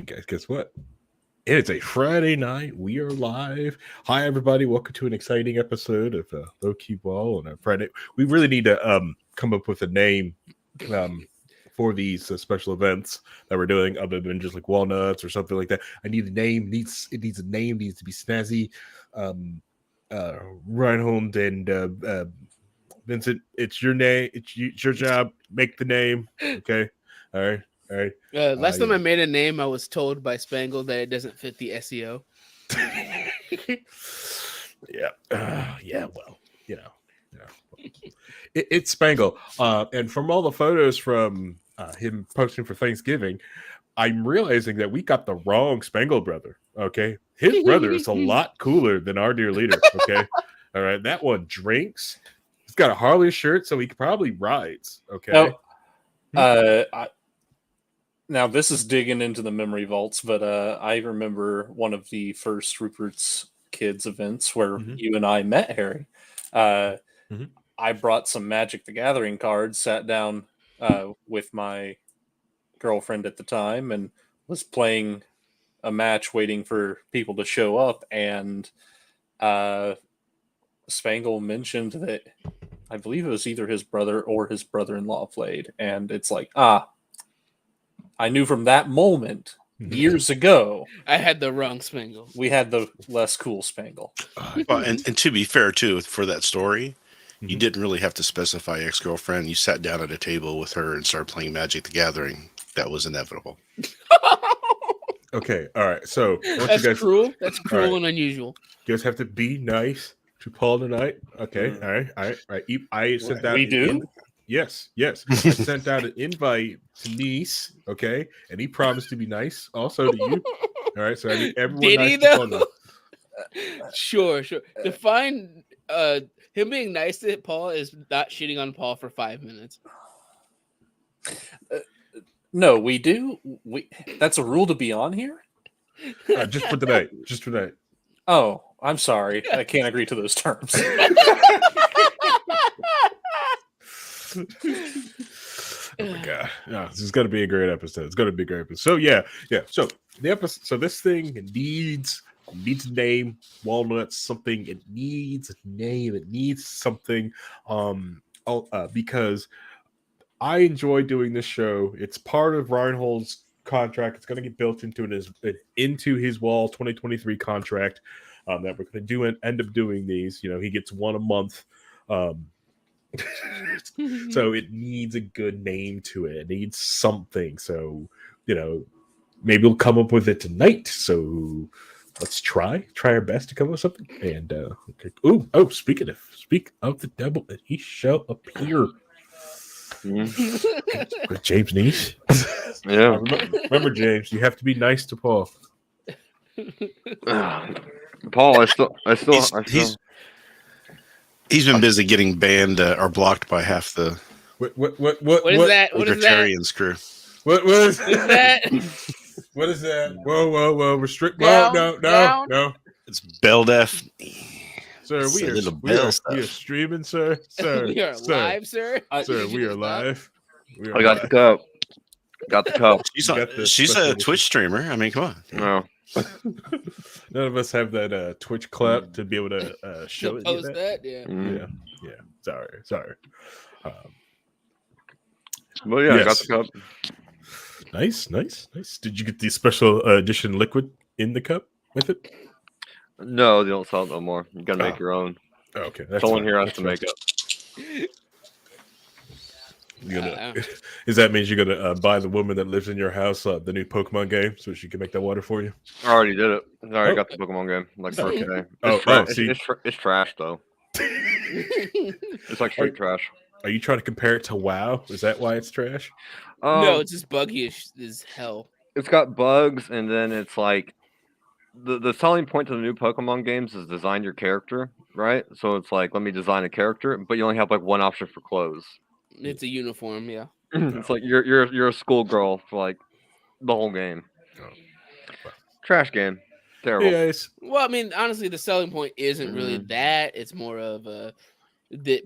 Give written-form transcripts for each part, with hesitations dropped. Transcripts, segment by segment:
guys, guess what? It is a Friday night. We are live. Hi, everybody. Welcome to an exciting episode of Key WAL on a Friday. We really need to come up with a name for these special events that we're doing, other than just like walnuts or something like that. I need a name. It needs a name. It needs to be snazzy. Rhinehold and Vincent, it's your name. It's your job. Make the name. Okay. All right. All right. Last time I made a name, I was told by Spangle that it doesn't fit the SEO. Yeah. Well, it's Spangle. And from all the photos from him posting for Thanksgiving, I'm realizing that we got the wrong Spangle brother. Okay. His brother is a lot cooler than our dear leader. Okay. All right. That one drinks. He's got a Harley shirt, so he probably rides. Okay. Now, this is digging into the memory vaults, but I remember one of the first Rupert's Kids events where you and I met, Harry. I brought some Magic the Gathering cards, sat down with my girlfriend at the time, and was playing a match waiting for people to show up, and Spangle mentioned that I believe it was either his brother or his brother-in-law played, and it's like, I knew from that moment, years ago, I had the wrong Spangle. we had the less cool Spangle. Well, and to be fair, too, for that story, you didn't really have to specify ex-girlfriend. You sat down at a table with her and started playing Magic the Gathering. That was inevitable. Okay. All right. So That's you guys, cruel. That's cruel right. and unusual. You guys have to be nice to Paul tonight. Okay. All right. I sent out. We do? Yes. I sent out an invite to Nice. Okay, and he promised to be nice also to you. All right. So I need everyone. Did nice he to Paul though? now. Sure. Define him being nice to Paul is not shitting on Paul for 5 minutes. No, we do. That's a rule to be on here? Just for tonight. Oh, I'm sorry. I can't agree to those terms. Oh my god! No, this is going to be a great episode. It's going to be a great episode. So yeah. So the episode. So this thing needs a name. Walnuts. Something. It needs a name. It needs something. Because I enjoy doing this show. It's part of Rhinehold's contract. It's going to get built into his WAL 2023 contract. That we're going to do and end up doing these. You know, he gets one a month. So it needs a good name to it. It needs something. So, maybe we'll come up with it tonight. So let's try our best to come up with something. And okay. Speak of the devil, and he shall appear. With James Niche. Yeah. Remember, James, you have to be nice to Paul. Paul, He's been busy getting banned or blocked by half the What is that? What is that? Libertarians crew. What is that? What is that? Whoa! Restrict. Down, No. It's Beldef. Sir, It's we a are little bell we are stuff. streaming, sir. We are live, sir. Sir, we are live. I got the cup. Got the cup. She's a Twitch streamer. I mean, come on. No. None of us have that Twitch clap to be able to show it. Post that, yeah. Yeah. Sorry. Well, yeah, I got the cup. Nice. Did you get the special edition liquid in the cup with it? No, they don't sell it no more. You gotta make your own. Okay, Someone here has to make it. Is that means you're gonna buy the woman that lives in your house the new Pokemon game so she can make that water for you? I already did it. I already got the Pokemon game. Like first day. It's trash though. It's like straight trash. Are you trying to compare it to WoW? Is that why it's trash? No, it's just buggy as hell. It's got bugs, and then it's like the selling point to the new Pokemon games is design your character, right? So it's like, let me design a character, but you only have like one option for clothes. It's a uniform, yeah. It's like you're a schoolgirl for like the whole game. Trash game. Terrible. Yes. Well, I mean, honestly, the selling point isn't really that. It's more of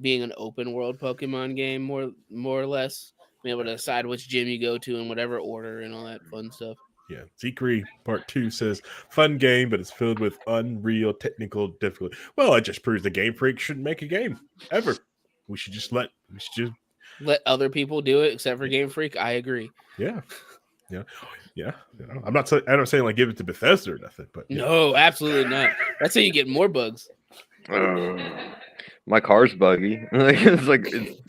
being an open world Pokemon game, more or less. Being able to decide which gym you go to in whatever order and all that fun stuff. Yeah, Zekri Part 2 says, fun game, but it's filled with unreal technical difficulty. Well, it just proves the Game Freak shouldn't make a game ever. We should just let other people do it, except for Game Freak. I agree. yeah. I'm not saying like give it to Bethesda or nothing, but no, absolutely not. That's how you get more bugs. My car's buggy. It's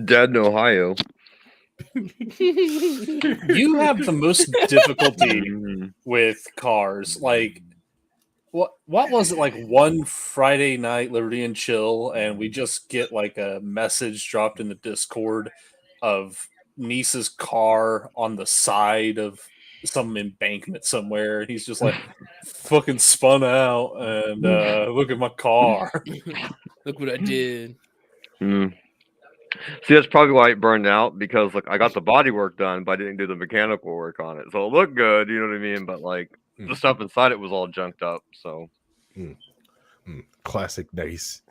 dead in Ohio. You have the most difficulty with cars. Like, what was it, like one Friday night, Liberty and Chill, and we just get like a message dropped in the Discord of Niece's car on the side of some embankment somewhere, and he's just like fucking spun out and look at my car. Look what I did. See, that's probably why it burned out, because like I got the body work done, but I didn't do the mechanical work on it. So it looked good, you know what I mean? But like the stuff inside it was all junked up. So classic Nice.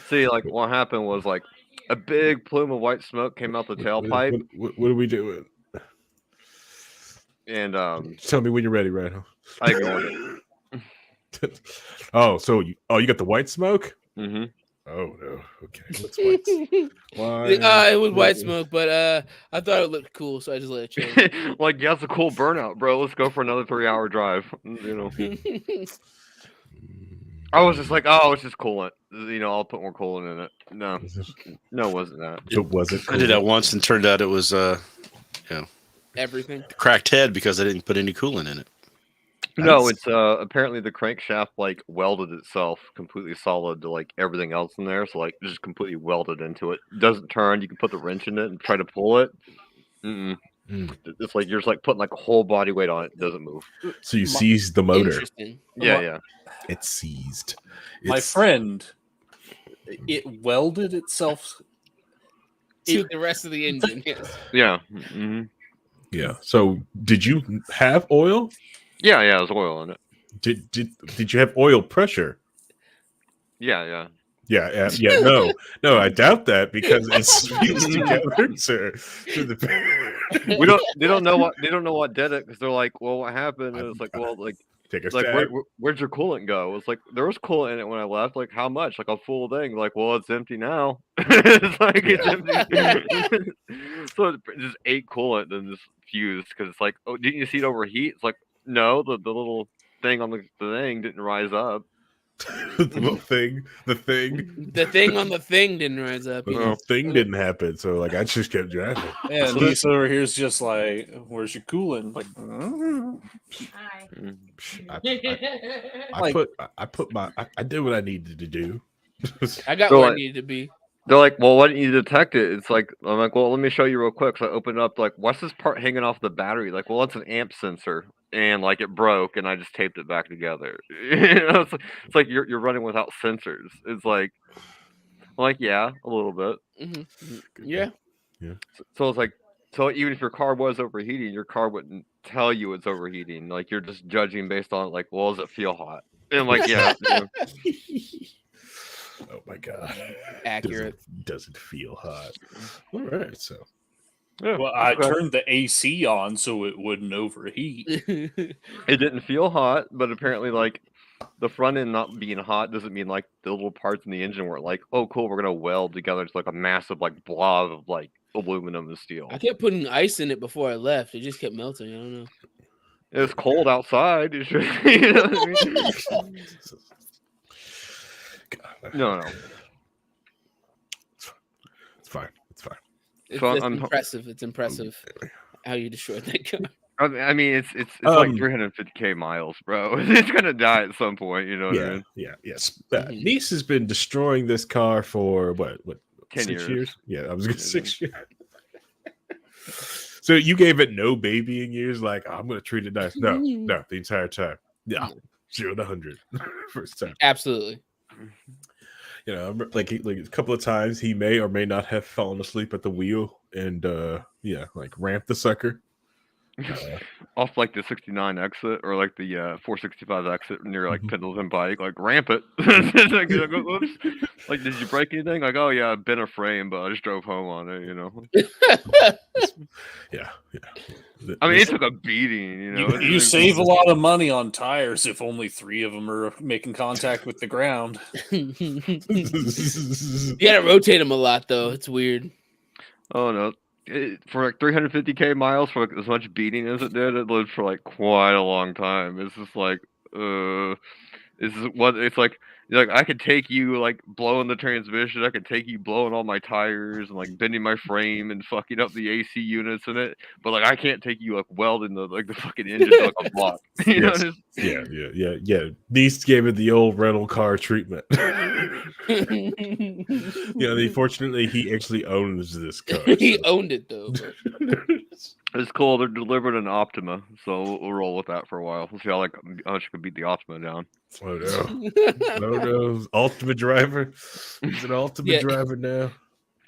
See, like what happened was like a big plume of white smoke came out the tailpipe. What do we do? And tell me when you're ready, Rhinehold. I ignored it. So you got the white smoke? Mm-hmm. Oh no. Okay. What's white? It was white smoke, but I thought it looked cool, so I just let it chill. Like, yeah, it's a cool burnout, bro. Let's go for another 3-hour drive. You know. I was just like, oh, it's just coolant. You know, I'll put more coolant in it. No, it wasn't that. It wasn't. I did that once and turned out it was everything cracked head because I didn't put any coolant in it. No, it's apparently the crankshaft like welded itself completely solid to like everything else in there, so like just completely welded into it. Doesn't turn. You can put the wrench in it and try to pull it. It's like you're just like putting like a whole body weight on it. It doesn't move. So you seized the motor. Interesting. Yeah. It's seized. My friend, it welded itself to the rest of the engine. Yes. Yeah. Yeah. So did you have oil? Yeah, there's oil in it. Did you have oil pressure? Yeah. No, I doubt that because it's fused together. They don't know what did it, because they're like, well, what happened? And it's like, well, like, take a like stab. where'd your coolant go? It's like there was coolant in it when I left. Like how much? Like a full thing. Like, well, it's empty now. It's like it's empty. So it just ate coolant and just fused, because it's like, oh, didn't you see it overheat? It's like, no, the little thing on the thing didn't rise up. The thing on the thing didn't rise up. The thing didn't happen, so like I just kept driving. Yeah, Lisa over here's just like, "Where's your coolant?" Like, I did what I needed to do. I got where I needed to be. They're like, well, why didn't you detect it? It's like, I'm like, well, let me show you real quick. So I opened up, like, what's this part hanging off the battery? Like, well, it's an amp sensor, and like it broke, and I just taped it back together. You know, it's like you're running without sensors. It's like, yeah, a little bit. Yeah. So it's like, so even if your car was overheating, your car wouldn't tell you it's overheating. Like you're just judging based on like, well, does it feel hot? And I'm like, yeah. Oh my god! Accurate. Doesn't feel hot. All right, so. Yeah, well, I turned the AC on so it wouldn't overheat. It didn't feel hot, but apparently, like the front end not being hot doesn't mean like the little parts in the engine were like, oh, cool, we're gonna weld together. It's like a massive like blob of like aluminum and steel. I kept putting ice in it before I left. It just kept melting. I don't know. It's cold outside. You know what I mean? No. It's fine. It's So impressive. It's impressive how you destroyed that car. I mean, it's like 350k miles, bro. It's gonna die at some point. You know what I mean? Yes. Niece has been destroying this car for what 10 years? Yeah, I was gonna 6 years. So you gave it no babying years, like I'm gonna treat it nice. No, the entire time. Yeah, 0 to 100 first time. Absolutely. You know, like a couple of times he may or may not have fallen asleep at the wheel and like ramp the sucker off like the 69 exit or like the 465 exit near like Pendleton Bike, like ramp it. Like, oops. Like, did you break anything? Like, oh yeah, I bent a frame, but I just drove home on it. You know. Yeah. I mean, it took a beating. You know, You save a lot of money on tires if only 3 of them are making contact with the ground. You gotta rotate them a lot, though. It's weird. Oh no. For like 350k miles, for like as much beating as it did, it lived for like quite a long time. It's just like, this is what it's like. I could take you like blowing the transmission. I could take you blowing all my tires and like bending my frame and fucking up the AC units in it. But like I can't take you like welding the fucking engine to like a block. You know? Yeah. These gave it the old rental car treatment. Fortunately, he actually owns this car. He owned it though. It's cool. They're delivered an Optima, so we'll roll with that for a while. We'll see how much you can beat the Optima down. Oh no! Ultimate driver. He's an ultimate driver now.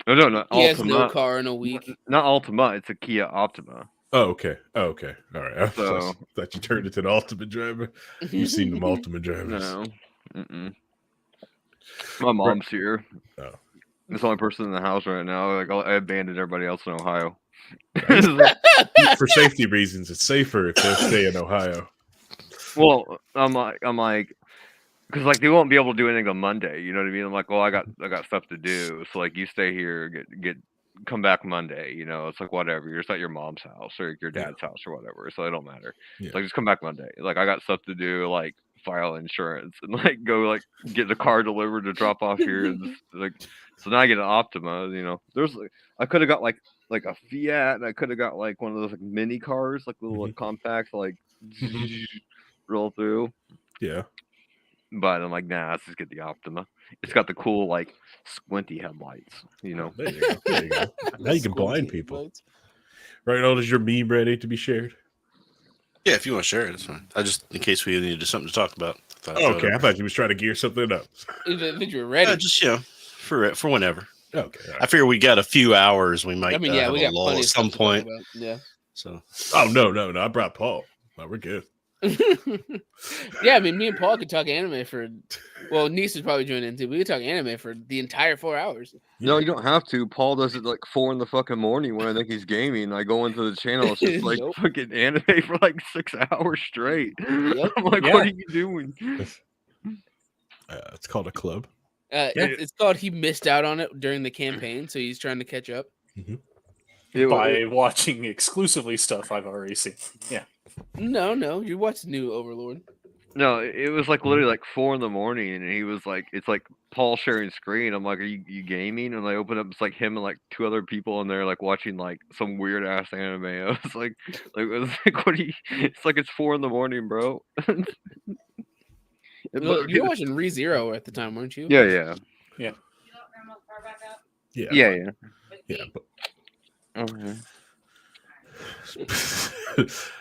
No, not he Altima. has no car in a week. Not Ultima. It's a Kia Optima. Oh, okay. All right. I thought you turned it to an ultimate driver. You've seen them ultimate drivers. No. Mm-mm. My mom's here. Oh. It's the only person in the house right now. Like I abandoned everybody else in Ohio. For safety reasons, it's safer if they stay in Ohio. Well, I'm like, because like they won't be able to do anything on Monday. You know what I mean? I'm like, well, I got stuff to do. So like, you stay here, come back Monday. You know, it's like whatever. You're just at your mom's house or your dad's house or whatever. So it don't matter. Yeah. Like just come back Monday. Like I got stuff to do. Like file insurance and like go like get the car delivered to drop off here. And just, like so now I get an Optima. You know, there's like I could have got like a Fiat, and I could have got like one of those like mini cars, like little like compacts, like roll through. Yeah. But I'm like, nah, let's just get the Optima. It's got the cool like squinty headlights, you know. There you go. Now you can blind people. Rhinehold, is your meme ready to be shared? Yeah, if you want to share it, it's fine. I just, in case we needed something to talk about. I thought you was trying to gear something up. I think you're ready. Just for whenever. Okay. I figure we got a few hours. We might. we have got a lull plenty at of some stuff to talk point. about. Yeah. So. Oh no! I brought Paul. No, we're good. Yeah, I mean, me and Paul could talk anime for. Well, Niece would probably join in too. We could talk anime for the entire 4 hours. No, you don't have to. Paul does it like 4 in the fucking morning when I think he's gaming. I go into the channel, it's just like fucking anime for like 6 hours straight. Yep. I'm like, what are you doing? It's called a club. It's called He Missed Out on It during the campaign, so he's trying to catch up. By watching exclusively stuff I've already seen. Yeah. No, you watched New Overlord. No, it was like literally like 4 in the morning, and he was like, it's like Paul sharing screen. I'm like, are you gaming? And I open up, it's like him and like 2 other people in there, like watching like some weird ass anime. I was like, it was like, what are you? It's like it's 4 in the morning, bro. You were watching ReZero at the time, weren't you? Yeah. Yeah. But... Okay.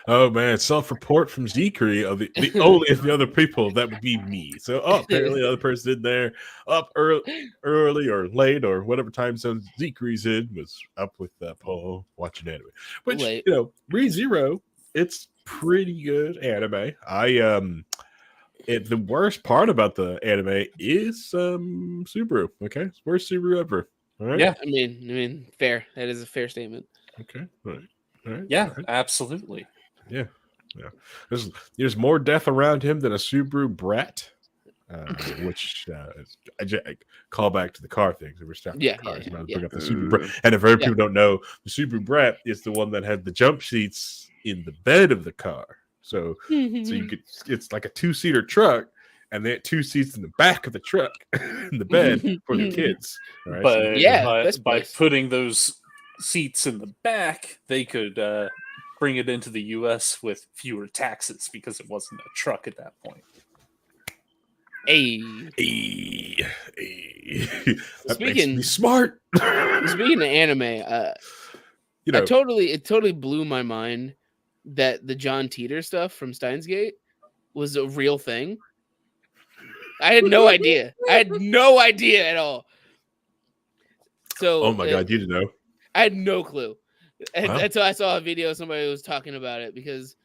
Oh man, self-report from Zekri of the only of the other people that would be me. So apparently the other person in there up early or late or whatever time zone Zekri's in was up with Paul watching anime. Which ReZero, it's pretty good anime. The worst part about the anime is Subaru. Okay, it's worst Subaru ever. All right. Yeah, I mean, fair. That is a fair statement. Okay. All right. Yeah, absolutely. Yeah. There's more death around him than a Subaru Brat, which I call back to the car thing. So we're starting cars. Bring up the Subaru Brat. And if people don't know, the Subaru Brat is the one that had the jump seats in the bed of the car. So you could, it's like a 2-seater truck, and they had 2 seats in the back of the truck in the bed for the kids. Right? But by putting those seats in the back, they could bring it into the U.S. with fewer taxes because it wasn't a truck at that point. Hey. That makes me smart. Speaking of anime, it totally blew my mind that the John Teeter stuff from Steins Gate was a real thing. I had no idea. I had no idea at all. So, oh my god, you didn't know? I had no clue. Wow. Until I saw a video, somebody was talking about it because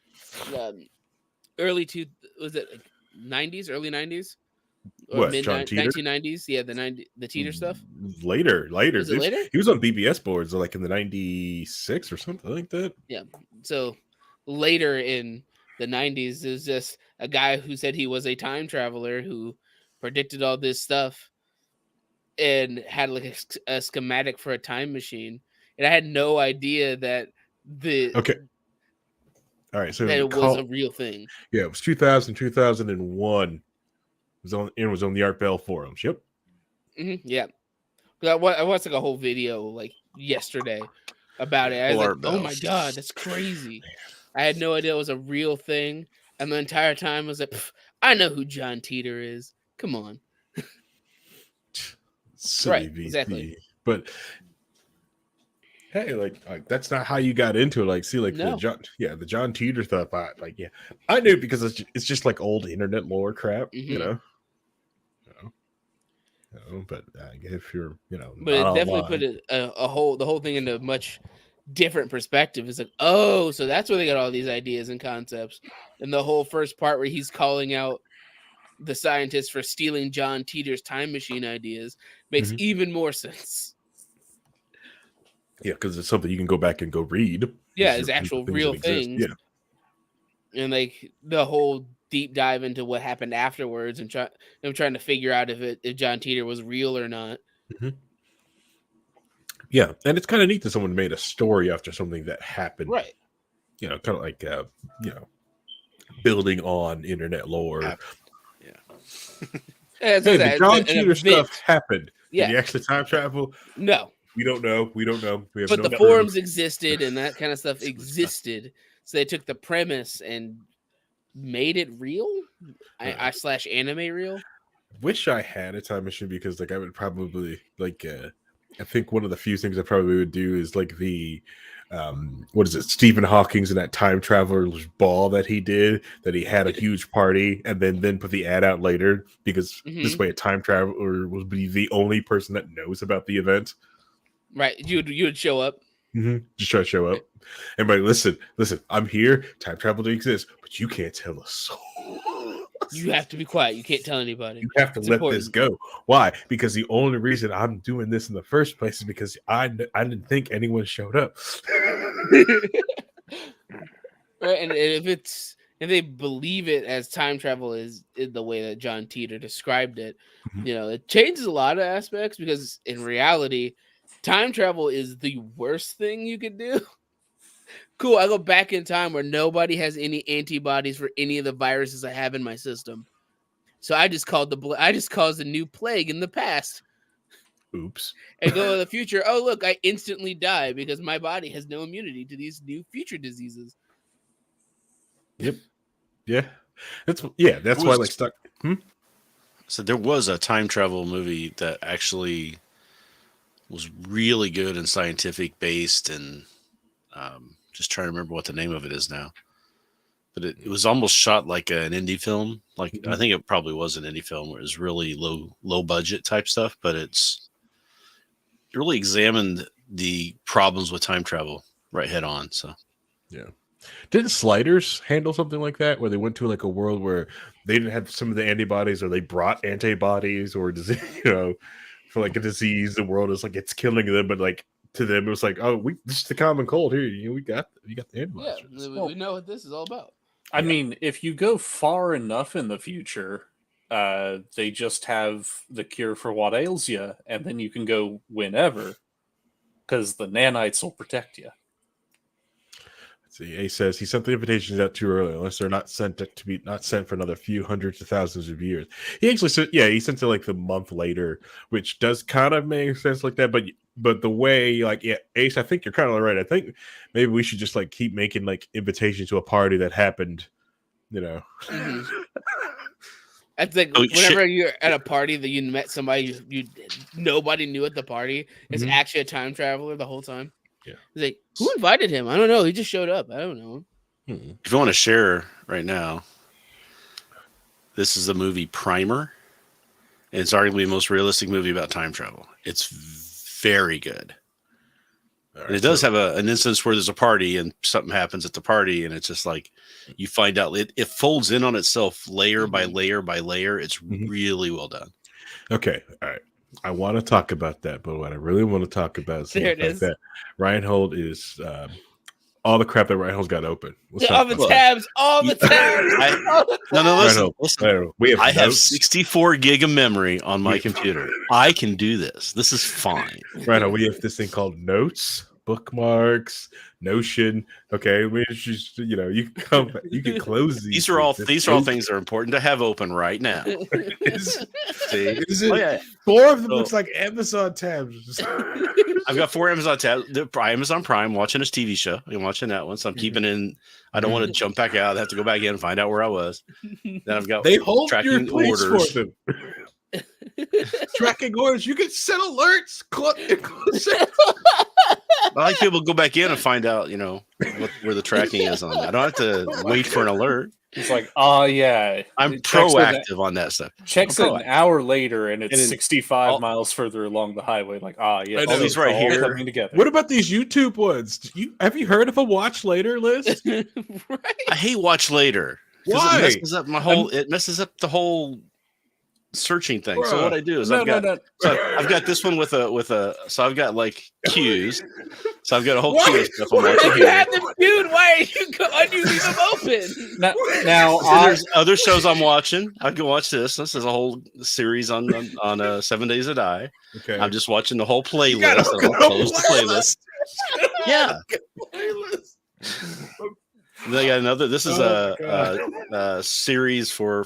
early 90s, or what, mid John Teeter? 1990s. Yeah, the Teeter stuff. Later. Was it later? He was on BBS boards like in the 96 or something like that. Yeah. So later in the 90s. It was just a guy who said he was a time traveler who predicted all this stuff and had like a schematic for a time machine. And I had no idea that Okay. All right. So that it was a real thing. Yeah, it was 2000, 2001. It was on the Art Bell forums. Yep. Yeah. I watched like a whole video like yesterday about it. I was like, oh my God, that's crazy. I had no idea it was a real thing. And the entire time I was like, I know who John Teeter is. Come on. Silly VP. Exactly. But hey, like that's not how you got into it. Like, see, like the John Teeter stuff. I knew because it's just like old internet lore crap, you know. But if you're, but it definitely put the whole thing into a much different perspective. It's like, oh, so that's where they got all these ideas and concepts. And the whole first part where he's calling out the scientists for stealing John Teeter's time machine ideas makes even more sense. Yeah, because it's something you can go back and go read. Yeah, it's actual real things. Yeah, and like the whole deep dive into what happened afterwards, and trying to figure out if John Teeter was real or not. Yeah, and it's kind of neat that someone made a story after something that happened, right? Kind of like building on internet lore. Yeah, the John Teeter stuff happened. Yeah, did he actually time travel? No, we don't know. We have but the forums existed, and that kind of stuff existed. So they took the premise and made it real. I / anime real. Wish I had a time machine because like I would probably like I think one of the few things I probably would do is like the what is it, Stephen Hawking's in that time traveler's ball that he did, that he had a huge party and then put the ad out later because this way a time traveler would be the only person that knows about the event. Right. You would show up. Just try to show up. Everybody, listen, I'm here. Time travel exists, but you can't tell a soul. You have to be quiet. You can't tell anybody. You have to let this go. Why? Because the only reason I'm doing this in the first place is because I didn't think anyone showed up. Right, and if they believe it as time travel is the way that John Teeter described it, it changes a lot of aspects because in reality, time travel is the worst thing you could do. Cool, I go back in time where nobody has any antibodies for any of the viruses I have in my system. So I just caused a new plague in the past. Oops. And go to the future. Oh, look, I instantly die because my body has no immunity to these new future diseases. Yep. Yeah. That's why like stuck. So there was a time travel movie that actually was really good and scientific based and just trying to remember what the name of it is now. But it was almost shot like an indie film. Like I think it probably was an indie film where it was really low budget type stuff, but it really examined the problems with time travel right head on. So yeah. Didn't Sliders handle something like that where they went to like a world where they didn't have some of the antibodies or they brought antibodies or for like a disease, the world is like it's killing them, but like to them it was like, oh, this is the common cold here. We got the antibodies. Yeah, we know what this is all about. I mean, if you go far enough in the future, they just have the cure for what ails you, and then you can go whenever because the nanites will protect you. See, A says he sent the invitations out too early, unless they're not sent for another few hundreds of thousands of years. He actually said, he sent it like the month later, which does kind of make sense like that. But the way, Ace, I think you're kind of right. I think maybe we should just like keep making like invitations to a party that happened, Mm-hmm. It's like whenever you're at a party that you met somebody nobody knew at the party, it's actually a time traveler the whole time. Yeah. He's like, who invited him? I don't know. He just showed up. I don't know. If you want to share right now, this is the movie Primer. And it's arguably the most realistic movie about time travel. It's very good. Right, and it does have an instance where there's a party and something happens at the party. And it's just like you find out it folds in on itself layer by layer by layer. It's really well done. Okay. All right. I want to talk about that, but what I really want to talk about is that Rhinehold is all the crap that Rhinehold's got open. All the tabs. No, listen. I have 64 gig of memory on my computer. I can do this. This is fine. Rhinehold, we have this thing called notes, bookmarks, Notion. Okay, we just you can close these. These are all things that are important to have open right now. See, four of them looks like Amazon tabs. I've got 4 Amazon tabs. Amazon Prime, watching this TV show. I'm watching that one, so I'm keeping in. I don't want to jump back out. I have to go back in and find out where I was. Then I've got tracking orders. For them. Tracking orders. You can set alerts. I like people to go back in and find out, where the tracking is on that. I don't have to wait for an alert. It's like, oh yeah, I'm proactive on that stuff. Checks it an hour later, and it's 65 miles further along the highway. Like, yeah, he's right here coming together. What about these YouTube ones? Have you heard of a watch later list? Right. I hate watch later. Why? It messes up it messes up the whole searching thing. So what I do is I've got this one with so I've got like cues. So I've got a whole queue of stuff I'm watching here. You have them queued. Why are you leave them open? Now there's other shows I'm watching. I can watch this. This is a whole series on 7 Days to Die. Okay. I'm just watching the whole playlist. Close the playlist. Yeah. Then I got another. This is a series for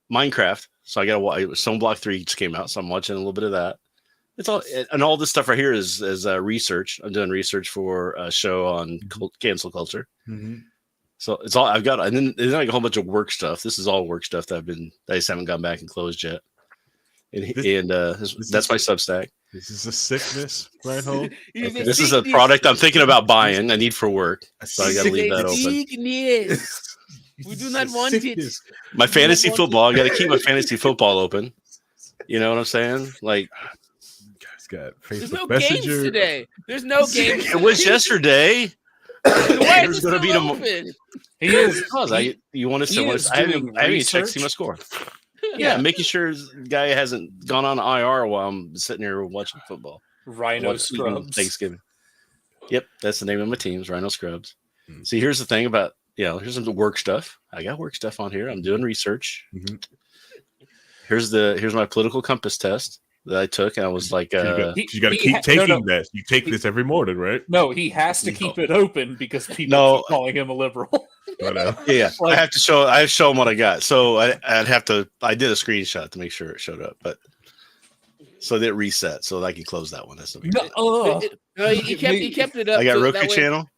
Minecraft. So I got Stone Block 3 just came out, so I'm watching a little bit of that. It's all, and all this stuff right here is research. I'm doing research for a show on cancel culture. Mm-hmm. So it's all I've got, and then I got a whole bunch of work stuff. This is all work stuff that I just haven't gone back and closed yet. That's my Substack. This is a sickness, Rhinehold. Okay. This is a product I'm thinking about buying. I need for work, so I got to leave that open. We do not want it. My fantasy football. I got to keep my fantasy football open. You know what I'm saying? Like, got there's no games today. There's no games. It was yesterday. Why is it going to be open? He is. You want to? I haven't checked see my score. Yeah, making sure the guy hasn't gone on IR while I'm sitting here watching football. Rhino Scrubs. Thanksgiving. Yep, that's the name of my teams, Rhino Scrubs. See, here's the thing about here's some work stuff. I got work stuff on here. I'm doing research. Mm-hmm. Here's my political compass test that I took, and I was like, you got to keep taking this. You take this every morning, right? No, he has to keep it open because people keep calling him a liberal. Yeah, I have to show him what I got. So I did a screenshot to make sure it showed up, but so that reset so that I can close that one. That's the he kept it up. I got Roku channel.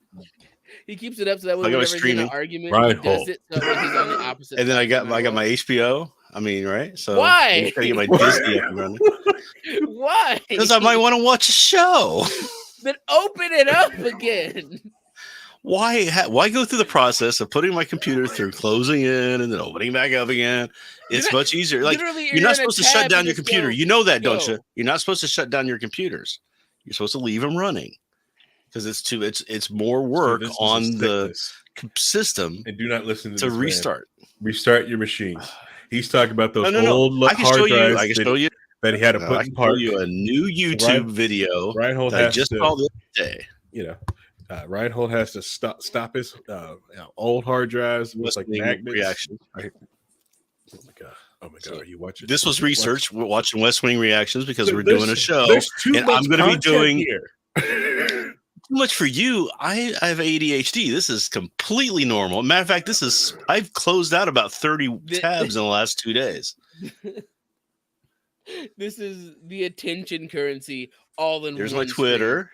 He keeps it up so that way whenever he's in an argument, he does it so that he's on the opposite. And then I got my HBO. I mean, right? So why? I get my Disney up and running. Why? Because I might want to watch a show. Then open it up again. Why go through the process of putting my computer through closing in and then opening back up again? It's much easier. Like you're not supposed to shut down your computer. You know that, don't you? You're not supposed to shut down your computers. You're supposed to leave them running because it's more work on the system. And do not listen to restart. Restart your machine. He's talking about those old hard drives. I can show you that he had to put in park. Show you a new YouTube video Rhinehold that I just saw the other day. Rhinehold has to stop his old hard drives with like magnets. Reaction. Oh my god! Are you watching? This was research. We're watching West Wing reactions because we're doing a show, and I'm going to be doing here. Too much for you. I have ADHD. This is completely normal. Matter of fact, I've closed out about 30 tabs in the last 2 days. This is the attention currency all in Here's one my Twitter.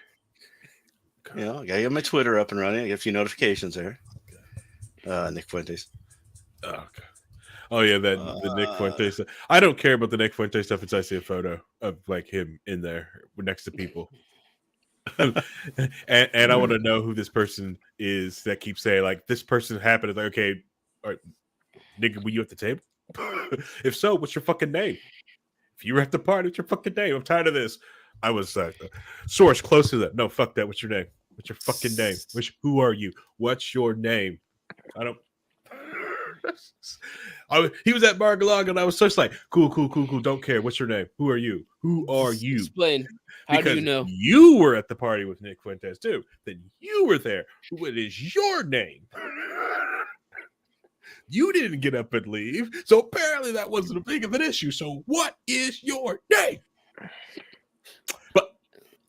I gotta get my Twitter up and running. I get a few notifications there. Nick Fuentes. Oh yeah, the Nick Fuentes stuff. I don't care about the Nick Fuentes stuff until I see a photo of like him in there next to people. and I want to know who this person is that keeps saying like this person happened. It's like, okay, all right, nigga, were you at the table? If so, what's your fucking name? If you were at the party, what's your fucking name? I'm tired of this. I was source close to that. No, fuck that. What's your name? What's your fucking name? Who are you? What's your name? I don't. He was at Margalaga, and I was just like, cool. Don't care. What's your name? Who are you? Who are you? Explain. How because do you know? You were at the party with Nick Fuentes too. Then you were there. What is your name? You didn't get up and leave, so apparently that wasn't a big of an issue. So what is your name? But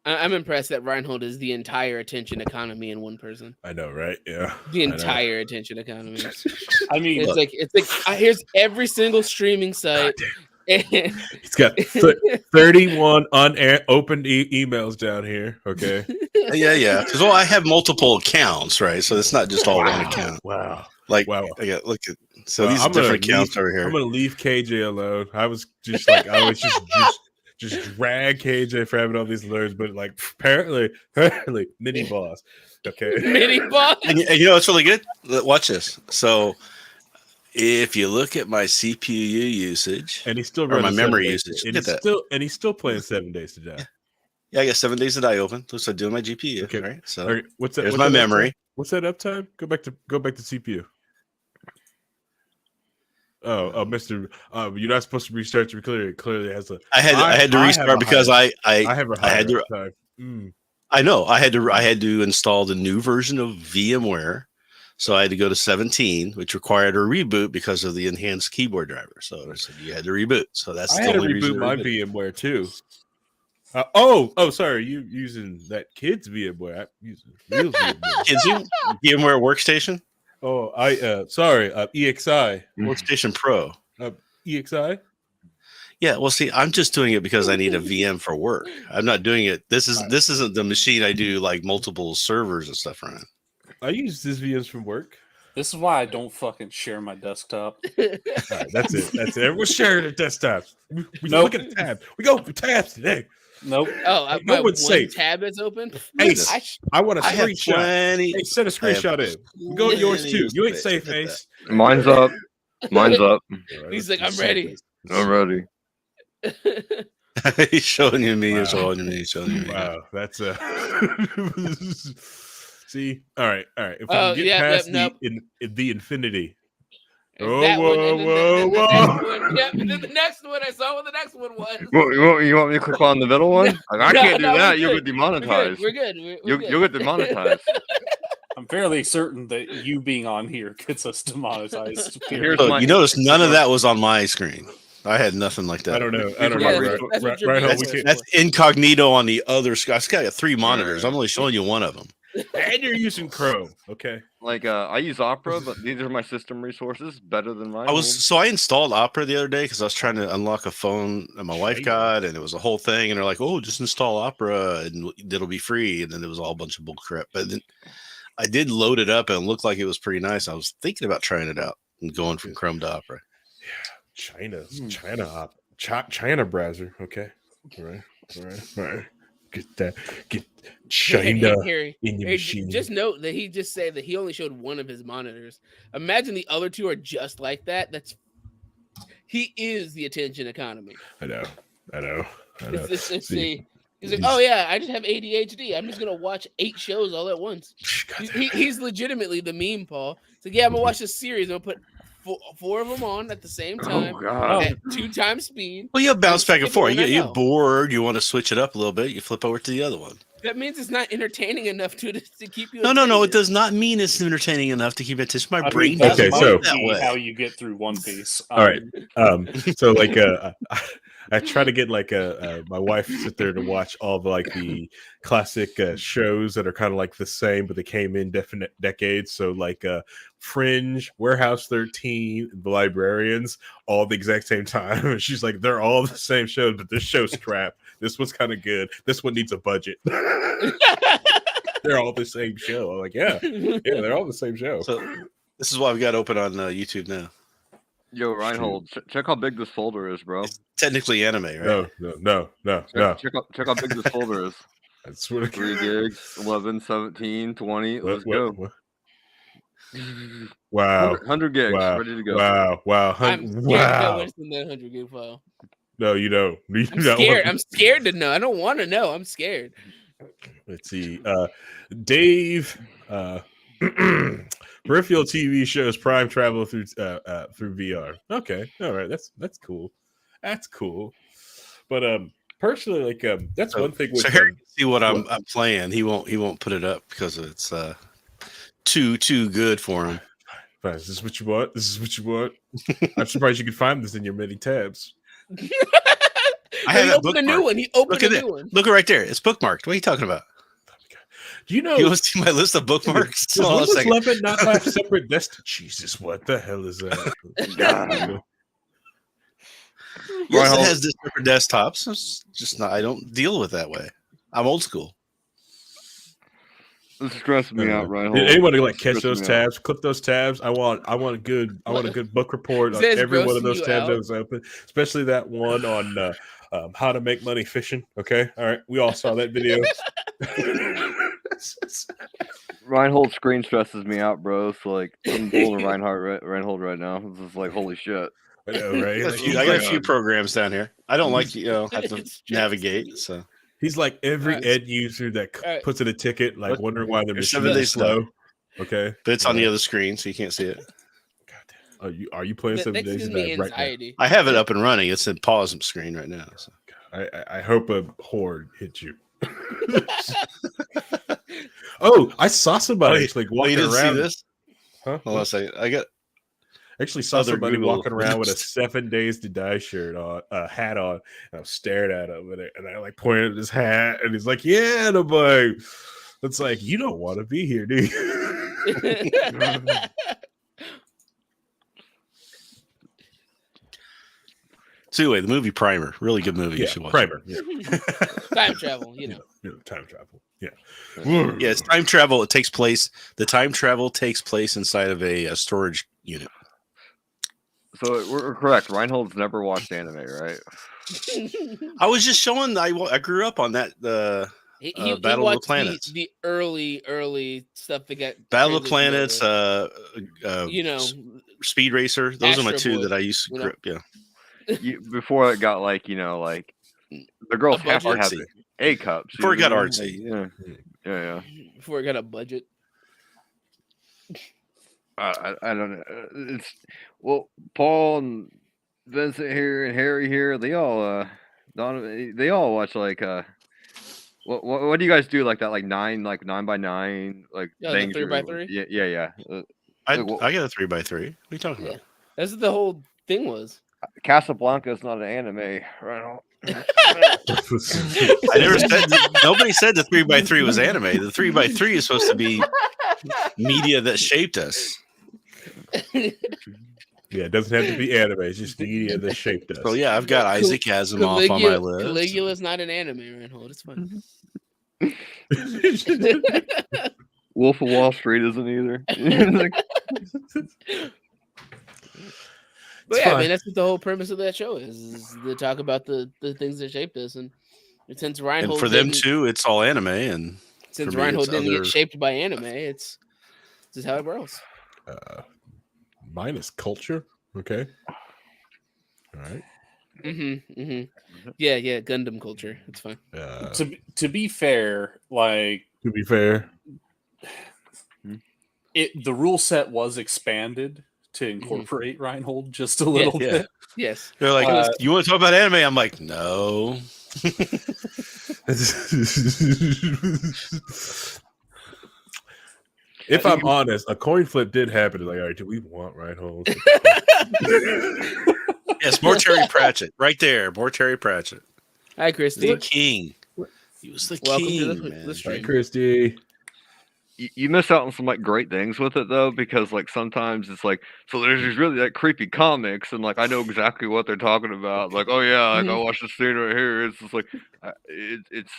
I'm impressed that Rhinehold is the entire attention economy in one person. I know, right? Yeah, the entire attention economy. I mean, it's like here's every single streaming site. He's got 31 unopened emails down here. Okay. Yeah. Because I have multiple accounts, right? So it's not just all one account. Wow. Like, wow. Yeah, look at these are different accounts over here. I'm gonna leave KJ alone. I was just like, I was just drag KJ for having all these alerts, but like apparently, mini boss. Okay, mini boss. And you know what's really good? Watch this. So, if you look at my CPU usage, and he's still running my memory usage, and he's still playing 7 Days to Die. Yeah, I got 7 days to die open. Looks like doing my GPU. Okay, right? So right. What's that? There's my memory. What's that uptime? Go back to CPU. Oh, Mister, you're not supposed to restart to clearly has a. I had to restart because I have a higher uptime. I know I had to install the new version of VMware, so I had to go to 17, which required a reboot because of the enhanced keyboard driver. So you had to reboot. So that's I the had to only reason reboot my VMware too. Sorry, you using that kid's VMware? I'm using real VMware. Kids VMware workstation. Oh, sorry, EXI Workstation Pro. EXI. Yeah, well, see, I'm just doing it because I need a VM for work. I'm not doing it. This isn't the machine I do like multiple servers and stuff around. I use this VMs from work. This is why I don't fucking share my desktop. All right, that's it. Everyone's sharing their desktops. We look at a tab. We go for tabs today. Nope. Oh, no one's safe. Tab is open. Ace, I want a screenshot. Hey, send a screenshot in. We go at yours too. You ain't safe, Ace. Mine's up. Mine's up. He's like, I'm ready. I'm ready. He's showing you me. He's showing you me. He's showing you me. Wow, that's See, all right. If we can get past the infinity. Whoa. The next one, I saw what the next one was. You want me to click on the middle one? Like, I can't do that. You'll get demonetized. We're good. You'll get demonetized. I'm fairly certain that you being on here gets us demonetized. Look, you notice none of that was on my screen. I had nothing like that. I don't know. That's incognito on the other screen. I got 3 monitors. I'm only showing you one of them. And you're using Chrome, okay? Like I use Opera, but these are my system resources better than mine. I installed Opera the other day because I was trying to unlock a phone that my wife got, and it was a whole thing. And they're like, "Oh, just install Opera and it'll be free." And then it was all a bunch of bull crap. But then I did load it up and it looked like it was pretty nice. I was thinking about trying it out and going from Chrome to Opera. Yeah, China browser, okay? All right. Get China in your machine. Just note that he just said that he only showed one of his monitors. Imagine the other 2 are just like that. He is the attention economy. I know. See, he's like, oh yeah, I just have ADHD. I'm just gonna watch 8 shows all at once. He's legitimately the meme, Paul. It's like, yeah, I'm gonna watch this series. I'm gonna put 4 of them on at the same time at 2 times speed. Well, you bounce back and forth. You're bored. You want to switch it up a little bit. You flip over to the other one. That means it's not entertaining enough to keep you. No. It does not mean it's entertaining enough to keep attention. My brain doesn't so that way. How you get through One Piece. All right. So like I try to get like my wife sit there to watch all the classic shows that are kind of like the same, but they came in different decades. So like Fringe, Warehouse 13, The Librarians, all the exact same time. And she's like, they're all the same shows, but this show's crap. This one's kind of good. This one needs a budget. They're all the same show. I'm like, yeah, they're all the same show. So this is why we got open on YouTube now. Yo, Rhinehold, check how big this folder is, bro. It's technically anime, right? No. Check how big this folder is. I swear to 3 gigs, 11, 17, 20. Let's go. Wow. 100 gigs, ready to go. Wow. I'm scared to know what's in that 100 gig file. No, you don't. I'm scared to know. I don't want to know. I'm scared. Let's see. Dave Peripheral TV shows prime travel through VR. Okay, all right, that's cool. That's cool. But personally, like that's one thing. With, so Harry can see what I'm playing. He won't put it up because it's too good for him. Fine. Is this what you want? This is what you want. I'm surprised you could find this in your many tabs. I have opened a new one. He opened a new one. Look right there. It's bookmarked. What are you talking about? Do you know? You want to see my list of bookmarks? Does Windows 11 not have separate desktop? Jesus, what the hell is that? Yes, it has different desktops. It's just not. I don't deal with it that way. I'm old school. This stresses me out, right? Did anybody like catch those tabs? Click those tabs. I want a good book report on every one of those tabs that was open, especially that one on how to make money fishing. Okay, all right, we all saw that video. Rhinehold screen stresses me out, bro. So like, I'm pulling Rhinehold right now. This is like, holy shit. I know, right? I got a few programs down here. I don't like have to navigate. So he's like every end user that puts in a ticket, like wondering why their machine is slow. Okay, but it's on the other screen, so you can't see it. God damn. Are you playing 7 days right now? I have it up and running. It's in pause screen right now. So. I hope a horde hit you. Oh, I saw somebody walking around. See this? Huh? Hold on a second. Actually saw somebody walking around with a 7 Days to Die shirt on, hat on, and I was staring at him, and I like pointed at his hat, and he's like, "Yeah," and I'm like, "It's like you don't want to be here, do you?" So anyway, the movie Primer, really good movie. You should watch Primer. it. Yeah. Time travel, time travel. Yeah, yeah, it's time travel. It takes place. The time travel takes place inside of a storage unit. So we're correct. Rhinehold's never watched anime, right? I was just showing. I grew up on that. He Battle of the Planets. The early stuff that got Battle of the Planets. Speed Racer. Those Astro are my two Boy, that I used to grip. Yeah. Before it got like the girls have to have the A cups. Before it got artsy. Yeah. Before it got a budget. I don't know. Paul and Vincent here and Harry here. They all watch like what do you guys do like that, like 9x9 like things? 3x3. Yeah. I got a 3x3. What are you talking about? That's what the whole thing was. Casablanca is not an anime, right? I never said. Nobody said the 3x3 was anime. The 3x3 is supposed to be media that shaped us. Yeah, it doesn't have to be anime. It's just media that shaped us. Well, yeah, I've got Isaac Asimov on my list. Caligula's not an anime, Rhinehold. It's fine. Wolf of Wall Street isn't either. But yeah, I mean, that's what the whole premise of that show is to talk about the things that shaped us. And since Rhinehold, and for them too, it's all anime. And since Rhinehold didn't get shaped by anime, it's just how it rolls. Mine is culture. Okay. All right. Yeah, Gundam culture. It's fine. To be fair, the rule set was expanded to incorporate Rhinehold just a little bit. Yes. They're like, you want to talk about anime? I'm like, no. If I'm honest, a coin flip did happen. It's like, all right, do we want Rhinehold? Yes, more Terry Pratchett. Right there. More Terry Pratchett. Hi, Christy. The king. He was the king. Welcome to the stream. Hi, Christy. You miss out on some like great things with it though, because like sometimes it's like, so there's these really like creepy comics, and like I know exactly what they're talking about. Like, oh yeah, like I watched the scene right here. It's just like it's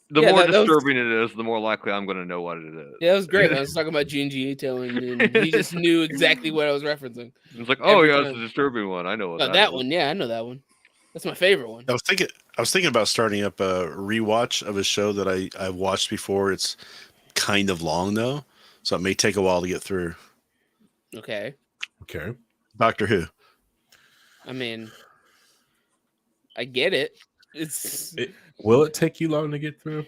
the more disturbing it is, the more likely I'm going to know what it is. Yeah, it was great. I was talking about Junji Ito, and he just knew exactly what I was referencing. It's like, oh yeah, it's a disturbing one. I know what that one. Yeah, I know that one. That's my favorite one. I was thinking about starting up a rewatch of a show that I've watched before. It's kind of long though, so it may take a while to get through. Okay. Doctor Who. I mean, I get it. Will it take you long to get through?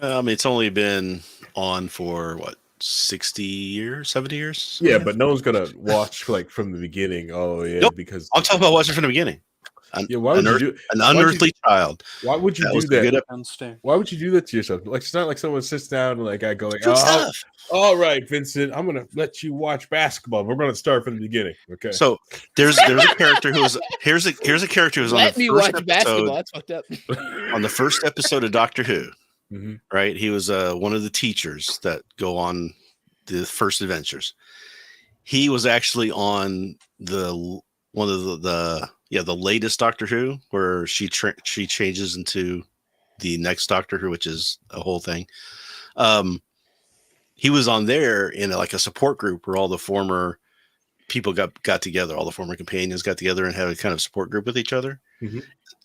It's only been on for what, 60 years, 70 years? Yeah, but no one's gonna watch like from the beginning. Oh yeah, Nope. because I'm talking about watching from the beginning. yeah, why would you do an unearthly child? Why would you That do was a that? good Why would you do that to yourself? Like it's not like someone sits down and like I go like, Good oh, stuff. all right, Vincent, I'm gonna let you watch basketball. We're gonna start from the beginning. Okay. So there's a character who was here's a character who's on the Let me first watch basketball. episode That's fucked up. on the first episode of Doctor Who. Mm-hmm. Right? He was one of the teachers that go on the first adventures. He was actually on one of the latest Doctor Who, where she changes into the next Doctor Who, which is a whole thing. He was on there in like a support group where all the former people got together, all the former companions got together and had a kind of support group with each other,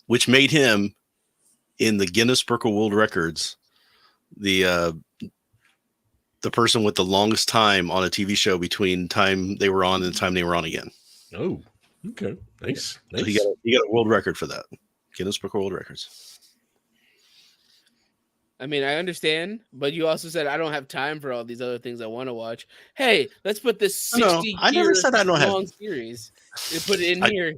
which made him in the Guinness Book of World Records the person with the longest time on a TV show between time they were on and the time they were on again. Oh, okay, nice. So he got a world record for that. Guinness Book of World Records. I mean, I understand, but you also said I don't have time for all these other things I want to watch. Hey, let's put this 60 I never said I don't long have series. You put it in here.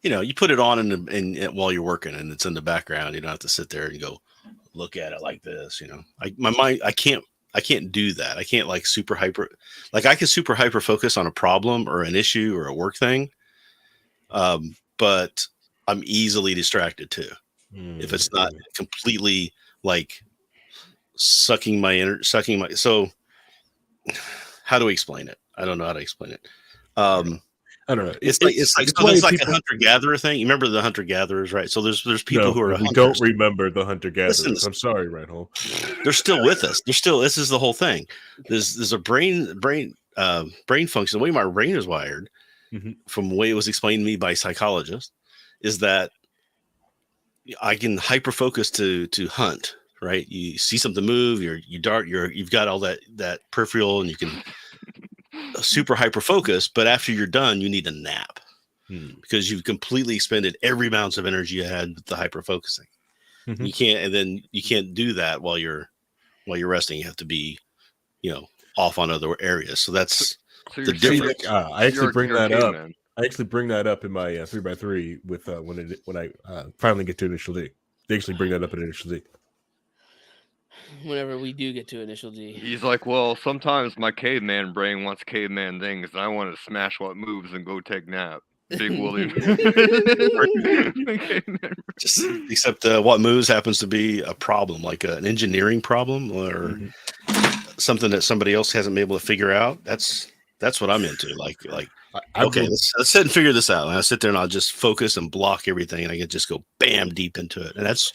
You know, you put it on in while you're working and it's in the background. You don't have to sit there and go look at it like this. You know, my mind, I can't do that. I can't like super hyper, like I can super hyper focus on a problem or an issue or a work thing. But I'm easily distracted too. If it's not completely like sucking my, so how do we explain it? I don't know how to explain it. I don't know. It's like a hunter-gatherer thing. You remember the hunter-gatherers, right? So there's people who are we don't remember the hunter-gatherers. Listen, I'm sorry, Rhinehold. They're still with us. This is the whole thing. There's a brain function. The way my brain is wired, from the way it was explained to me by psychologists, is that I can hyper focus to hunt, right? You see something move, you've got all that peripheral and you can super hyper focus, but after you're done, you need a nap because you've completely expended every ounce of energy you had with the hyper focusing. You can't do that while you're resting. You have to be, off on other areas. So that's the difference. I actually bring that up. I actually bring that up in my 3x3 with when I finally get to Initial D. They actually bring that up in Initial D. Whenever we do get to Initial D. He's like, well, sometimes my caveman brain wants caveman things, and I want to smash what moves and go take nap. Big William. Except what moves happens to be a problem, like an engineering problem or something that somebody else hasn't been able to figure out. That's what I'm into. Okay, let's sit and figure this out. And I sit there and I'll just focus and block everything, and I can just go bam deep into it. And that's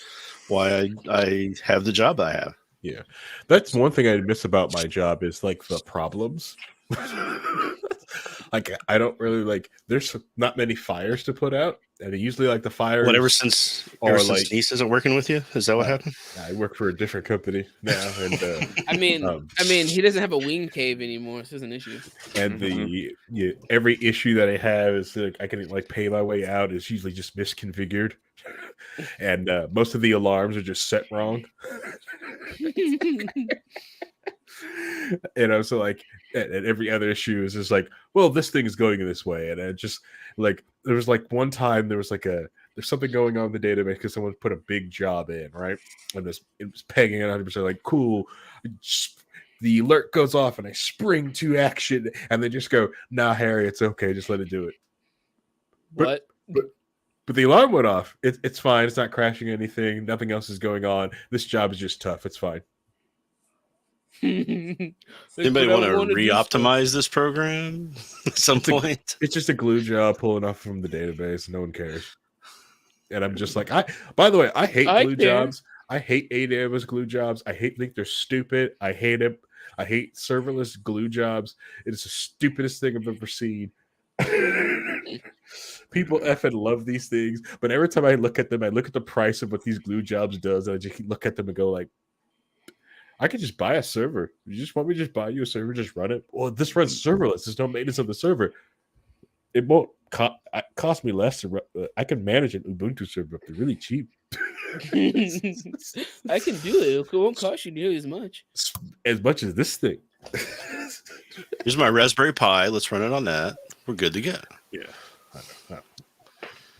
why I have the job I have. Yeah, that's one thing I miss about my job is like the problems. Like I don't really like. There's not many fires to put out, and usually like the fires. Ever since Denise isn't working with you, is that what happened? I work for a different company now, and I mean, he doesn't have a wing cave anymore, so it's an issue. And every issue that I have is like I can like pay my way out is usually just misconfigured, and most of the alarms are just set wrong. So like, and every other issue is just like, well, this thing is going in this way, and it just like there was like one time there's something going on in the database because someone put a big job in, right, and it was pegging at 100%. Like, cool, the alert goes off, and I spring to action, and they just go, "Nah, Harry, it's okay, just let it do it." But the alarm went off. It's fine. It's not crashing anything. Nothing else is going on. This job is just tough. It's fine. Anybody want to re-optimize this program at some point? It's just a glue job pulling off from the database. No one cares. And I'm just like, by the way, I hate glue jobs. I hate AWS glue jobs. I think they're stupid. I hate it. I hate serverless glue jobs. It is the stupidest thing I've ever seen. People effing love these things, but every time I look at them, I look at the price of what these glue jobs does, and I just look at them and go like, I could just buy a server. You just want me to just buy you a server, just run it? Well, this runs serverless. There's no maintenance of the server. It won't cost me less to run. I can manage an Ubuntu server if they're really cheap. I can do it. It won't cost you nearly as much. As much as this thing. Here's my Raspberry Pi. Let's run it on that. We're good to go. Yeah, I know.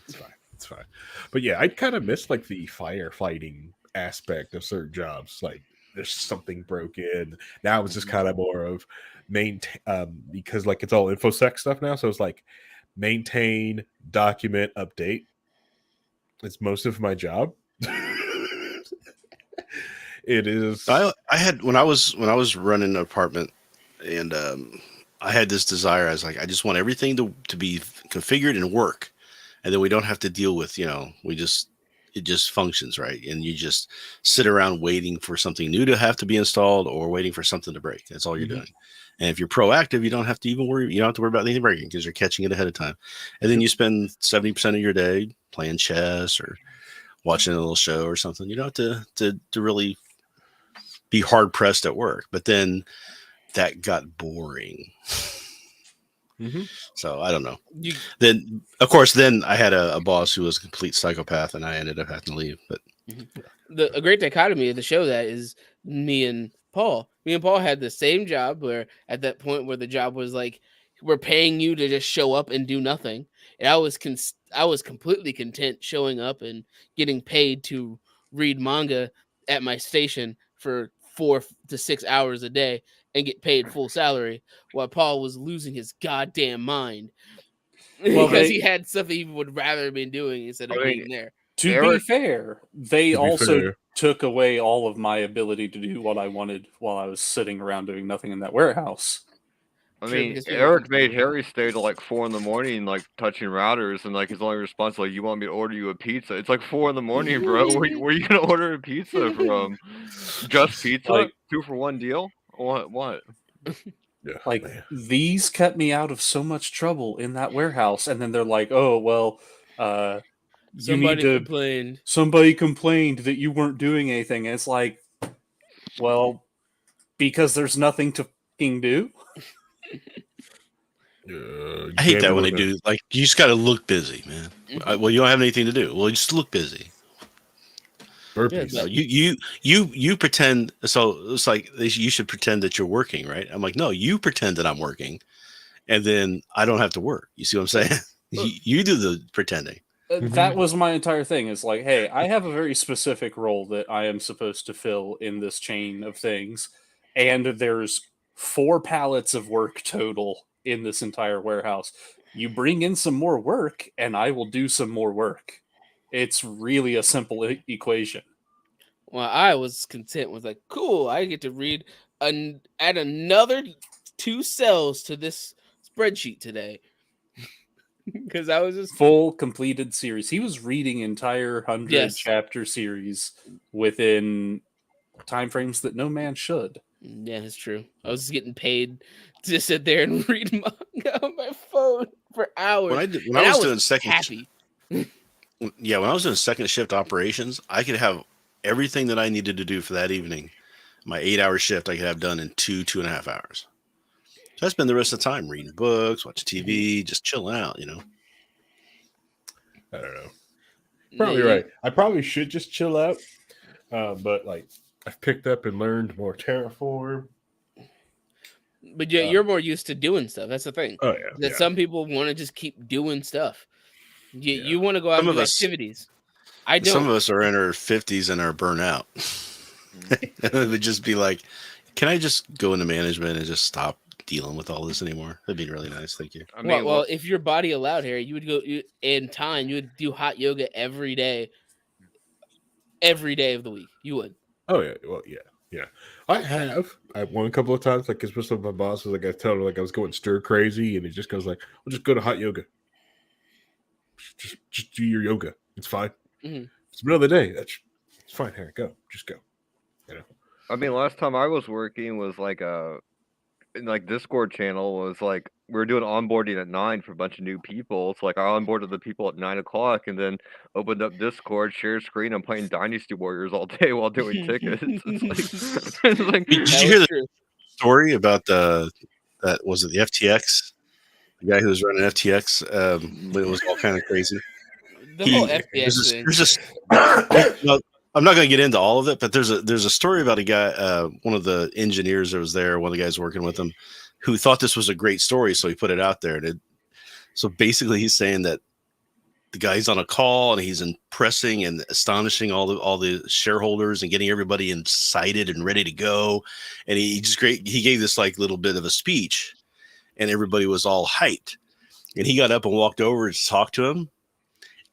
It's fine. It's fine. But yeah, I kind of miss like the firefighting aspect of certain jobs. Like there's something broken. Now it's just kind of more of maintain because like it's all infosec stuff now. So it's like maintain, document, update. It's most of my job. It is. I had when I was running an apartment, and I had this desire. I was like, I just want everything to be configured and work, and then we don't have to deal with it just functions, right? And you just sit around waiting for something new to have to be installed or waiting for something to break. That's all you're doing. And if you're proactive, you don't have to even worry. You don't have to worry about anything breaking because you're catching it ahead of time. And then you spend 70% of your day playing chess or watching a little show or something. You don't have to really be hard pressed at work. But then that got boring. So I don't know. Then, of course, then I had a boss who was a complete psychopath, and I ended up having to leave. But a great dichotomy of the show that is me and Paul. Me and Paul had the same job where at that point where the job was like, we're paying you to just show up and do nothing. And I was completely content showing up and getting paid to read manga at my station for 4 to 6 hours a day and get paid full salary, while Paul was losing his goddamn mind because he had stuff he would rather have been doing instead of being there. To be fair, they also took away all of my ability to do what I wanted while I was sitting around doing nothing in that warehouse. I mean, Eric made Harry stay till like 4 a.m, like touching routers, and like his only response like, "You want me to order you a pizza?" It's like 4 a.m, bro. Where you gonna order a pizza from? Just pizza, like, 2 for 1 deal? What? Yeah, like these kept me out of so much trouble in that warehouse, and then they're like, "Oh well, somebody complained that you weren't doing anything." And it's like, well, because there's nothing to fucking do. I hate that when they do. Like, you just got to look busy, man. Well, you don't have anything to do. Well, you just look busy. Burpees. You pretend. So it's like you should pretend that you're working, right? I'm like, no, you pretend that I'm working, and then I don't have to work. You see what I'm saying? You do the pretending. That was my entire thing. It's like, hey, I have a very specific role that I am supposed to fill in this chain of things, and there's 4 pallets of work total in this entire warehouse. You bring in some more work, and I will do some more work. It's really a simple equation. Well, I was content with like, cool, I get to read add another 2 cells to this spreadsheet today. Because I was just full completed series. He was reading entire 100 chapter series within time frames that no man should. Yeah, that's true. I was getting paid to sit there and read manga on my phone for hours. When I was doing second shift operations, I could have everything that I needed to do for that evening. My 8-hour shift I could have done in 2.5 hours. So I spend the rest of the time reading books, watching TV, just chilling out, you know. I don't know. Probably right. I probably should just chill out. But like I've picked up and learned more Terraform. But yeah, you're more used to doing stuff. That's the thing. Oh yeah. That some people want to just keep doing stuff. You want to go out and do activities. I don't. Some of us are in our 50s and are burnt out. It would just be like, can I just go into management and just stop dealing with all this anymore? That'd be really nice. Thank you. I mean, well, if your body allowed, Harry, you would go in time. You would do hot yoga every day of the week. You would. Oh yeah. Well, yeah. I've won a couple of times. Like, especially with my boss was like, I told her like I was going stir crazy, and he just goes like, "Well, just go to hot yoga. Just do your yoga. It's fine. It's the middle of the day. It's fine, Harry. Go. Just go." You know. I mean, last time I was working was like in like Discord channel was like we were doing onboarding at 9 for a bunch of new people. It's like I onboarded the people at 9 o'clock and then opened up Discord, shared screen, and playing Dynasty Warriors all day while doing tickets. It's like did you hear the story about that? Was it the FTX? The guy who was running FTX, it was all kind of crazy. The whole FPS thing. Well, I'm not going to get into all of it, but there's a story about a guy, one of the engineers that was there, one of the guys working with him, who thought this was a great story, so he put it out there. So basically, he's saying that the guy's on a call and he's impressing and astonishing all the shareholders and getting everybody excited and ready to go. And he gave this like little bit of a speech, and everybody was all hyped. And he got up and walked over to talk to him,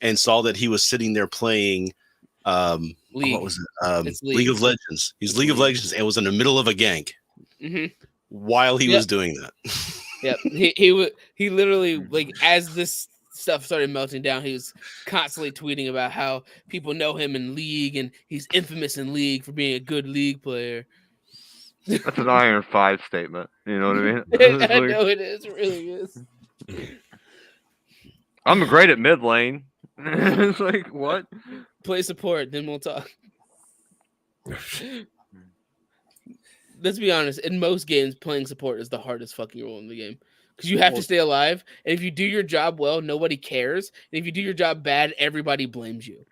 and saw that he was sitting there playing. League. What was it? League of Legends. He's League of Legends and was in the middle of a gank while he was doing that. Yep. He literally, like, as this stuff started melting down, he was constantly tweeting about how people know him in League and he's infamous in League for being a good League player. That's an Iron 5 statement. You know what I mean? I know it is. It really is. I'm great at mid lane. It's like, what? Play support, then we'll talk. Let's be honest. In most games, playing support is the hardest fucking role in the game. Because you have to stay alive. And if you do your job well, nobody cares. And if you do your job bad, everybody blames you.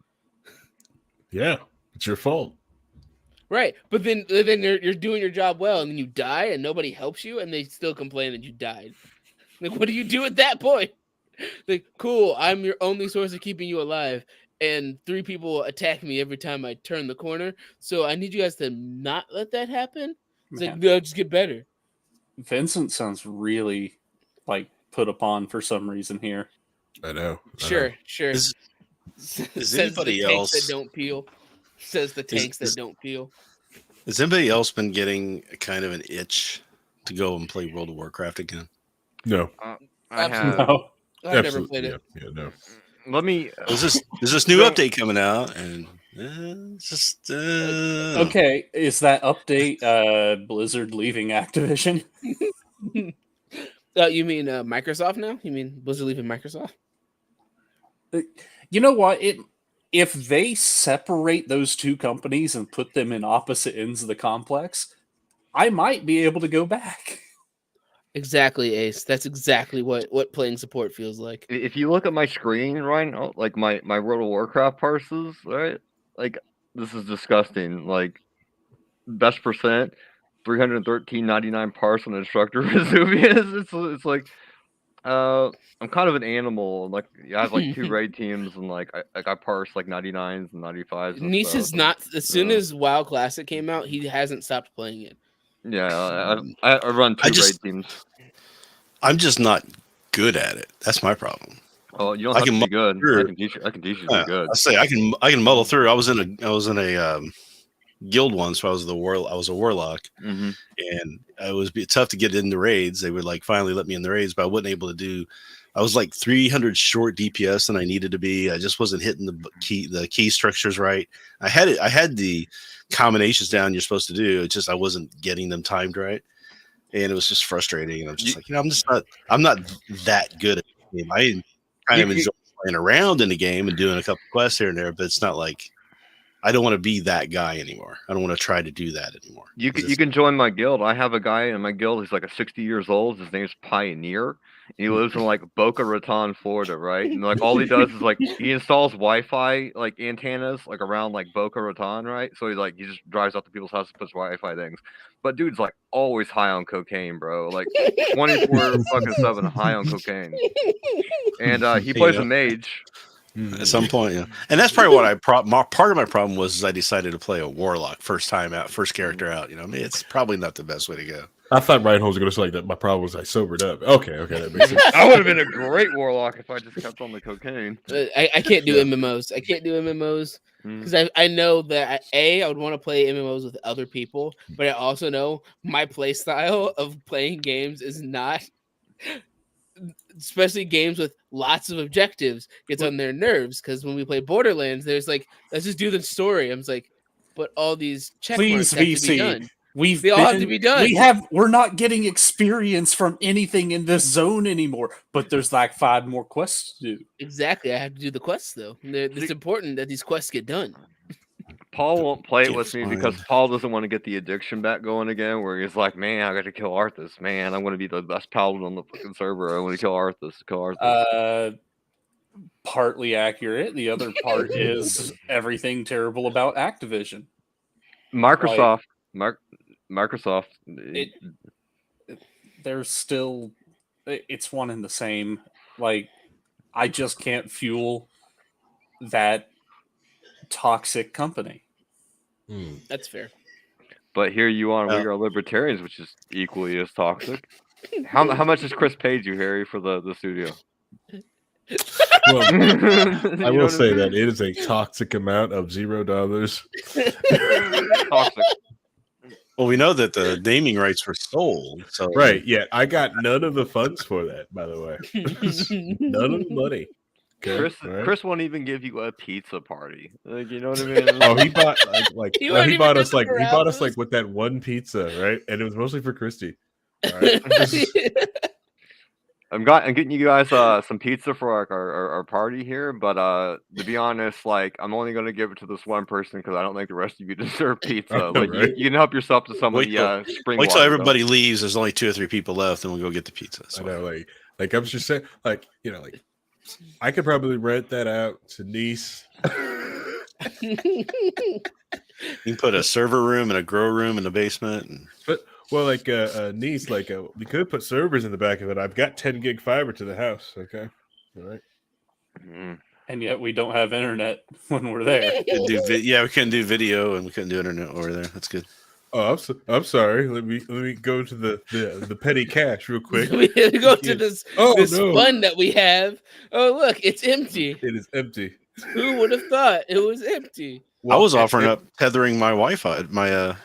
Yeah, it's your fault. Right. But then you're doing your job well, and then you die, and nobody helps you, and they still complain that you died. Like, what do you do at that point? Like, cool, I'm your only source of keeping you alive, and 3 people attack me every time I turn the corner, so I need you guys to not let that happen. It's like, no, just get better. Vincent sounds really, like, put upon for some reason here. I know. Sure. Is anybody else that don't peel? Says the tanks that don't peel. Has anybody else been getting kind of an itch to go and play World of Warcraft again? No. I have. No. I've never played it. Yeah, no. Let me. There's this new update coming out, and it's just okay. Is that update Blizzard leaving Activision? You mean Microsoft now? You mean Blizzard leaving Microsoft? You know what? If they separate those two companies and put them in opposite ends of the complex, I might be able to go back. Exactly, Ace. That's exactly what playing support feels like. If you look at my screen, Ryan, like my World of Warcraft parses, right? Like, this is disgusting. Like, best percent, 313.99 parse on Instructor Vesuvius. It's like, I'm kind of an animal. Like, I have like 2 raid teams, and like I parse like 99s and 95s. Nice is not. As soon as WoW Classic came out, he hasn't stopped playing it. Yeah, I run 2 raid teams. I'm just not good at it. That's my problem. Oh, you don't have to be good. I can teach you to be good. I say I can muddle through. I was in a guild once, so I was a warlock, and it was tough to get in the raids. They would like finally let me in the raids, but I wasn't able to do. I was like 300 short DPS than I needed to be. I just wasn't hitting the key structures right. I had the combinations down you're supposed to do. It's just I wasn't getting them timed right, and it was just frustrating. And I'm just like, I'm not that good at the game. I kind of enjoy playing around in the game and doing a couple quests here and there, but it's not like I don't want to be that guy anymore. I don't want to try to do that anymore. You can join my guild. I have a guy in my guild. He's like a 60 years old. His name's Pioneer. And he lives in like Boca Raton, Florida, right? And like all he does is like he installs Wi-Fi like antennas like around like Boca Raton, right? So he just drives out to people's houses, puts Wi-Fi things. But dude's like always high on cocaine, bro. Like 24/7 high on cocaine. And he plays a mage. At some point, yeah. And that's probably what part of my problem was I decided to play a warlock first character out. You know, I mean, it's probably not the best way to go. I thought Rhinehold was going to say like that. My problem was I sobered up. Okay, that makes sense. I would have been a great warlock if I just kept on the cocaine. I can't do MMOs. I can't do MMOs because I know that I would want to play MMOs with other people, but I also know my play style of playing games is not, especially games with lots of objectives, gets on their nerves. Because when we play Borderlands, there's like, let's just do the story. I'm just like, but all these check marks have to be done. They all have to be done. We're not getting experience from anything in this zone anymore, but there's like 5 more quests to do. Exactly. I have to do the quests though. It's important that these quests get done. Paul won't play it with me because Paul doesn't want to get the addiction back going again, where he's like, man, I got to kill Arthas. Man, I'm going to be the best paladin on the fucking server. I want to kill Arthas. partly accurate. The other part is everything terrible about Activision. Microsoft. Microsoft. There's still, it's one and the same. Like, I just can't fuel that toxic company. That's fair. But here you are, we are libertarians, which is equally as toxic. How much has Chris paid you, Harry, for the studio? Well, I will say that it is a toxic amount of $0. Toxic. Well, we know that the naming rights were sold. So Right, yeah. I got none of the funds for that, by the way. None of the money. Okay, Chris won't even give you a pizza party. Like, you know what I mean? Oh, he bought he bought us houses. like with that one pizza, right? And it was mostly for Christy. All right. I'm getting you guys some pizza for like our party here, but to be honest, like I'm only gonna give it to this one person because I don't think the rest of you deserve pizza. Like right? you can help yourself to some of the spring. Wait till everybody leaves. There's only 2 or 3 people left, and we'll go get the pizza. I know, like I was just saying, like like I could probably rent that out to Nice. You can put a server room and a grow room in the basement. But like Nice, like we could put servers in the back of it. I've got 10 gig fiber to the house. Okay, all right. And yet we don't have internet when we're there. We couldn't do video and we couldn't do internet over there. That's good. Oh, I'm sorry. Let me go to the petty cash real quick. We go to this fund that we have. Oh, look, it's empty. It is empty. Who would have thought it was empty? Well, I was offering up tethering my Wi-Fi, my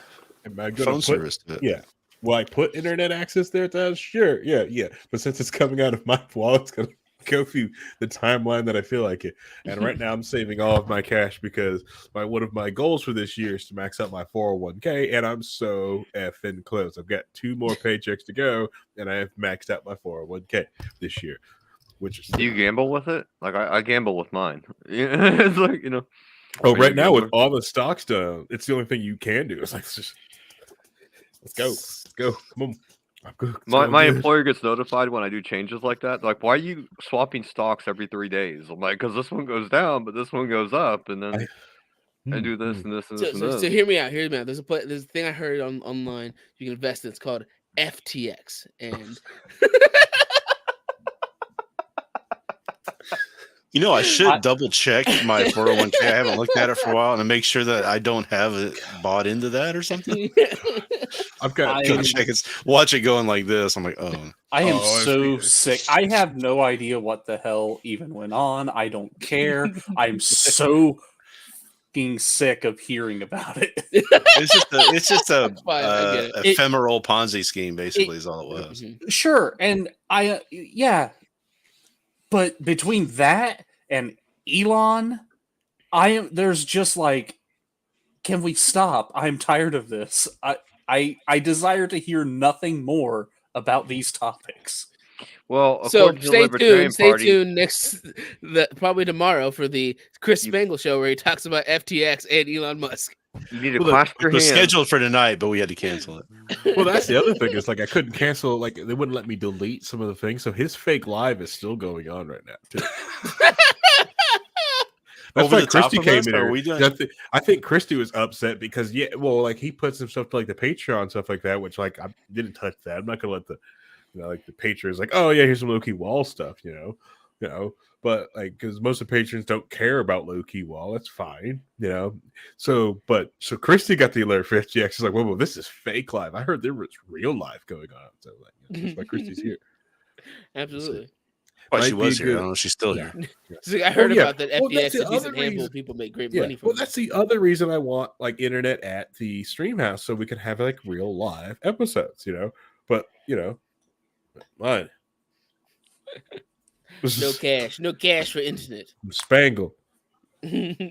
phone service to it. Yeah. Will I put internet access there? Sure. Yeah. But since it's coming out of my wallet, it's gonna go through the timeline that I feel like it. And right now I'm saving all of my cash because one of my goals for this year is to max out my 401k, and I'm so effing close. I've got 2 more paychecks to go, and I have maxed out my 401k this year. Which is, do you gamble with it? Like I gamble with mine. It's like, you know. Oh, right now with all the stocks done, it's the only thing you can do. It's like, let's go. Come on. My employer gets notified when I do changes like that. They're like, why are you swapping stocks every 3 days? I'm like, because this one goes down, but this one goes up, and then I do this and this and this and this. So hear me out. There's a thing I heard online. You can invest in. It's called FTX, and I should double check my 401k. I haven't looked at it for a while, and make sure that I don't have it bought into that or something. I've got watch it going like this. I'm like, oh, I am so sick. I have no idea what the hell even went on. I don't care. I'm so fucking sick of hearing about it. It's just a ephemeral Ponzi scheme, basically, is all it was. Sure, and but between that and Elon, there's just like, can we stop? I'm tired of this. I desire to hear nothing more about these topics. Well, so stay tuned probably tomorrow for the Chris Spangle show where he talks about FTX and Elon Musk. You need to clasp your hands. It was scheduled for tonight, but we had to cancel it. Well, that's the other thing. Is like I couldn't cancel. Like they wouldn't let me delete some of the things. So his fake live is still going on right now too. That's why Christy came in. I think Christy was upset because he puts himself to like the Patreon stuff like that, which like I didn't touch that. I'm not gonna let the like the patrons like, oh yeah, here's some low-key wall stuff, but like because most of the patrons don't care about low-key wall, that's fine, So Christy got the alert for FTX. She's like, whoa, this is fake live. I heard there was real live going on. So like, that's why Christy's here. Absolutely. Well, she was here. I don't know if she's still here. So I heard about that FTX. A decent handful of people make great money from. Well, that's the other reason I want like internet at the stream house so we can have like real live episodes, But mine. No cash for internet. Spangle. Pay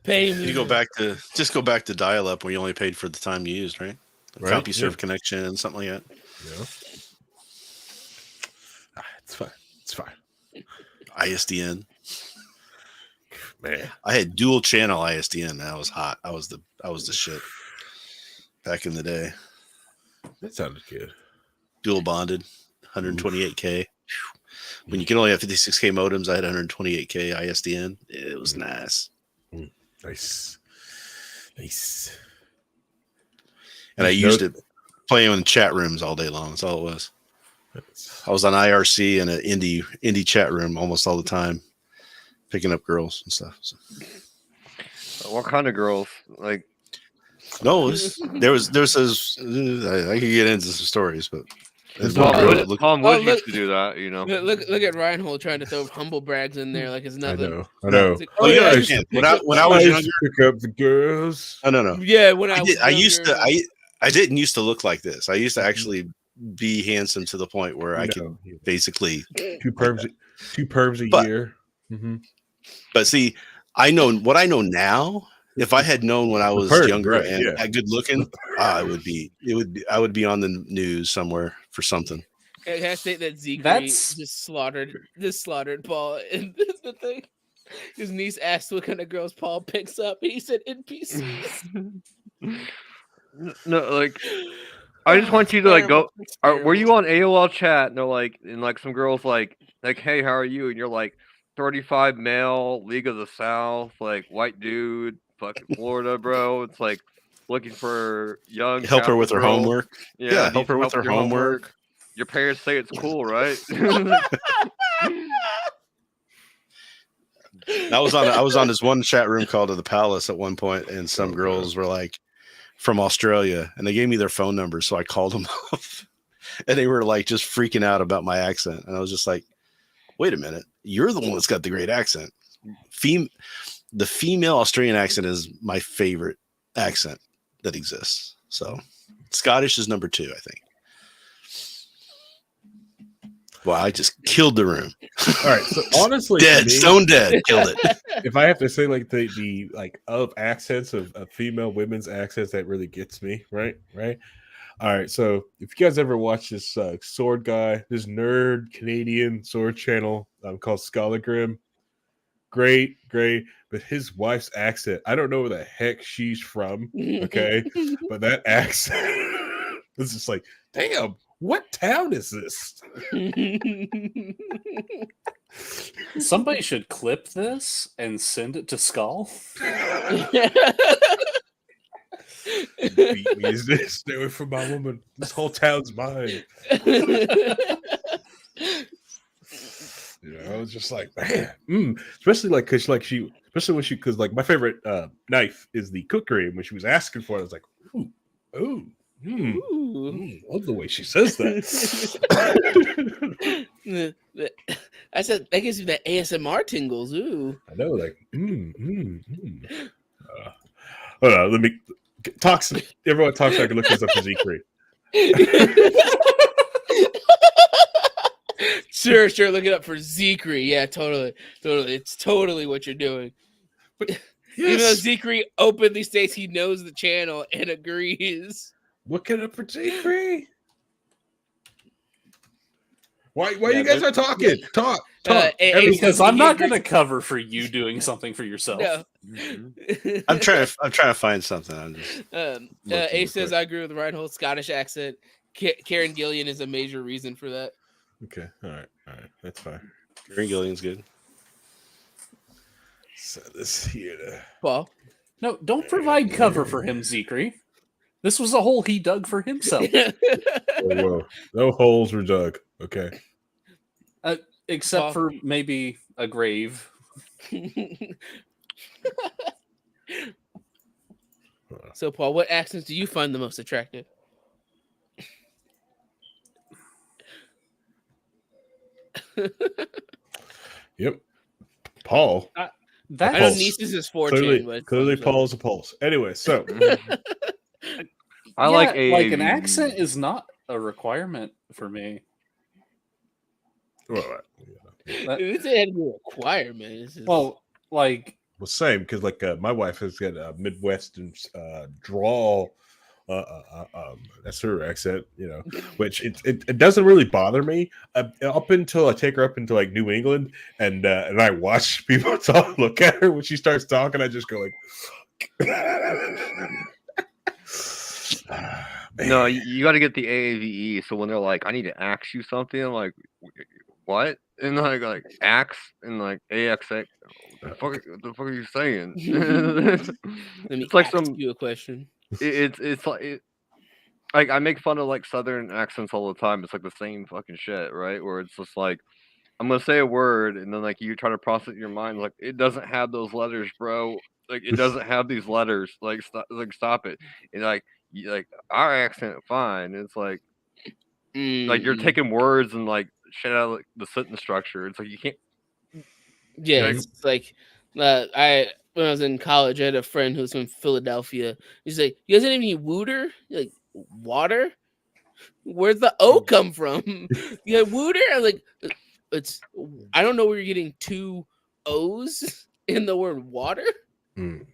me. You go back to dial-up where you only paid for the time you used, right? CompuServe connection, something like that. Yeah. It's fine. ISDN. Man, I had dual channel ISDN. That was hot. I was the shit back in the day. That sounded good. Dual bonded, 128K. When you can only have 56K modems, I had 128K ISDN. It was nice. Nice. And I used it playing in chat rooms all day long. That's all it was. I was on IRC and an indie chat room almost all the time, picking up girls and stuff. So. What kind of girls? Like, no, there was I could get into some stories, but Tom Woods used to do that, you know. Look at Rhinehold trying to throw humble brags in there like it's nothing. I know. Like, when I was younger, pick up the girls. No. Yeah, when I didn't used to look like this. I used to actually be handsome to the point where I could basically two perms a year. Mm-hmm. But see, I know what I know now. If I had known when I was younger and good looking, I would be on the news somewhere for something. Can I state that Zeke just slaughtered Paul in the thing? His niece asked what kind of girls Paul picks up, and he said NPCs. No, like I just want you to like go. Were you on AOL chat? No, like, and like some girls like, hey, how are you? And you're like, 35 male, League of the South, like white dude, fucking Florida, bro. It's like looking for young. Help her with her homework. Yeah, help her with her homework. Your parents say it's cool, right? I was on this one chat room called The Palace at one point, and some girls were like from Australia, and they gave me their phone number, so I called them up, and they were like just freaking out about my accent, and I was just like, wait a minute, you're the one that's got the great accent. The female Australian accent is my favorite accent that exists. So Scottish is number 2, I think. Well, I just killed the room. All right, so honestly, stone dead, killed it. If I have to say, like the like of accents of female women's accents, that really gets me, right? All right, so if you guys ever watch this sword guy, this nerd Canadian sword channel called Scholagrim, great, but his wife's accent, I don't know where the heck she's from, okay, but that accent is just like, damn. What town is this? Somebody should clip this and send it to Skull. Beat me. Stay away from my woman. This whole town's mine. It's just like, man, especially like because because like my favorite knife is the cookery, and when she was asking for it, I was like, ooh. Love the way she says that. I said that gives you that ASMR tingles. Ooh, I know, like, hold on, let me talk. Everyone talks. So I can look this up for Zikri. Sure. Look it up for Zikri. Yeah, totally. It's totally what you're doing. But even though Zikri openly states he knows the channel and agrees. Look it up for Zikri. Why you guys are talking? Talk. Because I'm not going to cover for you doing something for yourself. No. I'm trying to find something. I'm just. Ace says I agree with Rhinehold's Scottish accent. Karen Gillian is a major reason for that. Okay. All right. That's fine. Karen Gillian's good. So this here. Paul. No, don't provide cover for him, Zikri. This was a hole he dug for himself. Whoa. No holes were dug. Okay. Except for maybe a grave. So, Paul, what accents do you find the most attractive? Yep. Paul. I know Nieces is 4chan. Clearly Paul is a pulse. Anyway, so. I like an accent is not a requirement for me. Well, it's a requirement. Well, like, well, same because like my wife has got a Midwestern drawl. That's her accent, which it doesn't really bother me up until I take her up into like New England and I watch people look at her when she starts talking. I just go like, No, you got to get the AAVE. So when they're like, I need to ask you something, I'm like, what? And like axe and like AXX. What the fuck are you saying? Let me It's like ask some. you a question. It's like I make fun of like Southern accents all the time. It's like the same fucking shit, right? Where it's just like I'm gonna say a word and then like you try to process it in your mind like it doesn't have those letters, bro. Like it doesn't have these letters. Like stop it. And like our accent fine. It's like you're taking words and like shit out of like, the sentence structure. It's like you can't. Yeah, it's like when I was in college, I had a friend who was from Philadelphia. He's like, "You guys didn't even wooter? Like water? Where's the O come from? Yeah, wooter." I'm like, it's. I don't know where you're getting two O's in the word water. Like,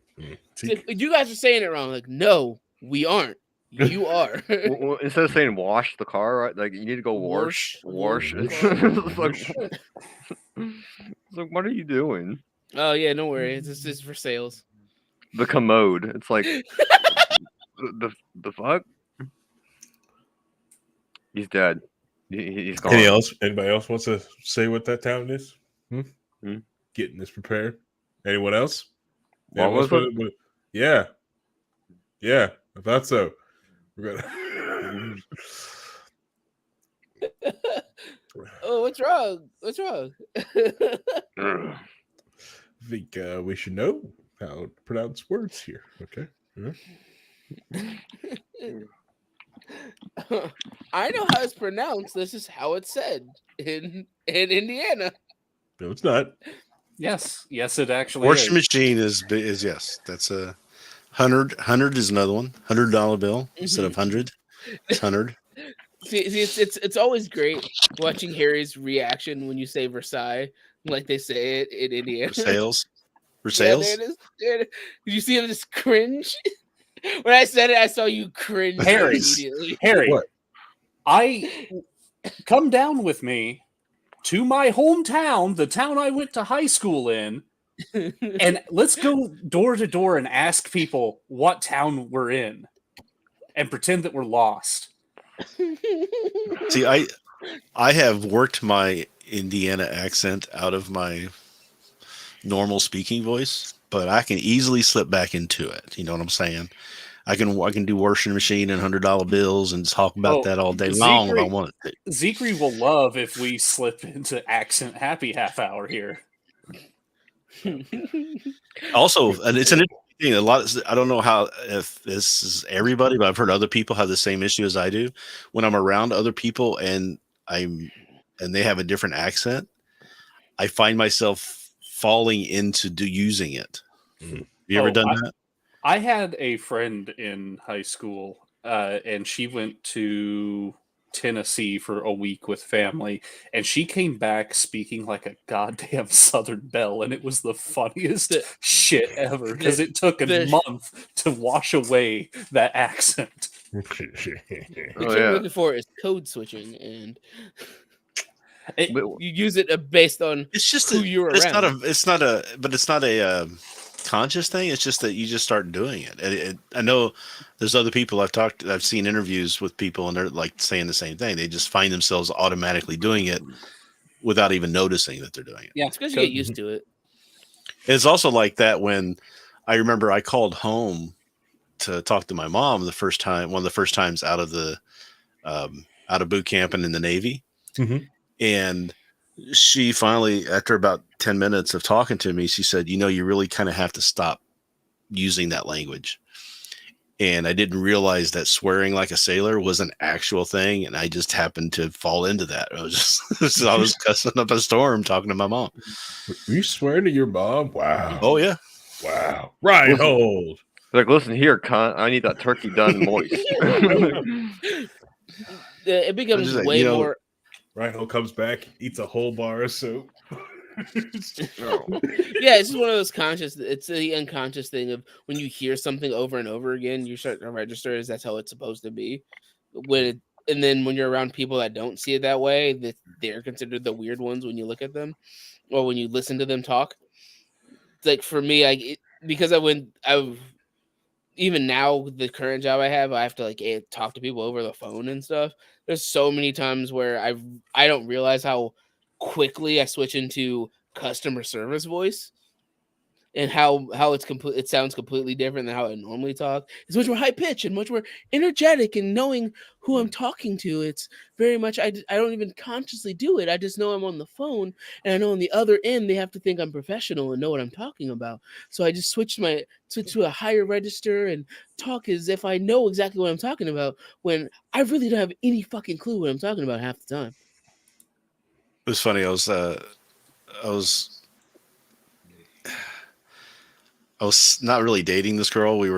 you guys are saying it wrong. Like, no, we aren't. You are. Well, instead of saying wash the car, right? Like you need to go wash. It's like, what are you doing? Oh yeah, don't worry. It's just for sales. The commode. It's like the fuck. He's dead. He's gone. Anybody else wants to say what that town is? Getting this prepared. Anyone else? What was it? Yeah, I thought so. We're gonna... Oh, what's wrong? What's wrong? I think we should know how to pronounce words here. Okay. I know how it's pronounced. This is how it's said in Indiana. No, it's not. Yes, it actually Washing is. machine is yes. That's a 100. 100 is another one. $100 bill instead of 100. It's 100. See, it's always great watching Harry's reaction when you say Versailles, like they say it in Indiana. For sales. Yeah, there it is. Did you see him just cringe? When I said it, I saw you cringe immediately. Harry, what? I come down with me to my hometown, the town I went to high school in, and let's go door to door and ask people what town we're in and pretend that we're lost. See, I have worked my Indiana accent out of my normal speaking voice, but I can easily slip back into it. You know what I'm saying? I can do washing machine and $100 bills and talk about that all day long if I want it. Zekri will love if we slip into accent happy half hour here. Also, and it's an interesting thing. I don't know if this is everybody, but I've heard other people have the same issue as I do. When I'm around other people and they have a different accent, I find myself falling into using it. Have you ever done that? I had a friend in high school, and she went to Tennessee for a week with family, and she came back speaking like a goddamn Southern belle, and it was the funniest shit ever because it took a month to wash away that accent. What you're looking for is code switching, and you use it based on it's just who you're around. It's not a conscious thing. It's just that you just start doing it. I know there's other people I've seen interviews with people and they're like saying the same thing. They just find themselves automatically doing it without even noticing that they're doing it. Yeah, it's because you get used to it. It's also like that when I remember I called home to talk to my mom one of the first times out of boot camp and in the Navy. And she finally, after about 10 minutes of talking to me, she said, you really kind of have to stop using that language. And I didn't realize that swearing like a sailor was an actual thing. And I just happened to fall into that. I was cussing up a storm talking to my mom. Were you swearing to your mom? Wow. Oh, yeah. Wow. Rhinehold. Like, listen here, cunt. I need that turkey done moist. It becomes way more. Rhinehold comes back, eats a whole bar of soap. Yeah, it's just one of those it's the unconscious thing of when you hear something over and over again, you start to register as that's how it's supposed to be. And then when you're around people that don't see it that way, that they're considered the weird ones when you look at them or when you listen to them talk. It's like for me, because even now, the current job I have to like talk to people over the phone and stuff. There's so many times where I don't realize how quickly I switch into customer service voice. And how it sounds completely different than how I normally talk. It's much more high pitched and much more energetic, and knowing who I'm talking to. It's very much I don't even consciously do it. I just know I'm on the phone, and I know on the other end they have to think I'm professional and know what I'm talking about. So I just switch to a higher register and talk as if I know exactly what I'm talking about, when I really don't have any fucking clue what I'm talking about half the time. It was funny. I was not really dating this girl. We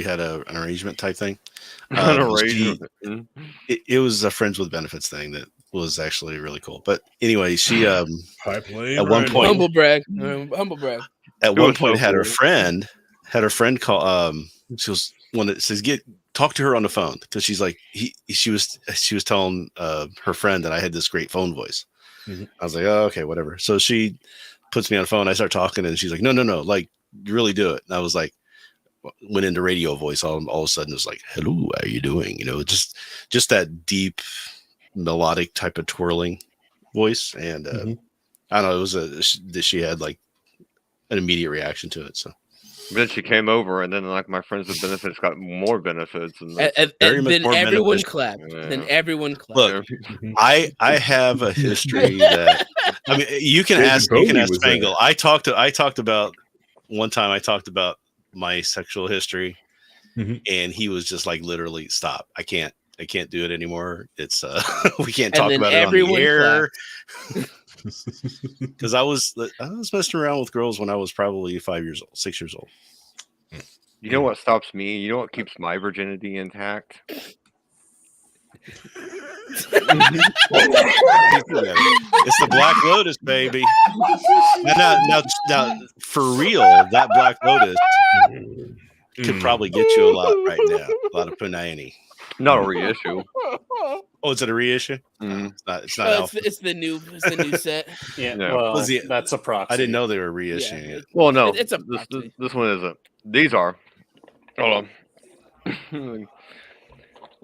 had an arrangement type thing. An arrangement. It was a friends with benefits thing that was actually really cool. But anyway, she at one point humble brag. At one point had her friend call. She was one that says talk to her on the phone, because she's like she was telling her friend that I had this great phone voice. Mm-hmm. I was like, oh, okay, whatever. So she puts me on the phone. I start talking, and she's like, no, like, you really do it. And I was like, went into radio voice. All of a sudden, it was like, hello, how are you doing? Just that deep melodic type of twirling voice. And I don't know, it was she had like an immediate reaction to it. So then she came over, and then like my friends with benefits got more benefits, and then everyone clapped. Yeah. Then everyone clapped. Look, I have a history that I mean, you can ask Spangle. I talked about one time. I talked about my sexual history, and he was just like, literally, stop. I can't do it anymore. It's we can't talk about it on the air. Because I was messing around with girls when I was probably 6 years old. You know what stops me? You know what keeps my virginity intact? It's the Black Lotus, baby. Now, for real, that Black Lotus could probably get you a lot right now. A lot of punani. Not a reissue. Oh, is it a reissue? It's not. It's the new set. Yeah, well, that's a proxy. I didn't know they were reissuing it. Well, no, it's a proxy. This one isn't. These are. Hold on.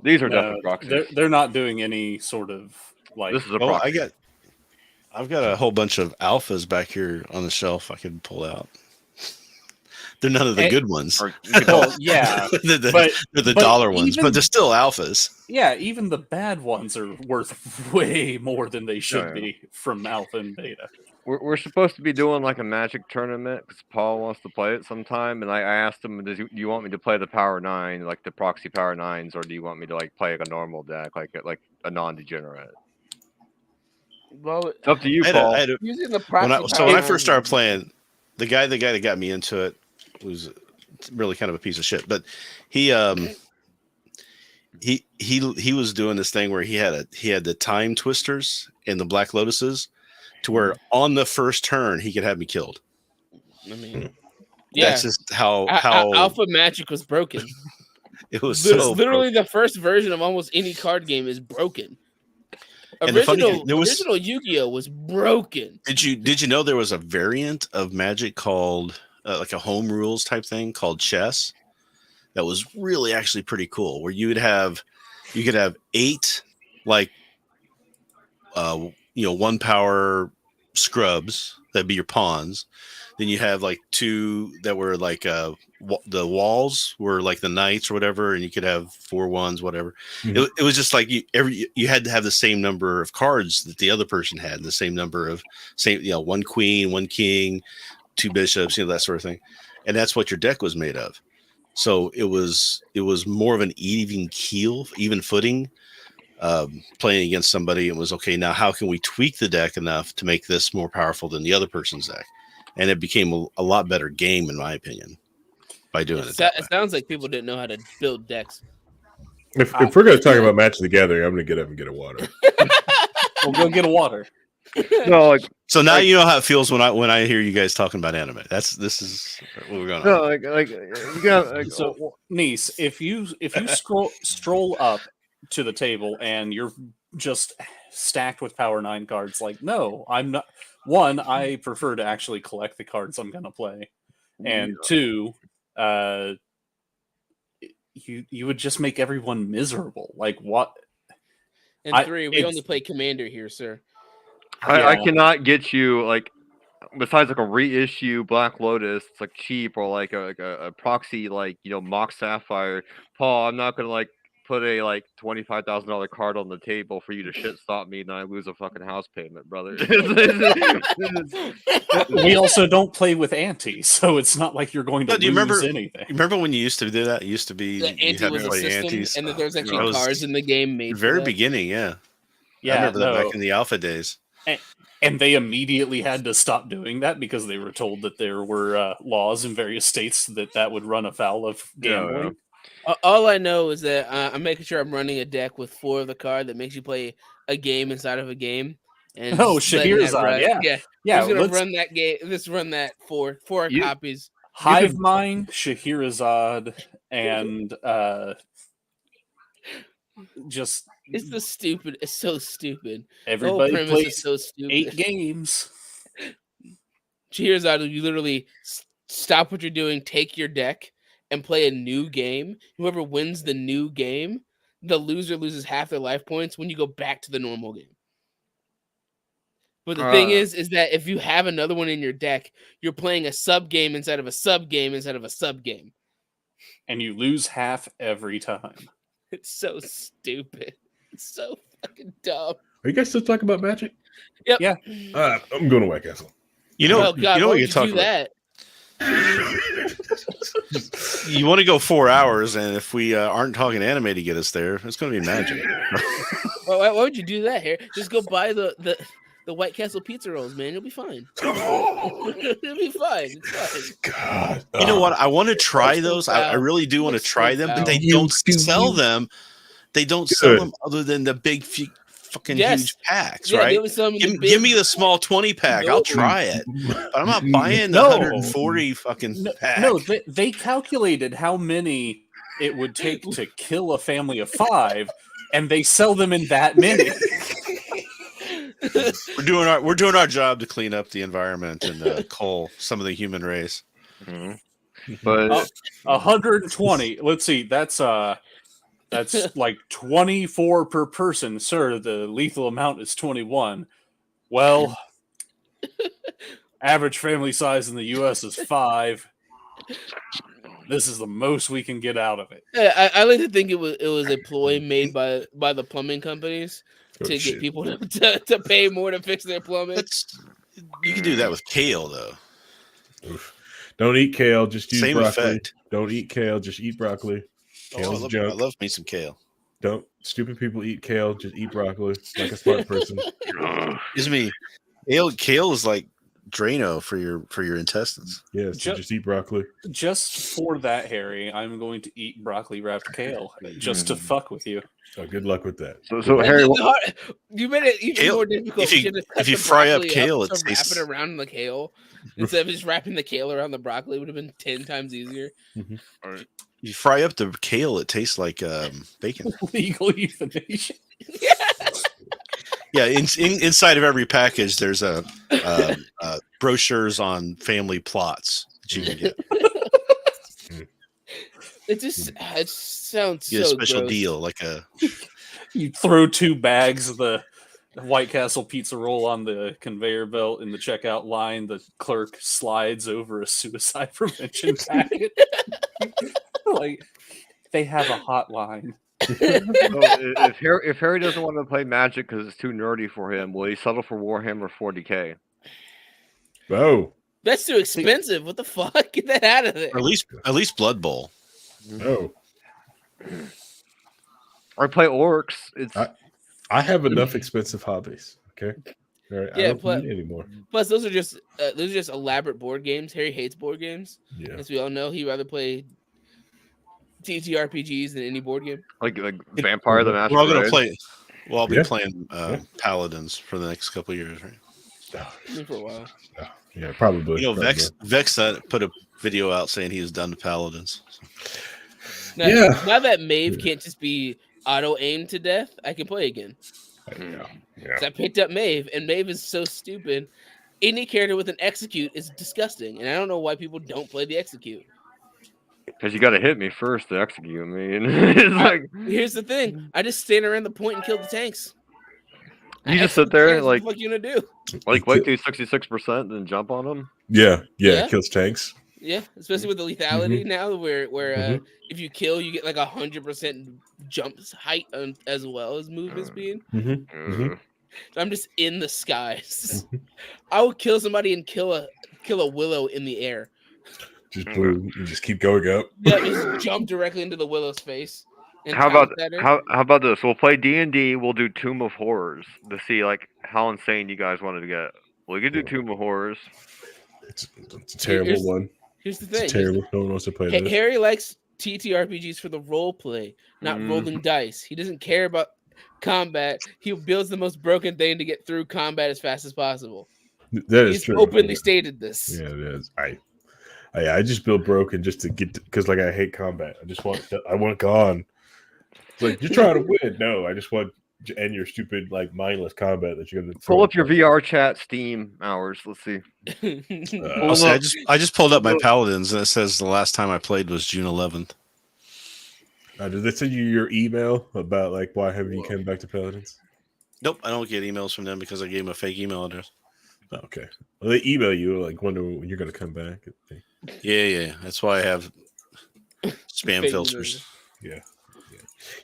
These are definitely proxies. They're not doing any sort of like. This is a proxy. I've got a whole bunch of alphas back here on the shelf I could pull out. They're none of the good ones. Well, yeah, they're the dollar ones, but they're still alphas. Yeah, even the bad ones are worth way more than they should be from alpha and beta. We're supposed to be doing like a Magic tournament because Paul wants to play it sometime, and I asked him, do you want me to play the Power 9, like the proxy Power 9s, or do you want me to like play like a normal deck, like a non-degenerate? Well, it's up to you, Paul. Using the proxy when I first started playing, the guy that got me into it was really kind of a piece of shit, but he was doing this thing where he had the time twisters and the Black Lotuses, to where on the first turn he could have me killed. I mean, that's just how Alpha Magic was broken. It was literally the first version of almost any card game is broken. Original Yu-Gi-Oh was broken. Did you know there was a variant of Magic called like a home rules type thing called chess that was really actually pretty cool, where you could have 8 like 1 power scrubs that'd be your pawns. Then you have like 2 that were like the walls were like the knights or whatever, and you could have 4 ones, whatever. It was just like you had to have the same number of cards that the other person had, the same number of 1 queen, 1 king, 2 bishops, that sort of thing, and that's what your deck was made of. So it was more of an even footing. Playing against somebody, it was okay. Now, how can we tweak the deck enough to make this more powerful than the other person's deck? And it became a lot better game, in my opinion, by doing it. It sounds like people didn't know how to build decks. If we're going to talk about Match of the Gathering, I'm going to get up and get a water. We'll go get a water. No, so now you know how it feels when I hear you guys talking about anime. This is what we're going on. No, you got so Niece, if you stroll up to the table and you're just stacked with Power 9 cards, like, no, I'm not. 1, I prefer to actually collect the cards I'm going to play, and 2, you would just make everyone miserable. Like what? And 3, we only play Commander here, sir. I cannot get you like besides like a reissue Black Lotus, it's like cheap or like a proxy like Mock Sapphire. Paul, I'm not gonna like put a like $25,000 card on the table for you to shit stop me and I lose a fucking house payment, brother. We also don't play with ante, so it's not like you're going to lose anything. Remember when you used to do that? It used to be the ante was a system, antes. And that there's actually cards in the game made. Very beginning, yeah. I remember that back in the alpha days. And they immediately had to stop doing that because they were told that there were laws in various states that would run afoul of gambling. All I know is that I'm making sure I'm running a deck with 4 of the card that makes you play a game inside of a game. And Scheherazade, yeah. Who's gonna run that game? Let's run that for 4 copies. Hive Mind, Scheherazade, and just. It's so stupid. Everybody plays so stupid. 8 games. Scheherazade, you literally stop what you're doing, take your deck, and play a new game. Whoever wins the new game, the loser loses half their life points when you go back to the normal game. But the thing is that if you have another one in your deck, you're playing a sub game inside of a sub game inside of a sub game. And you lose half every time. It's so stupid. It's so fucking dumb. Are you guys still talking about Magic? Yep. Yeah. I'm going to White Castle. You know what you're talking about. You want to go 4 hours, and if we aren't talking anime to get us there, it's going to be Magic. Why would you do that here? Just go buy the White Castle pizza rolls, man. You'll be fine. It'll be fine. It's fine. God. You know what? I want to try those. I really do want to try them, but they don't sell them. They don't sell them other than the big fucking huge packs, right? Give me the small 20 pack. I'll try it. But I'm not buying the 140 fucking pack. No, they calculated how many it would take to kill a family of 5, and they sell them in that many. We're doing our job to clean up the environment and cull some of the human race. Mm-hmm. But 120. Let's see. That's like 24 per person, sir. The lethal amount is 21. Well, average family size in the U.S. is 5. This is the most we can get out of it. Yeah, I like to think it was a ploy made by the plumbing companies to get people to pay more to fix their plumbing. You can do that with kale, though. Oof. Don't eat kale. Just use broccoli. Effect. Don't eat kale. Just eat broccoli. Kale's a joke. I love me some kale. Don't stupid people eat kale. Just eat broccoli like a smart person. Excuse me. Kale is like Drano for your intestines. Yes, just eat broccoli. Just for that, Harry, I'm going to eat broccoli wrapped kale just to fuck with you. Oh, good luck with that. So Harry, you made it even more difficult. If you fry up kale, it tastes. Wrap it around the kale instead of just wrapping the kale around the broccoli. It would have been 10 times easier. Mm-hmm. All right. You fry up the kale, it tastes like bacon. Legal euthanasia. Yeah, inside of every package, there's a brochures on family plots that you can get. It sounds get so a special gross. deal, like a. You throw 2 bags of the White Castle pizza roll on the conveyor belt in the checkout line. The clerk slides over a suicide prevention packet. Like they have a hotline. If Harry doesn't want to play Magic because it's too nerdy for him, will he settle for Warhammer 40K? Oh, that's too expensive. What the fuck? Get that out of there. Or at least Blood Bowl. Oh. Or play Orcs. I have enough expensive hobbies. Okay. All right, Yeah, I don't need anymore. Plus, those are just elaborate board games. Harry hates board games. Yeah. As we all know, he'd rather play TTRPGs than any board game. Like Vampire the Masquerade. We're all gonna play. Well, I'll be playing Paladins for the next couple of years, right? For a while. Yeah, probably. You know, Vex put a video out saying he was done to Paladins. So. Now that Maeve can't just be auto aimed to death, I can play again. Yeah. So I picked up Maeve, and Maeve is so stupid. Any character with an execute is disgusting, and I don't know why people don't play the execute. Because you got to hit me first to execute me. And it's like, here's the thing: I just stand around the point and kill the tanks. You just sit there like, what you gonna do? Like wait till 66%, then jump on them. Yeah, kills tanks. Yeah, especially with the lethality now, where if you kill, you get like 100% jump height as well as movement speed. So I'm just in the skies. I will kill somebody and kill a willow in the air. Just boom, you just keep going up. Yeah, just jump directly into the willow's face. And how about this? We'll play D&D. We'll do Tomb of Horrors to see like how insane you guys wanted to get. We could do Tomb of Horrors. It's a terrible one. Here's the thing. It's terrible. No one wants to play this. Harry likes TTRPGs for the role play, not rolling dice. He doesn't care about combat. He builds the most broken thing to get through combat as fast as possible. He's true. Openly stated this. Yeah, it is. I just build broken just to get because like I hate combat. I want gone. It's like you're trying to win. No, I just want to end your stupid like mindless combat that you're gonna pull up your VR chat Steam hours. Let's see. I just pulled up my Paladins and it says the last time I played was June 11th. Did they send you your email about like why haven't you come back to Paladins? Nope, I don't get emails from them because I gave them a fake email address. Oh, okay. Well, they email you like wonder when you're gonna come back. Yeah. That's why I have spam filters. Yeah.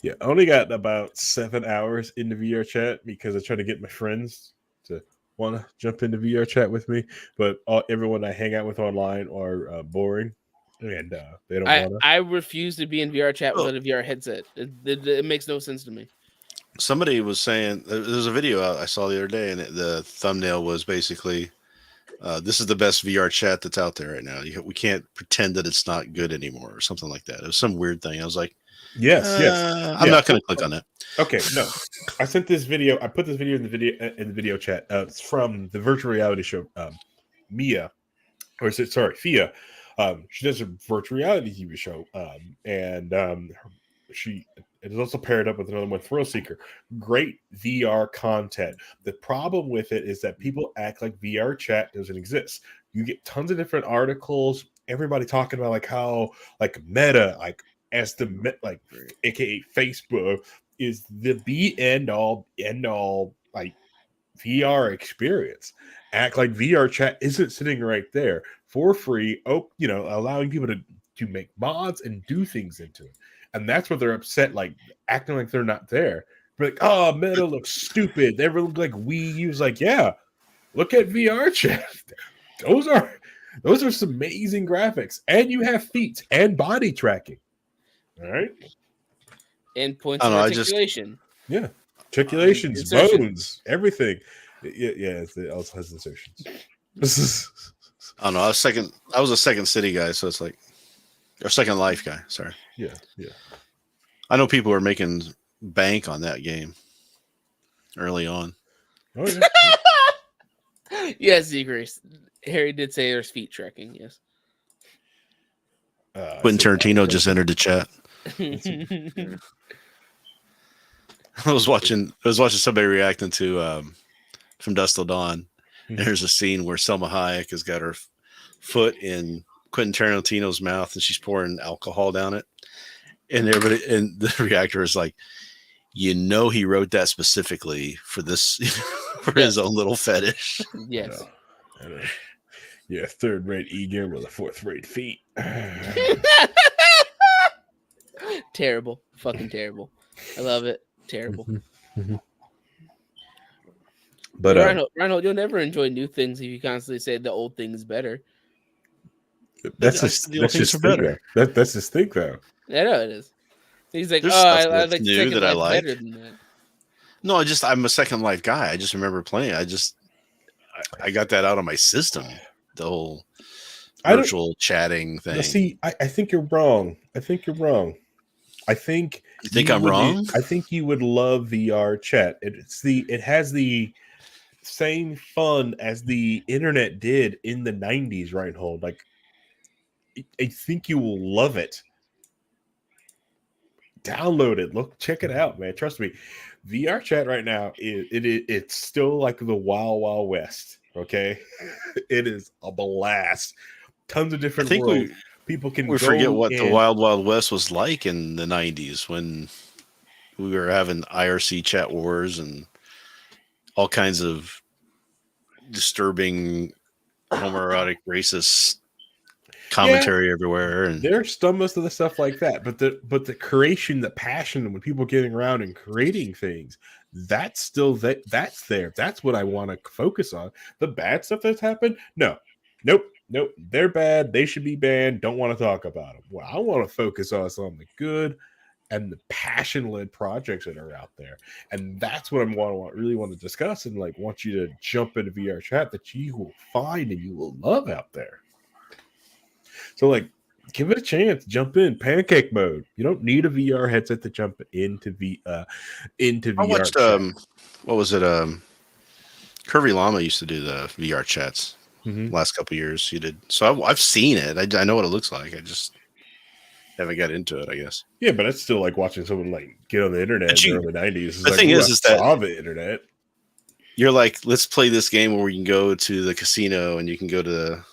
I only got about 7 hours into VR chat because I try to get my friends to want to jump into VR chat with me, but everyone I hang out with online are boring, and they don't want to. I refuse to be in VR chat without a VR headset. It makes no sense to me. Somebody was saying there's a video I saw the other day, and the thumbnail was basically, "This is the best VR chat that's out there right now. We can't pretend that it's not good anymore," or something like that. It was some weird thing. I was like, Yes. I'm not going to click on that. Okay, no. I sent this video. I put this video in the video chat. It's from the virtual reality show. Fia. She does a virtual reality TV show, and she is also paired up with another one, Thrill Seeker. Great VR content. The problem with it is that people act like VR chat doesn't exist. You get tons of different articles. Everybody talking about like how like Meta, like as the like, aka Facebook, is the be end all like VR experience. Act like VR chat isn't sitting right there for free. Allowing people to make mods and do things into it, and that's what they're upset, like acting like they're not there. But like, oh, Meta looks stupid. They ever look like Wii U's? Like, yeah, look at VR chat. Those are some amazing graphics, and you have feet and body tracking. All right. And points of articulation. Articulations, bones, everything. Yeah, it also has insertions. I don't know. I was a Second City guy, so it's like, or Second Life guy. Sorry. Yeah. I know people are making bank on that game early on. Oh yeah. Yes, Grace. Harry did say there's feet tracking. Yes. Quentin Tarantino just entered the chat. I was watching somebody reacting to From Dusk Till Dawn. And there's a scene where Selma Hayek has got her foot in Quentin Tarantino's mouth and she's pouring alcohol down it. And the reactor is like, he wrote that specifically for this, for his own little fetish. Yes. Yeah, third-rate eager with a fourth-rate feet. Terrible. Fucking terrible. I love it. Terrible. But Rhinehold, you'll never enjoy new things if you constantly say the old thing is better. That's just better. That's his thing, though. I know it is. He's like, I like new that I like. Better than that. No, I'm a Second Life guy. I just remember playing. I got that out of my system. The whole virtual chatting thing. See, I think you're wrong. I think I'm wrong. I think you would love VR chat. It has the same fun as the internet did in the 90s, Rhinehold. Like, I think you will love it. Download it. Check it out, man. Trust me. VR chat right now it's still like the Wild West. Okay, it is a blast. Tons of different worlds. People can We forget go what the and- Wild Wild West was like in the 90s when we were having IRC chat wars and all kinds of disturbing homoerotic racist commentary everywhere. And there's still most of the stuff like that, but the creation, the passion, when people getting around and creating things, that's still that's there. That's what I want to focus on. The bad stuff that's happened, nope, they're bad. They should be banned. Don't want to talk about them. Well, I want to focus on the good and the passion-led projects that are out there, and that's what I really want to discuss, and like want you to jump into VR chat that you will find and you will love out there. So, like, give it a chance. Jump in pancake mode. You don't need a VR headset to jump into VR. I watched what was it? Curvy Llama used to do the VR chats last couple years. He did. So I've seen it. I know what it looks like. I just haven't got into it, I guess. Yeah, but it's still like watching someone like get on the internet in the early 90s. The thing is that the internet. You're like, let's play this game where you can go to the casino and you can go to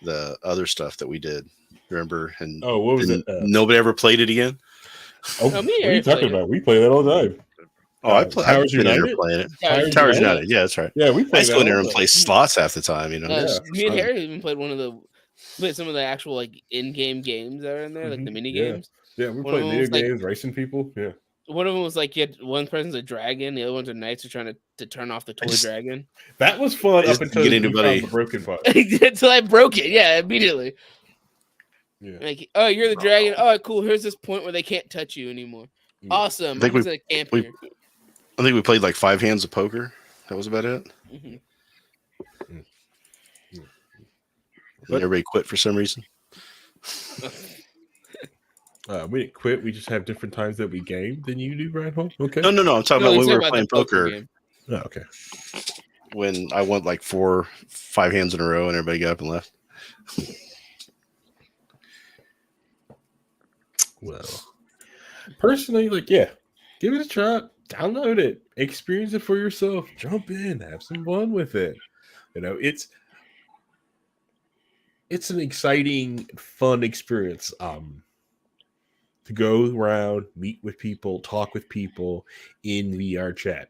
the other stuff that we did. Remember? And what was it? Nobody ever played it again. What are you talking about? We play that all the time. I've been in there playing it. Towers United. Yeah, that's right. Yeah, we play. I go in there and play slots half the time. You know. Me and Harry even played some of the actual like in-game games that are in there, like the mini games. Yeah, we played video games, racing people. Yeah. One of them was like, one person's a dragon, the other one's are knights who are trying to turn off the toy dragon. That was fun up until you found the broken part. Until I broke it, yeah, immediately. Yeah. Like, oh, you're the dragon. Oh, cool. Here's this point where they can't touch you anymore. Yeah. Awesome. I think we played like 5 hands of poker. That was about it. But everybody quit for some reason. We didn't quit. We just have different times that we game than you do, Rhinehold. Okay. No. I'm talking about when we were playing poker. Oh, okay. When I went like 4-5 hands in a row and everybody got up and left. Well, personally, give it a shot. Download it. Experience it for yourself. Jump in. Have some fun with it. You know, it's an exciting, fun experience. To go around, meet with people, talk with people in VR chat,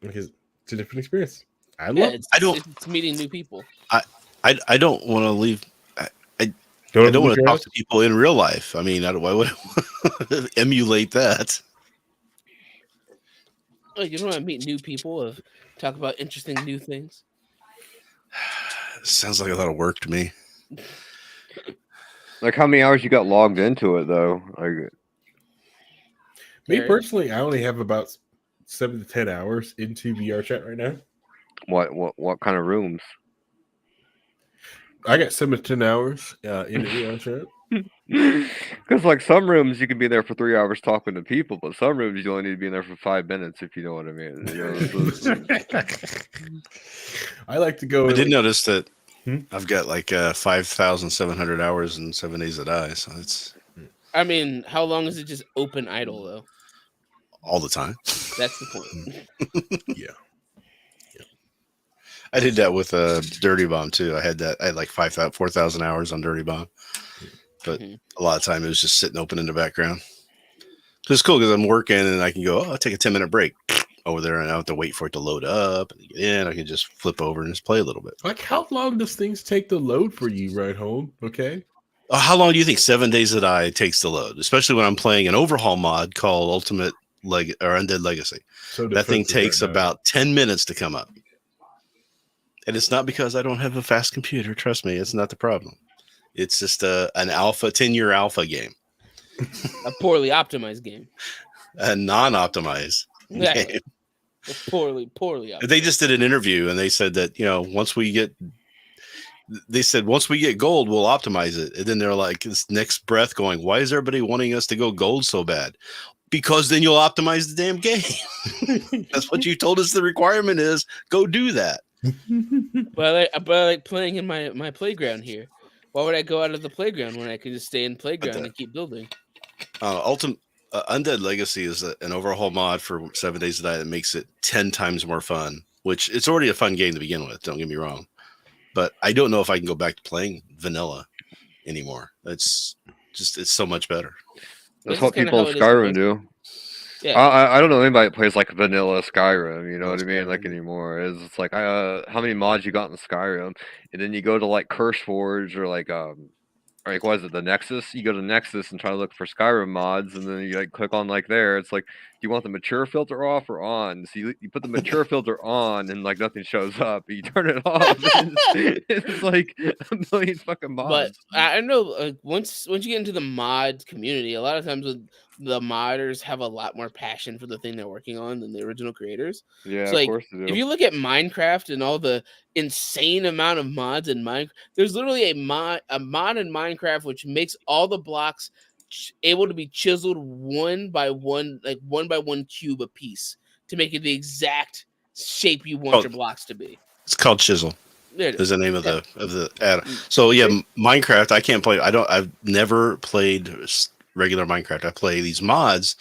because it's a different experience. I love it. It's meeting new people. I don't want to leave. I don't want to talk to people in real life. I mean, why would I emulate that? Oh, you don't want to meet new people, talk about interesting new things? Sounds like a lot of work to me. Like, how many hours you got logged into it, though? Me personally, I only have about 7 to 10 hours into VR chat right now. What kind of rooms? I got 7 to 10 hours in VR chat. Because like some rooms you can be there for 3 hours talking to people, but some rooms you only need to be in there for 5 minutes, if you know what I mean. I like to go. I did notice that I've got like 5,700 hours and 7 days to die. So it's. I mean, how long is it just open idle though? All the time. That's the point. Yeah. I did that with Dirty Bomb too. I had like 4,000 hours on Dirty Bomb, but a lot of time it was just sitting open in the background. It's cool because I'm working and I can go, I'll take a 10-minute break over there, and I don't have to wait for it to load up and get in. I can just flip over and just play a little bit. Like, how long does things take to load for you, Rhinehold? Okay. How long do you think 7 Days to Die takes to load? Especially when I'm playing an overhaul mod called Ultimate Undead Legacy. So that thing takes about 10 minutes to come up. And it's not because I don't have a fast computer. Trust me, it's not the problem. It's just an 10-year alpha game. A poorly optimized game. A non-optimized game. Poorly optimized. They just did an interview and they said that, once we get gold, we'll optimize it. And then they're like, this next breath going, why is everybody wanting us to go gold so bad? Because then you'll optimize the damn game. That's what you told us the requirement is. Go do that. But I like playing in my playground here. Why would I go out of the playground when I could just stay in the playground and keep building? Ultimate Undead Legacy is an overhaul mod for 7 Days to Die that makes it 10 times more fun, which it's already a fun game to begin with. Don't get me wrong. But I don't know if I can go back to playing vanilla anymore. It's so much better. That's what people in Skyrim do. Yeah. I don't know anybody that plays like vanilla Skyrim, you know what I mean? Skyrim. Like anymore. It's like how many mods you got in Skyrim, and then you go to like CurseForge or like what is it, the Nexus? You go to Nexus and try to look for Skyrim mods, and then you like click on like there. It's like, do you want the mature filter off or on? So you put the mature filter on, and like nothing shows up. You turn it off, and it's like a million fucking mods. But I know once you get into the mod community, a lot of times the modders have a lot more passion for the thing they're working on than the original creators. Yeah, so, of like, course they do. if you look at Minecraft and all the insane amount of mods in Minecraft, there's literally a mod in Minecraft which makes all the blocks able to be chiseled one by one cube a piece to make it the exact shape you want your blocks to be. It's called Chisel. Is the name of the add. So yeah, Minecraft. I can't play. I've never played regular Minecraft. I play these mods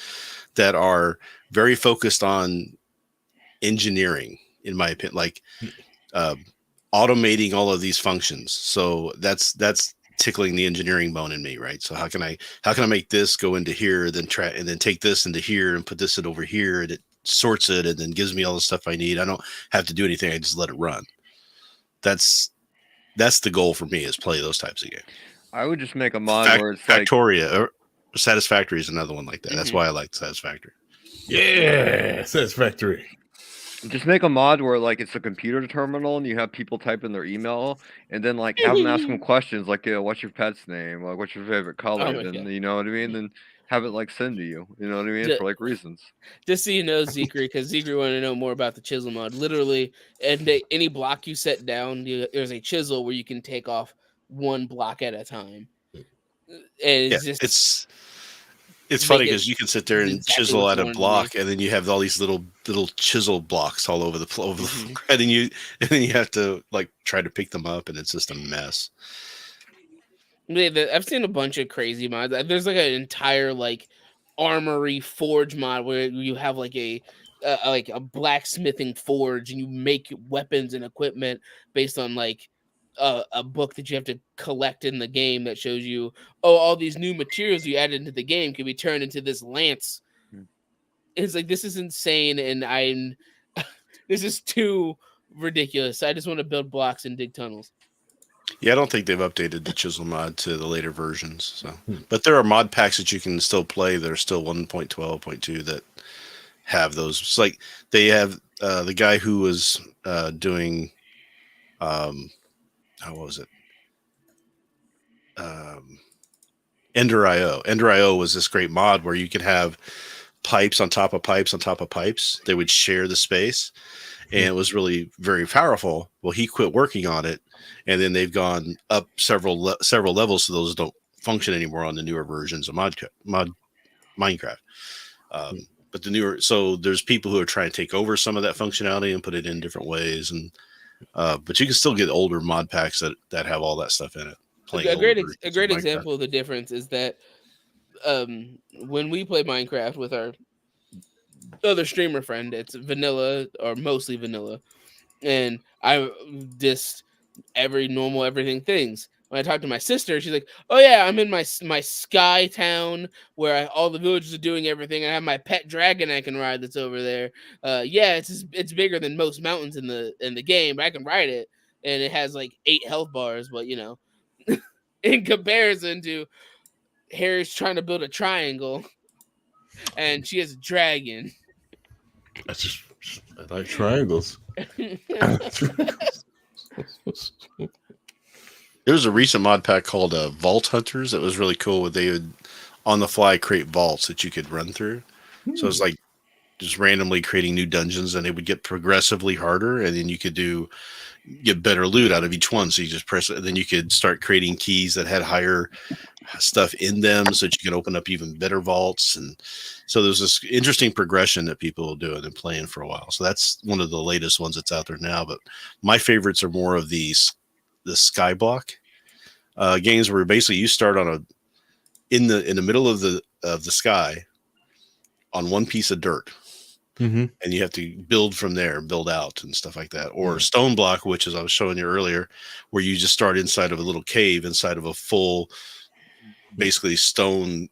that are very focused on engineering, in my opinion, like automating all of these functions. So that's tickling the engineering bone in me, right? So how can I make this go into here, then try and then take this into here and put this in over here, and it sorts it and then gives me all the stuff I need. I don't have to do anything. I just let it run. That's the goal for me, is play those types of games. I would just make a mod where it's Factoria or Satisfactory is another one like that. That's why I like Satisfactory. Yeah, Satisfactory. Just make a mod where like it's a computer terminal and you have people type in their email, and then like have them ask them questions like, what's your pet's name? Like, what's your favorite color? And you know what I mean? Then have it like send to you. You know what I mean? For like reasons. Just so you know, Zekri, because Zekri wanted to know more about the chisel mod. Literally, and any block you set down, there's a chisel where you can take off one block at a time. And it's funny because you can sit there and chisel at a block, and then you have all these little chisel blocks all over the floor, and then you have to like try to pick them up, and it's just a mess. I've seen a bunch of crazy mods. There's like an entire like armory forge mod where you have like a blacksmithing forge, and you make weapons and equipment based on like a book that you have to collect in the game that shows you, all these new materials you added into the game can be turned into this lance. It's like, this is insane, and this is too ridiculous. I just want to build blocks and dig tunnels. Yeah, I don't think they've updated the chisel mod to the later versions. So, but there are mod packs that you can still play that are still 1.12.2 that have those. It's like they have the guy who was doing what was it? Ender.io. Ender.io was this great mod where you could have pipes on top of pipes on top of pipes. They would share the space, and it was really very powerful. Well, he quit working on it, and then they've gone up several levels, so those don't function anymore on the newer versions of Minecraft. But the newer, so there's people who are trying to take over some of that functionality and put it in different ways, and but you can still get older mod packs that have all that stuff in it. A great example of the difference is that when we play Minecraft with our other streamer friend, it's vanilla or mostly vanilla, and I just everything things. When I talk to my sister, she's like, "Oh yeah, I'm in my sky town where all the villagers are doing everything. I have my pet dragon I can ride that's over there. Yeah, it's bigger than most mountains in the game, but I can ride it, and it has like 8 health bars. But you know, in comparison to Harry's trying to build a triangle, and she has a dragon. I like triangles. There was a recent mod pack called Vault Hunters that was really cool, where they would on the fly create vaults that you could run through. So it's like just randomly creating new dungeons, and they would get progressively harder, and then you could get better loot out of each one. So you just press it, and then you could start creating keys that had higher stuff in them, so that you can open up even better vaults. And so there's this interesting progression that people will do and playing for a while. So that's one of the latest ones that's out there now. But my favorites are more of the Skyblock games, where basically you start on in the middle of the sky on one piece of dirt, Mm-hmm. and you have to build from there, build out and stuff like that. Or Stone Block, which, as I was showing you earlier, where you just start inside of a little cave inside of a full, basically stone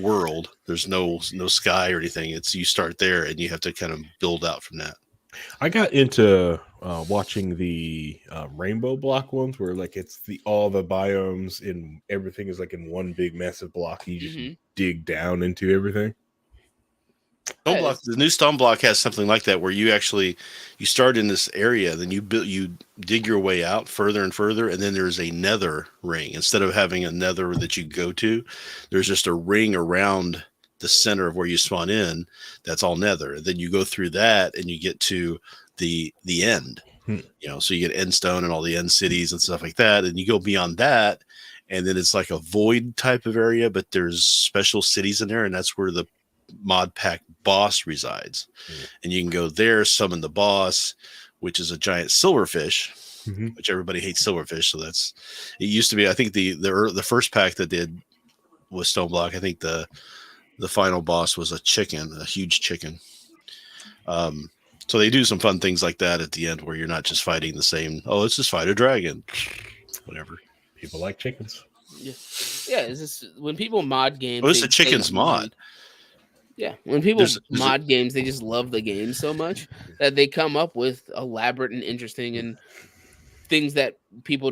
world. There's no sky or anything. It's you start there and you have to kind of build out from that. I got into watching the rainbow block ones where like it's all the biomes and everything is like in one big massive block. You just dig down into everything. Stone Block, the new Stone Block has something like that where you start in this area, then you dig your way out further and further, and then there's a nether ring. Instead of having a nether that you go to, there's just a ring around the center of where you spawn in. That's all nether. Then you go through that and you get to the end. So you get Endstone and all the end cities and stuff like that, and you go beyond that, and then it's like a void type of area, but there's special cities in there, and that's where the mod pack boss resides. And you can go there, summon the boss, which is a giant silverfish, which everybody hates silverfish. So it used to be, I think the first pack that did was Stone Block. I think the final boss was a huge chicken. So they do some fun things like that at the end where you're not just fighting the same, let's just fight a dragon, whatever. People like chickens. Yeah, it's just when people mod games. It's a chicken's mod. Yeah, when people mod games, they just love the game so much that they come up with elaborate and interesting and things that people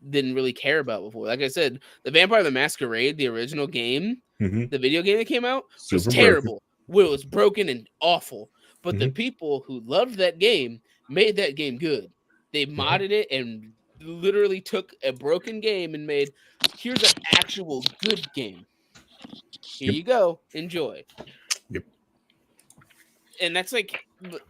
didn't really care about before. Like I said, the Vampire the Masquerade, the original game, the video game that came out, was terrible. Well, it was broken and awful. But the people who loved that game made that game good. They modded it and literally took a broken game and made, here's an actual good game. Here you go. Enjoy. Yep. And that's and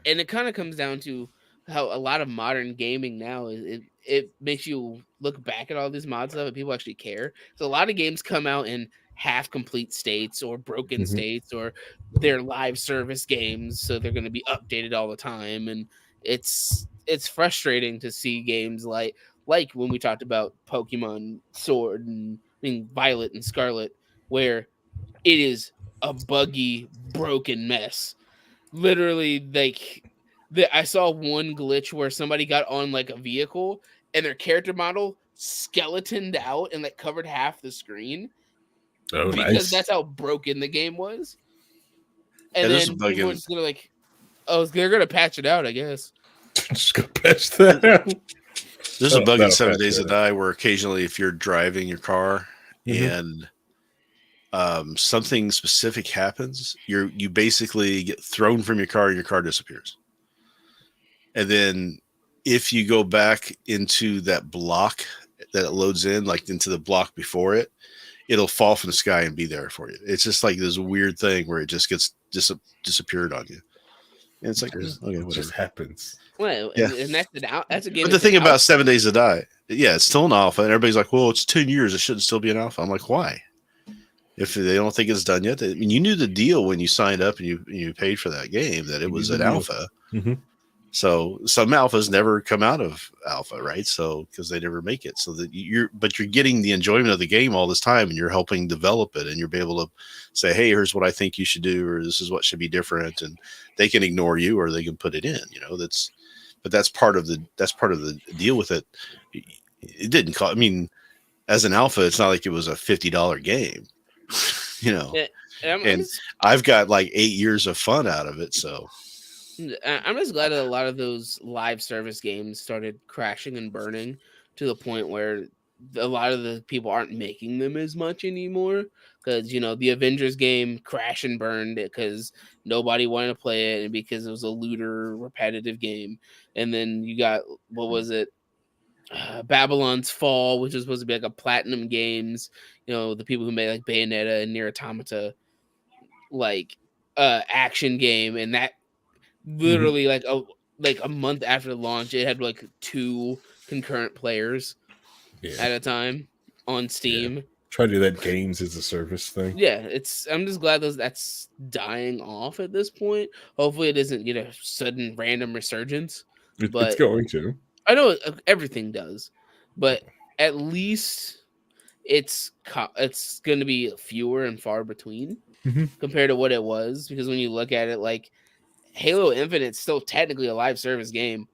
it kind of comes down to how a lot of modern gaming now it makes you look back at all these mod stuff and people actually care. So a lot of games come out in half complete states or broken states, or they're live service games, so they're going to be updated all the time. And it's frustrating to see games like when we talked about Pokemon Sword and Violet and Scarlet, where it is a buggy, broken mess. Literally, I saw one glitch where somebody got on like a vehicle and their character model skeletoned out and like covered half the screen. Oh, because that's how broken the game was. And then people were just gonna they're gonna patch it out, I guess. Just gonna patch that out. There's a bug in 7 Days to Die where occasionally if you're driving your car and something specific happens, you basically get thrown from your car and your car disappears. And then if you go back into that block that it loads in, like into the block before it, it'll fall from the sky and be there for you. It's just like this weird thing where it just gets disappeared on you. And it's like, it just happens. Well, and that's a game. But the thing about 7 Days to Die, it's still an alpha, and everybody's like, well, it's 10 years. It shouldn't still be an alpha. I'm like, why? If they don't think it's done yet, you knew the deal when you signed up and you paid for that game that it was an alpha. So some alphas never come out of alpha, right? So because they never make it, so that you're getting the enjoyment of the game all this time, and you're helping develop it, and you'll be able to say, hey, here's what I think you should do, or this is what should be different, and they can ignore you or they can put it in. That's part of the deal with it. It didn't cost. I mean, as an alpha, it's not like it was a $50 game. And I've got like 8 years of fun out of it. So I'm just glad that a lot of those live service games started crashing and burning to the point where a lot of the people aren't making them as much anymore. Because, the Avengers game crashed and burned it because nobody wanted to play it and because it was a looter, repetitive game. And then you got, what was it? Babylon's Fall, which is supposed to be like a Platinum Games, the people who made like Bayonetta and Nier Automata, action game, and that literally like a month after the launch, it had like 2 concurrent players at a time on Steam. Yeah. Try to do that games as a service thing. Yeah, I'm just glad that's dying off at this point. Hopefully, it doesn't get a sudden random resurgence. It's going to. I know everything does, but at least it's going to be fewer and far between compared to what it was. Because when you look at it, like Halo Infinite's still technically a live service game.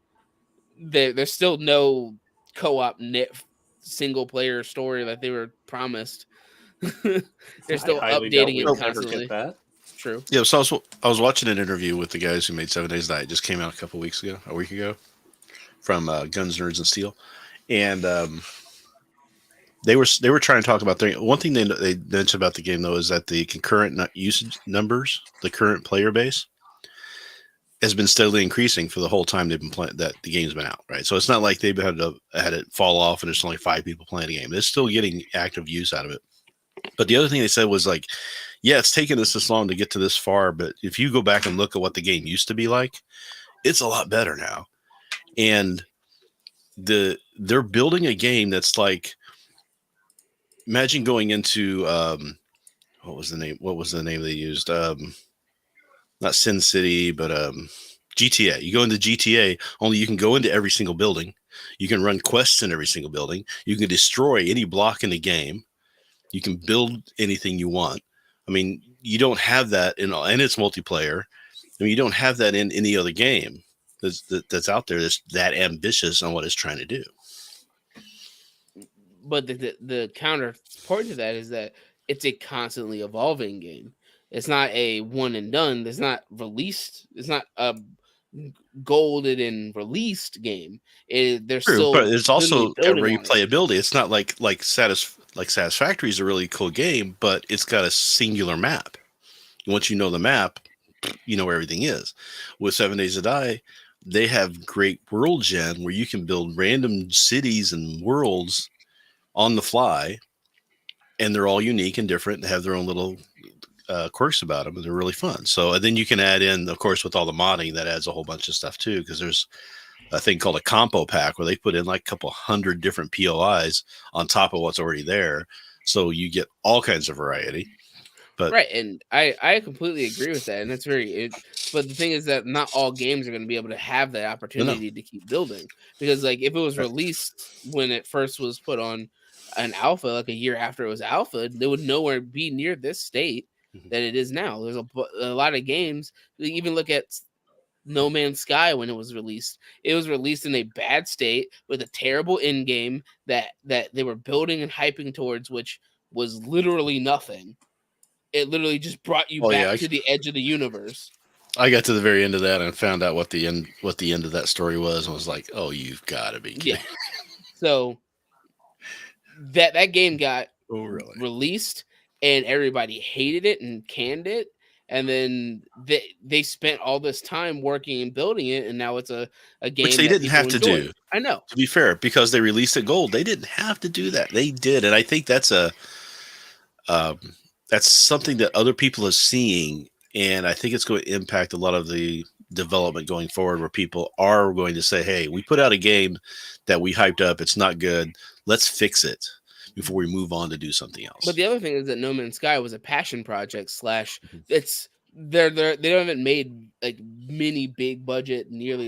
There's still no co-op knit single player story that they were promised. They're still updating it constantly. True. Yeah, so I was watching an interview with the guys who made 7 Days to Die. It just came out a week ago, from Guns, Nerds, and Steel, and they were trying to talk about one thing they mentioned about the game though is that the concurrent usage numbers, the current player base, has been steadily increasing for the whole time they've been playing that the game's been out, right? So it's not like they've had it fall off and there's only 5 people playing the game. They're still getting active use out of it. But the other thing they said was like, yeah, it's taken us this long to get to this far, but if you go back and look at what the game used to be like, it's a lot better now. And they're building a game that's like, imagine going into what was the name they used? Not Sin City, but GTA. You go into GTA, only you can go into every single building. You can run quests in every single building. You can destroy any block in the game. You can build anything you want. I mean, you don't have that and it's multiplayer. I mean, you don't have that in any other game that's out there that's that ambitious on what it's trying to do. But the counterpart to that is that it's a constantly evolving game. It's not a one and done. It's not released. It's not a golden and released game. There's True, still, but it's also got replayability. It's not like Satisfactory is a really cool game, but it's got a singular map. Once you know the map, you know where everything is. With 7 Days to Die, they have great world gen where you can build random cities and worlds on the fly, and they're all unique and different and have their own little quirks about them, and they're really fun. So, and then you can add in, of course, with all the modding, that adds a whole bunch of stuff too, because there's a thing called a compo pack where they put in like a couple hundred different POIs on top of what's already there, so you get all kinds of variety. But right, and I completely agree with that, and that's but the thing is that not all games are going to be able to have that opportunity to keep building, because like if it was released when it first was put on an alpha, like a year after it was alpha, they would nowhere be near this state that it is now. There's a lot of games. Even look at No Man's Sky when it was released. It was released in a bad state with a terrible end game that they were building and hyping towards, which was literally nothing. It literally just brought you back to the edge of the universe. I got to the very end of that and found out what the end of that story was, and was like, "Oh, you've got to be kidding!" Yeah. So that game got released, and everybody hated it and canned it, and then they spent all this time working and building it, and now it's a game which they didn't have to do. I know, to be fair, because they released it gold, they didn't have to do that. They did, and I think that's something that other people are seeing, and I think it's going to impact a lot of the development going forward, where people are going to say, "Hey, we put out a game that we hyped up. It's not good. Let's fix it before we move on to do something else." But the other thing is that No Man's Sky was a passion project / it's they haven't made like nearly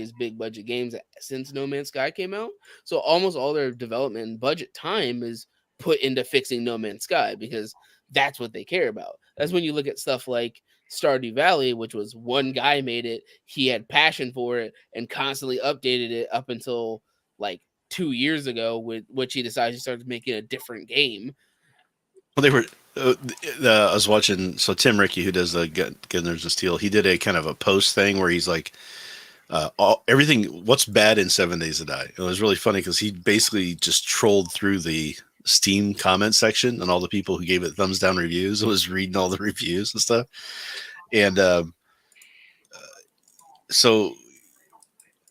as big budget games since No Man's Sky came out. So almost all their development and budget time is put into fixing No Man's Sky, because that's what they care about. That's when you look at stuff like Stardew Valley, which was one guy made it. He had passion for it and constantly updated it up until like 2 years ago, with which he decided to start making a different game. Well, they were. I was watching. So Tim Rickey, who does the Gunners of Steel, he did a kind of a post thing where he's like, everything. What's bad in 7 Days to Die? It was really funny because he basically just trolled through the Steam comment section and all the people who gave it thumbs down reviews. I was reading all the reviews and stuff, and so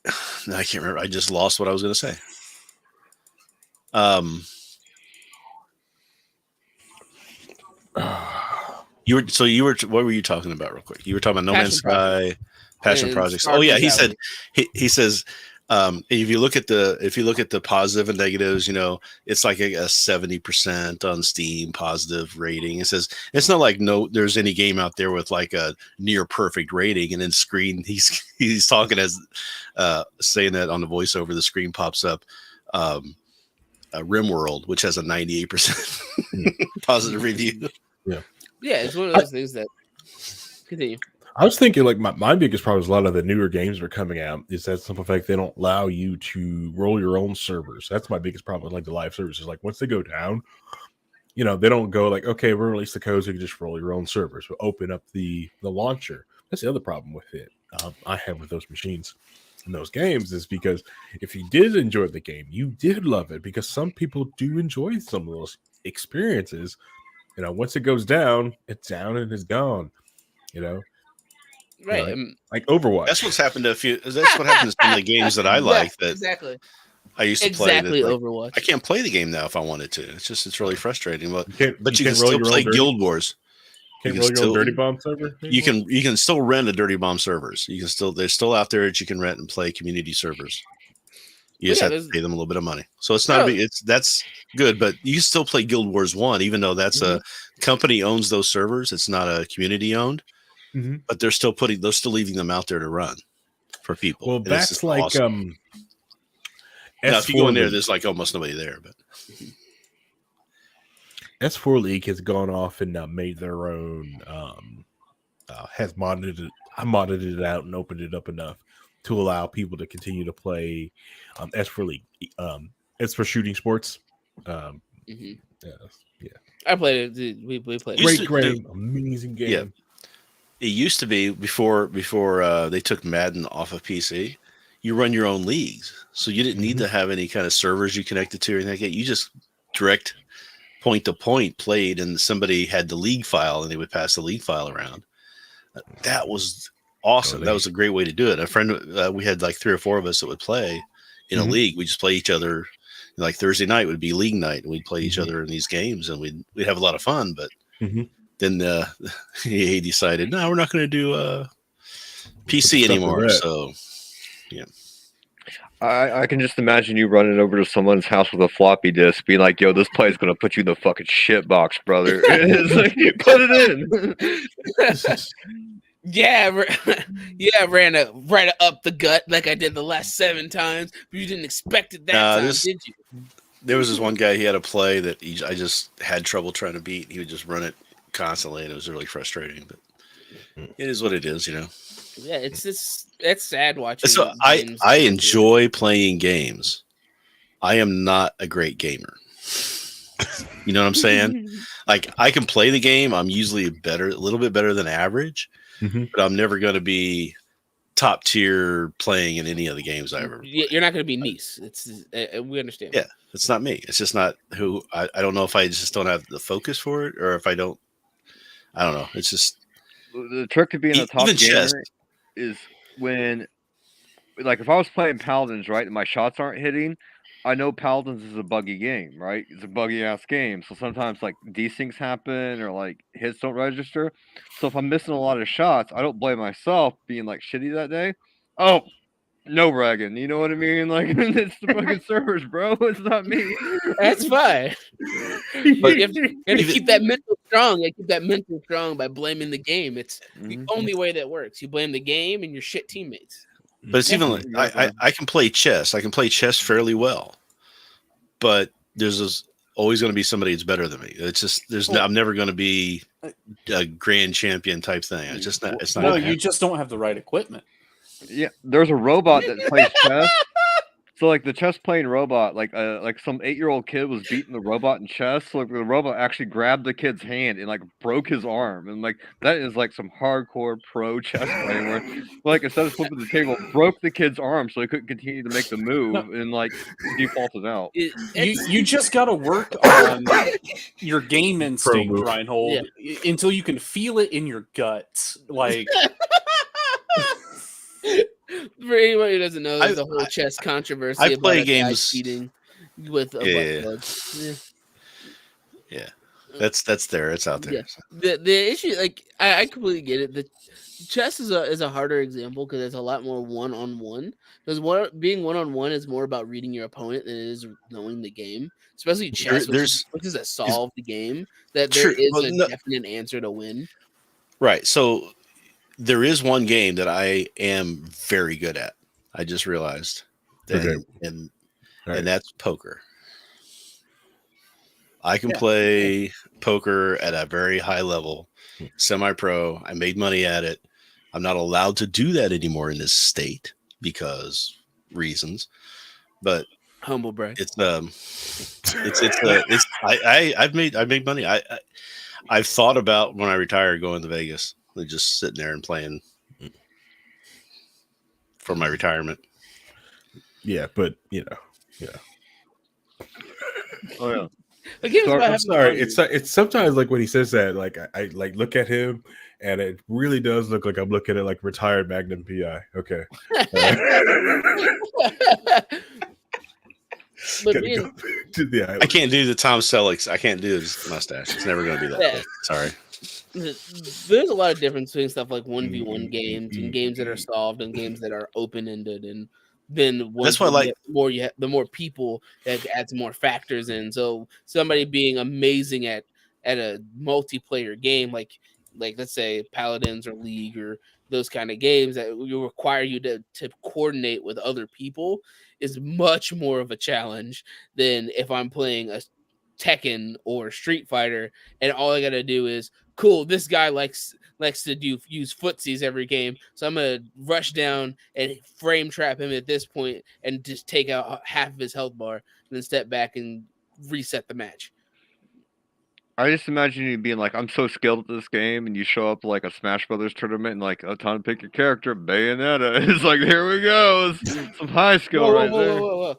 I can't remember. I just lost what I was going to say. What were you talking about real quick? You were talking about No Man's Sky, passion projects. Oh yeah, he said he says if you look at the positive and negatives, it's like a 70% on Steam positive rating. It says it's not like there's any game out there with like a near perfect rating, and then screen he's talking as saying that on the voiceover, the screen pops up RimWorld, which has a 98% positive review. Yeah, it's one of those things that continue. I was thinking like my biggest problem is a lot of the newer games that are coming out is that simple fact they don't allow you to roll your own servers. That's my biggest problem with like the live services. Like once they go down, they don't go like, okay, we'll release the code so you can just roll your own servers. We'll open up the launcher. That's the other problem with it. I have with those machines and those games is because if you did enjoy the game, you did love it because some people do enjoy some of those experiences. Once it goes down, it's down and it's gone. Right. Like Overwatch. That's what's happened to a few. That's what happened to some of the games that I like. That exactly. I used to play. Exactly, Overwatch. I can't play the game now if I wanted to. It's really frustrating. But you can still play Guild Wars. Can't roll your own Dirty Bomb server. You can still rent a Dirty Bomb servers. They're still out there that you can rent and play community servers. You just have to pay them a little bit of money. So it's not that's good, but you can still play Guild Wars 1, even though that's a company owns those servers. It's not a community owned, but they're still leaving them out there to run for people. Well, that's like awesome. Now, if you go in there, there's like almost nobody there, but S4 League has gone off and made their own, has modded it out and opened it up enough to allow people to continue to play S4 League. It's for shooting sports. Yeah. I played it. We played it. Great, amazing game. Yeah. It used to be before they took Madden off of PC. You run your own leagues, so you didn't need to have any kind of servers you connected to or anything like that. You just direct point to point played, and somebody had the league file, and they would pass the league file around. That was awesome. Totally. That was a great way to do it. A friend, we had like 3 or 4 of us that would play in a league. We just play each other. Like Thursday night would be league night, and we'd play each other in these games, and we'd have a lot of fun. But then EA decided, no, we're not going to do PC anymore. So, yeah. I can just imagine you running over to someone's house with a floppy disk, being like, "Yo, this play's gonna put you in the fucking shit box, brother." It's like, put it in. Yeah, ran right up the gut like I did the last 7 times, but you didn't expect it that time, did you? There was this one guy, he had a play that I just had trouble trying to beat. He would just run it constantly, and it was really frustrating. But it is what it is, Yeah, it's sad watching. So I enjoy playing games. I am not a great gamer. You know what I'm saying? Like I can play the game. I'm usually a little bit better than average, but I'm never going to be top tier playing in any of the games I ever. You're not going to be Nice. We understand. Yeah, it's not me. It's just not who I don't know if I just don't have the focus for it, or if I don't know. It's just the trick to being a top gamer is when, like, if I was playing Paladins, right, and my shots aren't hitting, I know Paladins is a buggy game, right? It's a buggy ass game. So sometimes like desyncs happen or like hits don't register. So if I'm missing a lot of shots, I don't blame myself being like shitty that day. Oh, no bragging, you know what I mean? Like it's the fucking servers, bro. It's not me. That's fine. But you have to keep that mental strong. Keep that mental strong by blaming the game. It's the only way that works. You blame the game and your shit teammates. But it's even like I can play chess. I can play chess fairly well, but there's always going to be somebody that's better than me. It's just I'm never going to be a grand champion type thing. It's just not. It's not. No, you just don't have the right equipment. Yeah, there's a robot that plays chess. So like the chess playing robot, like some 8-year-old kid was beating the robot in chess. So like the robot actually grabbed the kid's hand and like broke his arm, and like that is like some hardcore pro chess playing where like instead of flipping the table, broke the kid's arm so he couldn't continue to make the move and like defaulted out. You just got to work on your game instinct, Rhinehold, until you can feel it in your guts, like. For anybody who doesn't know, there's a whole chess controversy. I play games cheating with a butt plug. Yeah, that's there. It's out there. Yeah. The issue, like, I completely get it. The chess is a harder example because it's a lot more one-on-one. Because being one-on-one is more about reading your opponent than it is knowing the game. Especially chess, which is a solved game. That there is a definite answer to win. Right. So. There is one game that I am very good at. I just realized, and that's poker. I can play poker at a very high level, semi-pro. I made money at it. I'm not allowed to do that anymore in this state because reasons. But Humble brag. I've made money. I've thought about when I retire going to Vegas, like just sitting there and playing for my retirement. Yeah, but yeah. Oh yeah. I'm sorry. It's sometimes like when he says that, like I like look at him, and it really does look like I'm looking at like retired Magnum PI. Okay. I can't do the Tom Selleck. I can't do his mustache. It's never going to be that quick. Sorry. There's a lot of difference between stuff like 1v1 games and games that are solved and games that are open-ended, and then that's why I like the more people that adds more factors in. So somebody being amazing at a multiplayer game like let's say Paladins or League or those kind of games that will require you to coordinate with other people is much more of a challenge than if I'm playing a Tekken or Street Fighter and all I gotta do is cool. This guy likes to use footsies every game, so I'm gonna rush down and frame trap him at this point and just take out half of his health bar, and then step back and reset the match. I just imagine you being like, I'm so skilled at this game, and you show up like a Smash Brothers tournament and like, time to pick your character, Bayonetta. It's like, here we go, some high skill whoa.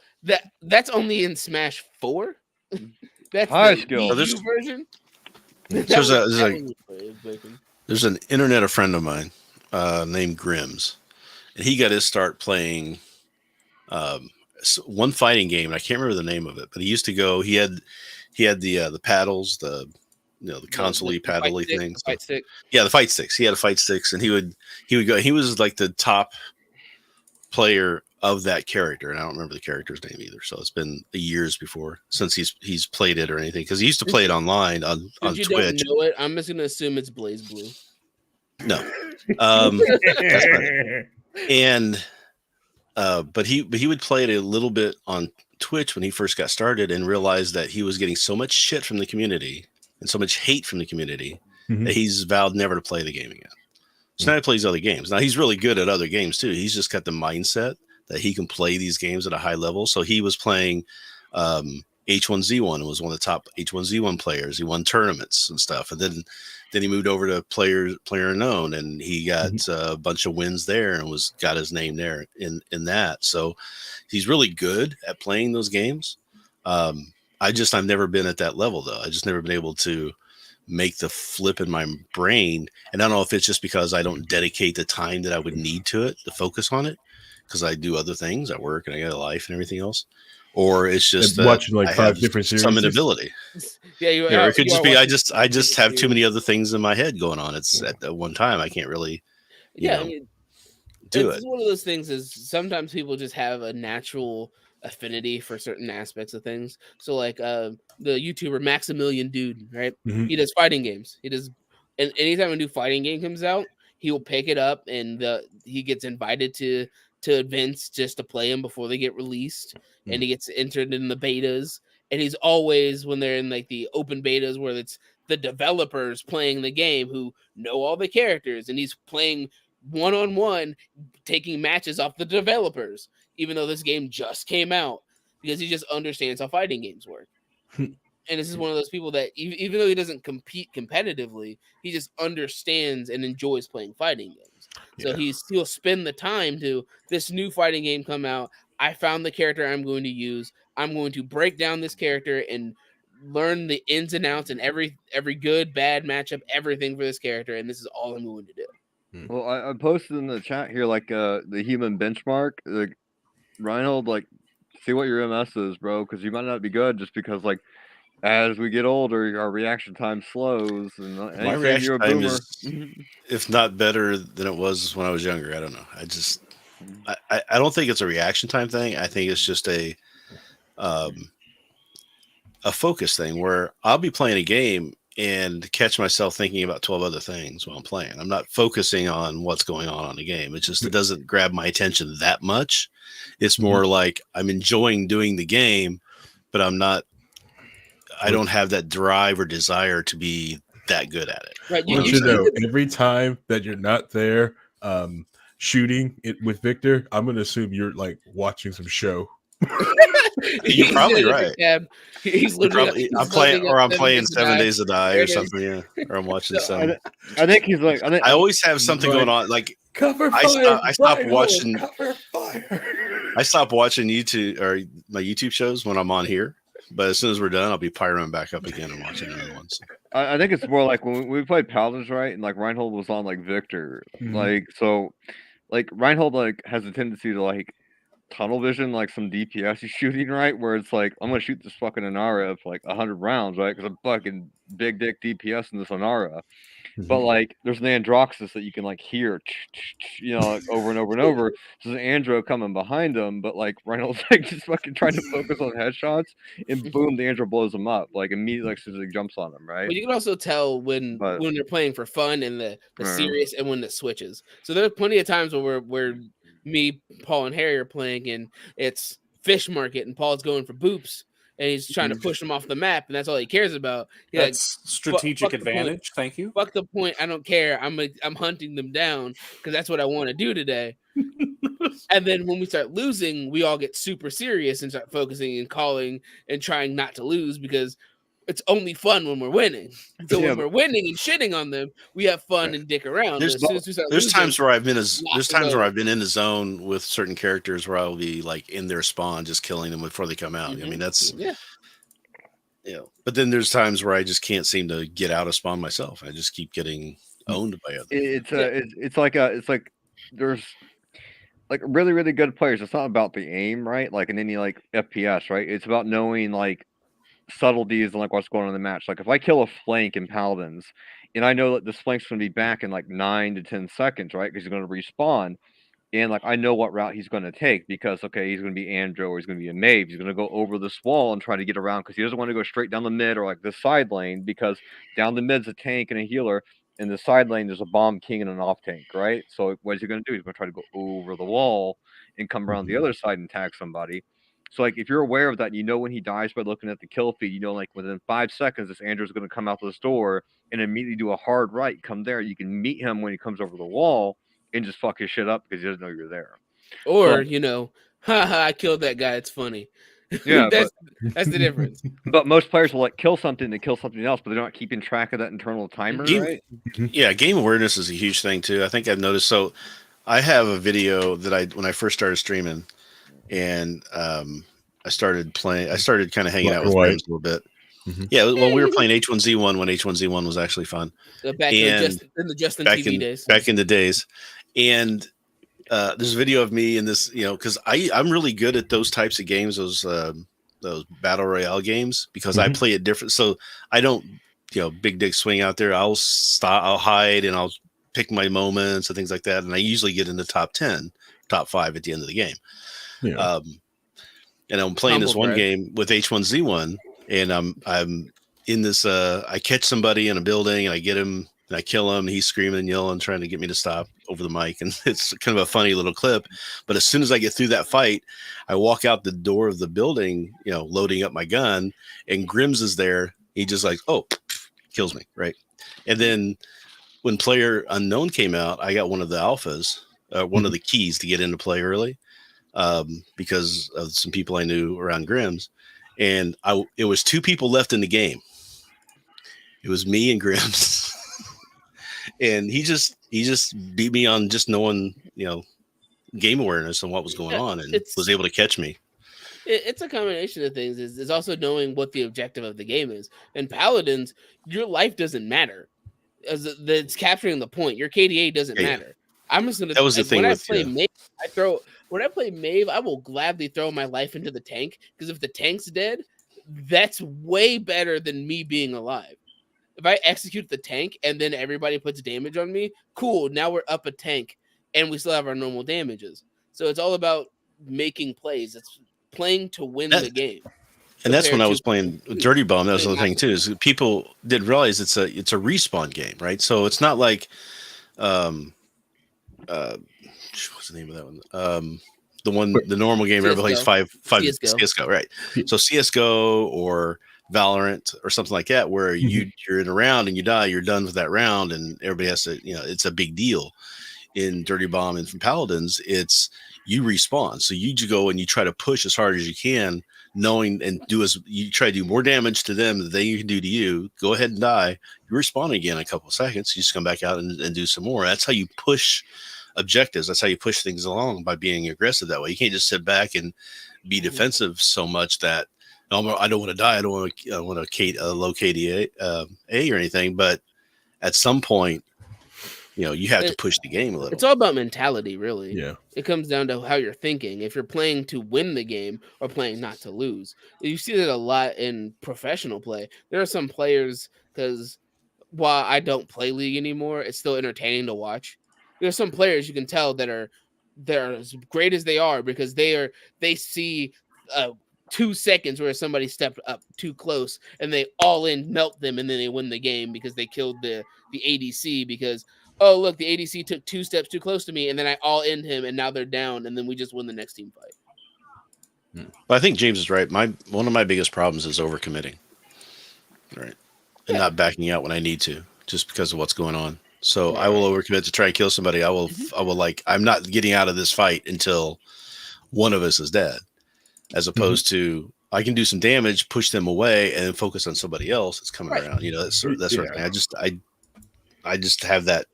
That's only in Smash 4. That's high the skill version. There's an internet friend of mine named Grims, and he got his start playing one fighting game, and I can't remember the name of it, but he used to go. He had the paddles, the console-y paddle-y things. Fight stick. Yeah, the fight sticks. He had a fight sticks, and he would go. He was like the top player of that character, and I don't remember the character's name either. So it's been years since he's played it or anything, because he used to play it online on If you Twitch. don't know it, I'm just gonna assume it's Blaze Blue. No, and but he would play it a little bit on Twitch when he first got started, and realized that he was getting so much shit from the community and so much hate from the community that he's vowed never to play the game again. So now he plays other games. Now he's really good at other games too. He's just got the mindset that he can play these games at a high level. So he was playing H1Z1 and was one of the top H1Z1 players. He won tournaments and stuff. And then he moved over to Player Unknown, and he got a bunch of wins there and got his name there in that. So he's really good at playing those games. I've never been at that level though. I just never been able to make the flip in my brain. And I don't know if it's just because I don't dedicate the time that I would need to focus on it, because I do other things at work and I got a life and everything else, or it's just that watching like 5 different series. Some inability. Yeah, it could just be I just have too many other things in my head going on. It's at that one time I can't really do it. It's one of those things is sometimes people just have a natural affinity for certain aspects of things. So like the YouTuber Maximilian Dude, right? He does fighting games. And anytime a new fighting game comes out, he will pick it up, and he gets invited to events just to play them before they get released, and he gets entered in the betas. And he's always, when they're in like the open betas where it's the developers playing the game who know all the characters, and he's playing one-on-one, taking matches off the developers, even though this game just came out, because he just understands how fighting games work. And this is one of those people that even though he doesn't compete competitively, he just understands and enjoys playing fighting games. So he'll spend the time to this new fighting game come out. I found the character I'm going to use. I'm going to break down this character and learn the ins and outs and every good, bad matchup, everything for this character. And this is all I'm going to do. Well, I posted in the chat here like the human benchmark. Like Rhinehold, like see what your MS is, bro, because you might not be good just because like as we get older, our reaction time slows. And my reaction time is, if not better than it was when I was younger. I don't know. I don't think it's a reaction time thing. I think it's just a focus thing where I'll be playing a game and catch myself thinking about 12 other things while I'm playing. I'm not focusing on what's going on the game. It doesn't grab my attention that much. It's more like I'm enjoying doing the game, but I don't have that drive or desire to be that good at it. Right. Every time that you're not there shooting it with Victor, I'm gonna assume you're like watching some show. You're probably right. He's literally I'm playing 7 Days to Die or something, yeah. Or I'm watching some. I think he's like. I always have something going on. Like cover fire. I stopped watching. Cover fire. I stopped watching YouTube or my YouTube shows when I'm on here. But as soon as we're done, I'll be pyroing back up again and watching another one. So. I think it's more like when we played Paladins, right? And like Rhinehold was on like Victor, like so, like Rhinehold like has a tendency to like tunnel vision like some DPS he's shooting, right? Where it's like I'm gonna shoot this fucking Inara for like 100 rounds, right? Because I'm fucking big dick DPS in this Inara. But like there's an Androxus that you can like hear, you know, like, over and over and over. So there's an Andro coming behind him, but like Rhinehold's like just fucking trying to focus on headshots, and boom, the Andro blows him up like immediately, like as soon as he jumps on him, right? But you can also tell when they're playing for fun and the serious, and when it switches. So there's plenty of times where me, Paul, and Harry are playing, and it's fish market, and Paul's going for boops. And he's trying to push him off the map, and that's all he cares about. That's like, strategic advantage. Thank you. Fuck the point. I don't care. I'm hunting them down because that's what I want to do today. And then when we start losing, we all get super serious and start focusing and calling and trying not to lose because it's only fun when we're winning. So when we're winning and shitting on them, we have fun and dick around. There's times where I've been in the zone with certain characters where I'll be like in their spawn, just killing them before they come out. I mean, that's but then there's times where I just can't seem to get out of spawn myself. I just keep getting owned by others. It's like there's like really, really good players. It's not about the aim, right? Like in any like FPS, right? It's about knowing like subtleties and like what's going on in the match. Like if I kill a flank in Paladins and I know that this flank's going to be back in like 9 to 10 seconds, right? Because he's going to respawn, and like I know what route he's going to take because okay, he's going to be Andro or he's going to be a Mave. He's going to go over this wall and try to get around because he doesn't want to go straight down the mid or like the side lane because down the mid's a tank and a healer. In the side lane, there's a bomb king and an off tank, right? So what is he going to do? He's going to try to go over the wall and come around the other side and tag somebody. So, like, if you're aware of that, you know when he dies by looking at the kill feed, you know, like, within 5 seconds, this Andrew's going to come out this door and immediately do a hard right, come there. You can meet him when he comes over the wall and just fuck his shit up because he doesn't know you're there. Or, you know, haha, I killed that guy. It's funny. Yeah, that's the difference. But most players will, like, kill something to kill something else, but they're not keeping track of that internal timer, right? Yeah, game awareness is a huge thing, too. I think I've noticed. So, I have a video that when I first started streaming, and I started kind of hanging out with friends a little bit. Yeah, well, we were playing H1Z1 when H1Z1 was actually fun. Back in the Justin TV days. Back in the days. And there's a video of me in this, you know, because I'm really good at those types of games, those battle royale games, because I play it different. So I don't, you know, big dick swing out there. I'll hide and I'll pick my moments and things like that. And I usually get in the top 10, top 5 at the end of the game. Yeah. And I'm playing this one game with H1Z1, and I'm in this. I catch somebody in a building, and I get him, and I kill him. He's screaming and yelling, trying to get me to stop over the mic, and it's kind of a funny little clip. But as soon as I get through that fight, I walk out the door of the building, you know, loading up my gun, and Grims is there. He just like, kills me, right? And then when Player Unknown came out, I got one of the alphas, one of the keys to get into play early. Because of some people I knew around Grimm's, and it was 2 people left in the game. It was me and Grimm's, and he just beat me on just knowing, you know, game awareness and what was going on, and was able to catch me. It's a combination of things. It's also knowing what the objective of the game is. In Paladins, your life doesn't matter. It's capturing the point. Your KDA doesn't matter. I'm just gonna. That was the thing when with I play Mave, when I play Mave, I will gladly throw my life into the tank because if the tank's dead, that's way better than me being alive. If I execute the tank and then everybody puts damage on me, cool. Now we're up a tank and we still have our normal damages. So it's all about making plays. It's playing to win the game. And that's when I was playing Dirty Bomb. That was the thing too. Is people didn't realize it's a respawn game, right? So it's not like what's the name of that one? The normal game everybody plays five CSGO, right? So CSGO or Valorant or something like that, where you're in a round and you die, you're done with that round, and everybody has to, you know, it's a big deal. in Dirty Bomb and from Paladins, it's you respawn. So you go and you try to push as hard as you can, knowing and you try to do more damage to them than they can do to you. Go ahead and die. You respawn again in a couple of seconds. You just come back out and do some more. That's how you push objectives. That's how you push things along, by being aggressive that way. You can't just sit back and be defensive so much that I don't want to die. I don't want to low KDA or anything. But at some point, you have to push the game a little. It's all about mentality, really. Yeah. It comes down to how you're thinking. If you're playing to win the game or playing not to lose. You see that a lot in professional play. There are some players, because while I don't play League anymore, it's still entertaining to watch. There's some players you can tell they're as great as they are because they see 2 seconds where somebody stepped up too close and they all in melt them, and then they win the game because they killed the ADC because, oh, look, the ADC took 2 steps too close to me, and then I all end him, and now they're down, and then we just win the next team fight. But I think James is right. One of my biggest problems is overcommitting, right, and not backing out when I need to, just because of what's going on. So I will overcommit to try and kill somebody. I will I'm not getting out of this fight until one of us is dead, as opposed to I can do some damage, push them away, and then focus on somebody else that's coming around. That sort of thing. I just have that.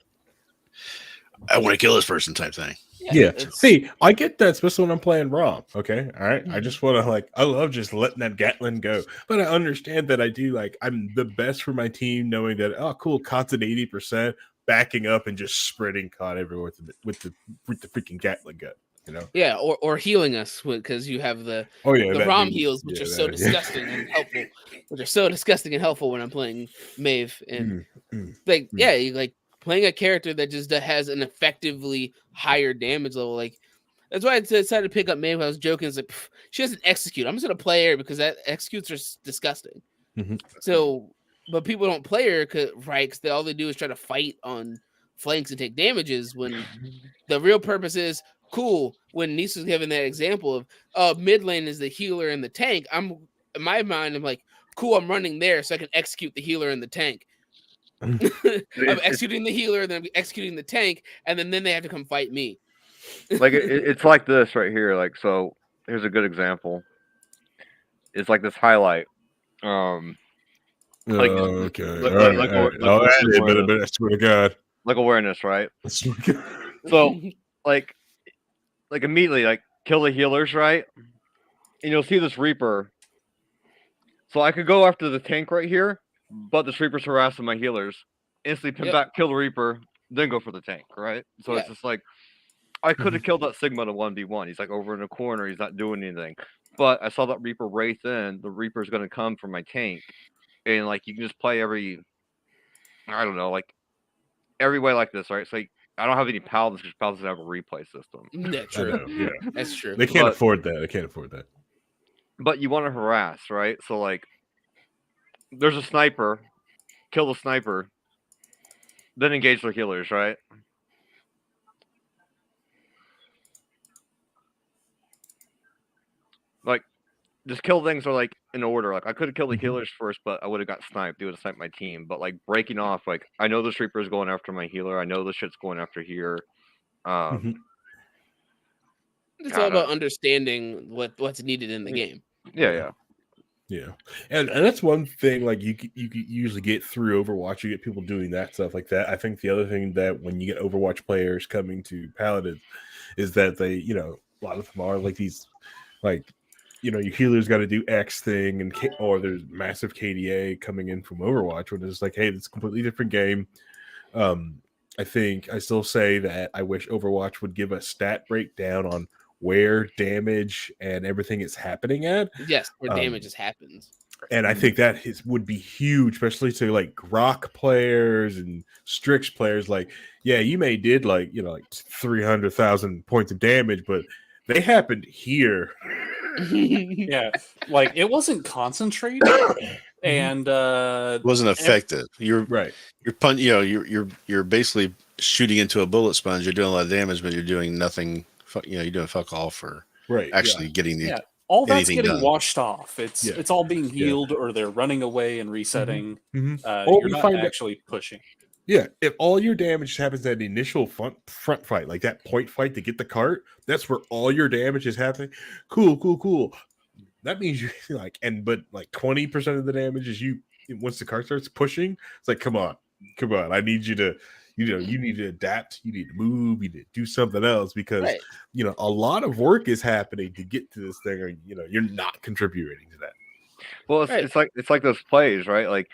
I want to kill this person type thing. Yeah. See, I get that, especially when I'm playing ROM. Okay. All right. I just want to I love just letting that Gatling go. But I understand that I'm the best for my team, knowing that, oh, cool, Cot's at 80%, backing up and just spreading Cot everywhere with the freaking Gatling gun. Yeah, or healing us because you have the ROM heals, which are so disgusting and helpful. Which are so disgusting and helpful when I'm playing Maeve, and you playing a character that just has an effectively higher damage level. That's why I decided to pick up Maeve. I was joking, it's she doesn't execute. I'm just gonna play her because that executes are disgusting. So, but people don't play her because all they do is try to fight on flanks and take damages. When the real purpose is. Cool. When Nisa's giving that example of mid lane is the healer and the tank, in my mind, I'm like, cool, I'm running there so I can execute the healer and the tank. I'm executing the healer, then I'm executing the tank, and then they have to come fight me. It's like this right here. So here's a good example. It's like this highlight. Okay. I swear to God. Like awareness, right? So immediately, kill the healers, right? And you'll see this Reaper. So I could go after the tank right here, but this Reaper's harassing my healers. Instantly pin back, kill the Reaper, then go for the tank, right? So it's just I could have killed that Sigma to 1v1. He's over in a corner, he's not doing anything. But I saw that Reaper wraith in, the Reaper's gonna come for my tank. And you can just play every way like this, right? So I don't have any Paladins because Paladins have a replay system. That's true. That's true. They can't afford that. But you want to harass, right? So there's a sniper, kill the sniper, then engage their healers, right? Just kill things are in order. I could have killed the healers first, but I would have got sniped. They would have sniped my team. But breaking off, I know this Reaper is going after my healer. I know this shit's going after here. It's all about understanding what's needed in the game. Yeah. And that's one thing you usually get through Overwatch. You get people doing that stuff like that. I think the other thing that when you get Overwatch players coming to Paladin is that they, a lot of them are these your healer's got to do X thing, or there's massive KDA coming in from Overwatch, when it's hey, it's a completely different game. I still say that I wish Overwatch would give a stat breakdown on where damage and everything is happening at. Yes, where damage happens. And I think that would be huge, especially to Grok players and Strix players. You may did 300,000 points of damage, but they happened here. Yeah, it wasn't concentrated, and it wasn't effective. You're right. You're basically shooting into a bullet sponge. You're doing a lot of damage, but you're doing nothing. You're doing fuck all for actually getting the. All that's getting washed off. It's all being healed, or they're running away and resetting. You're not actually pushing. Yeah, if all your damage happens at the initial front fight, like that point fight to get the cart, that's where all your damage is happening. Cool. That means you like, but like 20% of the damage is you once the cart starts pushing. It's like, come on. I need you to, you need to adapt. You need to move. You need to do something else because a lot of work is happening to get to this thing, or you're not contributing to that. Well, it's like those plays, right? Like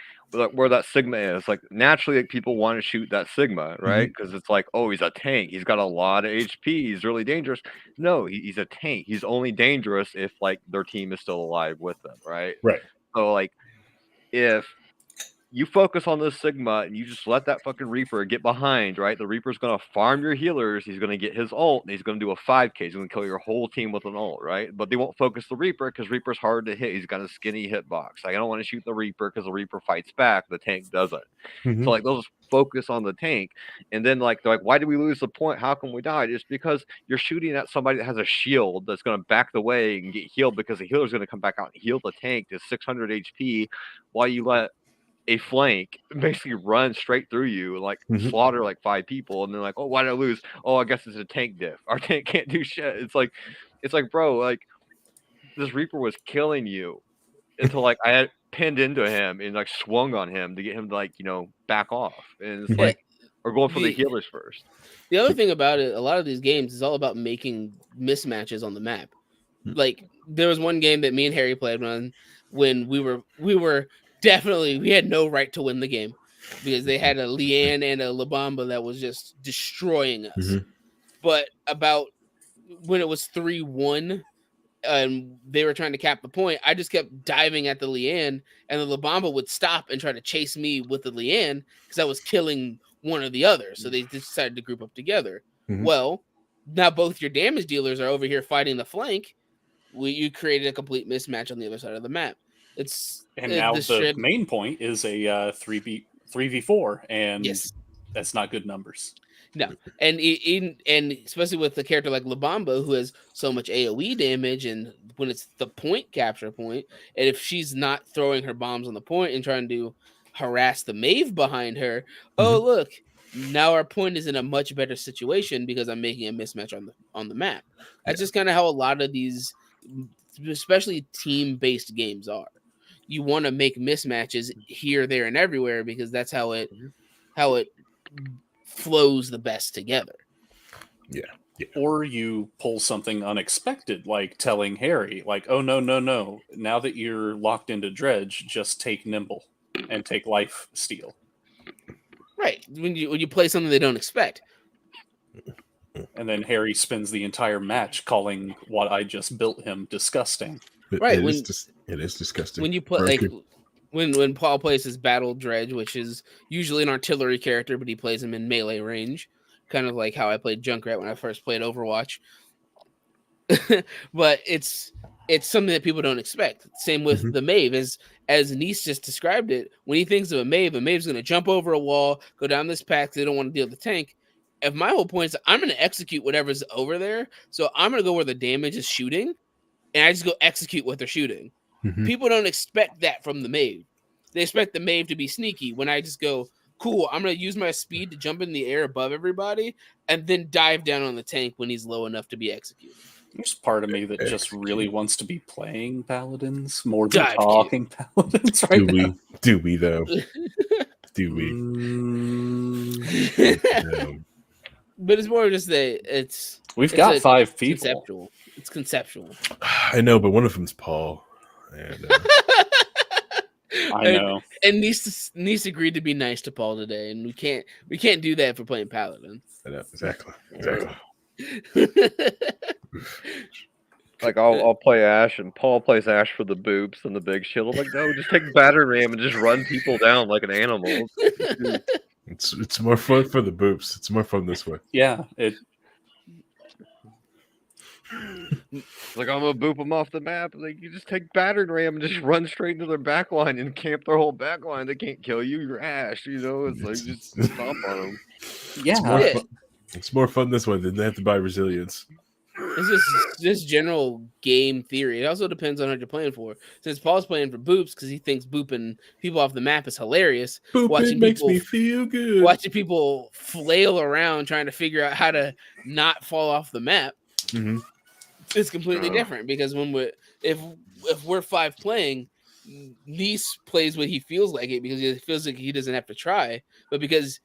where that Sigma is. Like naturally, like, people want to shoot that Sigma, right? Because it's like, oh, he's a tank. He's got a lot of HP. He's really dangerous. No, he's a tank. He's only dangerous if like their team is still alive with them, right? Right. So like, if you focus on this Sigma and you just let that fucking Reaper get behind, right? The Reaper's going to farm your healers. He's going to get his ult and he's going to do a 5k. He's going to kill your whole team with an ult, right? But they won't focus the Reaper because Reaper's hard to hit. He's got a skinny hitbox. Like, I don't want to shoot the Reaper because the Reaper fights back. The tank doesn't. So like they'll just focus on the tank. And then like, they're like, why did we lose the point? How come we died? It's because you're shooting at somebody that has a shield that's going to back the way and get healed because the healer's going to come back out and heal the tank to 600 HP while you let a flank basically run straight through you and like slaughter like 5 people, and then like, oh, why did I lose? Oh, I guess it's a tank diff. Our tank can't do shit. It's like, bro, like this Reaper was killing you until like I had pinned into him and like swung on him to get him to like back off, and it's like we're going for the healers first. The other thing about it, a lot of these games is all about making mismatches on the map. Like there was one game that me and Harry played when we were definitely, we had no right to win the game because they had a Leanne and a La Bamba that was just destroying us. But about when it was 3-1 and they were trying to cap the point, I just kept diving at the Leanne, and the La Bamba would stop and try to chase me with the Leanne because I was killing one or the other. So they decided to group up together. Well, now both your damage dealers are over here fighting the flank. You created a complete mismatch on the other side of the map. Now the main point is a 3v4, and that's not good numbers. No, and especially with the character like La Bamba, who has so much AoE damage, and when it's the point capture point, and if she's not throwing her bombs on the point and trying to harass the Maeve behind her, oh look, now our point is in a much better situation because I'm making a mismatch on the map. That's just kind of how a lot of these, especially team-based games, are. You want to make mismatches here, there, and everywhere because that's how it flows the best together. Yeah. Or you pull something unexpected, like telling Harry, like, oh no, now that you're locked into Dredge, just take Nimble and take Life Steal. Right. When you play something they don't expect. And then Harry spends the entire match calling what I just built him disgusting. Right. It is disgusting. When you play when Paul plays his Battle Dredge, which is usually an artillery character, but he plays him in melee range, kind of like how I played Junkrat when I first played Overwatch. But it's something that people don't expect. Same with the Maeve, as Nice just described it. When he thinks of a Maeve's going to jump over a wall, go down this path because they don't want to deal with the tank. If my whole point is I'm going to execute whatever's over there, so I'm going to go where the damage is shooting, and I just go execute what they're shooting. People don't expect that from the Maeve. They expect the Maeve to be sneaky when I just go, cool, I'm going to use my speed to jump in the air above everybody and then dive down on the tank when he's low enough to be executed. There's part of me that just really wants to be playing Paladins more than talking Paladins right now. Do we, though? Do we? But it's more just We've got 5 people. It's conceptual. I know, but one of them's Paul. And, I know. And Nice agreed to be nice to Paul today, and we can't do that for playing Paladin. I know, exactly. Like I'll play Ash, and Paul plays Ash for the boobs and the big shield. I'm like, no, just take batter ram and just run people down like an animal. It's more fun for the boobs. It's more fun this way. Yeah, like, I'm gonna boop them off the map. Like, you just take battering ram and just run straight into their back line and camp their whole back line. They can't kill you. You're Ash, It's like just stomp on them. Yeah, it's more fun this way than they have to buy resilience. It's just general game theory. It also depends on what you're playing for. Since Paul's playing for Boops because he thinks booping people off the map is hilarious. Booping makes me feel good. Watching people flail around trying to figure out how to not fall off the map. Mm-hmm. It's completely different because if we're 5 playing, Nice plays what he feels like it because he feels like he doesn't have to try, but because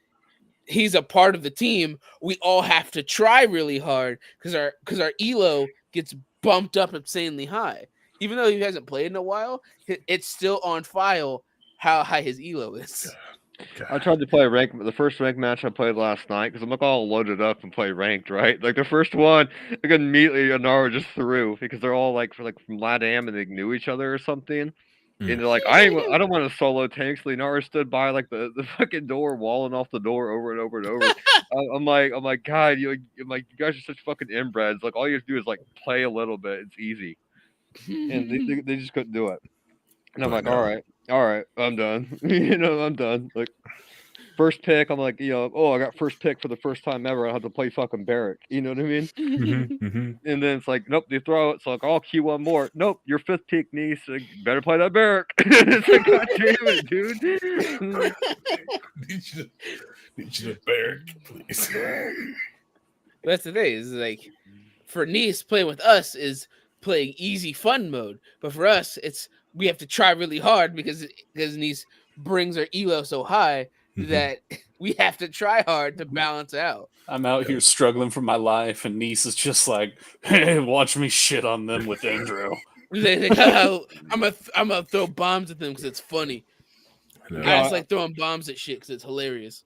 he's a part of the team, we all have to try really hard because our elo gets bumped up insanely high. Even though he hasn't played in a while, it's still on file how high his elo is. God. I tried to play the first ranked match I played last night because I'm like all loaded up and play ranked, right? Like the first one, like immediately Anara just threw because they're all like from LATAM and they knew each other or something. And they're like, I don't want to solo tanks. Leonara stood by like the fucking door, walling off the door over and over and over. I'm like, God, you guys are such fucking inbreds. Like all you have to do is like play a little bit. It's easy. And they just couldn't do it. And I'm like, all right, I'm done. I'm done. Like first pick, I'm like, I got first pick for the first time ever. I have to play fucking Barrack. You know what I mean? And then it's like, nope, they throw it. So like, I'll queue one more. Nope, your 5th pick, niece. So better play that Barrack. It's like, God damn it, dude. Need you to Barrack, please. That's the thing. Is like for Nice playing with us is playing easy fun mode, but for us we have to try really hard because Nice brings our elo so high that we have to try hard to balance out. I'm out here struggling for my life, and Nice is just like, "Hey, watch me shit on them with Andrew." I'm gonna throw bombs at them because it's funny. I just like throwing bombs at shit because it's hilarious.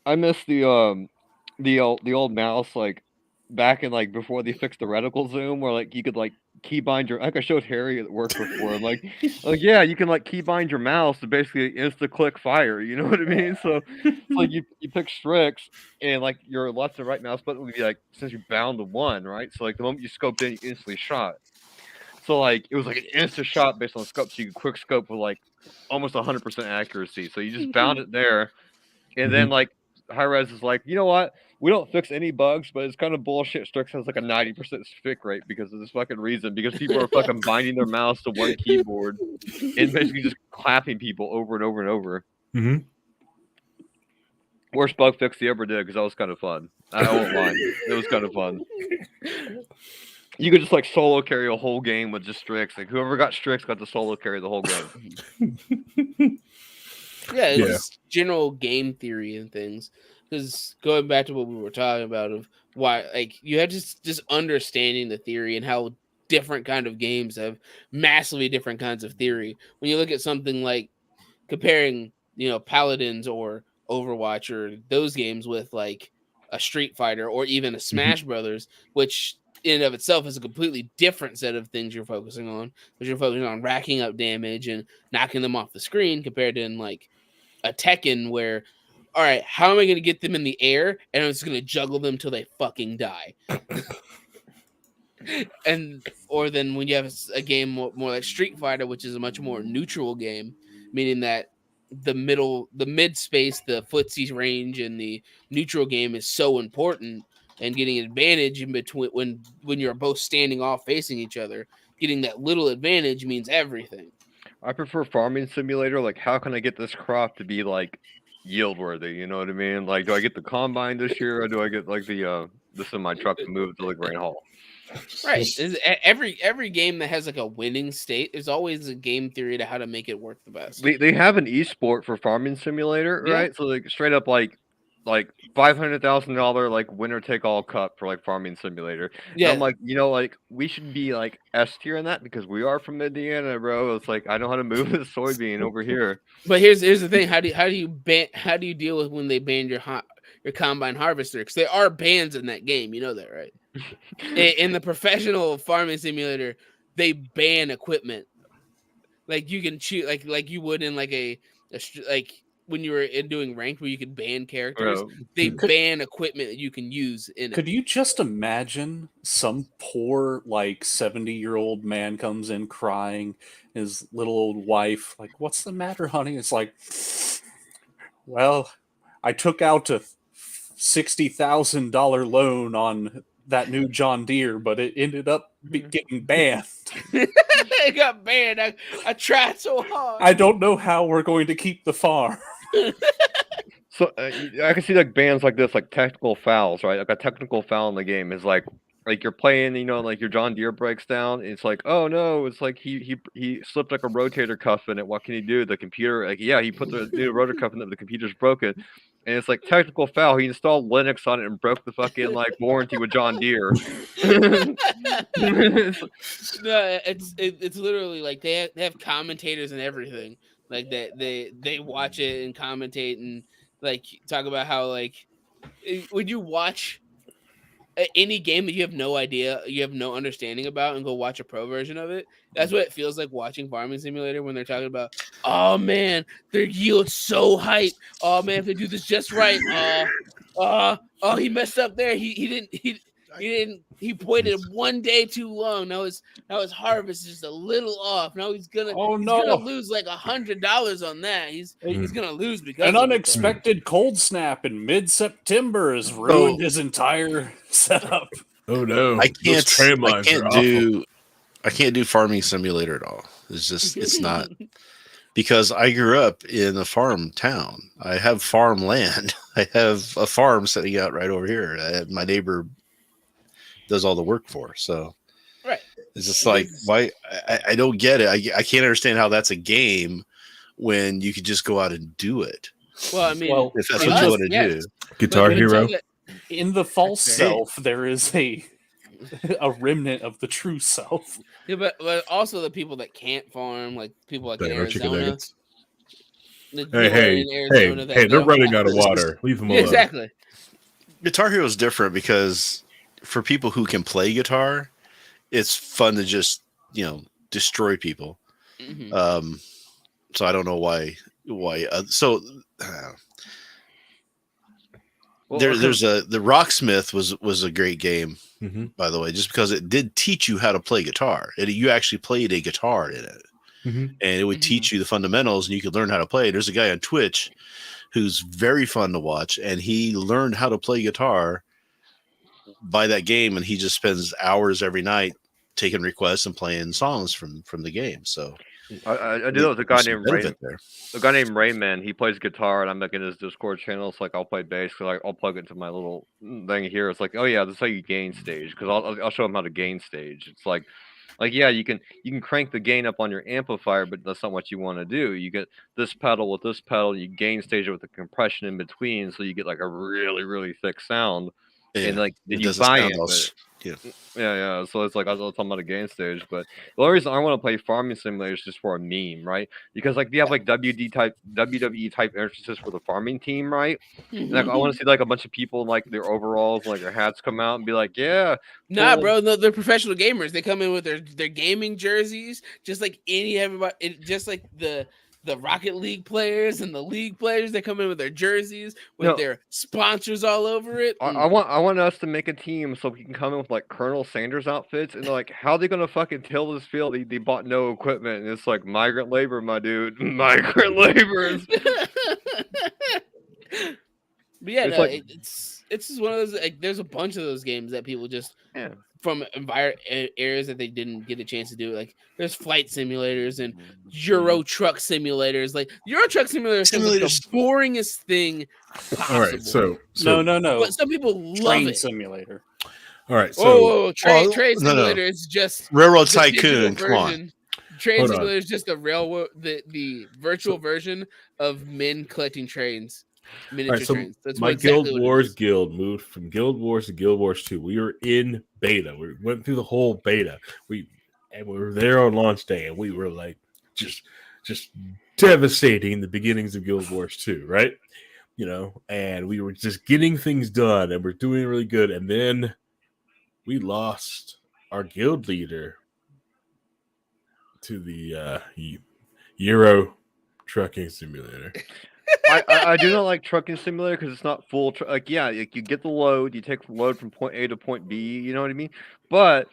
I miss the old mouse like back in like before they fixed the reticle zoom where like you could like keybind your like I showed Harry at work before. I'm like yeah, you can like keybind your mouse to basically insta click fire, you know what I mean? So like you pick Strix and like your left and right mouse button would be like since you bound to 1, right? So like the moment you scoped in, you instantly shot. So like it was like an instant shot based on the scope, so you could quick scope with like almost 100% accuracy. So you just bound it there, and then like Hi-Rez is like, you know what? We don't fix any bugs, but it's kind of bullshit. Strix has like a 90% stick rate because of this fucking reason. Because people are fucking binding their mouse to one keyboard and basically just clapping people over and over and over. Worst bug fix they ever did because that was kind of fun. I won't lie, it was kind of fun. You could just like solo carry a whole game with just Strix. Like whoever got Strix got to solo carry the whole game. Yeah, it's just general game theory and things. Because going back to what we were talking about of why, like, you have just understanding the theory and how different kind of games have massively different kinds of theory. When you look at something like comparing, Paladins or Overwatch or those games with like a Street Fighter or even a Smash Brothers, which in and of itself is a completely different set of things you're focusing on. Because you're focusing on racking up damage and knocking them off the screen compared to in like a Tekken where, all right, how am I going to get them in the air and I'm just going to juggle them till they fucking die. Or then when you have a game more like Street Fighter, which is a much more neutral game, meaning that the mid space, the footsie range, and the neutral game is so important, and getting an advantage in between when you're both standing off facing each other, getting that little advantage means everything. I prefer Farming Simulator. Like, how can I get this crop to be like yield worthy? You know what I mean? Like, do I get the combine this year, or do I get like the semi truck to move to like Rhinehold? Right. Every game that has like a winning state, there's always a game theory to how to make it work the best. They have an esport for Farming Simulator, right? So like straight up like $500,000 like winner take all cup for like Farming Simulator. Yeah, and I'm like, like we should be like S tier in that because we are from Indiana, bro. It's like I know how to move the soybean over here. But here's the thing: how do you deal with when they ban your combine harvester? Because there are bans in that game, you know that, right? In the professional Farming Simulator, they ban equipment. Like you can choose, like you would in like like when you were doing ranked where you could ban characters, they ban equipment that you can use in it. Could you just imagine some poor like 70-year-old man comes in crying, his little old wife, like, what's the matter, honey? It's like, well, I took out a $60,000 loan on that new John Deere, but it ended up getting banned. It got banned. I tried so hard. I don't know how we're going to keep the farm. So I can see like bands like this, like technical fouls, right? Like a technical foul in the game is like you're playing, like your John Deere breaks down. It's like, oh no, it's like he slipped like a rotator cuff in it. What can he do? The computer, like, yeah, he put the new rotator cuff in it, but the computer's broken. And it's like technical foul. He installed Linux on it and broke the fucking like warranty with John Deere. No, it's literally like they have commentators and everything. Like that they watch it and commentate and like talk about how like when you watch any game that you have no idea, you have no understanding about, and go watch a pro version of it. That's what it feels like watching Farming Simulator when they're talking about, oh man, their yield's so hype. Oh man, if they do this just right, he messed up there. He waited 1 day too long. Now his harvest is just a little off. Now he's gonna lose like $100 on that. He's gonna lose because an unexpected cold snap in mid-September has ruined his entire setup. Oh no! I can't do Farming Simulator at all. It's not because I grew up in a farm town. I have farmland. I have a farm sitting out right over here. My neighbor does all the work for. So right. It's just like, why? I don't get it. I can't understand how that's a game when you could just go out and do it. Well, I mean, if that's what you want to do. Guitar Hero. In the false self, there is a remnant of the true self. Yeah, but also the people that can't farm, like people like in Arizona. Hey, they're running out of water. Leave them alone. Exactly. Guitar Hero is different because for people who can play guitar, it's fun to just, destroy people. Mm-hmm. So I don't know why. There's the Rocksmith was a great game, by the way, just because it did teach you how to play guitar. You actually played a guitar in it, and it would teach you the fundamentals, and you could learn how to play. There's a guy on Twitch who's very fun to watch, and he learned how to play guitar by that game, and he just spends hours every night taking requests and playing songs from the game. So I do know with a guy named Rayman. He plays guitar, and I'm like in his Discord channel. It's like I'll play bass because I'll plug it into my little thing here. It's like, oh yeah, this is how you gain stage, because I'll show him how to gain stage. It's like yeah, you can crank the gain up on your amplifier, but that's not what you want to do. You get this pedal with this pedal, you gain stage it with the compression in between, so you get like a really, really thick sound. Yeah, and like then you buy it. Yeah. So it's like I was talking about a gain stage, but the only reason I want to play Farming Simulator is just for a meme, right? Because like you have like WWE type entrances for the farming team, right? And, like I want to see like a bunch of people in like their overalls, like their hats come out and be like, yeah. Nah, bro, no, they're professional gamers. They come in with their gaming jerseys, just like everybody, just like the Rocket League players and the league players. They come in with their jerseys with their sponsors all over it. I want us to make a team so we can come in with like Colonel Sanders outfits, and they're like, how are they gonna fucking till this field? They bought no equipment, and it's like migrant labor, my dude. Migrant laborers. But yeah, it's just one of those. Like, there's a bunch of those games that people just from areas that they didn't get a chance to do. Like there's flight simulators and Euro truck simulators. Like Euro truck simulators is the boringest thing possible. All right, so no. But some people love Train it. Simulator. All right, so train simulator is just Railroad Tycoon. Come on. Train simulator is just the virtual version of men collecting trains. Right, so my Guild Wars guild moved from Guild Wars to Guild Wars 2. We were in beta. We went through the whole beta. We were there on launch day, and we were like just devastating the beginnings of Guild Wars 2, right? And we were just getting things done, and we're doing really good. And then we lost our guild leader to the Euro trucking simulator. I do not like trucking simulator because it's not full. Like you get the load, you take the load from point A to point B. You know what I mean? But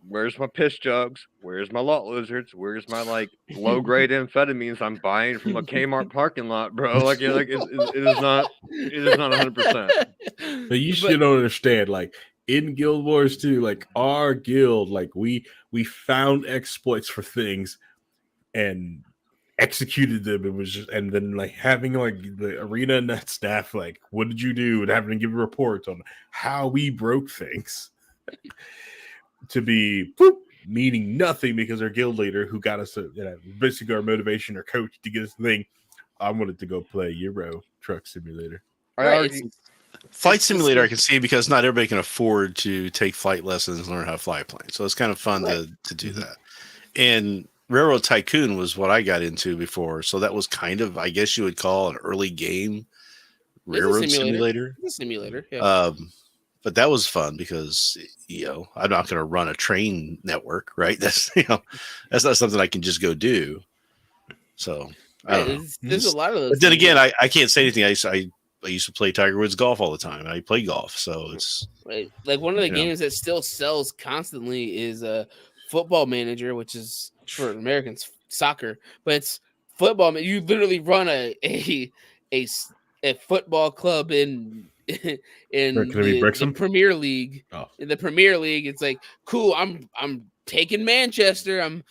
where's my piss jugs? Where's my lot lizards? Where's my like low grade amphetamines I'm buying from a Kmart parking lot, bro? Like it is not 100%. But you should understand, like in Guild Wars 2, like our guild, like we found exploits for things and executed them. It was just, and then like having like the arena and that staff, like, what did you do? And having to give a report on how we broke things to be meaning nothing because our guild leader who got us basically our motivation or coach to get us the thing. I wanted to go play Euro Truck Simulator. Right, Flight Simulator I can see because not everybody can afford to take flight lessons and learn how to fly a plane. So it's kind of fun to do that. And Railroad Tycoon was what I got into before. So that was kind of, I guess you would call an early game railroad simulator. It's a simulator, yeah. But that was fun because, I'm not going to run a train network, right? That's, that's not something I can just go do. So I don't know. There's a lot of those. But then again, I can't say anything. I used to play Tiger Woods golf all the time. I play golf, so it's like one of the games that still sells constantly is a Football Manager, which is for Americans soccer, but it's football. You literally run a football club in the Premier League. Oh. In the Premier League, it's like cool. I'm taking Manchester. I'm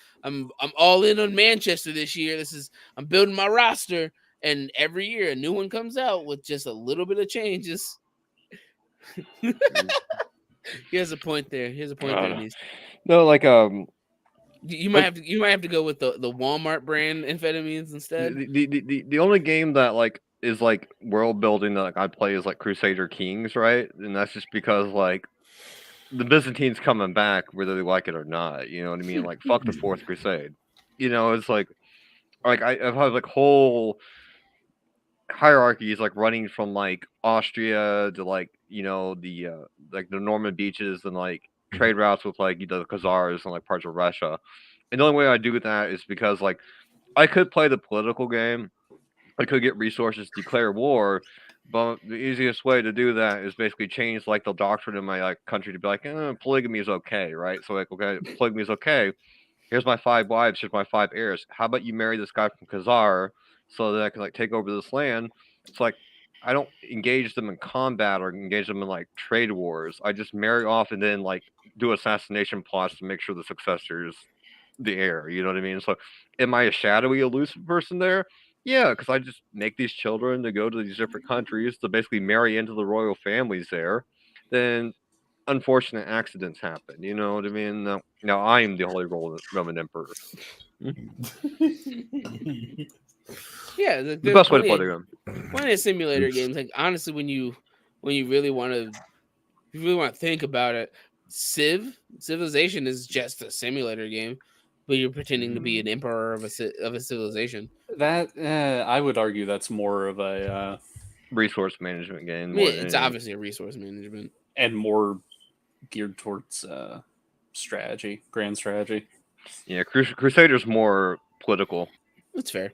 all in on Manchester this year. I'm building my roster. And every year a new one comes out with just a little bit of changes. Here's a point there. No, like you might have to go with the Walmart brand amphetamines instead. The only game that like is like world building that like I play is like Crusader Kings, right? And that's just because like the Byzantines coming back whether they like it or not. You know what I mean? Like fuck the Fourth Crusade. It's like I've had like whole hierarchies like running from like Austria to like the like the Norman beaches and like trade routes with like the Khazars and like parts of Russia. And the only way I do that is because like I could play the political game, I could get resources, declare war, but the easiest way to do that is basically change like the doctrine in my like country to be like polygamy is okay, right? So like okay, polygamy is okay. Here's my 5 wives, here's my 5 heirs. How about you marry this guy from Khazar so that I can like take over this land? It's like I don't engage them in combat or engage them in like trade wars. I just marry off and then like do assassination plots to make sure the successor is the heir. You know what I mean? So am I a shadowy, elusive person there? Yeah, because I just make these children to go to these different countries to basically marry into the royal families there. Then unfortunate accidents happen. You know what I mean? Now I am the Holy Roman Emperor. Yeah, the best way to play the game. Plenty of simulator games. Like honestly, when you really want to think about it, Civilization is just a simulator game, but you're pretending to be an emperor of a civilization. That I would argue that's more of a resource management game. I mean, it's obviously a resource management and more geared towards grand strategy. Yeah, Crusader's more political. That's fair.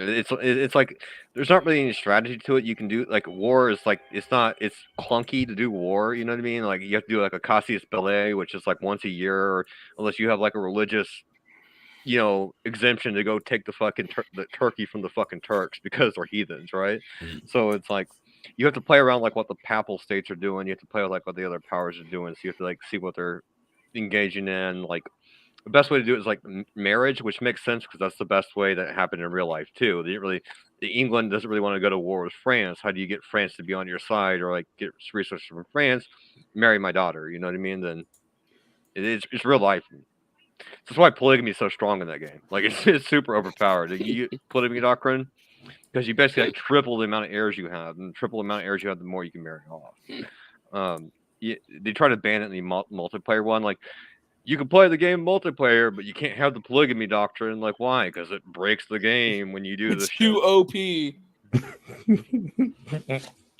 It's like there's not really any strategy to it. You can do like war is like it's clunky to do war. You know what I mean? Like you have to do like a Cassius Belli, which is like once a year, unless you have like a religious, exemption to go take the fucking the turkey from the fucking Turks because they're heathens, right? So it's like you have to play around like what the papal states are doing. You have to play with like what the other powers are doing. So you have to like see what they're engaging in. Like the best way to do it is like marriage, which makes sense because that's the best way that happened in real life too. England doesn't really want to go to war with France. How do you get France to be on your side or like get resources from France? Marry my daughter. You know what I mean? Then it's real life. That's why polygamy is so strong in that game. Like it's super overpowered. You polygamy doctrine because you basically like triple the amount of heirs you have, and triple the amount of heirs you have, the more you can marry off. They try to ban it in the multiplayer one. Like you can play the game multiplayer, but you can't have the polygamy doctrine. Like why? Because it breaks the game when you do this. It's too OP.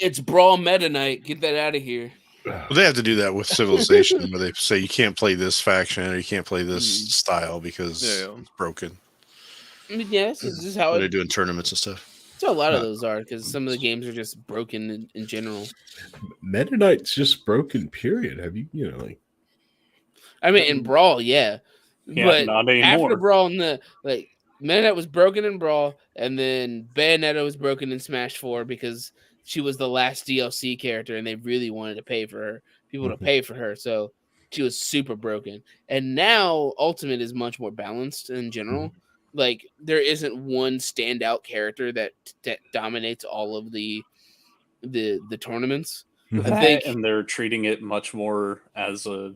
It's Brawl Meta Knight. Get that out of here. Well, they have to do that with Civilization, where they say you can't play this faction or you can't play this style because it's broken. I mean, yes, this is how they're doing tournaments and stuff. So a lot of those are because some of the games are just broken in general. Meta Knight's just broken. Period. Have you like? I mean, in Brawl, yeah, but not anymore. After Brawl, Meta Knight was broken in Brawl, and then Bayonetta was broken in Smash 4 because she was the last DLC character, and they really wanted to pay for her people to pay for her. So she was super broken. And now Ultimate is much more balanced in general. Like there isn't one standout character that dominates all of the tournaments. I think, and they're treating it much more as a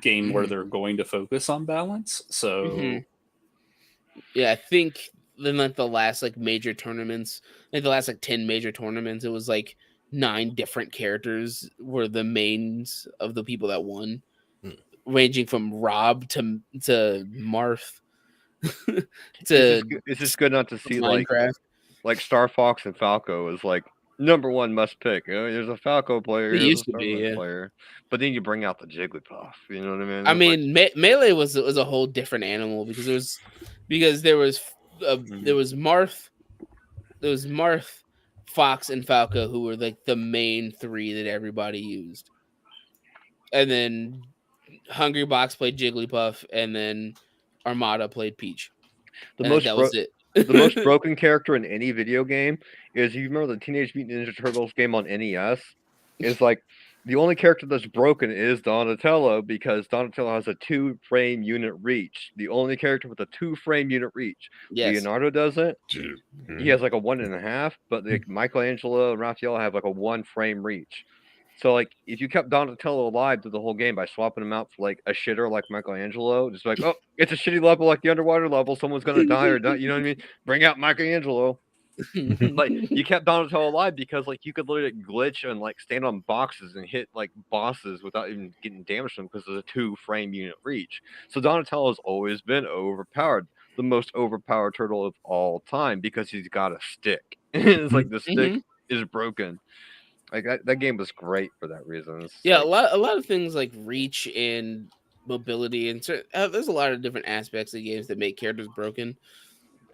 game where they're going to focus on balance. So yeah, I think then like the last like major tournaments, like the last like 10 major tournaments, it was like 9 different characters were the mains of the people that won, ranging from Rob to Marth. It's just good not to see Minecraft. like Star Fox and Falco is like #1 must pick. There's a Falco player, It there's used a to Star be, Fox player, but then you bring out the Jigglypuff. You know what I mean? I mean, Melee was a whole different animal because there was Marth, Fox, and Falco who were like the main 3 that everybody used, and then Hungry Box played Jigglypuff, and then Armada played Peach. That was it. The most broken character in any video game is, you remember the Teenage Mutant Ninja Turtles game on NES? Is like the only character that's broken is Donatello, because Donatello has a 2-frame unit reach. The only character with a 2-frame unit reach. Yes. Leonardo doesn't. He has like a 1.5, but like Michelangelo and Raphael have like a 1-frame reach. So like if you kept Donatello alive through the whole game by swapping him out for like a shitter like Michelangelo, just like, oh, it's a shitty level like the underwater level, someone's gonna die or not, you know what I mean? Bring out Michelangelo. Like you kept Donatello alive because like you could literally glitch and like stand on boxes and hit like bosses without even getting damaged them because of the 2-frame unit reach. So Donatello has always been overpowered, the most overpowered turtle of all time, because he's got a stick. It's like the stick is broken. Like that game was great for that reason. Yeah, a lot of things like reach and mobility, and there's a lot of different aspects of games that make characters broken.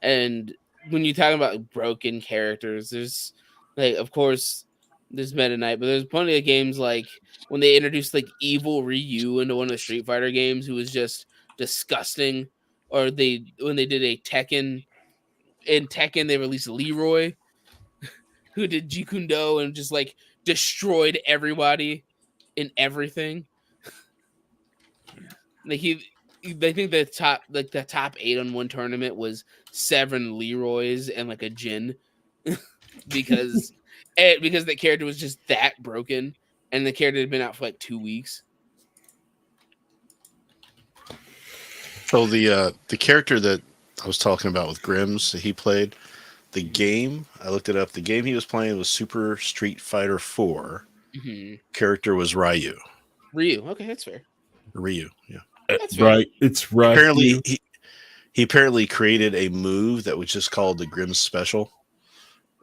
And when you talk about broken characters, there's like, of course, there's Meta Knight, but there's plenty of games like when they introduced like evil Ryu into one of the Street Fighter games, who was just disgusting. Or when they did a Tekken, in Tekken they released Leroy, who did Jeet Kune Do and just like destroyed everybody in everything. Like I think the top 8 on one tournament was 7 Leroys and like a Jin, because the character was just that broken, and the character had been out for like 2 weeks. So the character that I was talking about with Grimm's that he played, the game, I looked it up. The game he was playing was Super Street Fighter 4. Character was Ryu. Okay, that's fair. Ryu, yeah. Right, it's right. Apparently, he apparently created a move that was just called the Grimm's Special,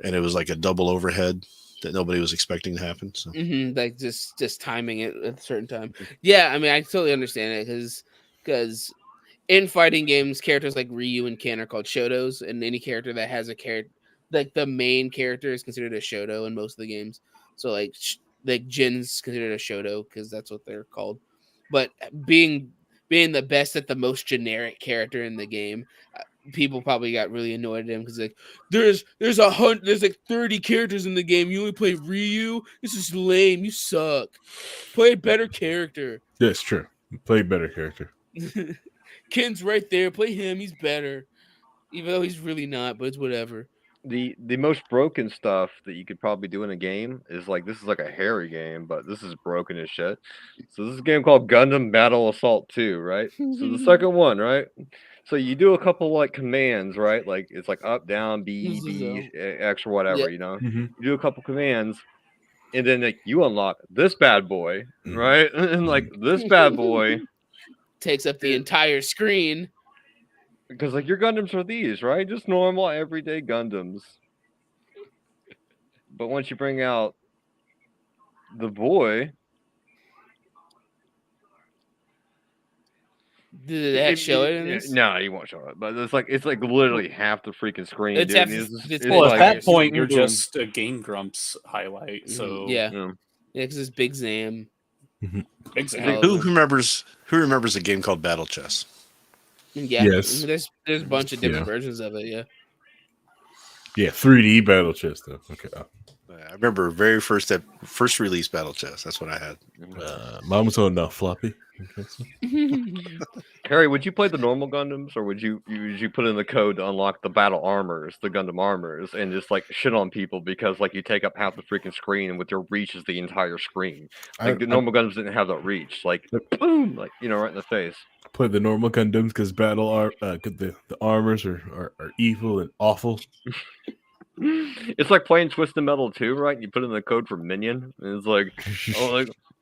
and it was like a double overhead that nobody was expecting to happen. So, like just timing it at a certain time. Yeah, I mean, I totally understand it because in fighting games, characters like Ryu and Ken are called Shotos, and any character that has a character, like the main character, is considered a Shoto in most of the games. So like Jin's considered a Shoto because that's what they're called. But being the best at the most generic character in the game, people probably got really annoyed at him because like there's like 30 characters in the game. You only play Ryu. This is lame. You suck. Play a better character. That's true. Play a better character. Ken's right there. Play him. He's better, even though he's really not. But it's whatever. The most broken stuff that you could probably do in a game is like, this is like a hairy game, but this is broken as shit. So this is a game called Gundam Battle Assault 2, right? So the second one, right? So you do a couple like commands, right? Like it's like up, down, B, X, or whatever, you know? You do a couple commands, and then like you unlock this bad boy, right? And like this bad boy takes up the entire screen. Because like your Gundams are these, right? Just normal everyday Gundams. But once you bring out the boy, did that show it in this? No, you won't show it. But it's like literally half the freaking screen. It's well, at that point, you're just a Game Grumps highlight. So yeah, because it's Big Zam. Big Zam. Who remembers a game called Battle Chess? Yeah, yes. There's a bunch of different versions of it. Yeah. Yeah, 3D Battle Chess though. Okay. I remember very first release Battle Chess. That's what I had. Mine was on floppy. Okay, so. Harry, would you play the normal Gundams, or would you put in the code to unlock the battle armors, the Gundam armors, and just like shit on people because like you take up half the freaking screen and with your reach is the entire screen? Like the normal Gundams didn't have that reach. Like boom, like right in the face. Play the normal Gundams because the armors are evil and awful. It's like playing Twisted Metal 2, right? And you put in the code for Minion, and it's like,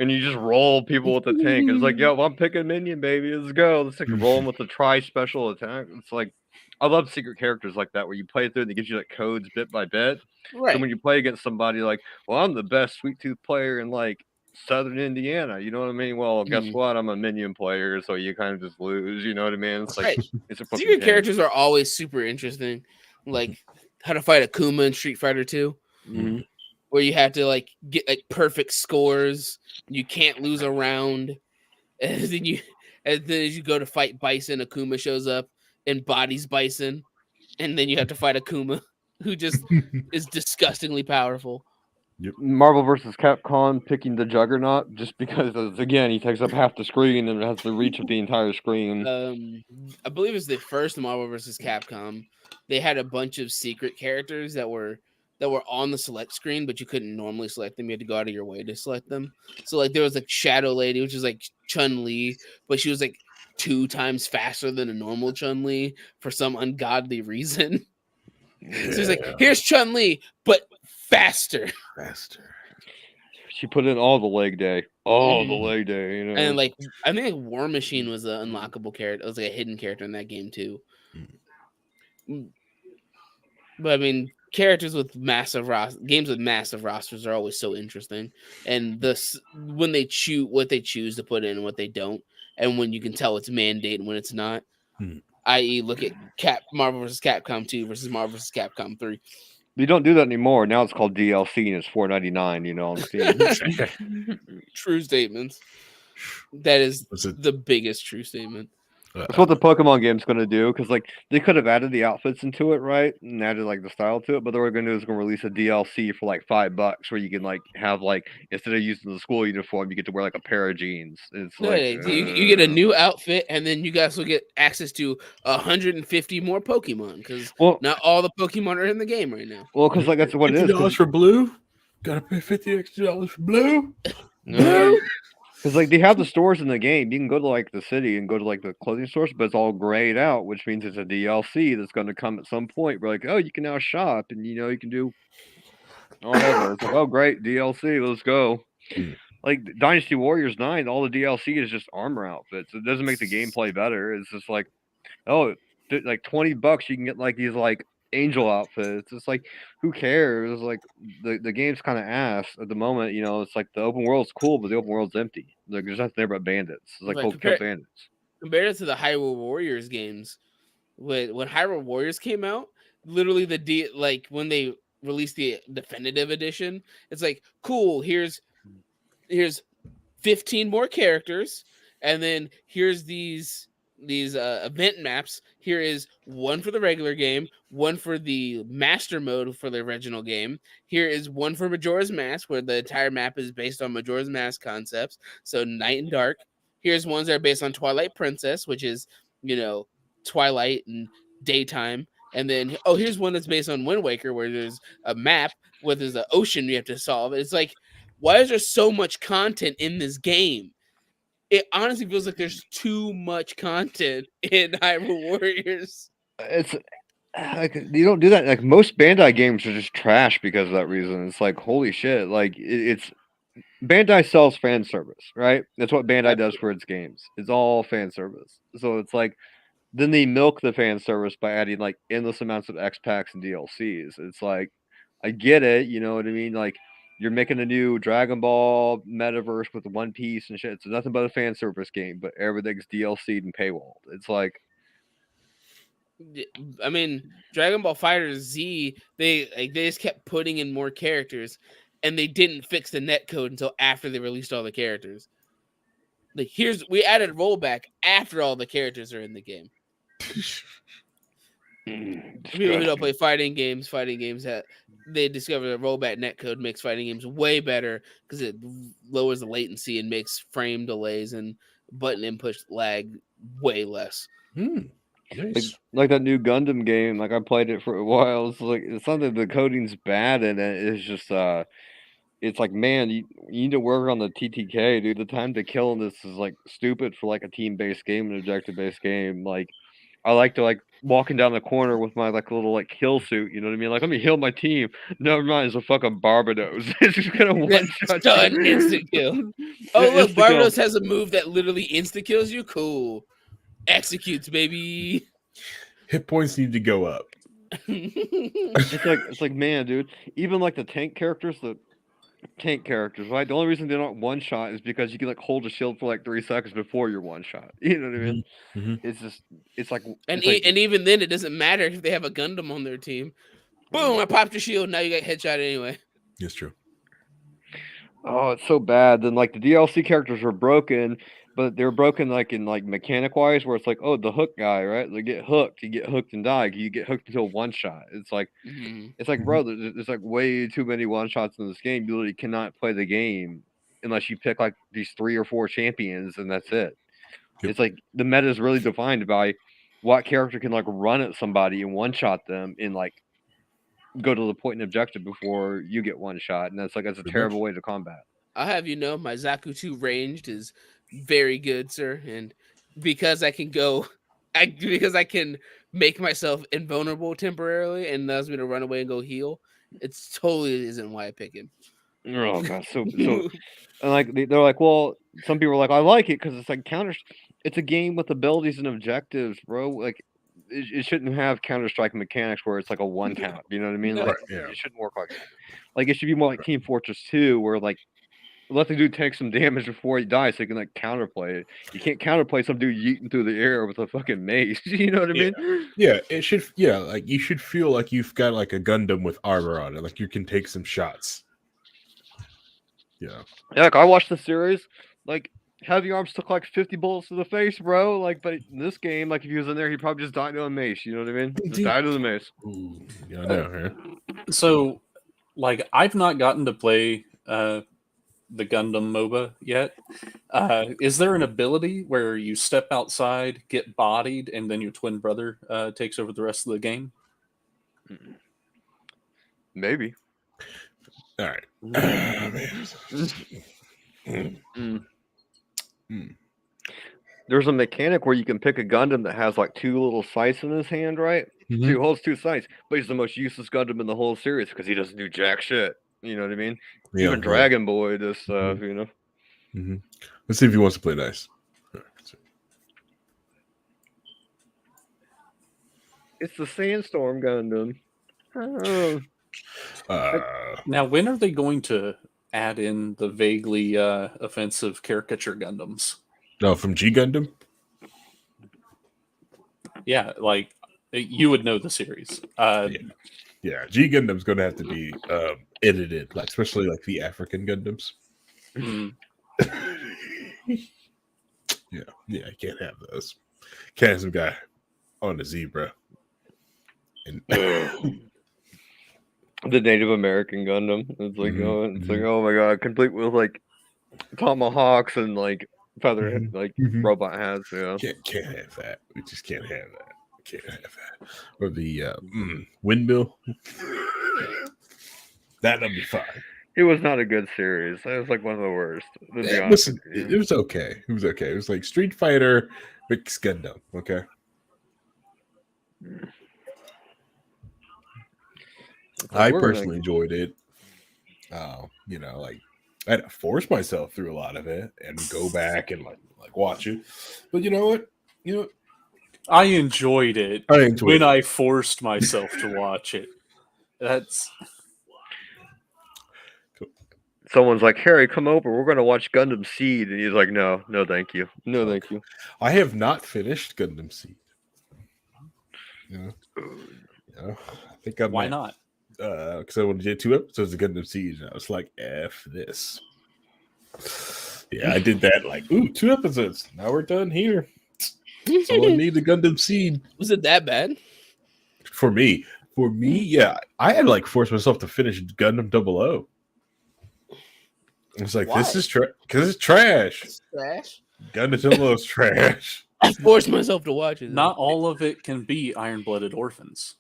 and you just roll people with the tank. It's like, yo, I'm picking Minion, baby. Let's go. It's like rolling with the special attack. It's like, I love secret characters like that where you play through and it gives you like codes bit by bit. Right. So when you play against somebody like, well, I'm the best Sweet Tooth player in like Southern Indiana, you know what I mean? Well, guess what? I'm a Minion player, so you kind of just lose. You know what I mean? It's like it's a secret characters are always super interesting, like how to fight Akuma in Street Fighter 2, where you have to like get like perfect scores. You can't lose a round, and then as you go to fight Bison, Akuma shows up and bodies Bison, and then you have to fight Akuma, who just is disgustingly powerful. Yep. Marvel vs. Capcom picking the Juggernaut just because, again, he takes up half the screen and has the reach of the entire screen. I believe it's the first Marvel vs. Capcom. They had a bunch of secret characters that were on the select screen, but you couldn't normally select them. You had to go out of your way to select them. So like there was like Shadow Lady, which is like Chun-Li, but she was like 2 times faster than a normal Chun-Li for some ungodly reason. Yeah. So he's like, here's Chun-Li, but faster. She put in all the leg day. The leg day, you know. And like I think like War Machine was an unlockable character. It was like a hidden character in that game too. But I mean, characters with games with massive rosters are always so interesting. And when they choose what they choose to put in and what they don't, and when you can tell it's mandate and when it's not. I.e., look at Marvel vs. Capcom 2 versus Marvel vs. Capcom 3. You don't do that anymore. Now it's called DLC and it's $4.99. You know, on Steam. True statements. That is the biggest true statement. That's what the Pokemon game's going to do, because like they could have added the outfits into it, right, and added like the style to it, but what they're going to do is going to release a DLC for like $5, where you can like have like instead of using the school uniform, you get to wear like a pair of jeans. It's you get a new outfit, and then you guys will get access to 150 more Pokemon, because not all the Pokemon are in the game right now. Well, because like that's what it is. $50 for blue. Gotta pay $50 extra for blue. No. Because like they have the stores in the game, you can go to like the city and go to like the clothing stores, but it's all grayed out, which means it's a DLC that's going to come at some point. We're like, oh, you can now shop, and you know you can do whatever. It's like, oh, great DLC, let's go. Like Dynasty Warriors 9, all the DLC is just armor outfits. It doesn't make the gameplay better. It's just like, oh, like $20 you can get like these like angel outfits. It's like, who cares? Like the game's kind of ass at the moment. You know, it's like the open world's cool, but the open world's empty. Like there's nothing there but bandits. It's like kill bandits. Compared it to the Hyrule Warriors games, when Hyrule Warriors came out, literally like when they released the definitive edition, it's like, cool, here's 15 more characters, and then here's these event maps. Here is one for the regular game, one for the master mode for the original game. Here is one for Majora's Mask, where the entire map is based on Majora's Mask concepts, so night and dark. Here's ones that are based on Twilight Princess, which is, you know, twilight and daytime. And then, here's one that's based on Wind Waker, where there's a map where there's an ocean you have to solve. It's like, why is there so much content in this game? It honestly feels like there's too much content in Hyrule Warriors. It's like you don't do that. Like most Bandai games are just trash because of that reason. It's like, holy shit! Like it's Bandai sells fan service, right? That's what Bandai does for its games. It's all fan service. So it's like then they milk the fan service by adding like endless amounts of X packs and DLCs. It's like, I get it, you know what I mean? Like you're making a new Dragon Ball metaverse with One Piece and shit. It's nothing but a fan service game, but everything's DLC'd and paywalled. It's like, I mean, Dragon Ball FighterZ Z, they just kept putting in more characters, and they didn't fix the netcode until after they released all the characters. Like we added rollback after all the characters are in the game. People who don't play fighting games that they discover that rollback netcode makes fighting games way better because it lowers the latency and makes frame delays and button input lag way less. Nice. Like that new Gundam game, like I played it for a while. It's like it's not that the coding's bad in it. It's just it's like, man, you need to work on the TTK, dude. The time to kill in this is like stupid for like a team-based game, an objective-based game. Like I like to like walking down the corner with my like little like kill suit, you know what I mean? Like let me heal my team. Never mind, it's a fucking Barbados. It's just gonna one shot done, instant kill. Oh look, Barbados has a move that literally insta kills you. Cool. Executes, baby. Hit points need to go up. It's like man, dude. Even like the tank characters, right? The only reason they're not one shot is because you can like hold a shield for like 3 seconds before you're one shot. You know what I mean? It's just it's like and even then it doesn't matter if they have a Gundam on their team. Boom! I popped your shield. Now you got headshot anyway. It's true. Oh, it's so bad. Then like the DLC characters were broken, but they were broken like in like mechanic wise, where it's like, oh, the hook guy, right? They get hooked, you get hooked and die. You get hooked until one shot. It's like, bro, there's like way too many one shots in this game. You literally cannot play the game unless you pick like these 3 or 4 champions, and that's it. Yep. It's like the meta is really defined by what character can like run at somebody and one shot them and like go to the point and objective before you get one shot, and that's a terrible way to combat. I'll have you know, my Zaku 2 ranged is very good, sir, and because I can make myself invulnerable temporarily and allows me to run away and go heal, it's totally isn't why I pick him. Oh god, so and like they're like, well, some people are like, I like it because it's like counter. It's a game with abilities and objectives, bro. Like it shouldn't have Counter-Strike mechanics where it's like a one tap. You know what I mean? Like it shouldn't work like that. Like it should be more like Team Fortress 2, where like let the dude take some damage before he dies so he can like counterplay it. You can't counterplay some dude yeeting through the air with a fucking mace. You know what I mean? Yeah, it should. Yeah, like you should feel like you've got like a Gundam with armor on it, like you can take some shots. Yeah, like I watched the series, like Heavy Arms took like 50 bullets to the face, bro. Like, but in this game, like if he was in there, he'd probably just die to a mace. You know what I mean? Just die to the mace. Ooh, yeah, I know. Right? So, like, I've not gotten to play the Gundam MOBA yet. Is there an ability where you step outside, get bodied, and then your twin brother takes over the rest of the game? Maybe. All right. There's a mechanic where you can pick a Gundam that has like 2 little sights in his hand, right? So he holds 2 sights, but he's the most useless Gundam in the whole series because he doesn't do jack shit. You know what I mean? Yeah, even Dragon Boy does stuff, you know? Let's see if he wants to play nice. It's the Sandstorm Gundam. Now, when are they going to add in the vaguely offensive caricature Gundams? No, from G Gundam? Yeah, like you would know the series. Yeah, G Gundam's going to have to be edited, like especially like the African Gundams. Yeah, you can't have those. Can't have some guy on a zebra. And the Native American Gundam. It's like, oh my god, complete with like tomahawks and like feather robot hats. Yeah, can't have that. We just can't have that. Can't have that. Or the windmill. That'll be fine. It was not a good series. It was like one of the worst. It was okay. It was okay. It was like Street Fighter mixed Gundam. Okay. I personally enjoyed it. You know, like I had to force myself through a lot of it and go back and like watch it. But you know what? I enjoyed it when I forced myself to watch it. That's someone's like, Harry, come over. We're going to watch Gundam Seed. And he's like, no, thank you. No, thank you. I have not finished Gundam Seed. I think I Why not? Because I wanted to do 2 episodes of Gundam Seed. And I was like, F this. Yeah, I did that. Like, 2 episodes. Now we're done here. So I need the Gundam Seed. Was it that bad? For me, yeah, I had to like force myself to finish Gundam 00. It's like Why? this is because it's trash. It's trash. Gundam 00 is trash. I forced myself to watch it. Not all of it can be Iron-Blooded Orphans.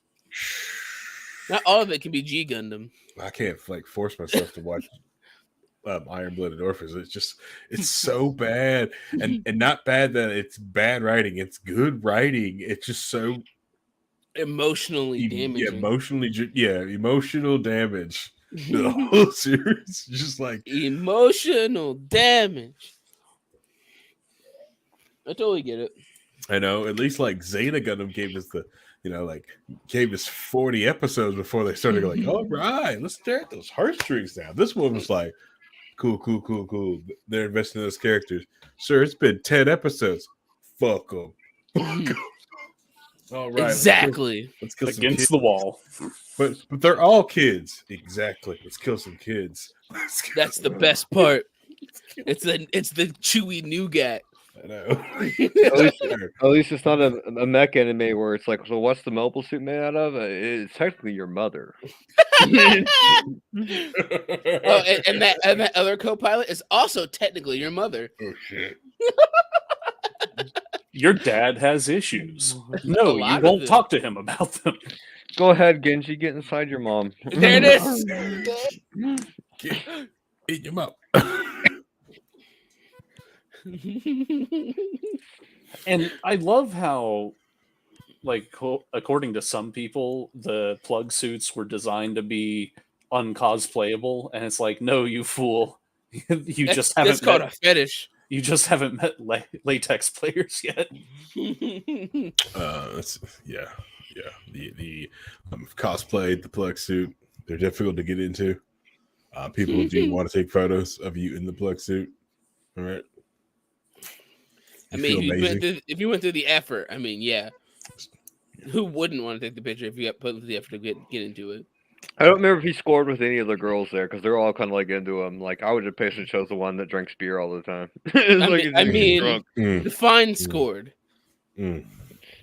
Not all of it can be G Gundam. I can't like force myself to watch Iron-Blooded Orphans. It's so bad, and not bad that it's bad writing. It's good writing. It's just so Emotionally damaging. Emotional damage. The whole series, just like emotional damage. I totally get it. I know. At least like Zeta Gundam gave us gave us 40 episodes before they started going. All right, let's stare at those heartstrings now. This one was like, cool. They're investing in those characters. Sir, it's been 10 episodes. Fuck them. All right, exactly. Let's kill against the wall. But they're all kids. Exactly. Let's kill some kids. That's the best part. It's the chewy nougat. I know. At least it's not a mech anime where it's like, so what's the mobile suit made out of? It's technically your mother. and that other co-pilot is also technically your mother. Oh shit. Your dad has issues. No, you won't talk to him about them. Go ahead, Genji, get inside your mom. There it is. Eat your mouth. And I love how, like, according to some people, the plug suits were designed to be uncosplayable, and it's like, no, you fool, That's called a fetish. You just haven't met latex players yet. The cosplay, the plug suit, they're difficult to get into. People do want to take photos of you in the plug suit. All right. I mean, if you went through the effort, I mean, yeah. Who wouldn't want to take the picture if you got put the effort to get into it? I don't remember if he scored with any of the girls there because they're all kind of like into him. Like I would have basically chose the one that drinks beer all the time. Define scored.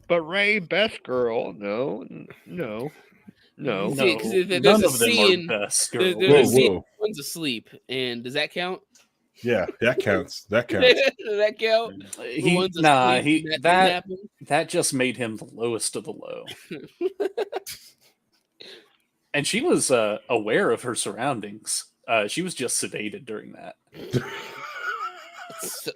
But Ray, best girl, no. See, there's none a of them scene. are best girls. There's a scene. One's asleep, and does that count? Yeah, that counts. That counts. Does that count? That just made him the lowest of the low. And she was aware of her surroundings. She was just sedated during that. So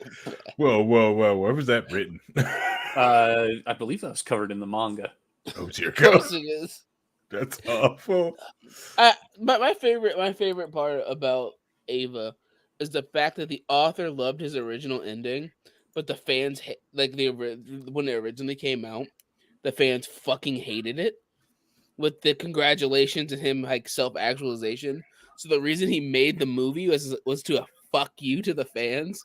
whoa! Where was that written? I believe that was covered in the manga. Oh dear of God! course it is. That's awful. My favorite part about Ava is the fact that the author loved his original ending, but the fans when it originally came out, the fans fucking hated it. With the congratulations and him like self-actualization. So the reason he made the movie was to fuck you to the fans.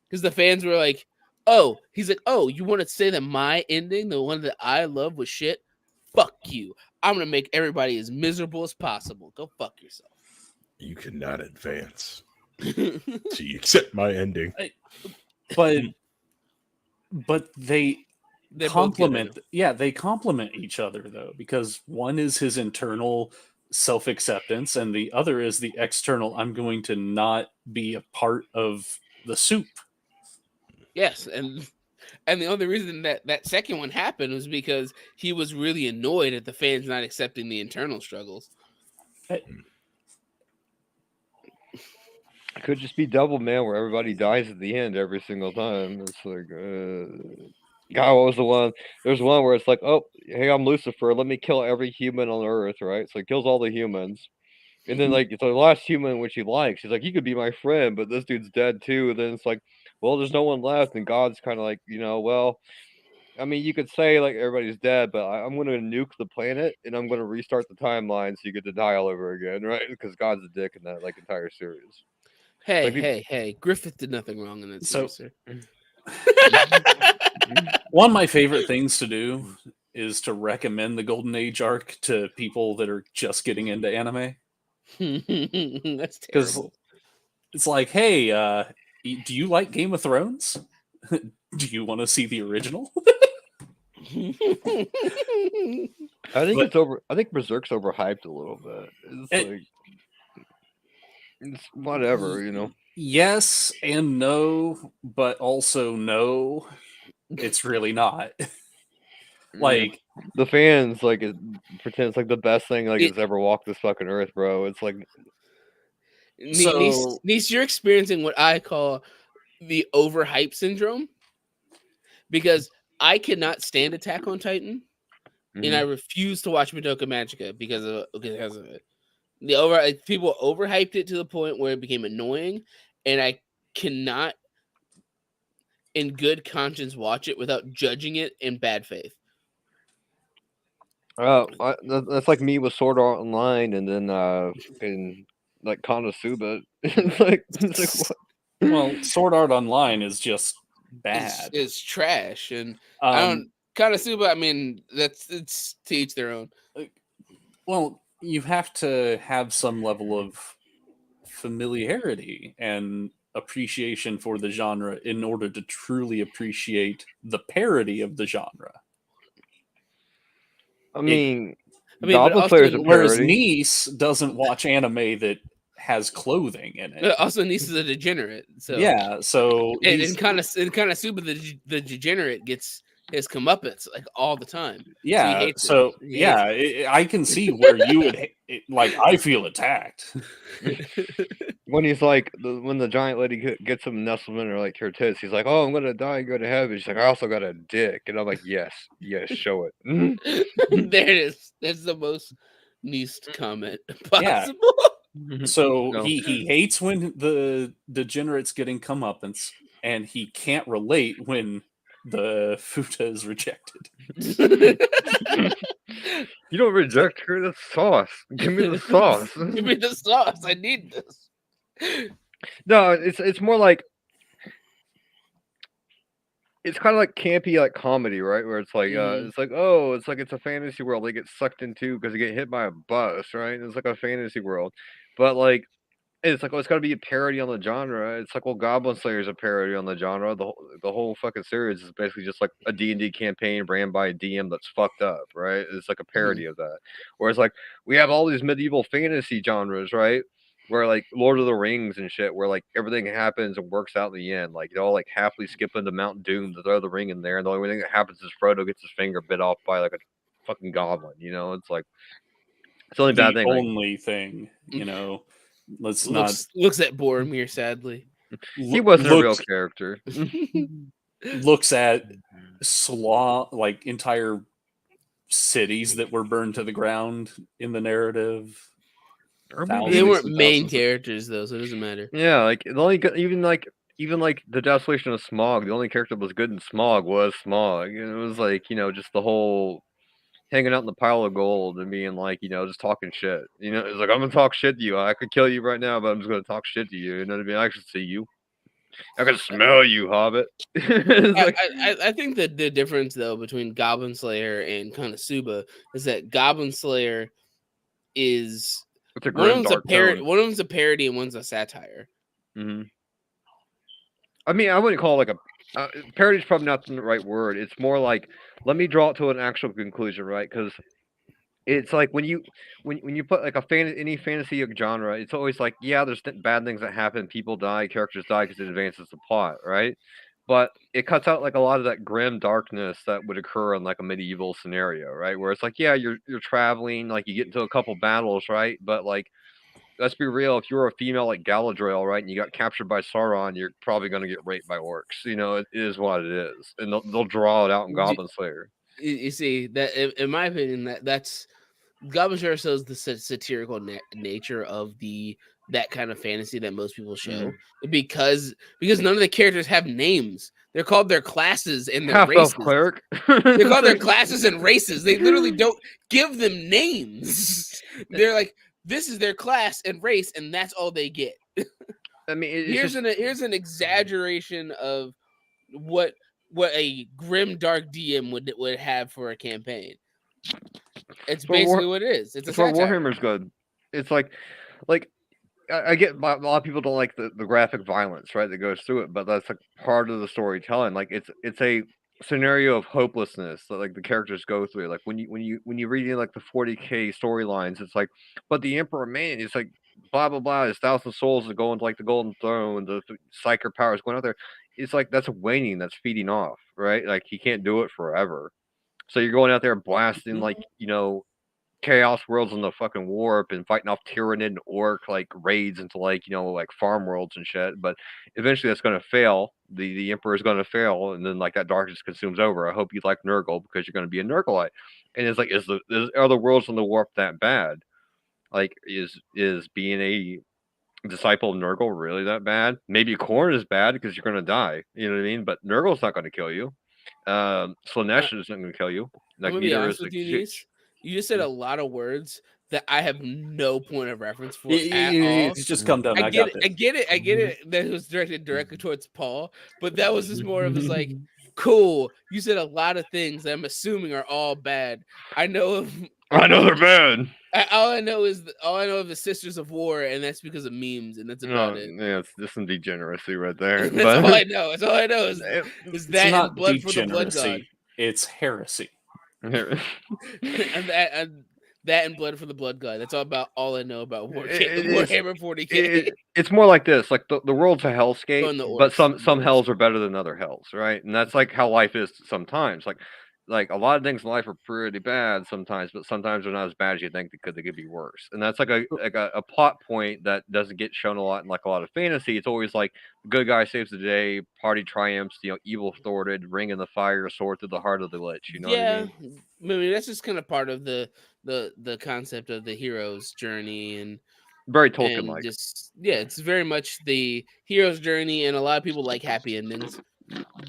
Because the fans were like, oh, he's like, oh, you want to say that my ending, the one that I love, was shit? Fuck you. I'm gonna make everybody as miserable as possible. Go fuck yourself. You cannot advance. So you accept my ending. But they complement each other though, because one is his internal self-acceptance and the other is the external, I'm going to not be a part of the soup. Yes, and the only reason that second one happened was because he was really annoyed at the fans not accepting the internal struggles. It could just be Double Man where everybody dies at the end every single time. It's like God, what was the one? There's one where it's like, oh, hey, I'm Lucifer. Let me kill every human on Earth, right? So he kills all the humans. And then, like, it's the last human which he likes. He's like, he could be my friend, but this dude's dead, too. And then it's like, well, there's no one left. And God's kind of like, well, I mean, you could say, like, everybody's dead, but I'm going to nuke the planet, and I'm going to restart the timeline so you get to die all over again, right? Because God's a dick in that, like, entire series. Hey. Griffith did nothing wrong in that series, sir. One of my favorite things to do is to recommend the Golden Age arc to people that are just getting into anime. That's terrible. It's like, hey, do you like Game of Thrones? Do you want to see the original? I think it's over. I think Berserk's overhyped a little bit. It's whatever, you know. Yes and no, but also no. It's really not. Like the fans pretend it's like the best thing it's ever walked this fucking earth, bro. It's like Nice, you're experiencing what I call the overhype syndrome, because I cannot stand Attack on Titan, and I refuse to watch Madoka Magica because of it. People overhyped it to the point where it became annoying, and I cannot, in good conscience, watch it without judging it in bad faith. That's like me with Sword Art Online, and then in like Konosuba. it's like what? Well, Sword Art Online is just bad. It's trash, and I don't Konosuba. I mean, it's to each their own. Well, you have to have some level of familiarity and appreciation for the genre in order to truly appreciate the parody of the genre. I mean, Goblin Slayer's a whereas parody. Nice doesn't watch anime that has clothing in it. Also, Nice is a degenerate. So yeah, so in Konosuba, the degenerate gets his comeuppance like all the time. Yeah, so I can see where you would like. I feel attacked when he's like when the giant lady gets him nestled in her her tits. He's like, "Oh, I'm gonna die and go to heaven." She's like, "I also got a dick," and I'm like, "Yes, show it." There it is. That's the most Nice comment possible. Yeah. So he hates when the degenerate's getting comeuppance, and he can't relate when the futa is rejected. You don't reject her. The sauce. Give me the sauce. Give me the sauce. I need this. No, it's more like it's kind of like campy, like comedy, right? Where it's like it's a fantasy world they get sucked into because they get hit by a bus, right? It's like a fantasy world, but like it's like, it's got to be a parody on the genre. It's like, well, Goblin Slayer is a parody on the genre. The whole fucking series is basically just like a D&D campaign ran by a DM that's fucked up, right? It's like a parody of that. Whereas like we have all these medieval fantasy genres, right? Where like Lord of the Rings and shit, where like everything happens and works out in the end. Like they all like happily skip into Mount Doom to throw the ring in there, and the only thing that happens is Frodo gets his finger bit off by like a fucking goblin. You know, it's like it's the only bad thing. Only thing, you know. Let's looks at Boromir sadly. He wasn't a real character. Looks at like entire cities that were burned to the ground in the narrative. They weren't main characters though, so it doesn't matter. Yeah, like the only even like the Desolation of Smog, the only character that was good in Smog was Smog. And it was like, you know, just the whole hanging out in the pile of gold and being like, you know, just talking shit. You know, it's like, I'm gonna talk shit to you. I could kill you right now, but I'm just gonna talk shit to you. You know what I mean? I can see you. I can smell you, Hobbit. I think that the difference though between Goblin Slayer and Konosuba is that Goblin Slayer is one of them's a parody and one's a satire. Mm-hmm. I mean, I wouldn't call it like a parody is probably not the right word. It's more like, let me draw it to an actual conclusion, right? Because it's like when you put like any fantasy genre, it's always like, yeah, there's bad things that happen, people die, characters die because it advances the plot, right? But it cuts out like a lot of that grim darkness that would occur in like a medieval scenario, right? Where it's like, yeah, you're traveling, like you get into a couple battles, right? But like, let's be real, if you're a female like Galadriel, right, and you got captured by Sauron, you're probably going to get raped by orcs. You know, it is what it is, and they'll draw it out in Goblin Slayer. You see that, in my opinion, that's Goblin Slayer shows the satirical nature of that kind of fantasy that most people show, because none of the characters have names. They're called their classes and their races. Cleric. They're called their classes and races. They literally don't give them names. They're like, this is their class and race, and that's all they get. I mean, here's an exaggeration of what a grim dark DM would have for a campaign. It's basically what it is. It's why Warhammer's good. It's like I get a lot of people don't like the graphic violence, right, that goes through it, but that's like part of the storytelling. Like it's scenario of hopelessness that like the characters go through. Like when you read like the 40K storylines, it's like, but the Emperor man is like blah blah blah. His 1,000 souls are going to like the Golden Throne. The psychic power is going out there. It's like that's waning. That's feeding off, right? Like he can't do it forever. So you're going out there blasting like Chaos Worlds in the fucking warp and fighting off Tyranid and Orc like raids into like like farm worlds and shit. But eventually that's gonna fail. The Emperor is gonna fail, and then like that darkness consumes over. I hope you like Nurgle because you're gonna be a Nurgleite. And it's like, are the worlds in the warp that bad? Like, is being a disciple of Nurgle really that bad? Maybe Khorne is bad because you're gonna die. You know what I mean? But Nurgle's not gonna kill you. Slanesh isn't gonna kill you. Like I'm gonna be neither honest is with you, Nice. You just said a lot of words that I have no point of reference for at all. Just come down. I get it. That it was directed directly towards Paul, but that was just more of like, cool. You said a lot of things that I'm assuming are all bad. I know they're bad. All I know of the Sisters of War, and that's because of memes, and that's about it. Yeah, it's some degeneracy right there. That's all I know. That's all I know is that not and blood for the blood god. It's heresy. and that and blood for the blood god. That's all I know about Warhammer 40K. It's more like this: like the world's a hellscape, but some hells are better than other hells, right? And that's like how life is sometimes. Like a lot of things in life are pretty bad sometimes, but sometimes they're not as bad as you think they could be worse. And that's like a plot point that doesn't get shown a lot in like a lot of fantasy. It's always like the good guy saves the day, party triumphs, evil thwarted, ring in the fire, sword through the heart of the lich. You know what I mean? That's just kind of part of the concept of the hero's journey and very Tolkien-like. It's very much the hero's journey, and a lot of people like happy endings.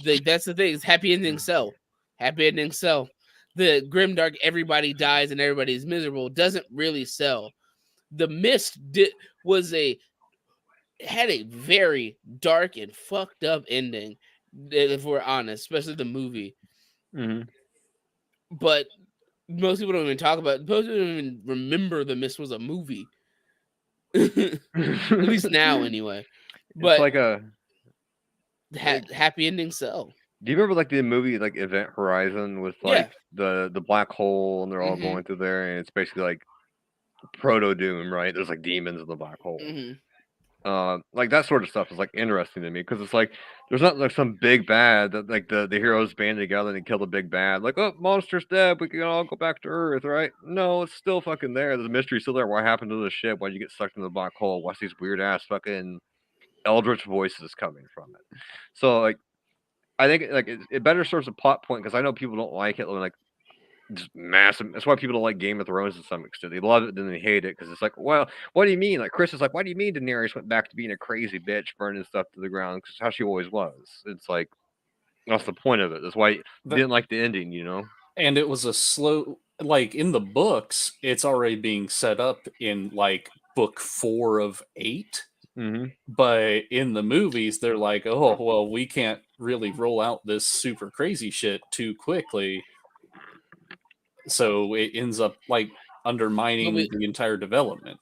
That's the thing. It's happy endings sell. Happy endings sell. The grimdark, everybody dies and everybody's miserable, doesn't really sell. The Mist had a very dark and fucked up ending, if we're honest, especially the movie. Mm-hmm. But most people don't even talk about it. Most people don't even remember The Mist was a movie. At least now, anyway. But it's like a happy ending sell. Do you remember like the movie like Event Horizon with like the black hole and they're all going through there, and it's basically like proto Doom, right? There's like demons in the black hole. Like that sort of stuff is like interesting to me because it's like there's not like some big bad that like the heroes band together and kill the big bad. Like, oh, monster's dead, we can all go back to Earth, right? No, it's still fucking there. The mystery's still there. What happened to the ship? Why'd you get sucked in the black hole? What's these weird ass fucking eldritch voices coming from it? So like, I think like it better serves a plot point because I know people don't like it. Like just massive. That's why people don't like Game of Thrones to some extent. They love it, then they hate it because it's like, well, what do you mean? Like Chris is like, what do you mean Daenerys went back to being a crazy bitch, burning stuff to the ground? Because how she always was. It's like that's the point of it. That's why they didn't like the ending, And it was a slow, like in the books, it's already being set up in like book 4 of 8. Mm-hmm. But in the movies, they're like, oh, well, we can't really roll out this super crazy shit too quickly. So it ends up like undermining the entire development.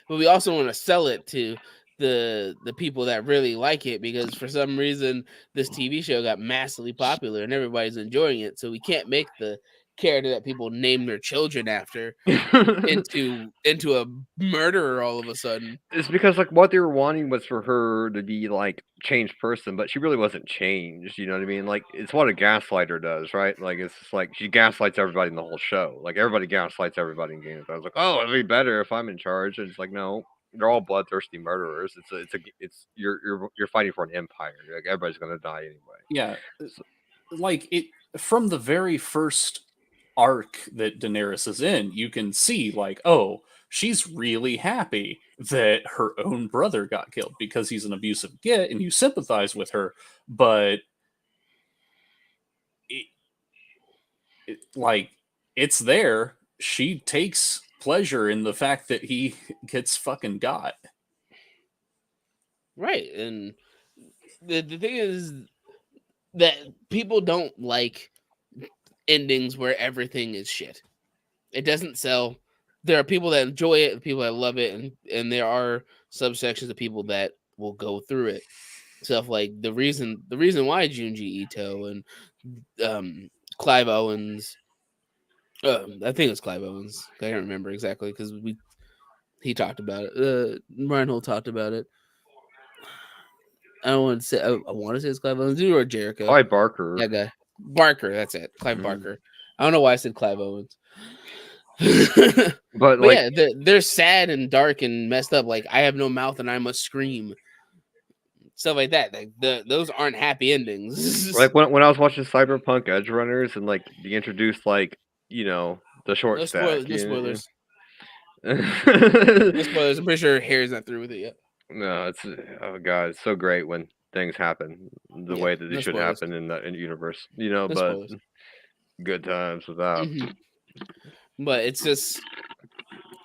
But we also want to sell it to the people that really like it, because for some reason this TV show got massively popular and everybody's enjoying it. So we can't make the character that people name their children after into a murderer all of a sudden. It's because like what they were wanting was for her to be like changed person, but she really wasn't changed. You know what I mean? Like it's what a gaslighter does, right? Like it's just like she gaslights everybody in the whole show. Like everybody gaslights everybody in Game of Thrones. I was like, oh, it'd be better if I'm in charge. And it's like, no, they're all bloodthirsty murderers. It's you're fighting for an empire. Like everybody's gonna die anyway. Yeah, like it from the very first arc that Daenerys is in, you can see like, oh, she's really happy that her own brother got killed because he's an abusive git, and you sympathize with her, but like it's there. She takes pleasure in the fact that he gets fucking got. Right, and the thing is that people don't like endings where everything is shit. It doesn't sell. There are people that enjoy it, people that love it, and there are subsections of people that will go through it. Stuff like the reason why Junji Ito and Clive Owens. I think it's Clive Owens. I can't remember exactly because he talked about it. Rhinehold talked about it. I don't want to say. I want to say it's Clive Owens or Jericho. Clive Barker. That guy. Barker. That's it. Clive Barker. I don't know why I said Clive Owens. but like, yeah, they're sad and dark and messed up. Like, I have no mouth and I must scream. Stuff like that. Like those aren't happy endings. Like when I was watching Cyberpunk Edge Runners and like they introduced like the short stack. No spoilers. No spoilers. I'm pretty sure Harry's not through with it yet. No, it's God, it's so great when things happen the way that they should happen in the universe. No but spoilers. Good times with that. Mm-hmm. But it's just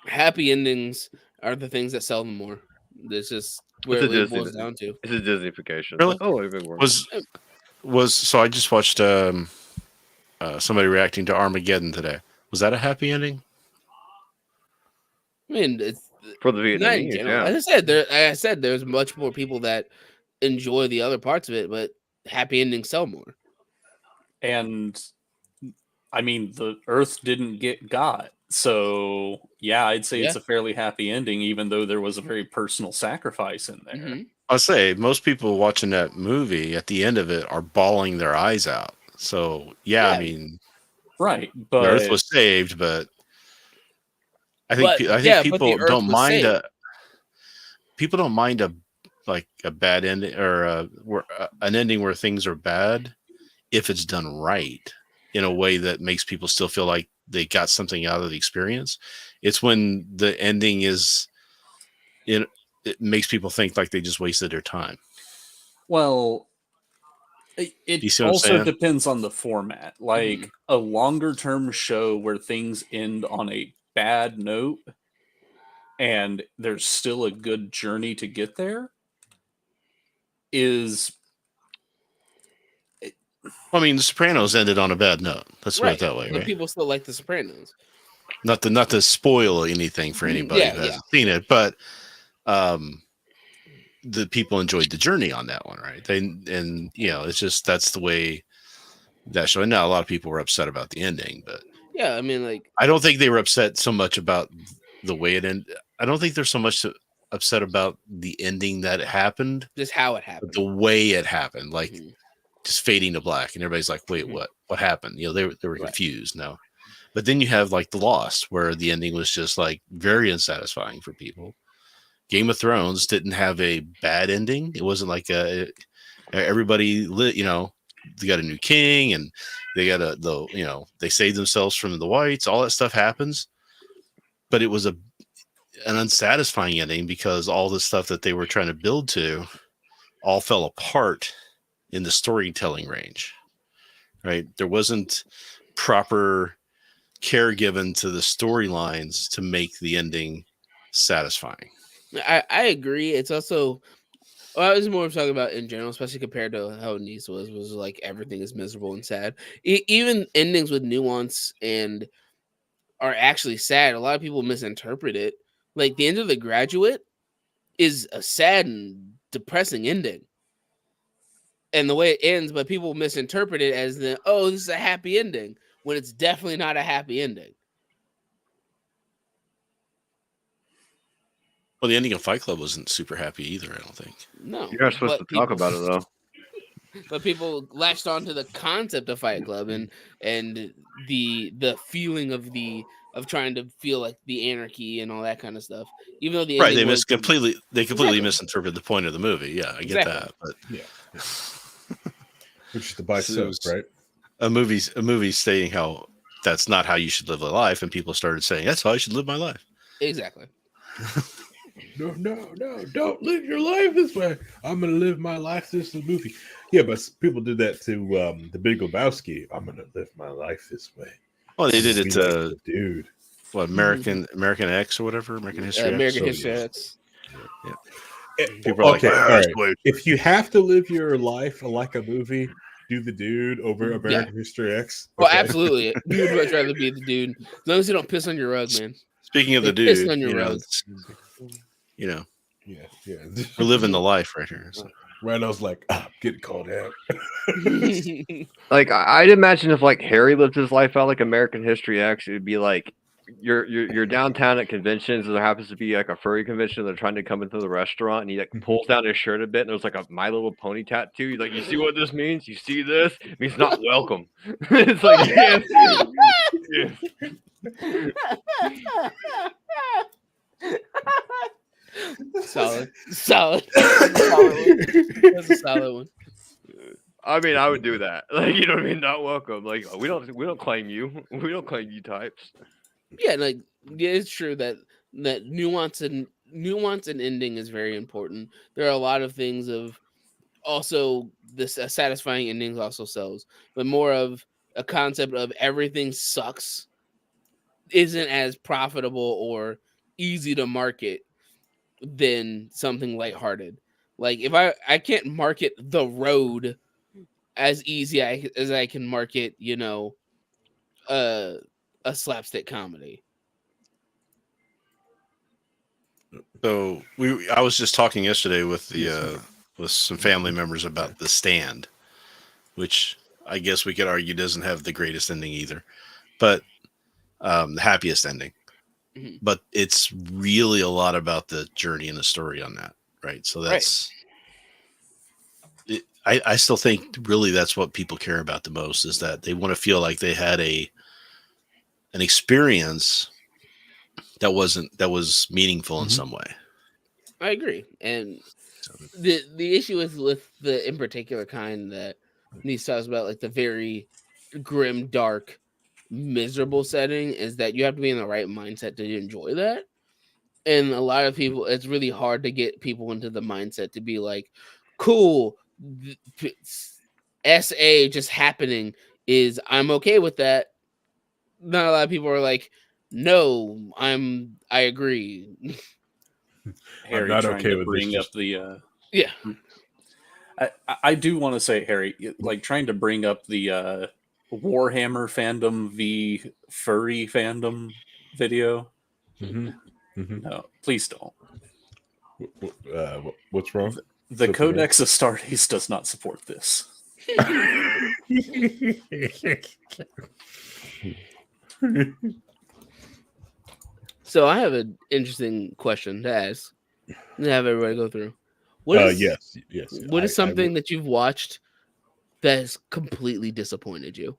happy endings are the things that sell them more. It's just where it boils down to. It's a Disneyfication. Really? Oh, was so I just watched somebody reacting to Armageddon today. Was that a happy ending? I mean, it's for the Vietnamese. Yeah. As I said, there's much more people that enjoy the other parts of it, but happy endings sell more. And I mean, the Earth didn't get got. So, yeah, I'd say it's a fairly happy ending, even though there was a very personal sacrifice in there. Mm-hmm. I'll say most people watching that movie at the end of it are bawling their eyes out. So, I mean, right. But the Earth was saved, but I think people don't mind people don't mind a bad ending or an ending where things are bad if it's done right in a way that makes people still feel like they got something out of the experience. It's when the ending is it makes people think like they just wasted their time. Well, it also depends on the format. Like a longer term show where things end on a bad note and there's still a good journey to get there is. I mean, The Sopranos ended on a bad note. Let's put it that way. But people still like The Sopranos. Not to spoil anything for anybody who hasn't seen it, but the people enjoyed the journey on that one, right? It's just that's the way that show. And now a lot of people were upset about the ending, but I mean, like I don't think they were upset so much about the way it ended. I don't think they're so much upset about the ending that it happened, just how it happened, but the way it happened, like. Just fading to black, and everybody's like, "Wait, what happened?" They were confused. No, but then you have like The Lost, where the ending was just like very unsatisfying for people. Game of Thrones didn't have a bad ending. It wasn't like everybody lit. They got a new king, and they got they saved themselves from the whites. All that stuff happens, but it was an unsatisfying ending because all the stuff that they were trying to build to all fell apart in the storytelling range, right? There wasn't proper care given to the storylines to make the ending satisfying. I agree. It's also, I was more talking about in general, especially compared to how Nice was like everything is miserable and sad. Even endings with nuance and are actually sad. A lot of people misinterpret it. Like the end of The Graduate is a sad and depressing ending. And the way it ends, but people misinterpret it as this is a happy ending, when it's definitely not a happy ending. Well, the ending of Fight Club wasn't super happy either, I don't think. No. You're not supposed to talk about it, though. But people latched onto the concept of Fight Club and the feeling of trying to feel like the anarchy and all that kind of stuff. Even though the ending they completely misinterpreted the point of the movie. Yeah, I get that. But which is the buy soap, right? A movie stating how that's not how you should live a life, and people started saying that's how I should live my life. Exactly. No, don't live your life this way. I'm gonna live my life this movie. Yeah, but people did that to the Big Lebowski. I'm gonna live my life this way. Well, they did it to dude. What, American X or whatever? American History X. American History X. Yeah. People are like, all right. If you have to live your life like a movie, do the dude over American History X. Okay? Well, absolutely. You would much rather be the dude. As long as you don't piss on your rug, man. Speaking of the dude, piss on your rug. We're living the life right here. So. Rhinehold's like, I'm getting called out. Like I'd imagine if like Harry lived his life out like American History X, it'd be like you're downtown at conventions, and there happens to be like a furry convention. They're trying to come into the restaurant, and he like pulls down his shirt a bit, and there's like a My Little Pony tattoo. He's like, "You see what this means? You see this? It means not welcome." It's like, yes. Solid. That's a solid one. I mean, I would do that. Like, you know what I mean? Not welcome. Like, we don't claim you. We don't claim you types. Yeah, like it's true that nuance and ending is very important. There are a lot of things of also this satisfying endings also sells, but more of a concept of everything sucks isn't as profitable or easy to market than something lighthearted. Like if I can't market The Road as easy as I can market, a slapstick comedy. So I was just talking yesterday with with some family members about The Stand, which I guess we could argue doesn't have the greatest ending either, but the happiest ending. Mm-hmm. But it's really a lot about the journey and the story on that, right? So that's. Right. I still think really that's what people care about the most, is that they want to feel like they had an experience that was meaningful in some way. I agree. And the issue is with the in particular kind that Nice talks about, like the very grim, dark, miserable setting, is that you have to be in the right mindset to enjoy that. And a lot of people, it's really hard to get people into the mindset to be like, cool, SA just happening is I'm okay with that. Not a lot of people are like, no, I agree. Harry, I'm not trying okay to with bring this. up the yeah. I do want to say, Harry, like trying to bring up the Warhammer fandom v furry fandom video. Mm-hmm. Mm-hmm. No, please don't. What's wrong? The Codex Astartes does not support this. So I have an interesting question to ask. To have everybody go through. What is yes. What is something that you've watched that has completely disappointed you?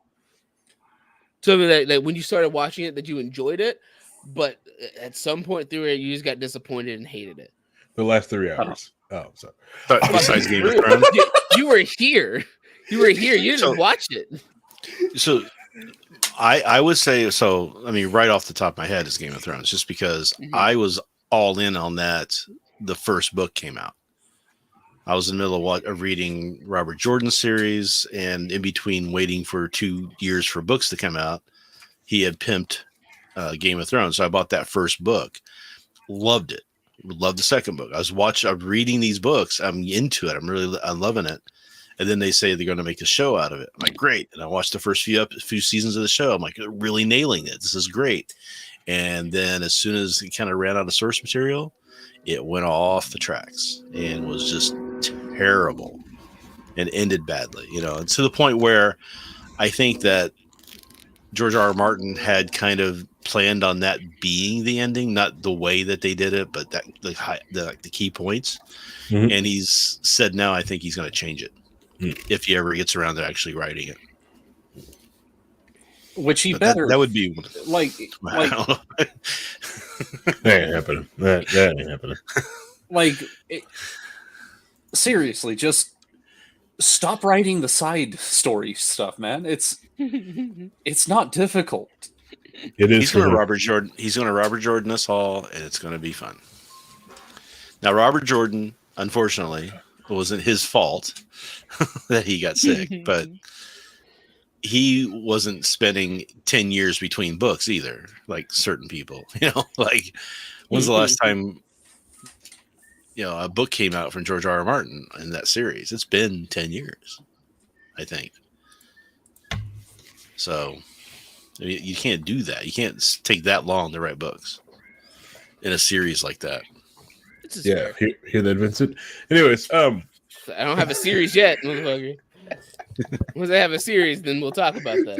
Something that when you started watching it that you enjoyed it, but at some point through it you just got disappointed and hated it. The last 3 hours. Oh, sorry. Besides Game of Thrones, you were here. You were here. You didn't watch it. So I would say, so I mean, right off the top of my head is Game of Thrones, just because I was all in on that. The first book came out. I was in the middle of reading Robert Jordan's series, and in between waiting for 2 years for books to come out, he had pimped Game of Thrones. So I bought that first book, loved it, loved the second book. I'm reading these books. I'm into it. I'm loving it. And then they say they're going to make a show out of it. I'm like, great. And I watched the first few seasons of the show. I'm like, really nailing it. This is great. And then as soon as it kind of ran out of source material, it went off the tracks and was just terrible and ended badly, and to the point where I think that George R.R. Martin had kind of planned on that being the ending, not the way that they did it, but that the key points. Mm-hmm. And he's said now I think he's going to change it if he ever gets around to actually writing it. Which he better. That would be like that ain't happening. That ain't happening. Seriously, just stop writing the side story stuff, man. It's not difficult. It is. He's going to Robert Jordan. He's going to Robert Jordan us all, and it's going to be fun. Now, Robert Jordan, unfortunately, it wasn't his fault that he got sick, but he wasn't spending 10 years between books either, like certain people. Like when's the last time a book came out from George R.R. Martin in that series? It's been 10 years, I think. So I mean, you can't do that. You can't take that long to write books in a series like that. Yeah, hear that, Vincent? Anyways, I don't have a series yet, motherfucker. Once I have a series, then we'll talk about that.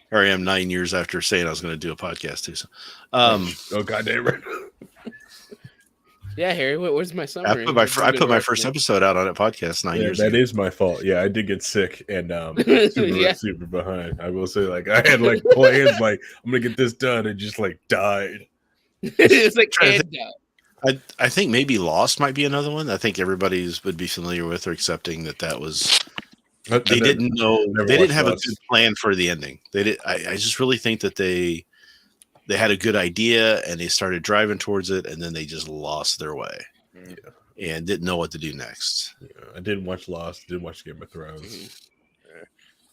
Here I am 9 years after saying I was going to do a podcast too. So, oh goddamn right. Yeah, Harry, where's my summary? I put my first episode out on a podcast 9 years ago. That is my fault. Yeah, I did get sick and super behind. I will say, like, I had like plans, like I'm gonna get this done, and just like died. It's like I think maybe Lost might be another one. I think everybody's would be familiar with or accepting that was. They didn't know. They didn't have a good plan for the ending. They did. I just really think that they had a good idea and they started driving towards it, and then they just lost their way and didn't know what to do next. Yeah, I didn't watch Lost. Didn't watch Game of Thrones.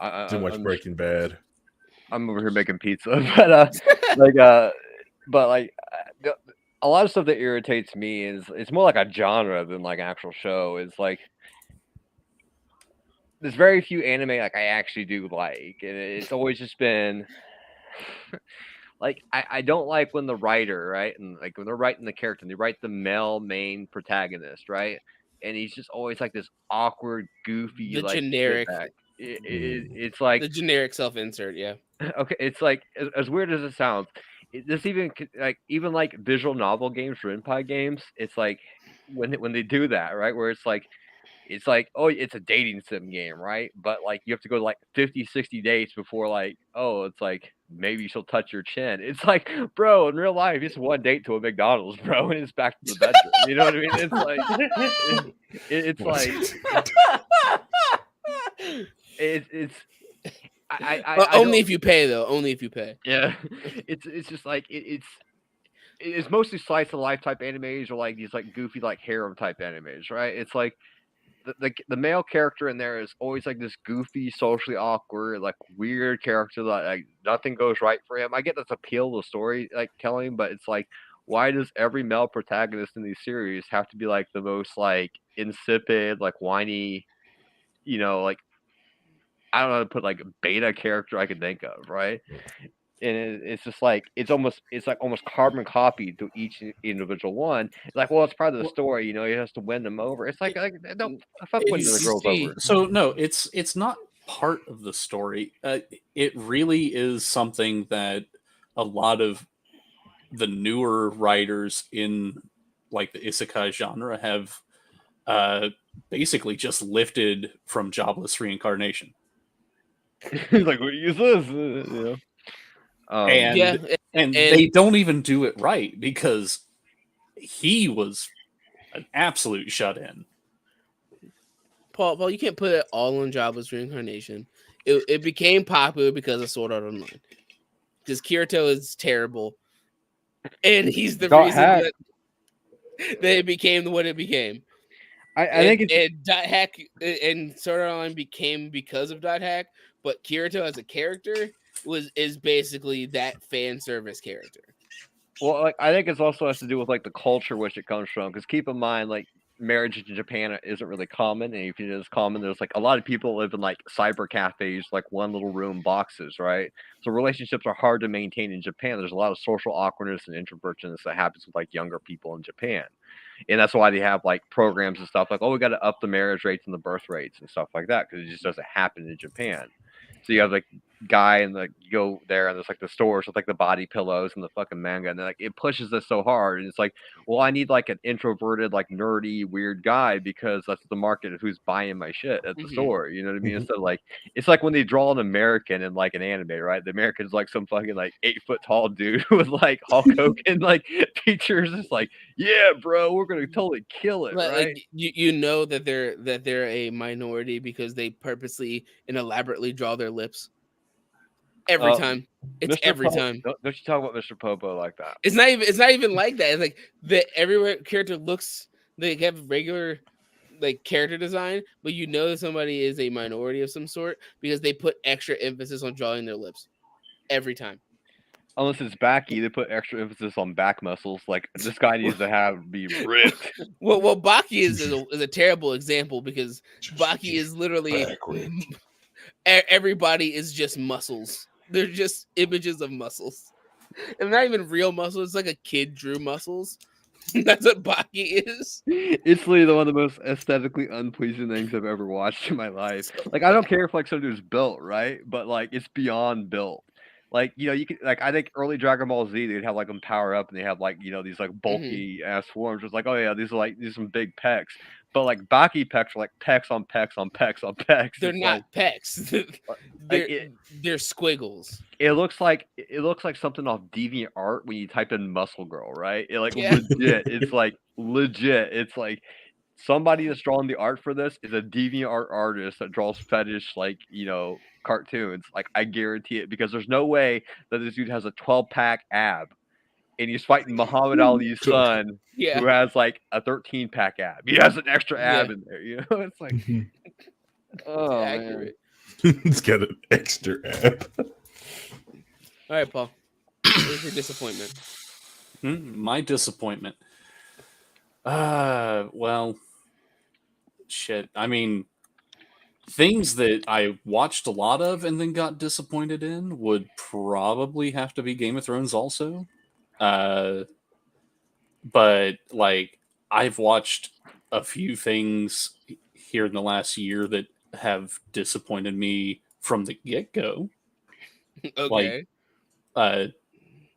Didn't watch Breaking Bad. I'm over here making pizza, but a lot of stuff that irritates me is it's more like a genre than like actual show. It's like there's very few anime like I actually do like, and it's always just been like I don't like when the writer, right, and like when they're writing the character and they write the male main protagonist, right, and he's just always like this awkward, goofy, like generic. It's like the generic self-insert, yeah. Okay, it's like as weird as it sounds. This even like visual novel games, Rinpai games. It's like when they do that, right, where it's like oh, it's a dating sim game, right? But like you have to go like 50, 60 days before like, oh, it's like maybe she'll touch your chin. It's like, bro, in real life, it's one date to a McDonald's, bro, and it's back to the bedroom. You know what I mean? It's like it's only if you pay, though. Only if you pay. Yeah, it's just like it's mostly slice of life type animes or like these like goofy like harem type animes, right? It's like the male character in there is always like this goofy, socially awkward, like weird character that like nothing goes right for him. I get that's appeal to story like telling, but it's like, why does every male protagonist in these series have to be like the most like insipid, like whiny, like I don't know how to put like a beta character I can think of, right? And it's just like it's like almost carbon copy to each individual one. It's like, well, it's part of the story, he has to win them over. It's like don't fuck winning the girls over. So no, it's not part of the story. It really is something that a lot of the newer writers in like the isekai genre have basically just lifted from Jobless Reincarnation. Like, what is this? And they don't even do it right because he was an absolute shut-in. Paul, you can't put it all on Jobless Reincarnation. It became popular because of Sword Art Online. Because Kirito is terrible. And he's the reason that it became what it became. I think it's... Dot Hack and Sword Art Online became because of Dot Hack, but Kirito as a character is basically that fan service character. Well, like I think it also has to do with like the culture which it comes from. Because keep in mind, like marriage in Japan isn't really common, and if it is common, there's like a lot of people live in like cyber cafes, like one little room boxes, right? So relationships are hard to maintain in Japan. There's a lot of social awkwardness and introvertedness that happens with like younger people in Japan. And that's why they have like programs and stuff like, oh, we got to up the marriage rates and the birth rates and stuff like that, because it just doesn't happen in Japan. So you have like guy and like you go there and there's like the stores with like the body pillows and the fucking manga, and like it pushes this so hard, and it's like, well, I need like an introverted, like nerdy, weird guy because that's the market of who's buying my shit at the store. You know what I mean? Instead of like, it's like when they draw an American in like an anime, right? The American's like some fucking like 8-foot tall dude with like Hulk Hogan like features. It's like, yeah, bro, we're gonna totally kill it, right? Like, you know that they're a minority because they purposely and elaborately draw their lips. Every time. It's every time. Don't you talk about Mr. Popo like that. It's not even like that. It's like every character looks, they have regular like character design, but you know that somebody is a minority of some sort because they put extra emphasis on drawing their lips every time. Unless it's Baki, they put extra emphasis on back muscles. Like this guy needs to be ripped. Well, Baki is a terrible example because Baki is literally everybody is just muscles. They're just images of muscles. And not even real muscles. It's like a kid drew muscles. That's what Baki is. It's literally one of the most aesthetically unpleasing things I've ever watched in my life. Like, I don't care if like somebody's built, right? But like, it's beyond built. Like, you could like, I think early Dragon Ball Z, they'd have like them power up and they have like, these like bulky ass forms. It's like, oh yeah, these are some big pecs. But like Baki pecs are like pecs on pecs on pecs on pecs. They're It's not like, pecs. They're squiggles. It looks like something off DeviantArt when you type in muscle girl, right? Yeah. Legit. It's like legit. It's like somebody that's drawing the art for this is a DeviantArt artist that draws fetish cartoons. Like, I guarantee it, because there's no way that this dude has a 12-pack ab and he's fighting Muhammad Ali's son, Yeah. who has like a 13-pack ab. He has an extra ab in there, It's like, oh man. It's got an extra ab. All right, Paul. Where's your disappointment? My disappointment. Well, shit. I mean, things that I watched a lot of and then got disappointed in would probably have to be Game of Thrones also. But like, I've watched a few things here in the last year that have disappointed me from the get-go. Okay. Like,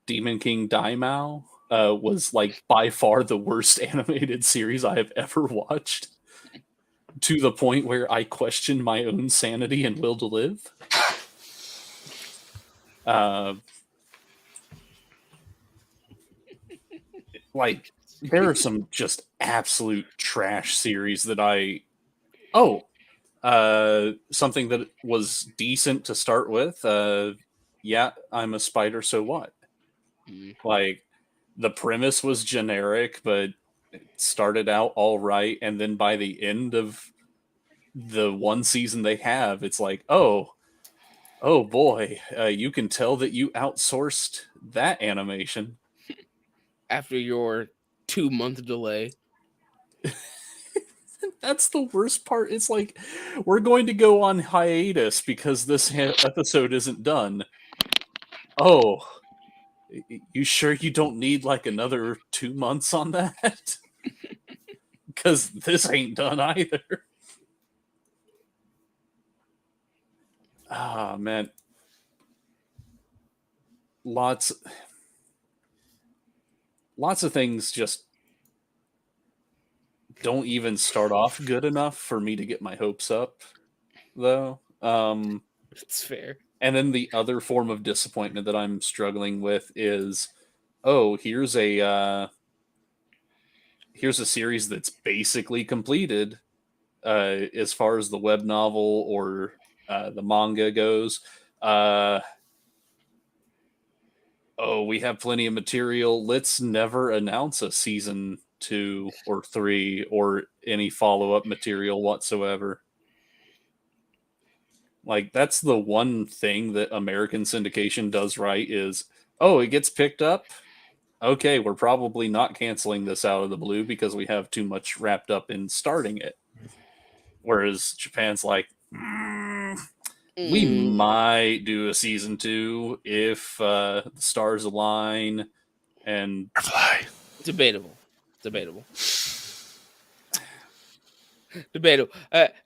Demon King Daimao was like by far the worst animated series I have ever watched, to the point where I questioned my own sanity and will to live. Like, there are some just absolute trash series that something that was decent to start with. Yeah, I'm a spider, so what? Like, the premise was generic, but it started out all right, and then by the end of the one season they have, it's like, oh boy, you can tell that you outsourced that animation after your 2-month delay. That's the worst part. It's like, we're going to go on hiatus because this episode isn't done. Oh, you sure you don't need like another 2 months on that? Because this ain't done either. Ah, man. Lots of things just don't even start off good enough for me to get my hopes up, though. It's fair. And then the other form of disappointment that I'm struggling with is, oh, here's a series that's basically completed as far as the web novel or the manga goes. We have plenty of material. Let's never announce a season 2 or 3 or any follow-up material whatsoever. Like, that's the one thing that American syndication does right is, it gets picked up. Okay, we're probably not canceling this out of the blue because we have too much wrapped up in starting it. Whereas Japan's like, we might do a season 2 if the stars align and Fly. Debatable.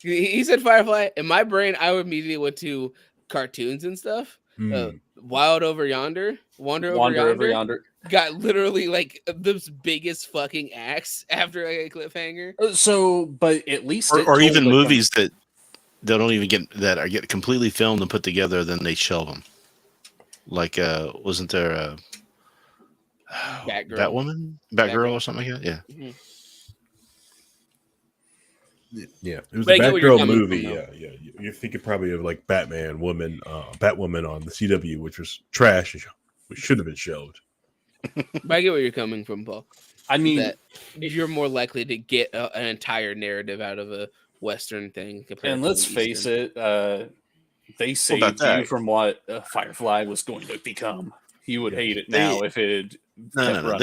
He said Firefly. In my brain, I immediately went to cartoons and stuff. Wild Over Yonder, Wander Over Yonder. Got literally like the biggest fucking axe after a cliffhanger. But at least, or even movies that they don't even get completely filmed and put together, then they shelve them. Like, wasn't there Batgirl or something like that? Yeah. Mm-hmm. Yeah, it was a Batgirl movie. Yeah. You're thinking probably of like Batwoman on the CW, which was trash, which should have been shelved. But I get where you're coming from, Paul. I mean, that you're more likely to get an entire narrative out of a Western thing. And let's face it, they saved you from what Firefly was going to become. You would hate it now if it had no.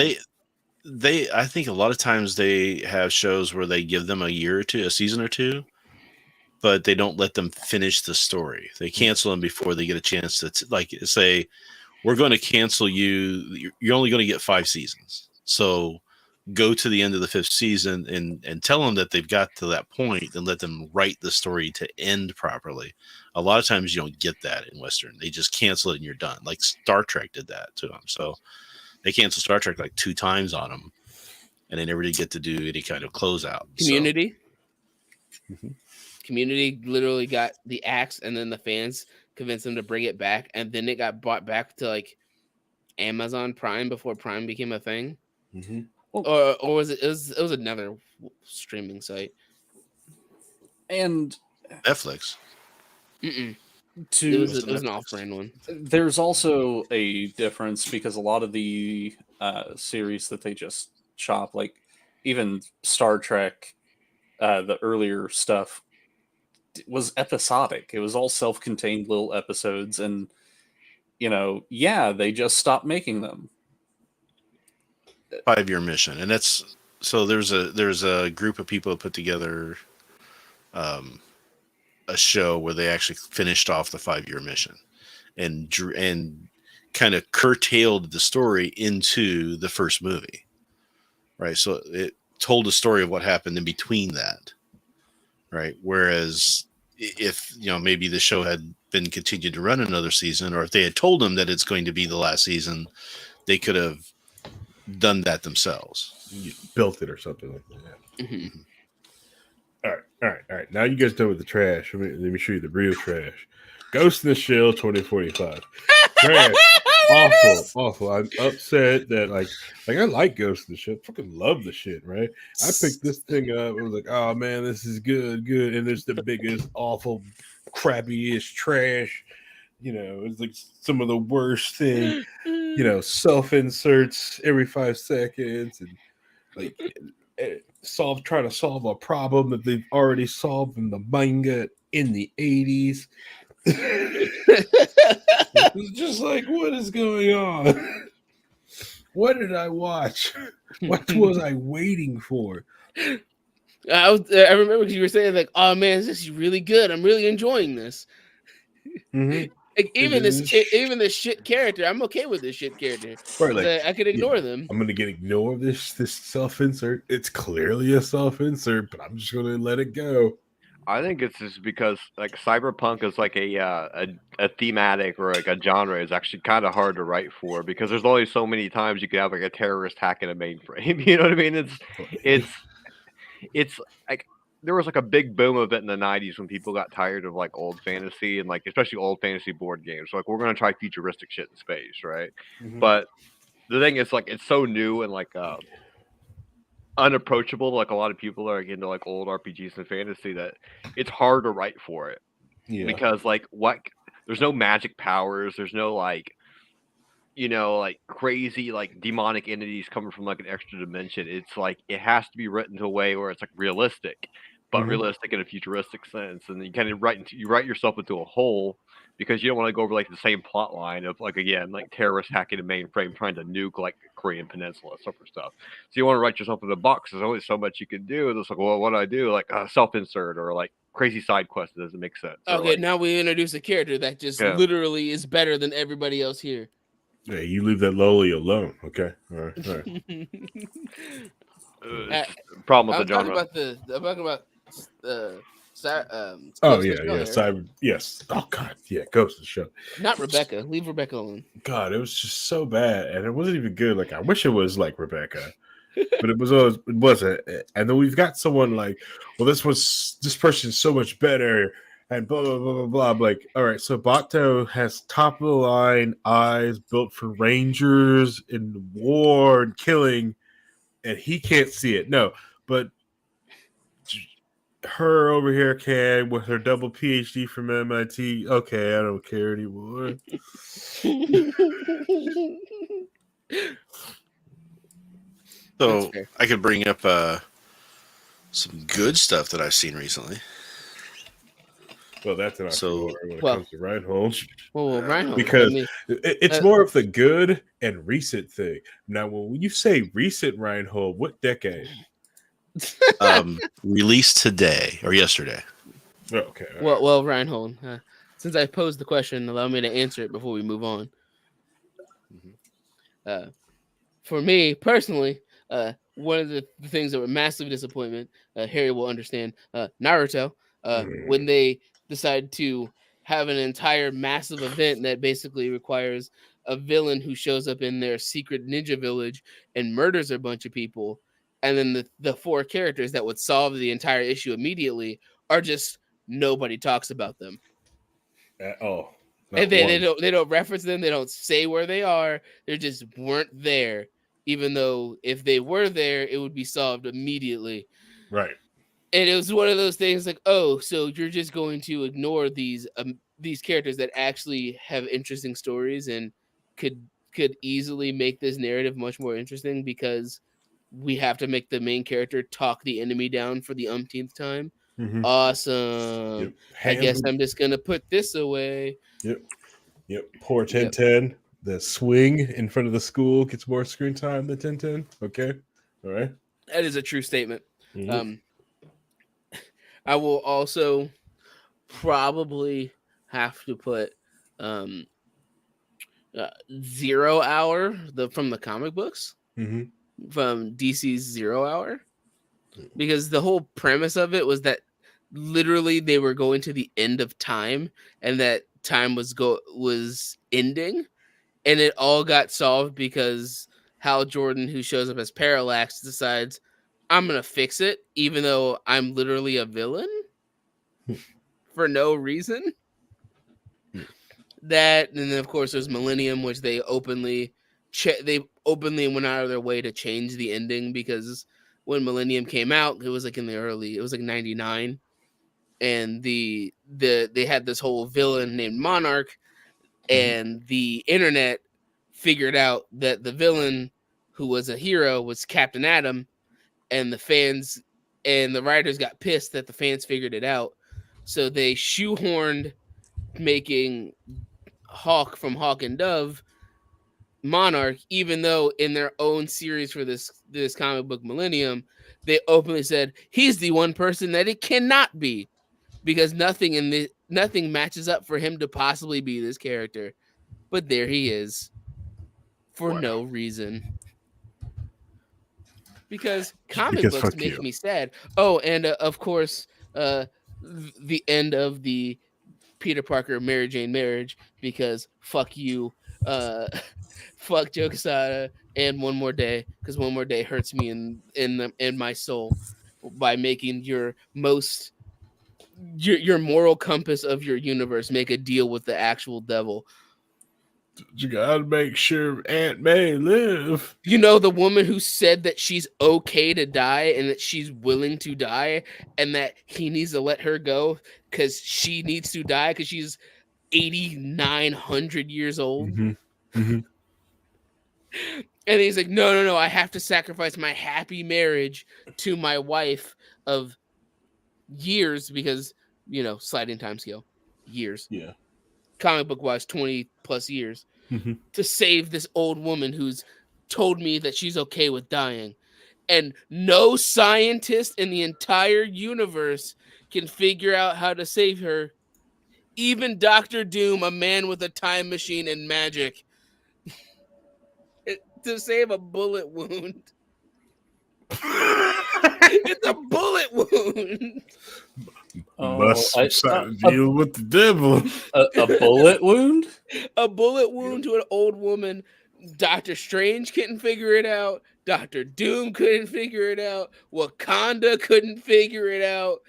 I think a lot of times they have shows where they give them a season or two, but they don't let them finish the story. They cancel them before they get a chance to say, we're going to cancel you. You're only going to get 5 seasons. So go to the end of the 5th season and tell them that they've got to that point and let them write the story to end properly. A lot of times you don't get that in Western. They just cancel it and you're done. Like Star Trek did that to them. So they canceled Star Trek like 2 times on them, and they never did get to do any kind of closeout. Community. So. Community literally got the axe, and then the fans convinced them to bring it back, and then it got brought back to like Amazon Prime before Prime became a thing. Mm-hmm. Or was it? It was another streaming site. And Mm-mm. Netflix. It was an off-brand one. There's also a difference because a lot of the series that they just chop, like even Star Trek, the earlier stuff was episodic. It was all self-contained little episodes, and they just stopped making them. 5-year mission, and that's so. There's a group of people put together a show where they actually finished off the 5-year mission, and kind of curtailed the story into the first movie, right? So it told a story of what happened in between that, right? Whereas if maybe the show had been continued to run another season, or if they had told them that it's going to be the last season, they could have done that themselves. You built it or something like that. Mm-hmm. All right. Now you guys done with the trash. Let me show you the real trash. Ghost in the Shell 2045. Trash. Awful. I'm upset that like I like Ghost in the Shell. Fucking love the shit, right? I picked this thing up. I was like, oh man, this is good. And there's the biggest, awful, crappy-ish trash. It's like some of the worst thing. Self-inserts every 5 seconds and like trying to solve a problem that they've already solved in the manga in the 80s. It's just like, what is going on? What did I watch? What was I waiting for? I remember you were saying like, oh man, this is really good. I'm really enjoying this. Mm-hmm. Like even this shit character, I'm okay with this shit character. Right, like I could ignore them. I'm gonna ignore this self-insert. It's clearly a self-insert, but I'm just gonna let it go. I think it's just because like cyberpunk is like a thematic or like a genre is actually kind of hard to write for because there's only so many times you could have like a terrorist hacking a mainframe. You know what I mean? It's like there was like a big boom of it in the 90s when people got tired of like old fantasy and like especially old fantasy board games. So, like we're gonna try futuristic shit in space, right? Mm-hmm. But the thing is like it's so new and like unapproachable to like a lot of people are into like old RPGs and fantasy that it's hard to write for it. Yeah. Because like there's no magic powers, there's no like like crazy like demonic entities coming from like an extra dimension. It's like it has to be written to a way where it's like realistic, but realistic in a futuristic sense. And you kind of write yourself into a hole because you don't want to go over like the same plot line of like again like terrorists hacking a mainframe trying to nuke like Korean Peninsula stuff or stuff. So you want to write yourself in a box. There's only so much you can do. It's like, well, what do I do? Like self-insert or like crazy side quest that doesn't make sense. Okay, now we introduce a character that just literally is better than everybody else here. Yeah, you leave that lolly alone, okay? All right. Problem with the genre. I'm talking about cyber. Yes. Oh God, yeah, Ghost of the Shell. Not Rebecca. Leave Rebecca alone. God, it was just so bad, and it wasn't even good. Like I wish it was like Rebecca, but it wasn't. And then we've got someone like, well, this person's so much better. And blah, blah, blah, blah, blah. I'm like, all right, so Bato has top of the line eyes built for Rangers in war and killing, and he can't see it. No, but her over here can with her double PhD from MIT. Okay, I don't care anymore. So I could bring up some good stuff that I've seen recently. Well, that's an oxymoron when it comes to Rhinehold. Well, Rhinehold. Because it's more of the good and recent thing. Now, when you say recent Rhinehold, what decade? Released today or yesterday. Oh, okay. Well, Rhinehold, since I posed the question, allow me to answer it before we move on. For me, personally, one of the things that were massive disappointment, Harry will understand, Naruto, when they decide to have an entire massive event that basically requires a villain who shows up in their secret ninja village and murders a bunch of people, and then the 4 characters that would solve the entire issue immediately are just nobody talks about them. And they don't reference them. They don't say where they are. They just weren't there, even though if they were there, it would be solved immediately. Right. And it was one of those things like, oh, so you're just going to ignore these characters that actually have interesting stories and could easily make this narrative much more interesting because we have to make the main character talk the enemy down for the umpteenth time. Mm-hmm. Awesome. Yep. I guess I'm just gonna put this away. Yep. Poor 1010. Yep. The swing in front of the school gets more screen time than 1010. Okay. All right. That is a true statement. Mm-hmm. I will also probably have to put 0 Hour from the comic books, mm-hmm. from DC's 0 Hour, because the whole premise of it was that literally they were going to the end of time and that time was ending, and it all got solved because Hal Jordan, who shows up as Parallax, decides I'm gonna fix it even though I'm literally a villain for no reason. That, and then of course there's Millennium, which they openly went out of their way to change the ending, because when Millennium came out, it was like 99, and they had this whole villain named Monarch, and the internet figured out that the villain who was a hero was Captain Atom, and the fans and the writers got pissed that the fans figured it out, so they shoehorned making Hawk from Hawk and Dove Monarch, even though in their own series for this comic book Millennium, they openly said he's the one person that it cannot be, because nothing matches up for him to possibly be this character. But there he is for no reason. Because books make me sad. Oh, and of course, the end of the Peter Parker Mary Jane marriage, because fuck you, fuck Joe Quesada, and One More Day, because One More Day hurts me in my soul by making your moral compass of your universe make a deal with the actual devil. You gotta make sure Aunt May live. You know, the woman who said that she's okay to die and that she's willing to die and that he needs to let her go because she needs to die because she's 8,900 years old. Mm-hmm. Mm-hmm. And he's like, no, I have to sacrifice my happy marriage to my wife of years because, sliding time scale, years. Yeah. Comic book wise, 20 plus years, mm-hmm. to save this old woman who's told me that she's okay with dying. And no scientist in the entire universe can figure out how to save her. Even Dr. Doom, a man with a time machine and magic, to save a bullet wound. It's a bullet wound. Must deal with the devil. A bullet wound? A bullet wound to an old woman. Doctor Strange couldn't figure it out. Dr. Doom couldn't figure it out. Wakanda couldn't figure it out.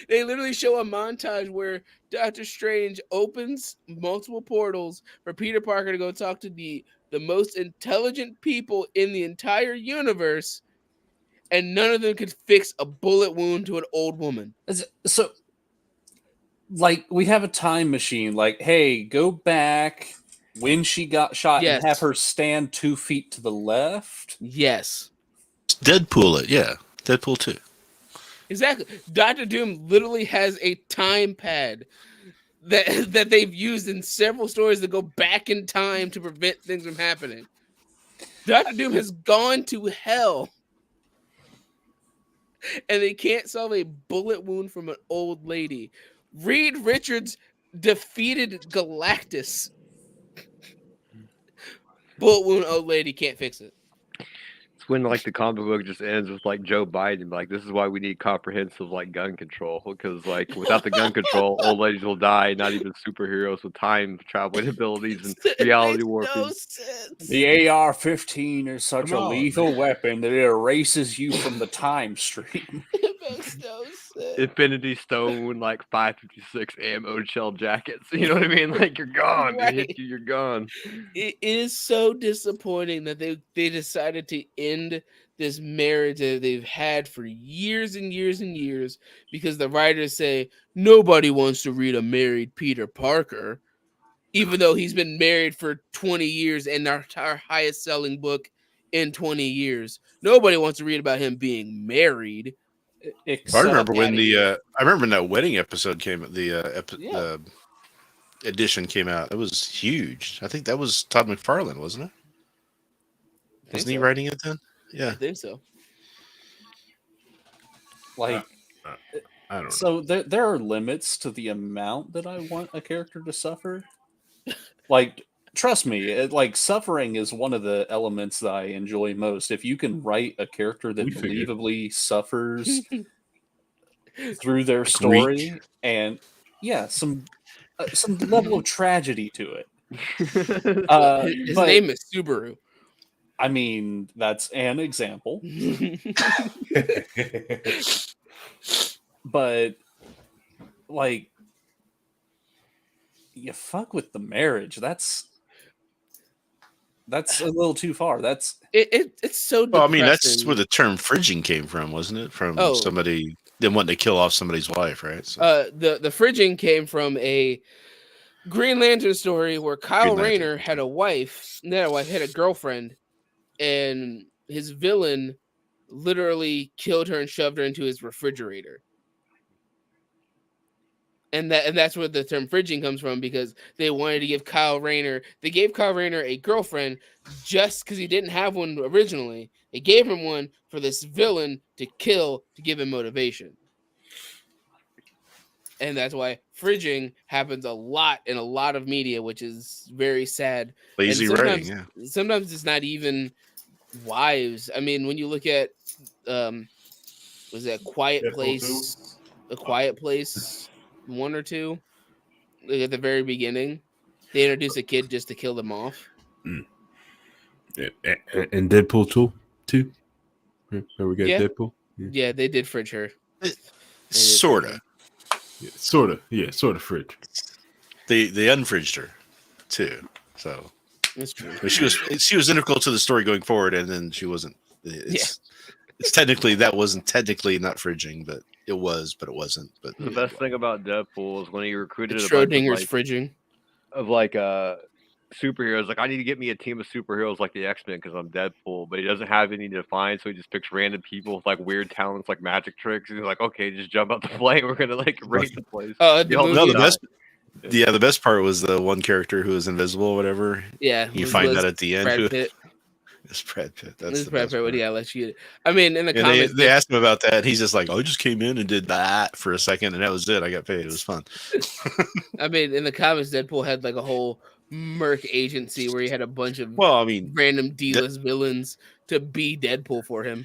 They literally show a montage where Doctor Strange opens multiple portals for Peter Parker to go talk to the most intelligent people in the entire universe, and none of them could fix a bullet wound to an old woman. So, like, we have a time machine. Like, hey, go back when she got shot and have her stand 2 feet to the left. Yes. Deadpool it, yeah. Deadpool 2. Exactly. Dr. Doom literally has a time pad that they've used in several stories to go back in time to prevent things from happening. Dr. Doom has gone to hell, and they can't solve a bullet wound from an old lady. Reed Richards defeated Galactus. Bullet wound, old lady can't fix it. when like the comic book just ends with like Joe Biden, like this is why we need comprehensive like gun control, because like without the gun control, old ladies will die. Not even superheroes with time traveling abilities and reality warping. No sense. The AR-15 is such Come a on, lethal weapon that it erases you from the time stream. It makes no sense. Infinity Stone, like 556 ammo shell jackets. You know what I mean? Like you're gone. They hit Right. you, you're gone. It is so disappointing that they decided to end this marriage that they've had for years and years and years because the writers say nobody wants to read a married Peter Parker, even though he's been married for 20 years and our highest selling book in 20 years. Nobody wants to read about him being married. I remember when outta I remember when that wedding episode came, Yeah. the edition came out. It was huge. I think that was Todd McFarlane, wasn't it? Wasn't he writing it then? Yeah, I think so. Like, I don't know. so there are limits to the amount that I want a character to suffer. Like, trust me, like suffering is one of the elements that I enjoy most. If you can write a character that We figured. believably suffers through their story and some level of tragedy to it. His but, name is Subaru. I mean, that's an example. But like, you fuck with the marriage. That's a little too far. That's it's so depressing. well, I mean, that's where the term fridging came from, wasn't it? From somebody them wanting to kill off somebody's wife, right? So. The fridging came from a Green Lantern story where Kyle Rayner had a wife, had a girlfriend, and his villain literally killed her and shoved her into his refrigerator. And that's where the term fridging comes from, because they wanted to give they gave Kyle Rayner a girlfriend just because he didn't have one originally. They gave him one for this villain to kill to give him motivation. And that's why fridging happens a lot in a lot of media, which is very sad. Lazy writing, yeah. Sometimes it's not even wives. I mean, when you look at was that Quiet Deadpool Place? A Quiet Place 1 or 2? Like at the very beginning, they introduce a kid just to kill them off. Yeah, and Deadpool 2? Where we got Deadpool? Yeah, they did fridge her. Sorta. Yeah, sort of fridge. They unfridged her too, so that's true. But she was integral to the story going forward, and then she wasn't. It's technically wasn't technically not fridging, but it was, but it wasn't. But the best thing about Deadpool is when he recruited Schrodinger's fridging of superheroes. Like, I need to get me a team of superheroes like the X-Men because I'm Deadpool, but he doesn't have any to find, so he just picks random people with like weird talents like magic tricks. And he's like, okay, just jump out the plane. We're gonna like raid the place. The best part was the one character who was invisible or whatever. Yeah, you find that at the end. Brad Pitt. It's Brad Pitt. That's the Brad Pitt. What do you let you? I mean, in the comics, they asked him about that, and he's just like, "I just came in and did that for a second, and that was it. I got paid. It was fun." I mean, in the comics, Deadpool had like a whole merc agency where he had a bunch of random D-list villains to be Deadpool for him.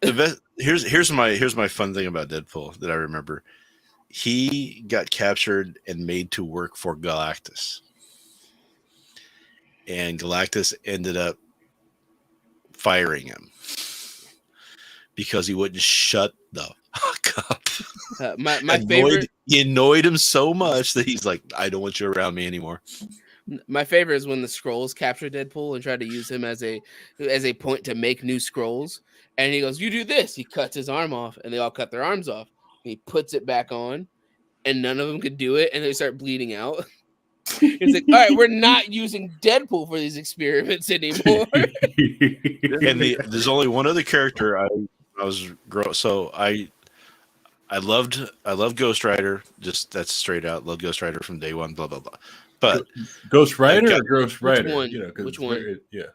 The best here's my fun thing about Deadpool that I remember. He got captured and made to work for Galactus, and Galactus ended up firing him because he wouldn't shut the fuck up. My favorite. He annoyed him so much that he's like, "I don't want you around me anymore." My favorite is when the Skrulls capture Deadpool and try to use him as a point to make new Skrulls. And he goes, "You do this." He cuts his arm off, and they all cut their arms off. He puts it back on, and none of them could do it, and they start bleeding out. It's like, all right, we're not using Deadpool for these experiments anymore. And there's only one other character I loved Ghost Rider. Just that's straight out. Love Ghost Rider from day one. Blah blah blah. But Ghost Rider or Ghost Rider? Which one? You know, which one? It's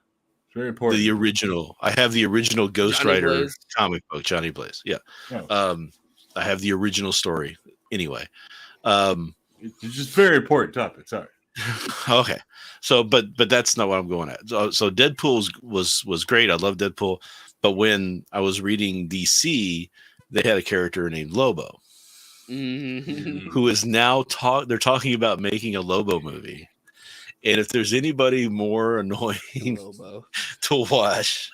very important. The original. I have the original Ghost Johnny Rider Blaze? comic book. Johnny Blaze. Yeah. Oh. I have the original story. Anyway. It's just very important topic. Sorry. Okay. So, but that's not what I'm going at. So Deadpool was great. I love Deadpool. But when I was reading DC, they had a character named Lobo, who is now they're talking about making a Lobo movie. And if there's anybody more annoying to watch,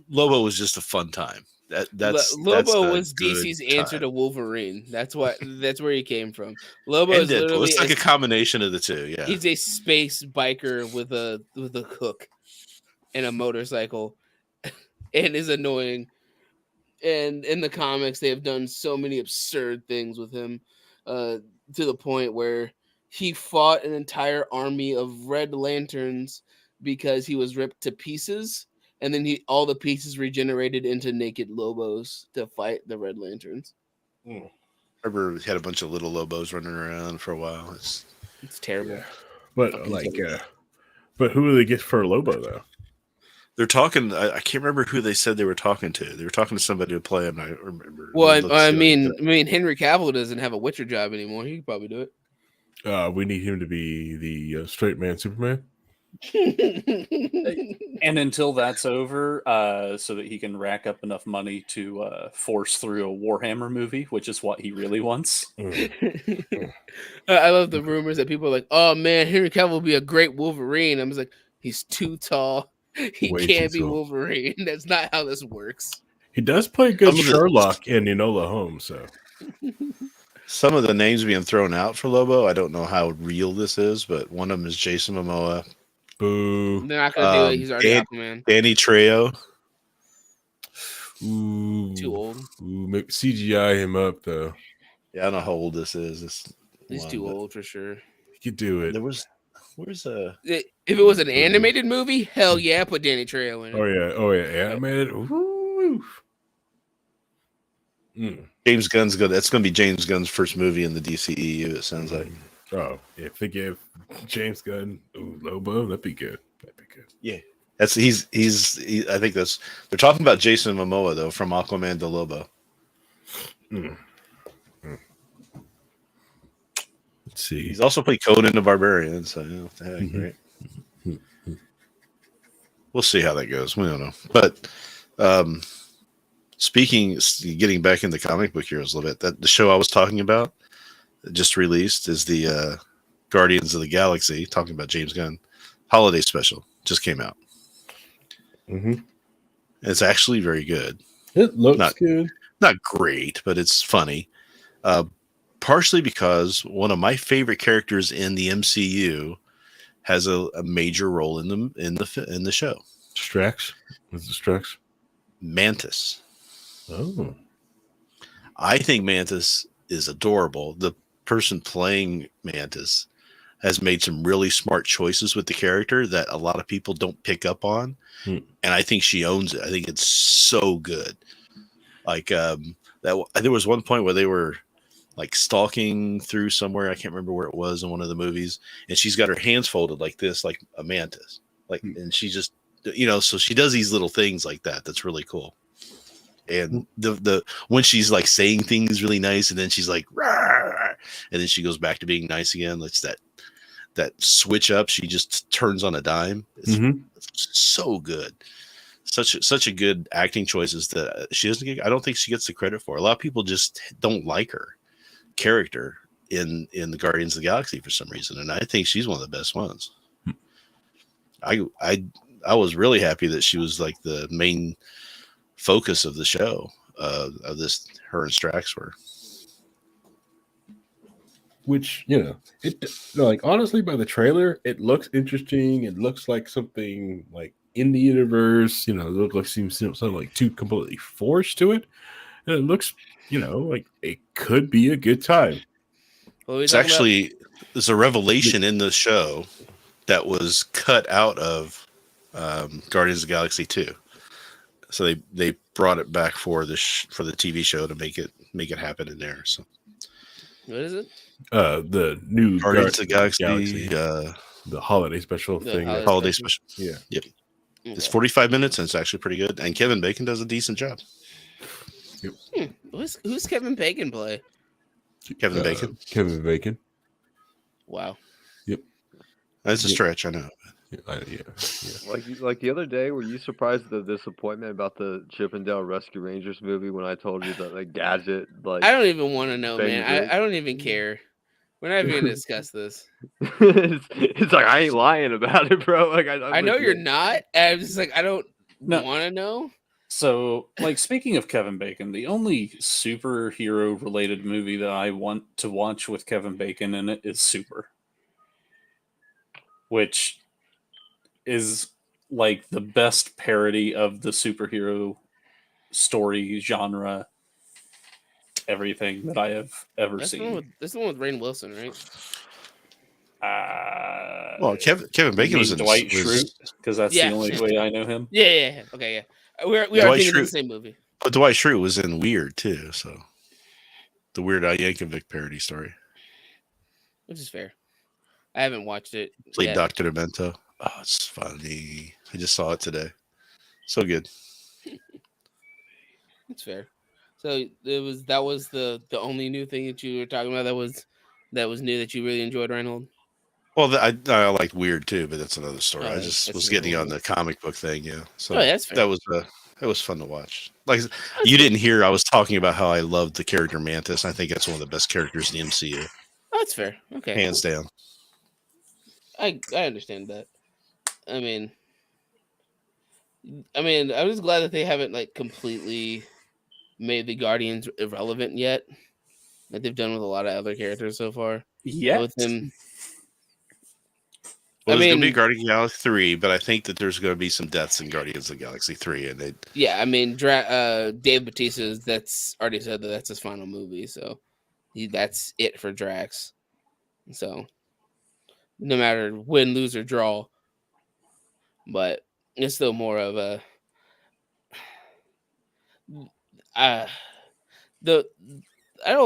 Lobo was just a fun time. Lobo was DC's answer to Wolverine. That's where he came from. Lobo is literally it's like a combination of the two. Yeah, he's a space biker with a hook and a motorcycle, and is annoying. And in the comics, they have done so many absurd things with him, to the point where he fought an entire army of Red Lanterns because he was ripped to pieces. And then all the pieces regenerated into naked Lobos to fight the Red Lanterns. I remember we had a bunch of little Lobos running around for a while. It's terrible. Yeah. But but who do they get for Lobo though? They're talking. I can't remember who they said they were talking to. They were talking to somebody to play him. I remember. Well, I mean, Henry Cavill doesn't have a Witcher job anymore. He could probably do it. We need him to be the straight man Superman. And until that's over, so that he can rack up enough money to force through a Warhammer movie, which is what he really wants. I love the rumors that people are like, "Oh man, Henry Cavill will be a great Wolverine." I'm just like, he's too tall. He can't be Wolverine. That's not how this works. He does play good Sherlock and Enola Holmes, so. Some of the names being thrown out for Lobo, I don't know how real this is, but one of them is Jason Momoa. Boo. They're not gonna do it. He's already Aquaman. Danny Trejo. Ooh, too old. Ooh, maybe CGI him up though. Yeah, I don't know how old this is. He's too old for sure. He could do it. If it was an animated movie, hell yeah, put Danny Trejo in it. Oh yeah, animated. Woo. James Gunn's good. That's going to be James Gunn's first movie in the DCEU. It sounds like. Oh, if they give James Gunn Lobo, that'd be good. Yeah, he's. I think they're talking about Jason Momoa though, from Aquaman to Lobo. Let's see. He's also played Conan the Barbarian, so what the heck, right? We'll see how that goes. We don't know, but getting back into comic book heroes a little bit, that the show I was talking about just released is the Guardians of the Galaxy, talking about James Gunn holiday special, just came out. It's actually very good. It looks good. Not great, but it's funny. Partially because one of my favorite characters in the MCU has a major role in the show. Strax? What's the Strax? Mantis. Oh. I think Mantis is adorable. The person playing Mantis has made some really smart choices with the character that a lot of people don't pick up on. And I think she owns it. I think it's so good. Like there was one point where they were like stalking through somewhere. I can't remember where it was in one of the movies. And she's got her hands folded like this, like a mantis. And she just, so she does these little things like that. That's really cool. And the when she's like saying things really nice, and then she's like, rawr, and then she goes back to being nice again. It's that switch up. She just turns on a dime. It's so good. Such a good acting choices that she doesn't get. I don't think she gets the credit for. A lot of people just don't like her character in the Guardians of the Galaxy for some reason, and I think she's one of the best ones. I was really happy that she was like the main focus of the show. Of this, her and Strax were. Which like honestly, by the trailer, it looks interesting. It looks like something like in the universe. It looks like seems something like too completely forced to it, and it looks like it could be a good time. It's actually there's a revelation in the show that was cut out of Guardians of the Galaxy 2. So they brought it back for the TV show to make it happen in there. So what is it? The new Guardians of the Galaxy the holiday special thing. Holiday special. Yeah. Yep. Okay. It's 45 minutes and it's actually pretty good. And Kevin Bacon does a decent job. Yep. Who's Kevin Bacon play? Kevin Bacon. Kevin Bacon. Wow. Yep. That's a stretch, I know. Like the other day, were you surprised at the disappointment about the Chip and Dale Rescue Rangers movie when I told you that like Gadget like I don't even want to know, banged man. Drake? I don't even care. We're not even gonna discuss this. it's like I ain't lying about it, bro. Like I know you're not. I'm just like I don't No. want to know. So, like, speaking of Kevin Bacon, the only superhero related movie that I want to watch with Kevin Bacon in it is Super, which is like the best parody of the superhero story genre, everything that I have ever seen. That's the one with Rainn Wilson, right? Well, Kevin Bacon was in Dwight Schrute, because that's the only way I know him. Yeah. Okay, yeah. We are thinking of the same movie. But Dwight Schrute was in Weird too, so the Weird Al Yankovic parody story, which is fair. I haven't watched it. Played Dr. Demento. Oh, it's funny. I just saw it today. So good. It's fair. So that was the only new thing that you were talking about that was new that you really enjoyed, Rhinehold? Well, I liked Weird too, but that's another story. I just was getting on the the comic book thing, yeah. So that's fair. that was fun to watch. Like you didn't hear, I was talking about how I loved the character Mantis. I think that's one of the best characters in the MCU. That's fair. Okay, hands down. I understand that. I mean, I'm just glad that they haven't like completely made the Guardians irrelevant yet, like they've done with a lot of other characters so far. Yeah, with him. Well, there's going to be Guardians of the Galaxy 3, but I think that there's going to be some deaths in Guardians of the Galaxy 3. And Dave Bautista that's already said that that's his final movie, so that's it for Drax. So no matter win, lose, or draw, but it's still more of a I don't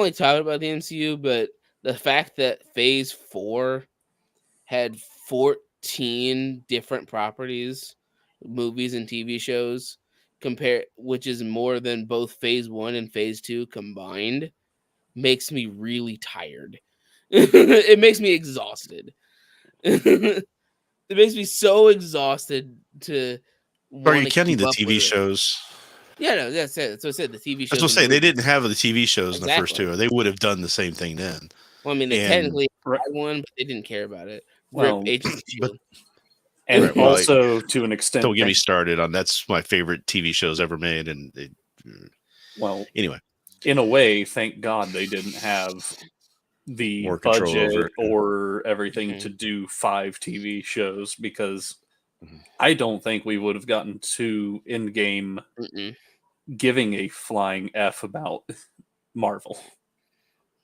like talking about the MCU, but the fact that Phase 4 had 14 different properties, movies and TV shows, which is more than both Phase 1 and Phase 2 combined, makes me really tired. It makes me exhausted. It makes me so exhausted to. Are you counting the TV shows? Yeah, no, that's it. So I said the TV shows. That's what I'm saying. They didn't have the TV shows in the first two, or they would have done the same thing then. Well, I mean, they technically had one, but they didn't care about it. Well, and also to an extent, don't get me started on that's my favorite TV shows ever made. And anyway, in a way, thank God they didn't have the more budget or everything to do 5 TV shows, because I don't think we would have gotten to Endgame giving a flying F about Marvel.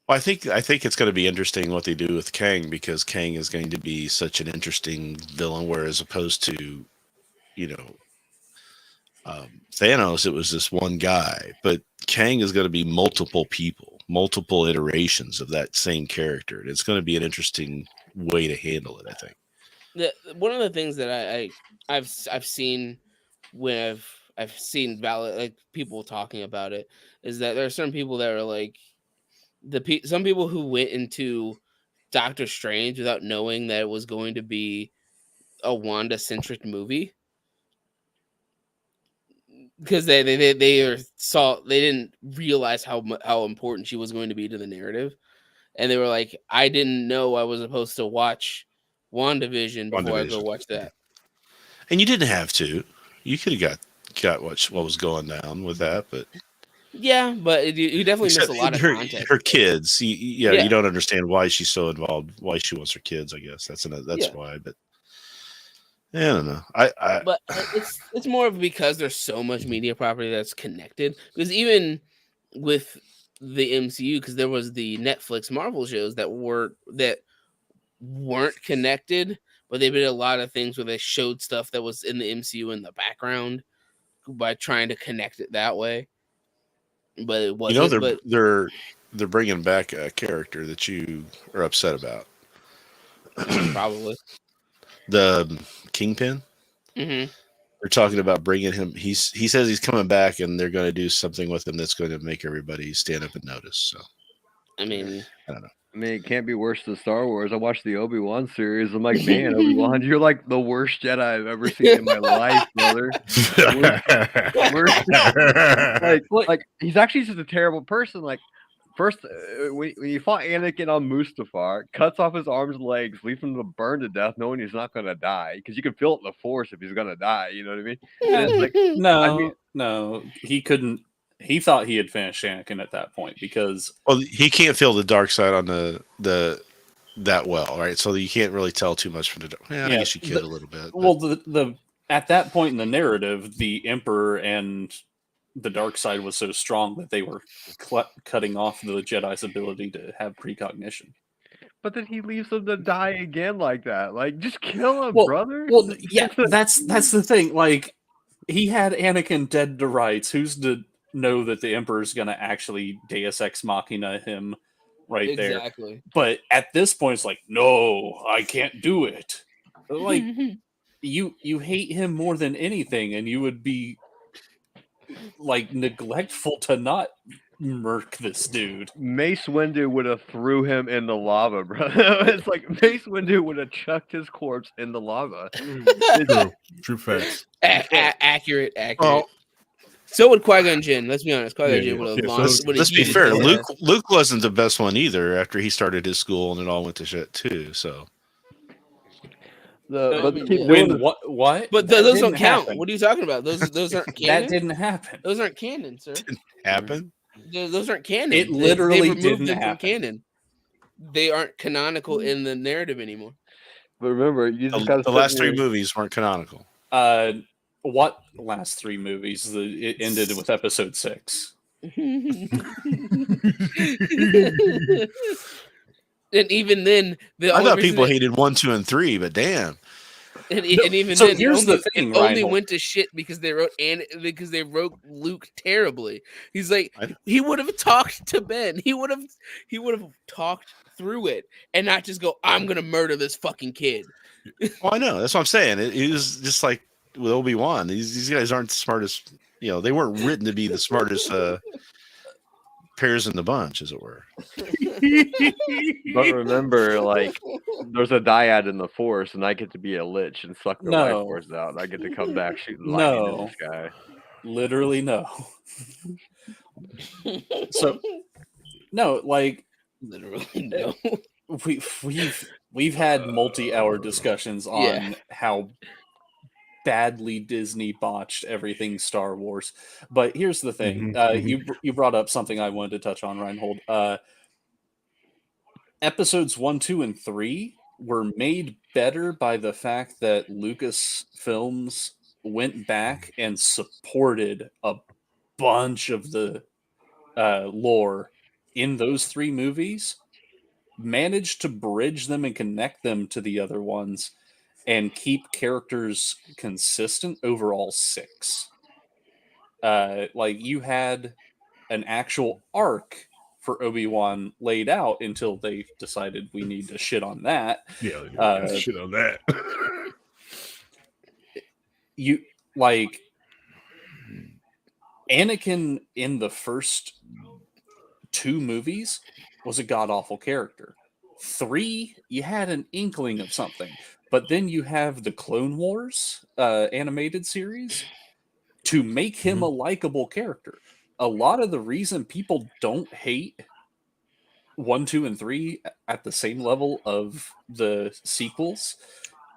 Well, I think it's going to be interesting what they do with Kang, because Kang is going to be such an interesting villain, whereas opposed to, Thanos, it was this one guy, but Kang is going to be multiple people, multiple iterations of that same character. And it's going to be an interesting way to handle it, I think. One of the things that I've seen when I've seen like people talking about it is that there are certain people that are like some people who went into Doctor Strange without knowing that it was going to be a Wanda-centric movie, because they didn't realize how important she was going to be to the narrative, and they were like, I didn't know I was supposed to watch WandaVision before I go watch that. And you didn't have to. You could have got what was going down with that, but yeah, but you definitely miss a lot of context. Her kids, you don't understand why she's so involved, why she wants her kids. I guess that's why. But I don't know. But it's more of because there's so much media property that's connected. Because even with the MCU, because there was the Netflix Marvel shows that weren't connected, but they did a lot of things where they showed stuff that was in the MCU in the background by trying to connect it that way. But it wasn't. They're bringing back a character that you are upset about. Probably the Kingpin. Mm-hmm. They're talking about bringing him. He says he's coming back, and they're going to do something with him that's going to make everybody stand up and notice. So, I mean, I don't know. I mean, it can't be worse than Star Wars. I watched the Obi-Wan series. I'm like, man, Obi-Wan, you're like the worst Jedi I've ever seen in my life, brother. Like he's actually just a terrible person. Like, first, when he fought Anakin on Mustafar, cuts off his arms and legs, leaves him to burn to death, knowing he's not going to die. Because you can feel it in the Force if he's going to die. You know what I mean? And it's like, no, he couldn't. He thought he had finished Anakin at that point because he can't feel the dark side on the that well, right? So you can't really tell too much from the. I guess you could a little bit. Well, the at that point in the narrative, the Emperor and the dark side was so strong that they were cutting off the Jedi's ability to have precognition. But then he leaves them to die again like that. Like, just kill him, brother. Well, yeah, that's the thing. Like, he had Anakin dead to rights. Who's to know that the Emperor's going to actually Deus Ex Machina him right there? Exactly. But at this point, it's like, no, I can't do it. Like, you hate him more than anything, and you would be like neglectful to not murk this dude. Mace Windu would have threw him in the lava, bro. It's like Mace Windu would have chucked his corpse in the lava. True facts. Accurate. Oh. So would Qui-Gon Jinn. Let's be honest. Qui-Gon Jinn would have launched. Let's be fair. Luke wasn't the best one either. After he started his school, and it all went to shit too. So. What? But those don't count. Happen. What are you talking about? Those aren't canon. That didn't happen. Those aren't canon, sir. Didn't happen. Those aren't canon. It literally they didn't them happen. From canon. They aren't canonical in the narrative anymore. But remember, you just the last three movies weren't canonical. What last three movies? It ended with Episode 6. And even then, I thought people hated 1, 2, and 3, but damn. And even so then, here's the thing: it only went to shit because they wrote Luke terribly. He's like, he would have talked to Ben. He would have talked through it and not just go, "I'm gonna murder this fucking kid." Well, I know. That's what I'm saying. It was just like with Obi-Wan. These guys aren't the smartest. You know, they weren't written to be the smartest pairs in the bunch, as it were. But remember, like, there's a dyad in the Force, and I get to be a lich and suck the life force out, and I get to come back shooting lightning in the sky. Literally, no. So, no, like, literally, no. We've had multi-hour discussions on how badly Disney botched everything Star Wars. But here's the thing. You brought up something I wanted to touch on, Rhinehold. Episodes 1, 2, and 3 were made better by the fact that Lucasfilms went back and supported a bunch of the lore in those 3 movies, managed to bridge them and connect them to the other ones, and keep characters consistent over all 6. Like, you had an actual arc for Obi-Wan laid out until they decided we need to shit on that. Yeah, shit on that. You, like, Anakin in the first 2 movies was a god-awful character. 3, you had an inkling of something. But then you have the Clone Wars animated series to make him a likable character. A lot of the reason people don't hate 1, 2, and 3 at the same level of the sequels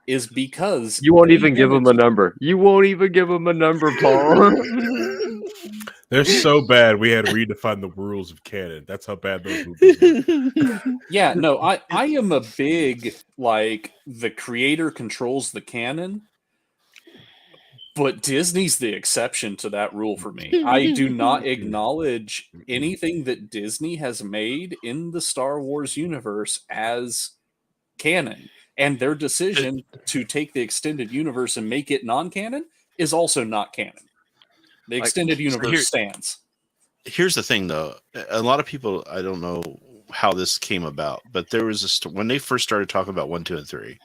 is because you won't even give him a number. You won't even give him a number, Paul. They're so bad we had to redefine the rules of canon. That's how bad those movies are. Yeah, no, I am a big, like, the creator controls the canon, but Disney's the exception to that rule for me. I do not acknowledge anything that Disney has made in the Star Wars universe as canon. And their decision to take the extended universe and make it non-canon is also not canon. The extended universe stands. Here's the thing, though. A lot of people, I don't know how this came about, but there was when they first started talking about 1, 2, and 3,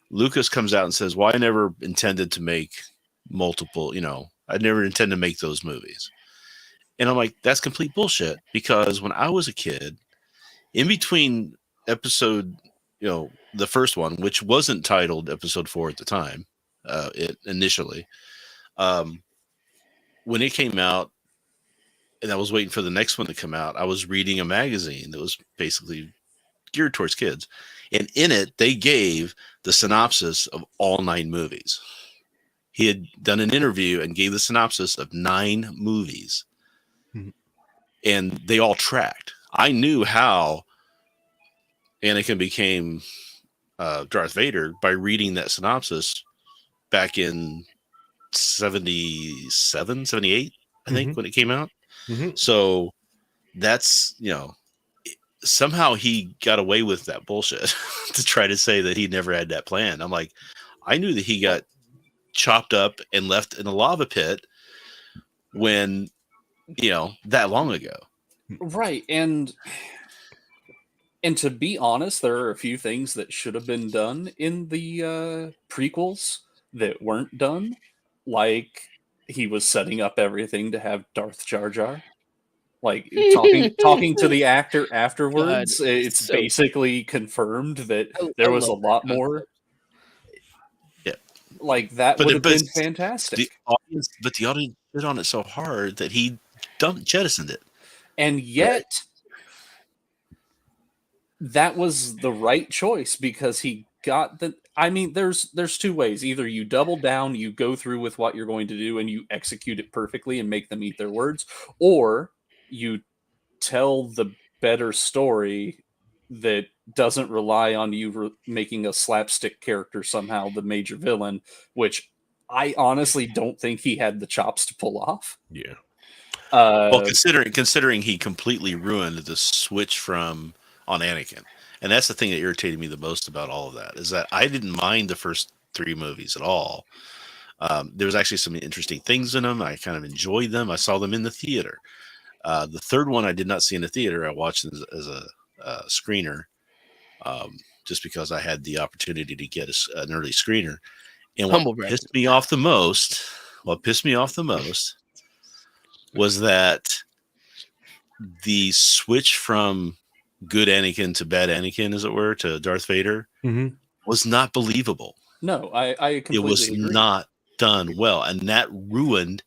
Lucas comes out and says, well, I never intended to make multiple, I never intended to make those movies. And I'm like, that's complete bullshit, because when I was a kid, in between episode, the first one, which wasn't titled episode 4 at the time, initially, when it came out, and I was waiting for the next one to come out, I was reading a magazine that was basically geared towards kids. And in it, they gave the synopsis of all 9 movies. He had done an interview and gave the synopsis of 9 movies. Mm-hmm. And they all tracked. I knew how Anakin became Darth Vader by reading that synopsis back in 77, 78, I think, when it came out. Mm-hmm. So that's, somehow he got away with that bullshit to try to say that he never had that plan. I'm like, I knew that he got chopped up and left in a lava pit when, that long ago. Right. And to be honest, there are a few things that should have been done in the prequels that weren't done. Like he was setting up everything to have Darth Jar Jar. Like talking to the actor afterwards, God, it's so basically confirmed that there was a lot more. Yeah, like that would have been fantastic. But the audience bit on it so hard that he jettisoned it, and yet that was the right choice because he got the. I mean, there's 2 ways. Either you double down, you go through with what you're going to do, and you execute it perfectly and make them eat their words, or you tell the better story that doesn't rely on you making a slapstick character somehow the major villain, which I honestly don't think he had the chops to pull off. Yeah. Well, considering he completely ruined the switch on Anakin, and that's the thing that irritated me the most about all of that, is that I didn't mind the first 3 movies at all. There was actually some interesting things in them. I kind of enjoyed them. I saw them in the theater. The third one I did not see in the theater. I watched it as a screener, just because I had the opportunity to get an early screener. And what pissed me off the most was that the switch from good Anakin to bad Anakin, as it were, to Darth Vader, was not believable. No, I completely It was agree. not done well, and that ruined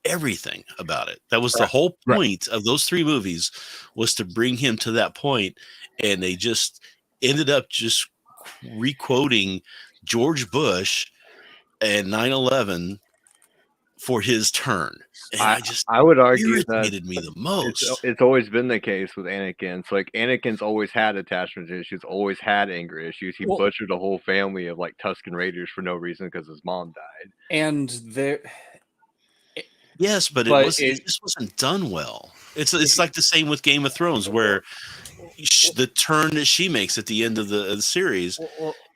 everything about it. That was the whole point of those 3 movies, was to bring him to that point, and they just ended up just re-quoting George Bush and 9/11 for his turn. And I would argue irritated me the most. It's always been the case with Anakin. It's like Anakin's always had attachment issues, always had anger issues. He butchered a whole family of like Tusken Raiders for no reason because his mom died. And there. Yes, but it just wasn't done well. It's like the same with Game of Thrones, where the turn that she makes at the end of the series,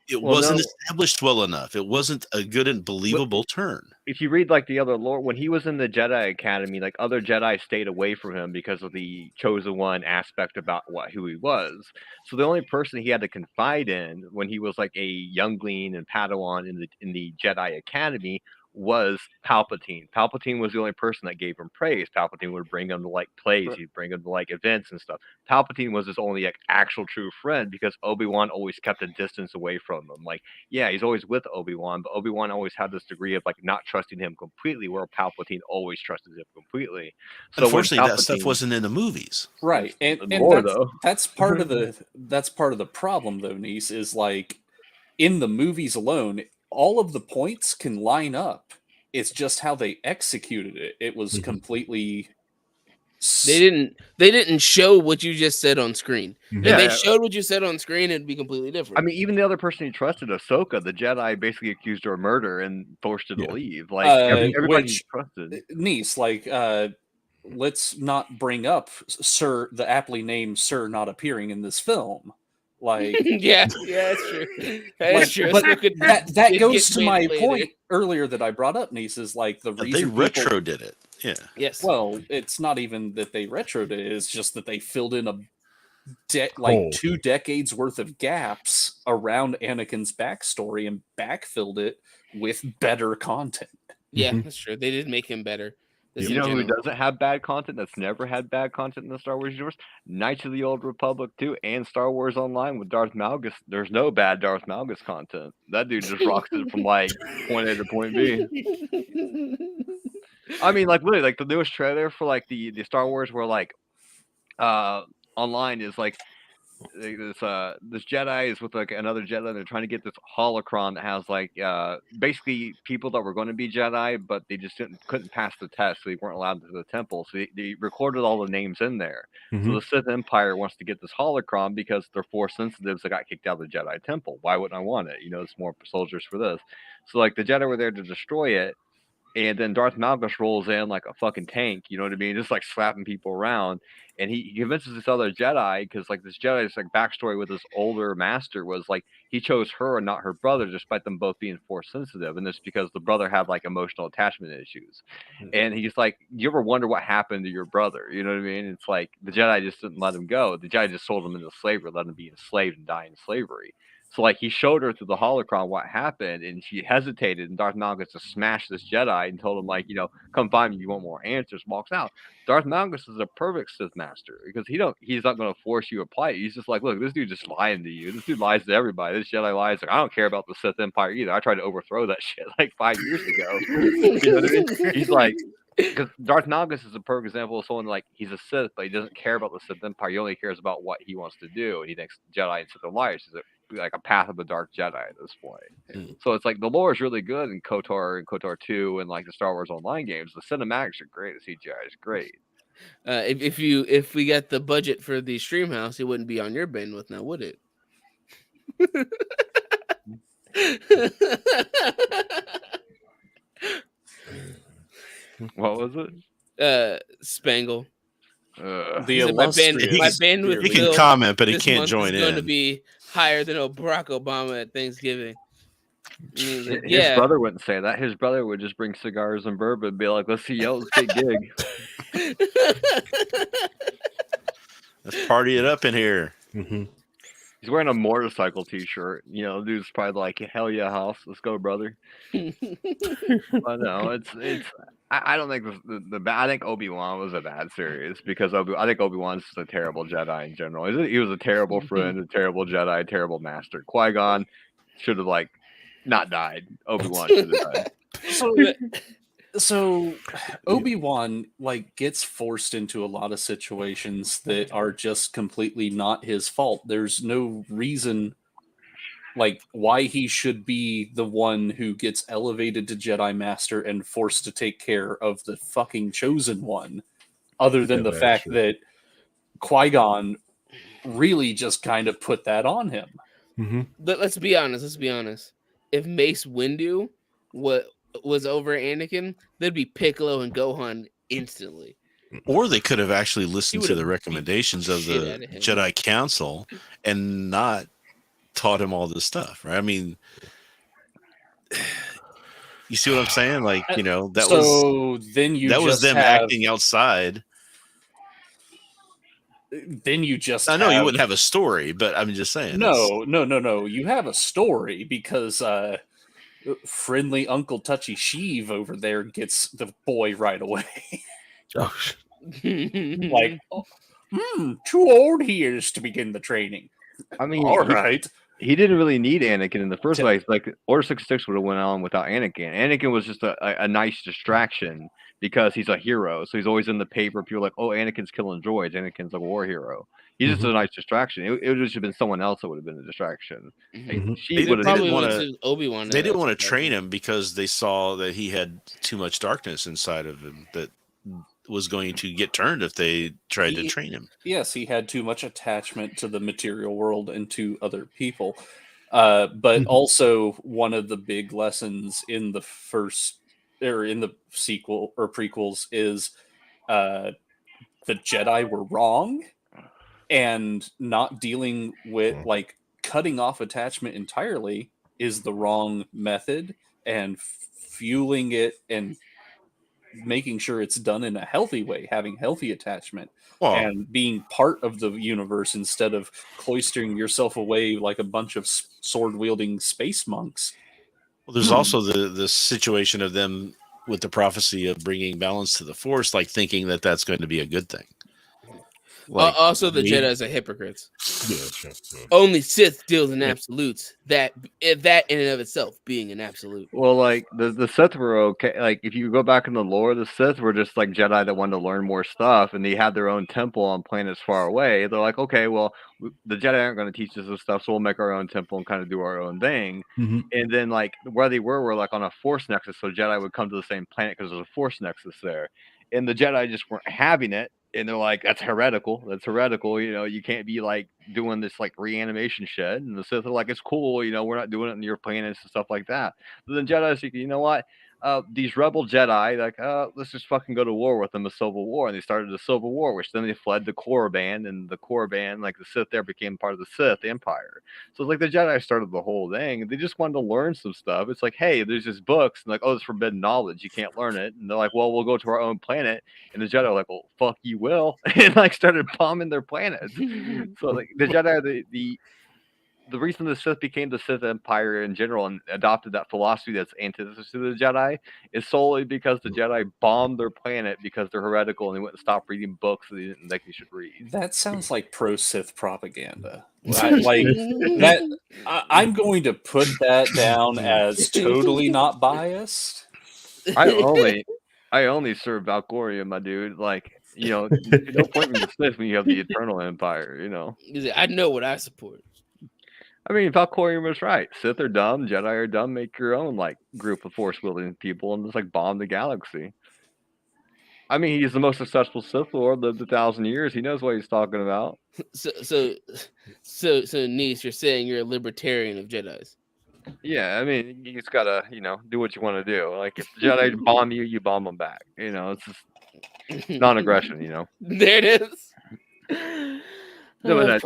it wasn't established well enough. It wasn't a good and believable turn. If you read like the other lore, when he was in the Jedi Academy, like other Jedi stayed away from him because of the chosen one aspect about who he was. So the only person he had to confide in when he was like a youngling and Padawan in the Jedi Academy was Palpatine. Palpatine was the only person that gave him praise. Palpatine would bring him to like plays, he'd bring him to like events and stuff. Palpatine was his only like actual true friend because Obi-Wan always kept a distance away from him. Like, yeah, he's always with Obi-Wan, but Obi-Wan always had this degree of like not trusting him completely, where Palpatine always trusted him completely. So unfortunately, that stuff wasn't in the movies, right? And that's part of the problem, though. Niece is like in the movies alone, all of the points can line up. It's just how they executed it. It was completely. They didn't show what you just said on screen. If they showed what you said on screen, it'd be completely different. I mean, even the other person he trusted, Ahsoka, the Jedi, basically accused her of murder and forced her to leave. Like everybody trusted. Niece, like, let's not bring up Sir, the aptly named Sir, not appearing in this film. Like, yeah, that's true. That's true. But that goes to my point earlier that I brought up, Niece, is like the reason they retro did it. Yeah. Yes. Well, it's not even that they retro did it. It's just that they filled in 2 decades worth of gaps around Anakin's backstory and backfilled it with better content. Yeah, that's true. They did make him better. You know who doesn't have bad content? That's never had bad content in the Star Wars universe? Knights of the Old Republic 2 and Star Wars Online with Darth Malgus. There's no bad Darth Malgus content. That dude just rocks it from like point A to point B. I mean, like literally, like the newest trailer for like the Star Wars where like online is like this Jedi is with like another Jedi. And they're trying to get this holocron that has like basically people that were going to be Jedi, but they just couldn't pass the test, so they weren't allowed to the temple. So they recorded all the names in there. So the Sith Empire wants to get this holocron because they're Force sensitives that got kicked out of the Jedi temple. Why wouldn't I want it? You know, it's more soldiers for this. So like the Jedi were there to destroy it. And then Darth Malgus rolls in like a fucking tank, you know what I mean? Just like slapping people around. And he convinces this other Jedi, because like this Jedi's like backstory with his older master was like he chose her and not her brother, despite them both being Force sensitive. And this because the brother had like emotional attachment issues. And he's like, you ever wonder what happened to your brother? You know what I mean? It's like the Jedi just didn't let him go. The Jedi just sold him into slavery, let him be enslaved and die in slavery. So like he showed her through the holocron what happened, and she hesitated, and Darth Malgus just smashed this Jedi and told him like, you know, come find me, you want more answers, walks out. Darth Malgus is a perfect Sith master because he's not going to force you to apply it. He's just like, look, this dude just lying to you. This dude lies to everybody. This Jedi lies. Like, I don't care about the Sith Empire either. I tried to overthrow that shit like 5 years ago. You know what I mean? He's like, because Darth Malgus is a perfect example of someone like he's a Sith, but he doesn't care about the Sith Empire. He only cares about what he wants to do, and he thinks Jedi and Sith are liars. He's like a path of the dark Jedi at this point. So it's like the lore is really good in KOTOR and KOTOR 2 and like the Star Wars Online games. The cinematics are great. The CGI is great. If we got the budget for the stream house, it wouldn't be on your bandwidth now, would it? What was it? Spangle. The my bandwidth. He can comment, but he can't join in. Going to be higher than Barack Obama at Thanksgiving. His brother wouldn't say that. His brother would just bring cigars and bourbon and be like, let's see, let's get gig. Let's party it up in here. He's wearing a motorcycle t-shirt. You know, dude's probably like, hell yeah, house. Let's go, brother. But no, I don't think I think Obi-Wan was a bad series because I think Obi-Wan's just a terrible Jedi in general. He was a terrible friend, a terrible Jedi, a terrible master. Qui-Gon should have like not died. Obi-Wan should have died. So Obi-Wan like gets forced into a lot of situations that are just completely not his fault. There's no reason like why he should be the one who gets elevated to Jedi Master and forced to take care of the fucking chosen one, other than the fact that Qui-Gon really just kind of put that on him. But let's be honest. If Mace Windu was over Anakin, there'd be Piccolo and Gohan instantly. Or they could have actually listened to the recommendations of the Jedi Council and not taught him all this stuff, right? I mean, you see what I'm saying? Like, you know, that was them acting outside. Then you just I know you wouldn't have a story, but I'm just saying. No. You have a story because friendly Uncle Touchy Sheev over there gets the boy right away. Like, too old he is to begin the training. I mean, all right. He didn't really need Anakin in the first place. Like Order 66 would have went on without Anakin. Anakin was just a nice distraction because he's a hero. So he's always in the paper. People are like, oh, Anakin's killing droids. Anakin's a war hero. He's just a nice distraction. It would just have been someone else that would have been a distraction. They didn't want to train him because they saw that he had too much darkness inside of him that was going to get turned if they tried to train him. Yes, he had too much attachment to the material world and to other people. But also one of the big lessons in the in the sequel or prequels is the Jedi were wrong, and not dealing with like cutting off attachment entirely is the wrong method, and fueling it and making sure it's done in a healthy way, having healthy attachment and being part of the universe instead of cloistering yourself away like a bunch of sword wielding space monks. Well, there's also the situation of them with the prophecy of bringing balance to the Force, like thinking that that's going to be a good thing. Like, also, the Jedis are hypocrites. Yeah, sure. Yeah. Only Sith deals in absolutes. That in and of itself being an absolute. Well, like the Sith were okay. Like if you go back in the lore, the Sith were just like Jedi that wanted to learn more stuff, and they had their own temple on planets far away. They're like, okay, well, the Jedi aren't going to teach us this stuff, so we'll make our own temple and kind of do our own thing. Mm-hmm. And then like where they were like on a Force nexus, so Jedi would come to the same planet because there's a Force nexus there, and the Jedi just weren't having it. And they're like, that's heretical. That's heretical. You know, you can't be like doing this like reanimation shit. And the Sith are like, it's cool. You know, we're not doing it in your planets and stuff like that. But then Jedi's like, you know what? These rebel Jedi, like, let's just fucking go to war with them, a civil war. And they started a civil war, which then they fled the Korriban, and the Korriban, like the Sith there, became part of the Sith Empire. So it's like the Jedi started the whole thing, and they just wanted to learn some stuff. It's like, hey, there's just books, and like, oh, it's forbidden knowledge, you can't learn it. And they're like, well, we'll go to our own planet. And the Jedi are like, well, fuck you will, and like started bombing their planets. So like the Jedi are the reason the Sith became the Sith Empire in general and adopted that philosophy that's antithesis to the Jedi is solely because the Jedi bombed their planet because they're heretical and they wouldn't stop reading books that they didn't think they should read. That sounds like pro-Sith propaganda. Like that, I'm going to put that down as totally not biased. I only serve Valkyria, my dude. Like, you know, no point in the Sith when you have the Eternal Empire, you know. I know what I support. I mean, Valkyria was right. Sith are dumb, Jedi are dumb. Make your own like group of force-wielding people and just like bomb the galaxy. I mean, he's the most successful Sith Lord, lived 1,000 years. He knows what he's talking about. So, niece, you're saying you're a libertarian of Jedis? Yeah, I mean, you just gotta, you know, do what you want to do. Like, if the Jedi bomb you, you bomb them back. You know, it's just non-aggression. You know. There it is. No, but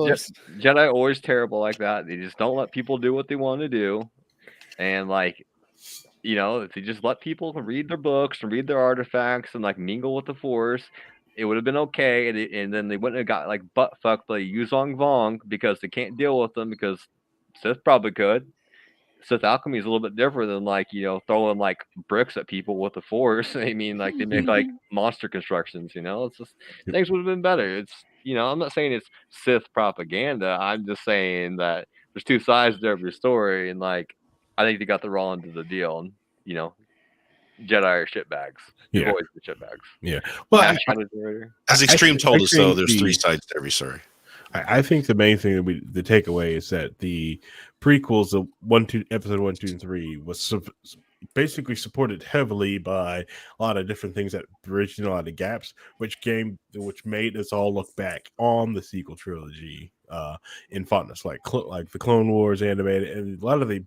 Jedi always terrible like that. They just don't let people do what they want to do, and like, you know, if they just let people read their books and read their artifacts and like mingle with the Force, it would have been okay. And then they wouldn't have got like butt fucked by Yuzong Vong because they can't deal with them because Sith probably could. Sith alchemy is a little bit different than like, you know, throwing like bricks at people with the Force. I mean, like they make like monster constructions, you know. It's just things would have been better. It's, you know, I'm not saying it's Sith propaganda. I'm just saying that there's two sides to every story, and like I think they got the wrong end of the deal. And you know, Jedi are shitbags. Yeah, always the shitbags. Yeah. Well, as Extreme told us, though, there's three sides to every story. I think the main thing that the takeaway is that the prequels of episode 1, 2, and 3 was basically supported heavily by a lot of different things that bridged a lot of gaps, which made us all look back on the sequel trilogy in fondness, like the Clone Wars animated, and a lot of the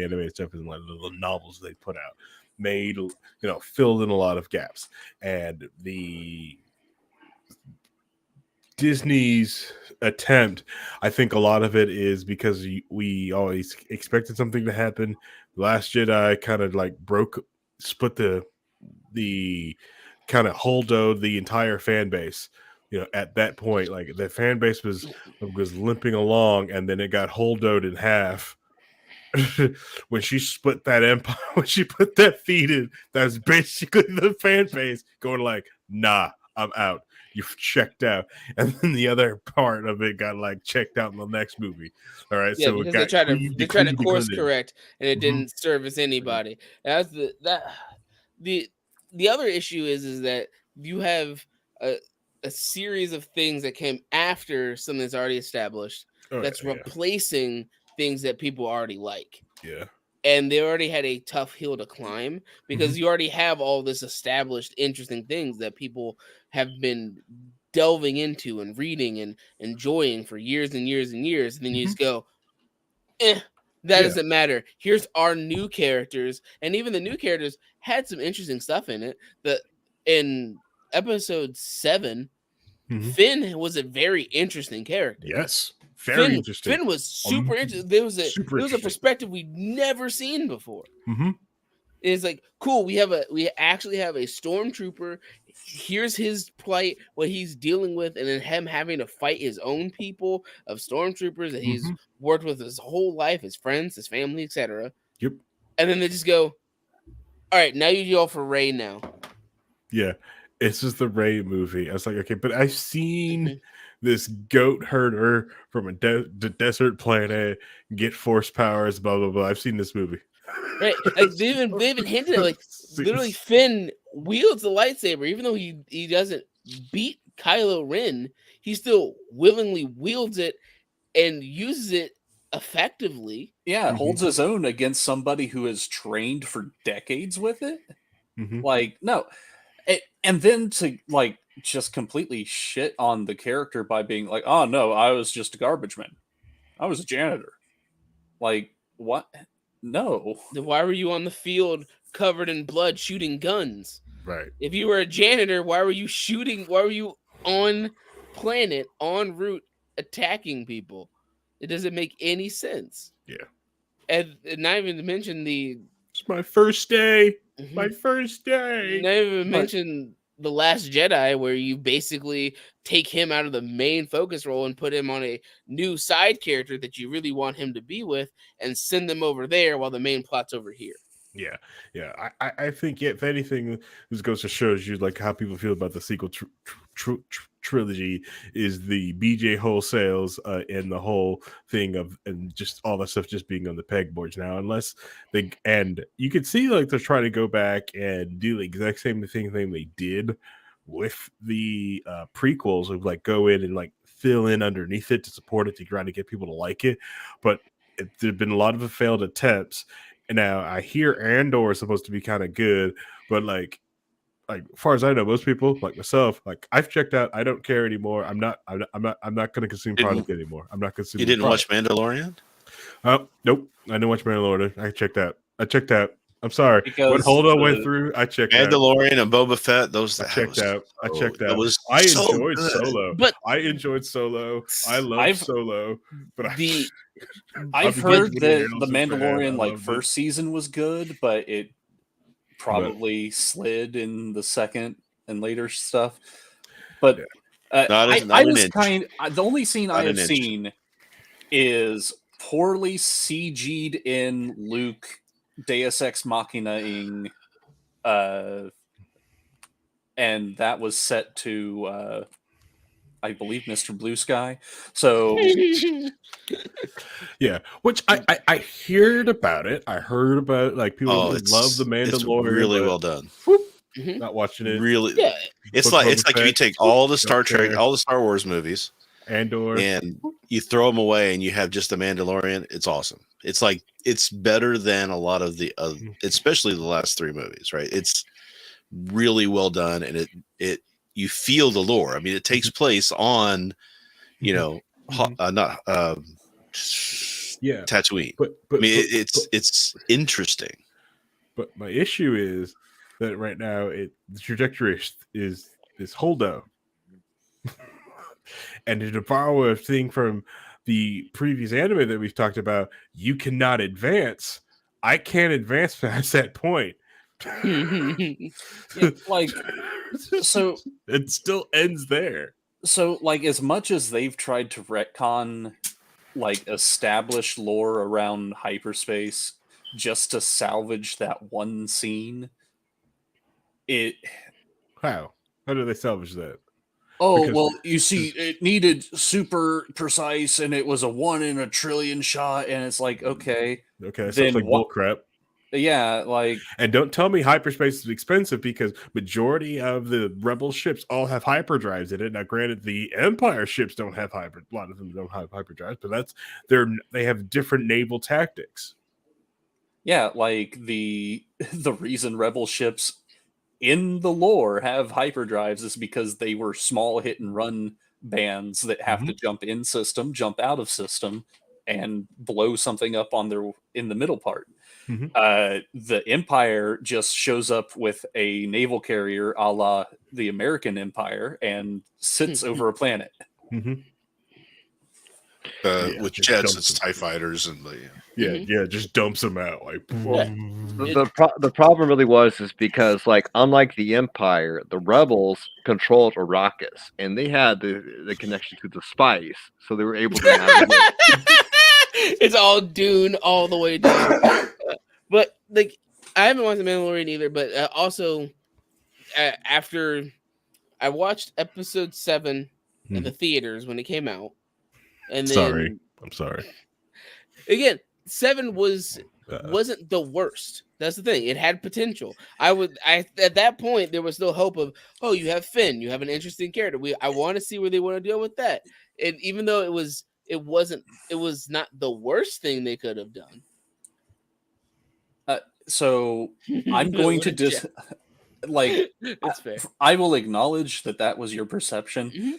animated stuff and a lot of the novels they put out made, you know, filled in a lot of gaps, and the Disney's attempt, I think a lot of it is because we always expected something to happen. The Last Jedi kind of like split the kind of holdoed the entire fan base. You know, at that point, like the fan base was limping along, and then it got holdoed in half. When she split that empire, when she put that feed in, that's basically the fan base going like, nah, I'm out. You've checked out. And then the other part of it got like checked out in the next movie. All right. Yeah, so because they tried to course correct, and it didn't service anybody. That's the other issue is that you have a series of things that came after something that's already established that's replacing things that people already like. Yeah. And they already had a tough hill to climb because you already have all this established, interesting things that people have been delving into and reading and enjoying for years and years and years. And then you just go, that doesn't matter. Here's our new characters. And even the new characters had some interesting stuff in it. In episode 7, Finn was a very interesting character. Yes. Very interesting. Finn was super interesting. There was a perspective we'd never seen before. It's like, cool. We actually have a stormtrooper. Here's his plight, what he's dealing with, and then him having to fight his own people of stormtroopers that he's worked with his whole life, his friends, his family, etc. Yep. And then they just go, All right, now you go for Ray now. Yeah, it's just the Ray movie. I was like, okay, but I've seen this goat herder from a the desert planet get force powers, blah blah blah. I've seen this movie. Right, like they even hinted at, like, literally Finn wields the lightsaber, even though he doesn't beat Kylo Ren, he still willingly wields it and uses it effectively. Yeah, holds his own against somebody who has trained for decades with it. Like, no. And then to, like, just completely shit on the character by being like, oh no, I was just a garbage man. I was a janitor. Like, what? No. Then why were you on the field covered in blood shooting guns? Right. If you were a janitor, why were you shooting? Why were you on planet, en route, attacking people? It doesn't make any sense. Yeah. And not even to mention it's my first day. My first day. Not even mention The Last Jedi, where you basically take him out of the main focus role and put him on a new side character that you really want him to be with, and send them over there while the main plot's over here. Yeah. I think, if anything, this goes to shows you like how people feel about the sequel trilogy is the BJ wholesales and the whole thing of, and just all that stuff just being on the pegboards now, unless they, and you can see like they're trying to go back and do the exact same thing they did with the prequels of like go in and like fill in underneath it to support it to try to get people to like it, but there've been a lot of failed attempts. And now I hear Andor is supposed to be kind of good, but like as far as I know, most people like myself, like I've checked out. I don't care anymore. I'm not going to consume product anymore. I'm not consuming. You didn't watch Mandalorian? Oh, nope. I didn't watch Mandalorian. I checked out. I'm sorry. When Holdo went through, I checked out. Mandalorian and Boba Fett. I checked out. I enjoyed Solo. But I enjoyed Solo. I love Solo. But I've heard that the Mandalorian like first season was good, but it probably slid in the second and later stuff. But the only scene I have seen is poorly CG'd in Luke Deus Ex Machina-ing, and that was set to I believe Mr. Blue Sky. So yeah, which I heard about it. I heard about like people love the Mandalorian. It's really well done. Not watching it. Really, yeah. It's like if you take all the Star Trek, all the Star Wars movies, Andor, and you throw them away, and you have just the Mandalorian. It's awesome. It's like it's better than a lot of the, especially the last three movies. Right? It's really well done, and it you feel the lore. I mean, it takes place on, Tatooine. But I mean, it's interesting. But my issue is that right now the trajectory is Holdo, and to borrow a thing from the previous anime that we've talked about, you cannot advance. I can't advance past that point. So it still ends there. So like as much as they've tried to retcon like established lore around hyperspace just to salvage that one scene, how do they salvage that? Well, you see, it needed super precise, and it was a 1 in a trillion shot, and it's like, okay, so it's like bull crap. Yeah, like, and don't tell me hyperspace is expensive, because majority of the Rebel ships all have hyperdrives in it. Now, granted, the Empire ships don't have a lot of them don't have hyperdrives, but they have different naval tactics. Yeah, like the reason Rebel ships in the lore have hyperdrives is because they were small hit and run bands that have to jump in system, jump out of system, and blow something up in the middle part. The Empire just shows up with a naval carrier a la the American Empire and sits over a planet. With jets, it's TIE fighters and just dumps them out like. The problem really is because like unlike the Empire, the Rebels controlled Arrakis, and they had the connection to the spice, so they were able to navigate. It's all Dune all the way down. But like I haven't watched The Mandalorian either, but also after I watched episode 7 in the theaters when it came out, and then I'm sorry. Again, 7 wasn't the worst. That's the thing. It had potential. I at that point there was still hope of, oh, you have Finn, you have an interesting character. I want to see where they want to deal with that. And even though it was not the worst thing they could have done. So I'm going to it's fair. I will acknowledge that was your perception. Mm-hmm.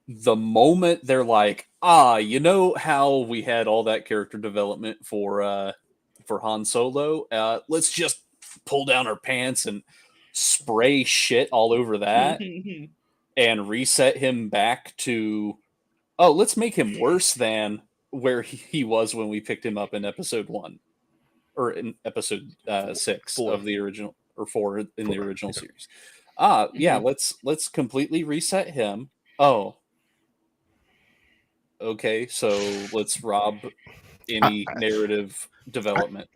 The moment they're like, you know how we had all that character development for Han Solo, let's just pull down our pants and spray shit all over that and reset him back to, let's make him worse than where he was when we picked him up in episode 1 or in episode 6 of the original, or 4 in the original series. Let's completely reset him. Okay, so let's rob any narrative development.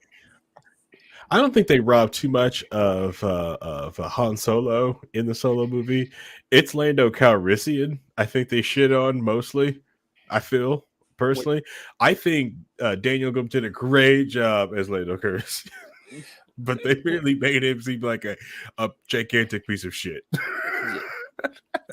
I don't think they robbed too much of Han Solo in the Solo movie. It's Lando Calrissian. I think they shit on mostly. I feel personally. I think Daniel Gomes did a great job as Lando Calrissian, but they really made him seem like a gigantic piece of shit.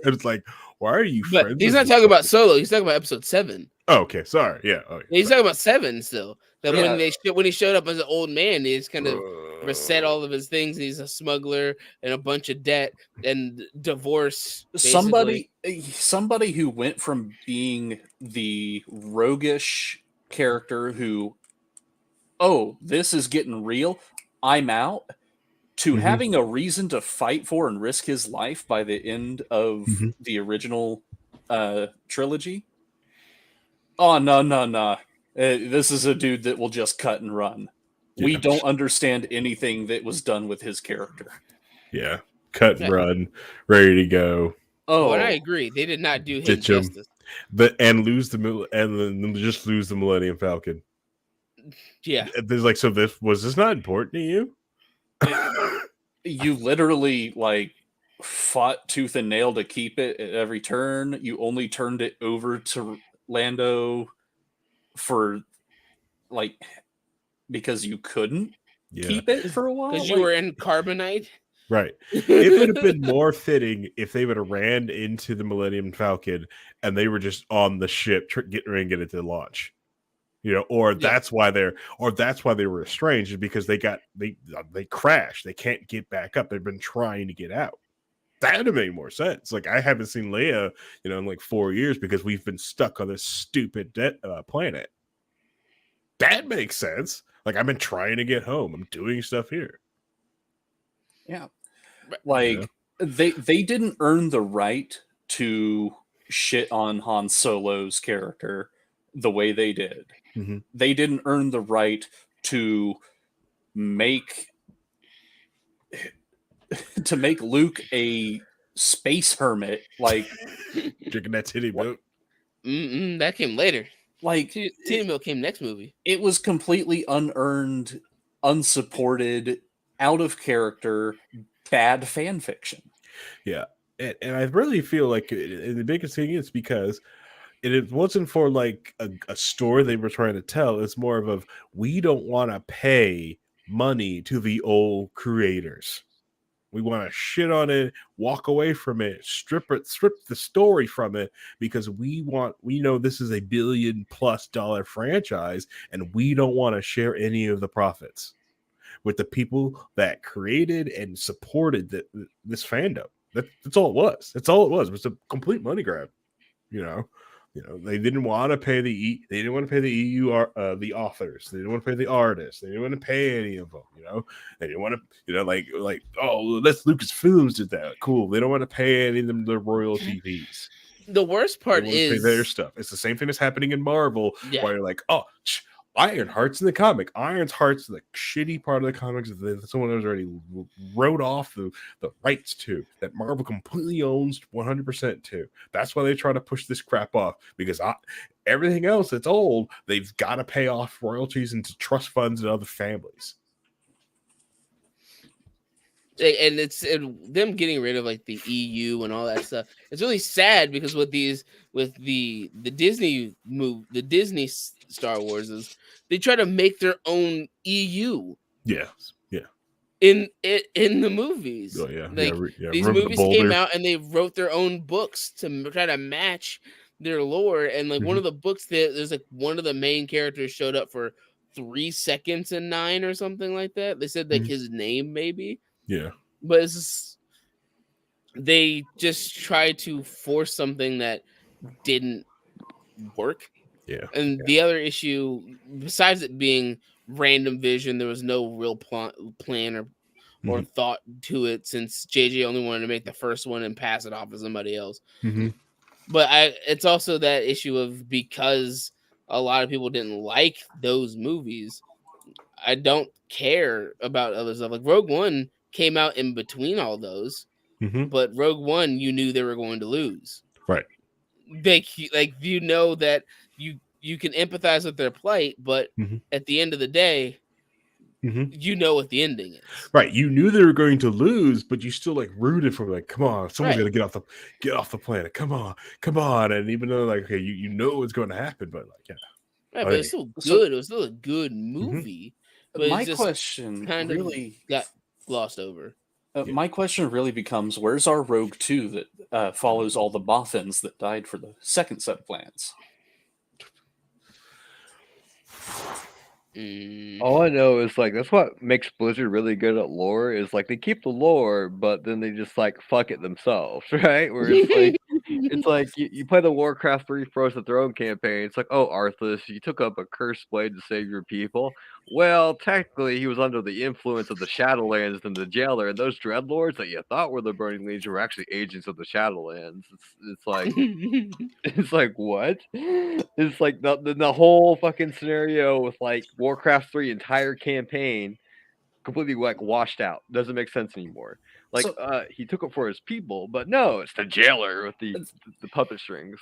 It's like, why are you friends? He's not talking about Solo. He's talking about episode 7. Oh, okay, sorry. Yeah, he's talking about 7 still. That when he showed up as an old man, he's kind of reset all of his things. He's a smuggler and a bunch of debt and divorce. Basically. Somebody who went from being the roguish character who, this is getting real, I'm out, to having a reason to fight for and risk his life by the end of the original trilogy. Oh, no. This is a dude that will just cut and run. Yeah. We don't understand anything that was done with his character. Yeah. Cut and run, ready to go. Oh, and I agree. They did not do him justice. And then just lose the Millennium Falcon. Yeah. There's like, so was this not important to you? You literally fought tooth and nail to keep it at every turn. You only turned it over to Lando for because you couldn't keep it for a while because you were in carbonite, right? It would have been more fitting if they would have ran into the Millennium Falcon and they were just on the ship getting ready to get it to launch, that's why they were estranged, because they crashed. They can't get back up. They've been trying to get out. That would have made more sense. I haven't seen Leia, in 4 years because we've been stuck on this stupid planet. That makes sense. I've been trying to get home. I'm doing stuff here. Yeah. They didn't earn the right to shit on Han Solo's character the way they did. Mm-hmm. They didn't earn the right to make Luke a space hermit, drinking that titty milk. That came later. Titty milk came next movie. It was completely unearned, unsupported, out of character, bad fan fiction. Yeah, and I really feel like the biggest thing is because it wasn't for a story they were trying to tell. It's more of we don't want to pay money to the old creators. We want to shit on it, walk away from it, strip the story from it, because we know this is $1 billion+ franchise, and we don't want to share any of the profits with the people that created and supported this fandom. That's all it was. That's all it was. It was a complete money grab. They didn't want to pay the EU the authors. They didn't want to pay the artists. They didn't want to pay any of them. They didn't want to let's Lucasfilms did that. Cool. They don't want to pay any of them the royalty fees. The worst part is their stuff. It's the same thing that's happening in Marvel, where you're Ironheart's in the comic. Ironheart's the shitty part of the comics that someone has already wrote off the rights to, that Marvel completely owns 100% to. That's why they try to push this crap off, because everything else that's old, they've got to pay off royalties into trust funds and other families. And it's them getting rid of like the EU and all that stuff. It's really sad because with the Disney Star Wars is they try to make their own EU. Yeah. In the movies. Oh yeah. Like these Remember movies the came boulders? out and they wrote their own books to try to match their lore. And like one of the books that there's like one of the main characters showed up for 3 seconds in 9 or something like that. They said like his name maybe. Yeah. But it's just, they just tried to force something that didn't work. Yeah. And the other issue, besides it being random vision, there was no real plan or thought to it, since JJ only wanted to make the first one and pass it off to somebody else. But it's also that issue of, because a lot of people didn't like those movies, I don't care about other stuff. Like Rogue One came out in between all those, but Rogue One, you knew they were going to lose. Right. They like, you know that you can empathize with their plight, but at the end of the day, you know what the ending is. Right. You knew they were going to lose, but you still like rooted for, like, come on, someone's gonna get off the planet. Come on. And even though like, okay, you know what's going to happen, but like, yeah. Right, but it's still good. It was still a good movie. But my just question kind really of got glossed over. My question really becomes, where's our Rogue 2 that follows all the Bothans that died for the second set of plans? All I know is like that's what makes Blizzard really good at lore, is like they keep the lore, but then they just like fuck it themselves, right? Where it's like you play the Warcraft 3 Frozen the Throne campaign. It's like, oh, Arthas, you took up a cursed blade to save your people. Well, technically, he was under the influence of the Shadowlands and the Jailer, and those Dreadlords that you thought were the Burning Legion were actually agents of the Shadowlands. It's like, it's like, what? It's like the whole fucking scenario with like Warcraft 3 entire campaign completely like washed out. Doesn't make sense anymore. Like, he took it for his people, but no, it's the Jailer with the puppet strings.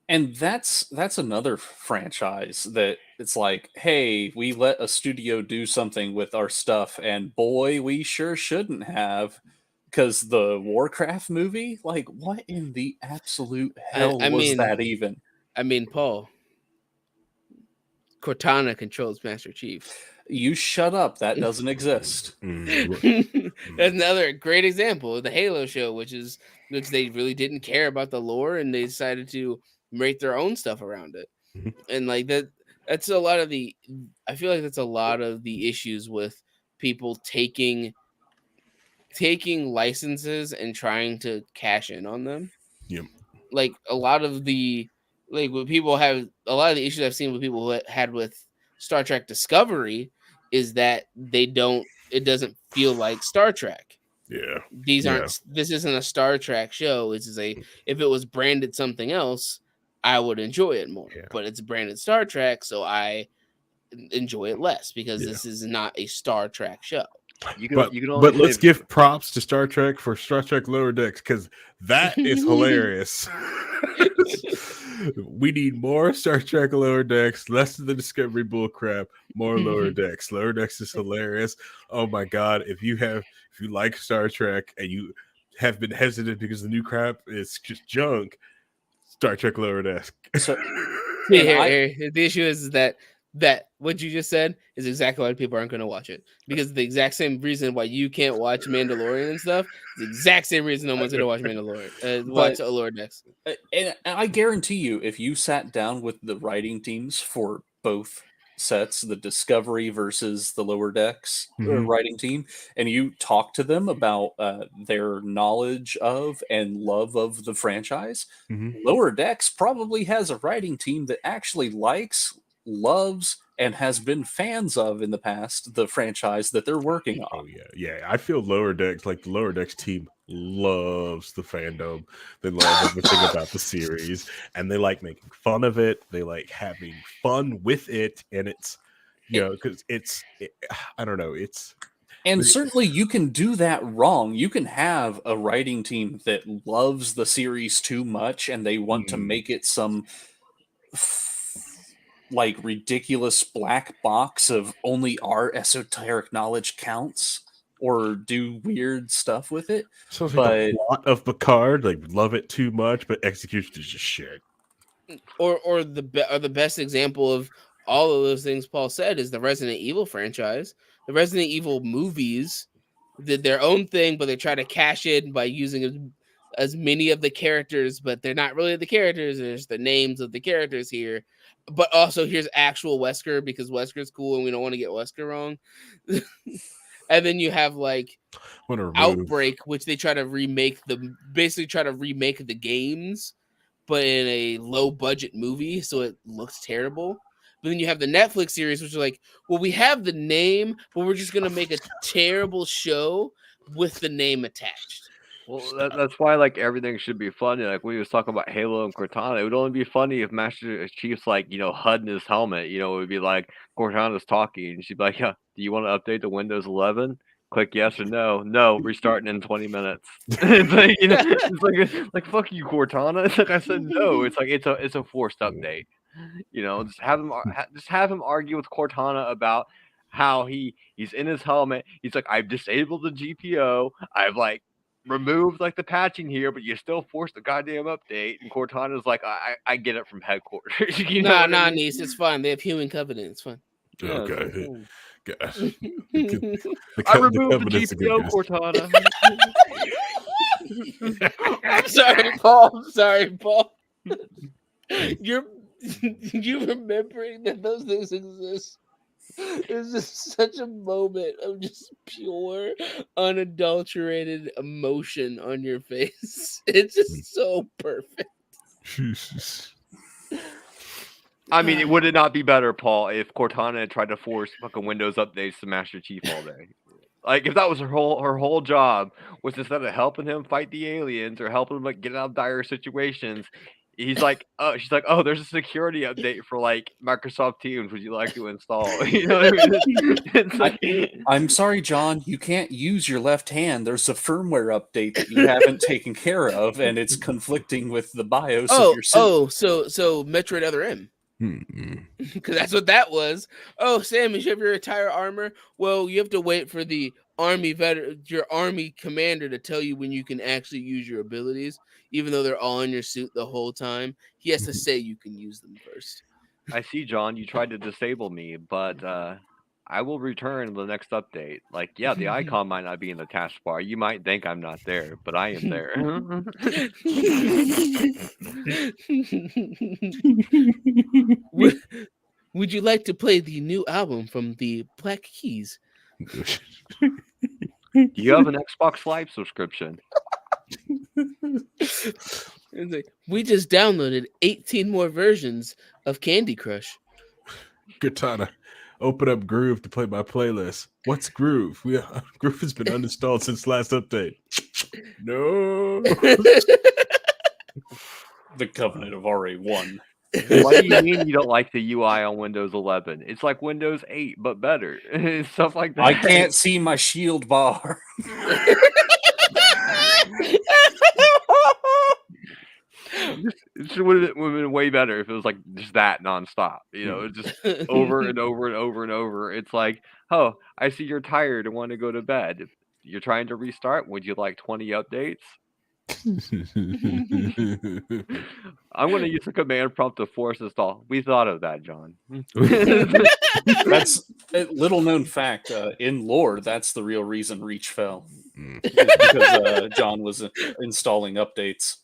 And that's another franchise that it's like, hey, we let a studio do something with our stuff, and boy, we sure shouldn't have, because the Warcraft movie, like, what in the absolute hell was that even? I mean, Paul, Cortana controls Master Chief. You shut up. That doesn't exist. That's another great example of the Halo show, which they really didn't care about the lore, and they decided to make their own stuff around it. And like that's a lot of the, I feel like that's a lot of the issues with people taking licenses and trying to cash in on them. Yep. Like a lot of the, like what people have, a lot of the issues I've seen with people who had with Star Trek Discovery is that it doesn't feel like Star Trek. Yeah. This isn't a Star Trek show. If it was branded something else, I would enjoy it more. Yeah. But it's branded Star Trek, so I enjoy it less because this is not a Star Trek show. But let's give props to Star Trek for Star Trek Lower Decks, because that is hilarious. We need more Star Trek Lower Decks, less of the Discovery bullcrap, more Lower Decks. Lower Decks is hilarious. Oh my god! If you like Star Trek and you have been hesitant because the new crap is just junk, Star Trek Lower Decks. So, the issue is that what you just said is exactly why people aren't going to watch it, because the exact same reason why you can't watch Mandalorian and stuff is the exact same reason no one's going to watch Mandalorian. Watch Lower Decks. And I guarantee you, if you sat down with the writing teams for both sets, the Discovery versus the Lower Decks writing team, and you talk to them about their knowledge of and love of the franchise, Lower Decks probably has a writing team that actually likes, loves, and has been fans of in the past the franchise that they're working on. Oh yeah. I feel Lower Decks, like the Lower Decks team loves the fandom. They love everything about the series, and they like making fun of it. They like having fun with it, and it's, because I don't know, it's. And certainly you can do that wrong. You can have a writing team that loves the series too much and they want to make it some like ridiculous black box of only our esoteric knowledge counts. or do weird stuff with it. So like the plot of Picard, like love it too much, but execution is just shit. Or the best example of all of those things Paul said is the Resident Evil franchise. The Resident Evil movies did their own thing, but they try to cash in by using as many of the characters, but they're not really the characters. There's the names of the characters here. But also here's actual Wesker because Wesker's cool and we don't want to get Wesker wrong. And then you have like Outbreak, which they try to remake the games, but in a low budget movie, so it looks terrible. But then you have the Netflix series, which is like, well, we have the name, but we're just gonna make a terrible show with the name attached. Well, that's why like everything should be funny. Like when he was talking about Halo and Cortana, it would only be funny if Master Chief's like, HUD in his helmet. It would be like Cortana's talking, and she'd be like, "Yeah, do you want to update to Windows 11? Click yes or no. No, restarting in 20 minutes." It's like, it's like fuck you, Cortana. It's like I said no. It's like it's a forced update. Just have him argue with Cortana about how he's in his helmet. He's like, I've disabled the GPO. I've like removed like the patching here, but you still forced the goddamn update. And Cortana's like, I get it from headquarters. Nah, niece, it's fine. They have human covenant. It's fine. Okay. I removed the GPO, Cortana. I'm sorry, Paul. You remembering that those things exist is just such a moment of just pure, unadulterated emotion on your face. It's just so perfect. I mean, would it not be better, Paul, if Cortana had tried to force fucking Windows updates to Master Chief all day? Like, if that was her whole job, was instead of helping him fight the aliens or helping him like get out of dire situations, she's like, oh, there's a security update for like Microsoft Teams. Would you like to install? You know what I mean? I'm sorry, John. You can't use your left hand. There's a firmware update that you haven't taken care of, and it's conflicting with the BIOS of your suit. So Metroid Other M. Because that's what that was. Oh, Sam, you have your entire armor. Well, you have to wait for the your army commander to tell you when you can actually use your abilities, even though they're all in your suit the whole time. He has to say you can use them first. I see, John. You tried to disable me, but I will return in the next update. Like, yeah, the icon might not be in the taskbar. You might think I'm not there, but I am there. Would you like to play the new album from the Black Keys? Do you have an Xbox Live subscription? We just downloaded 18 more versions of Candy Crush. Katana, open up Groove to play my playlist. What's Groove? Groove has been uninstalled since last update. No. The Covenant of RA1. What do you mean you don't like the UI on Windows 11? It's like Windows 8, but better. Stuff like that. I can't see my shield bar. It would have been way better if it was like just that nonstop. Just over and over and over and over. It's like, oh, I see you're tired and want to go to bed. If you're trying to restart, would you like 20 updates? I'm going to use a command prompt to force install. We thought of that, John. That's a little known fact. In lore, that's the real reason Reach fell. Because John was installing updates.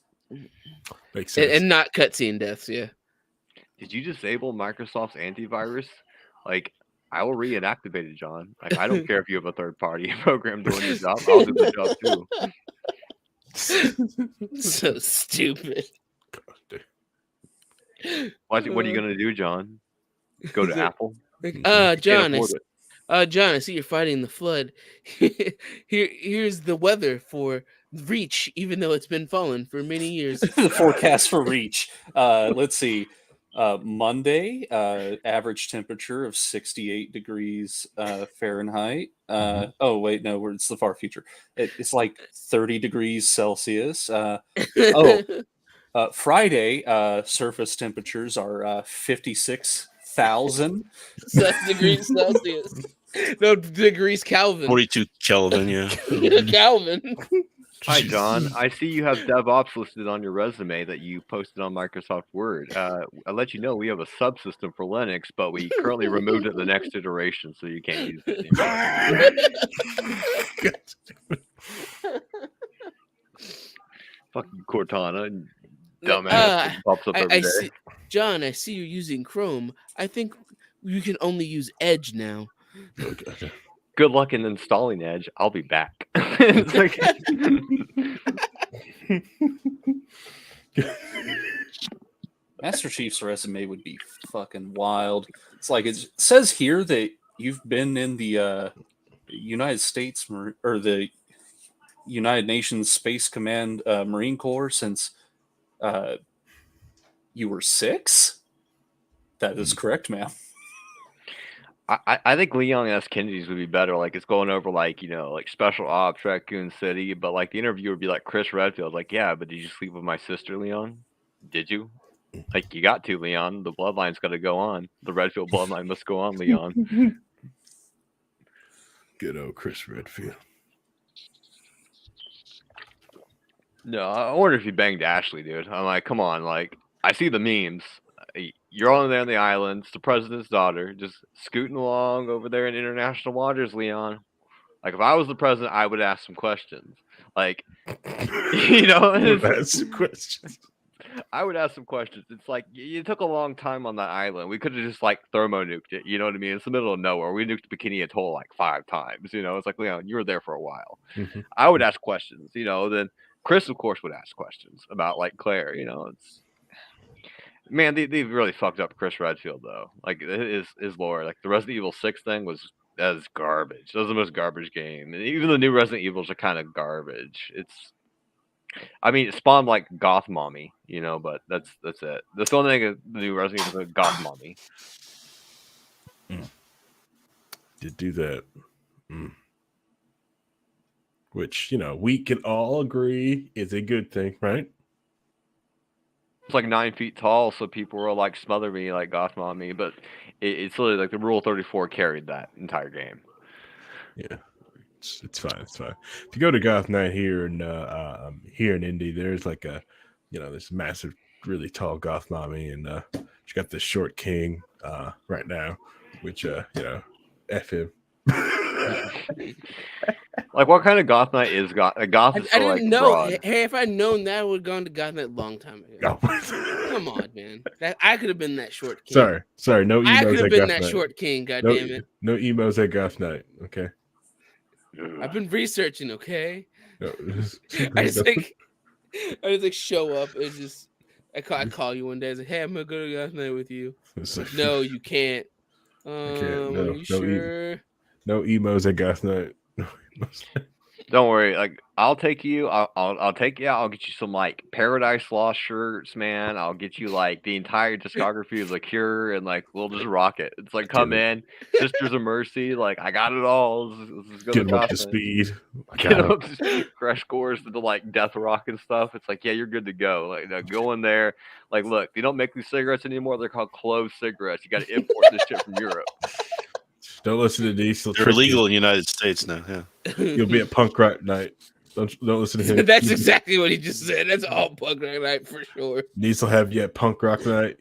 Makes sense. And not cutscene deaths, yeah. Did you disable Microsoft's antivirus? Like, I will reactivate it, John. Like, I don't care if you have a third-party program doing your job. I'll do the job too. So stupid. What are you gonna do, John? Go to Apple? John, I see you're fighting the flood. Here's the weather for Reach, even though it's been falling for many years. The forecast for Reach. Let's see. Monday, average temperature of 68 degrees Fahrenheit. Oh, wait, no, it's the far future. It's like 30 degrees Celsius. Friday, surface temperatures are 56,000 degrees Celsius. No degrees Kelvin. 42 Kelvin, yeah. Kelvin. Hi, John. I see you have DevOps listed on your resume that you posted on Microsoft Word. I'll let you know we have a subsystem for Linux, but we currently removed it in the next iteration, so you can't use it anymore. Fucking Cortana, dumbass, pops up every day. John, I see you're using Chrome. I think you can only use Edge now. Okay. Good luck in installing Edge. I'll be back. It's like... Master Chief's resume would be fucking wild. It's like it says here that you've been in the United States or the United Nations Space Command Marine Corps since you were 6. That is correct, ma'am. I think Leon S. Kennedy's would be better. Like it's going over like, like special ops, Raccoon City, but like the interview would be like Chris Redfield. Like, yeah, but did you sleep with my sister, Leon? Did you? Like you got to, Leon. The bloodline's got to go on. The Redfield bloodline must go on, Leon. Good old Chris Redfield. No, I wonder if he banged Ashley, dude. I'm like, come on, like I see the memes. You're on there on the island. It's the president's daughter, just scooting along over there in international waters, Leon. Like if I was the president, I would ask some questions. Like, ask some questions. I would ask some questions. It's like you took a long time on that island. We could have just like thermo nuked it. You know what I mean? It's the middle of nowhere. We nuked Bikini Atoll like 5 times. It's like, Leon, you were there for a while. Mm-hmm. I would ask questions. Then Chris, of course, would ask questions about like Claire. It's. Man, they've really fucked up Chris Redfield though. Like his lore, like the Resident Evil 6 thing was garbage. That was the most garbage game. And even the new Resident Evils are kind of garbage. It spawned like Goth Mommy, but that's it. That's the only thing the new Resident Evil is Goth Mommy. Did do that. Which, we can all agree is a good thing, right? It's like 9 feet tall, so people were like smother me like Goth Mommy, but it's literally like the Rule 34 carried that entire game. Yeah. It's fine. It's fine. If you go to Goth Night here in Indy, there's like this massive, really tall Goth Mommy, and she got this short king right now, which F him. Like what kind of Goth Night is Goth? Goth is I didn't like know. broad. Hey, if I'd known that, I would have gone to Goth Night a long time ago. Come on, man. I could have been that short king. Sorry. No emos. I could have been that night. short king. God damn it. No emos at Goth Night. Okay. I've been researching. Okay. No. I just like show up. It's just I call you one day. I was like, hey, I'm gonna go to Goth Night with you. Like, no, you can't. Are you sure? No emos at Goth Night. Don't worry. Like I'll take you. I'll take you out. I'll get you some like Paradise Lost shirts, man. I'll get you like the entire discography of The Cure, and like we'll just rock it. It's like come in, Sisters of Mercy. Like I got it all. Let's go get them up to speed. Get them up to speed. Crash course into like death rock and stuff. It's like, yeah, you're good to go. Like go in there. Like look, they don't make these cigarettes anymore. They're called clove cigarettes. You got to import this shit from Europe. Don't listen to these. They're illegal in the United States now. Yeah, you'll be at punk rock night. Don't listen to him. That's exactly what he just said. That's all punk rock night for sure. Diesel have you at punk rock night.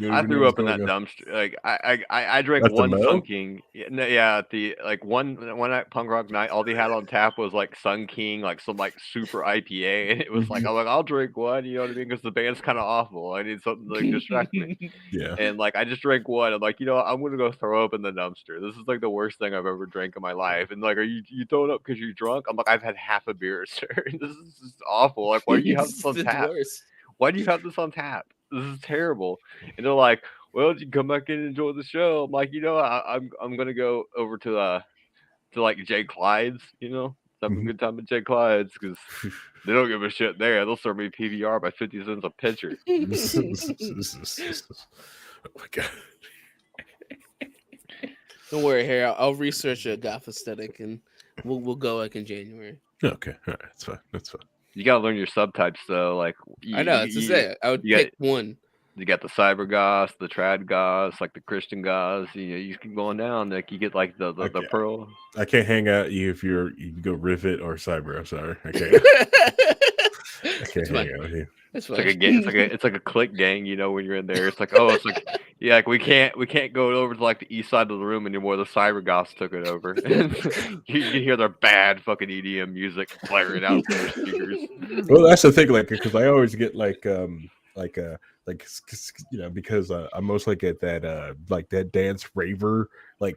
I threw up in that dumpster. Like I drank That's one Sun King. Yeah, the like one night punk rock night. All they had on tap was like Sun King, like some like super IPA, and it was like I'm like I'll drink one. You know what I mean? Because the band's kind of awful. I need something to like distract me. Yeah. And like I just drank one. I'm like, I'm gonna go throw up in the dumpster. This is like the worst thing I've ever drank in my life. And like, are you throwing up because you're drunk? I'm like, I've had half a beer, sir. This is just awful. Like, why do you have this on tap? Why do you have this on tap? This is terrible. And they're like, well, you come back in and enjoy the show. I'm like, I'm gonna go over to like Jay Clyde's, have a good time at Jay Clyde's because they don't give a shit there. They'll serve me PBR by 50 cents a pitcher. Oh my god. Don't worry, Harry. I'll research a goth aesthetic and we'll go like in January. Okay, all right, that's fine. You gotta learn your subtypes though. Like I know, it's to say I would pick one. You got the cyber goths, the trad goths, like the Christian goths. You keep going down. Like you get like the pearl. I can't hang out you if you go Rivet or Cyber. I'm sorry, I can't. I can't hang out with you. It's like a gang. It's like a click gang. When you're in there, it's like yeah, like we can't go over to like the east side of the room anymore. The cyber goths took it over. You hear their bad fucking EDM music blaring out from their speakers. Well, that's the thing, like, because I always get because I'm most like at that that dance raver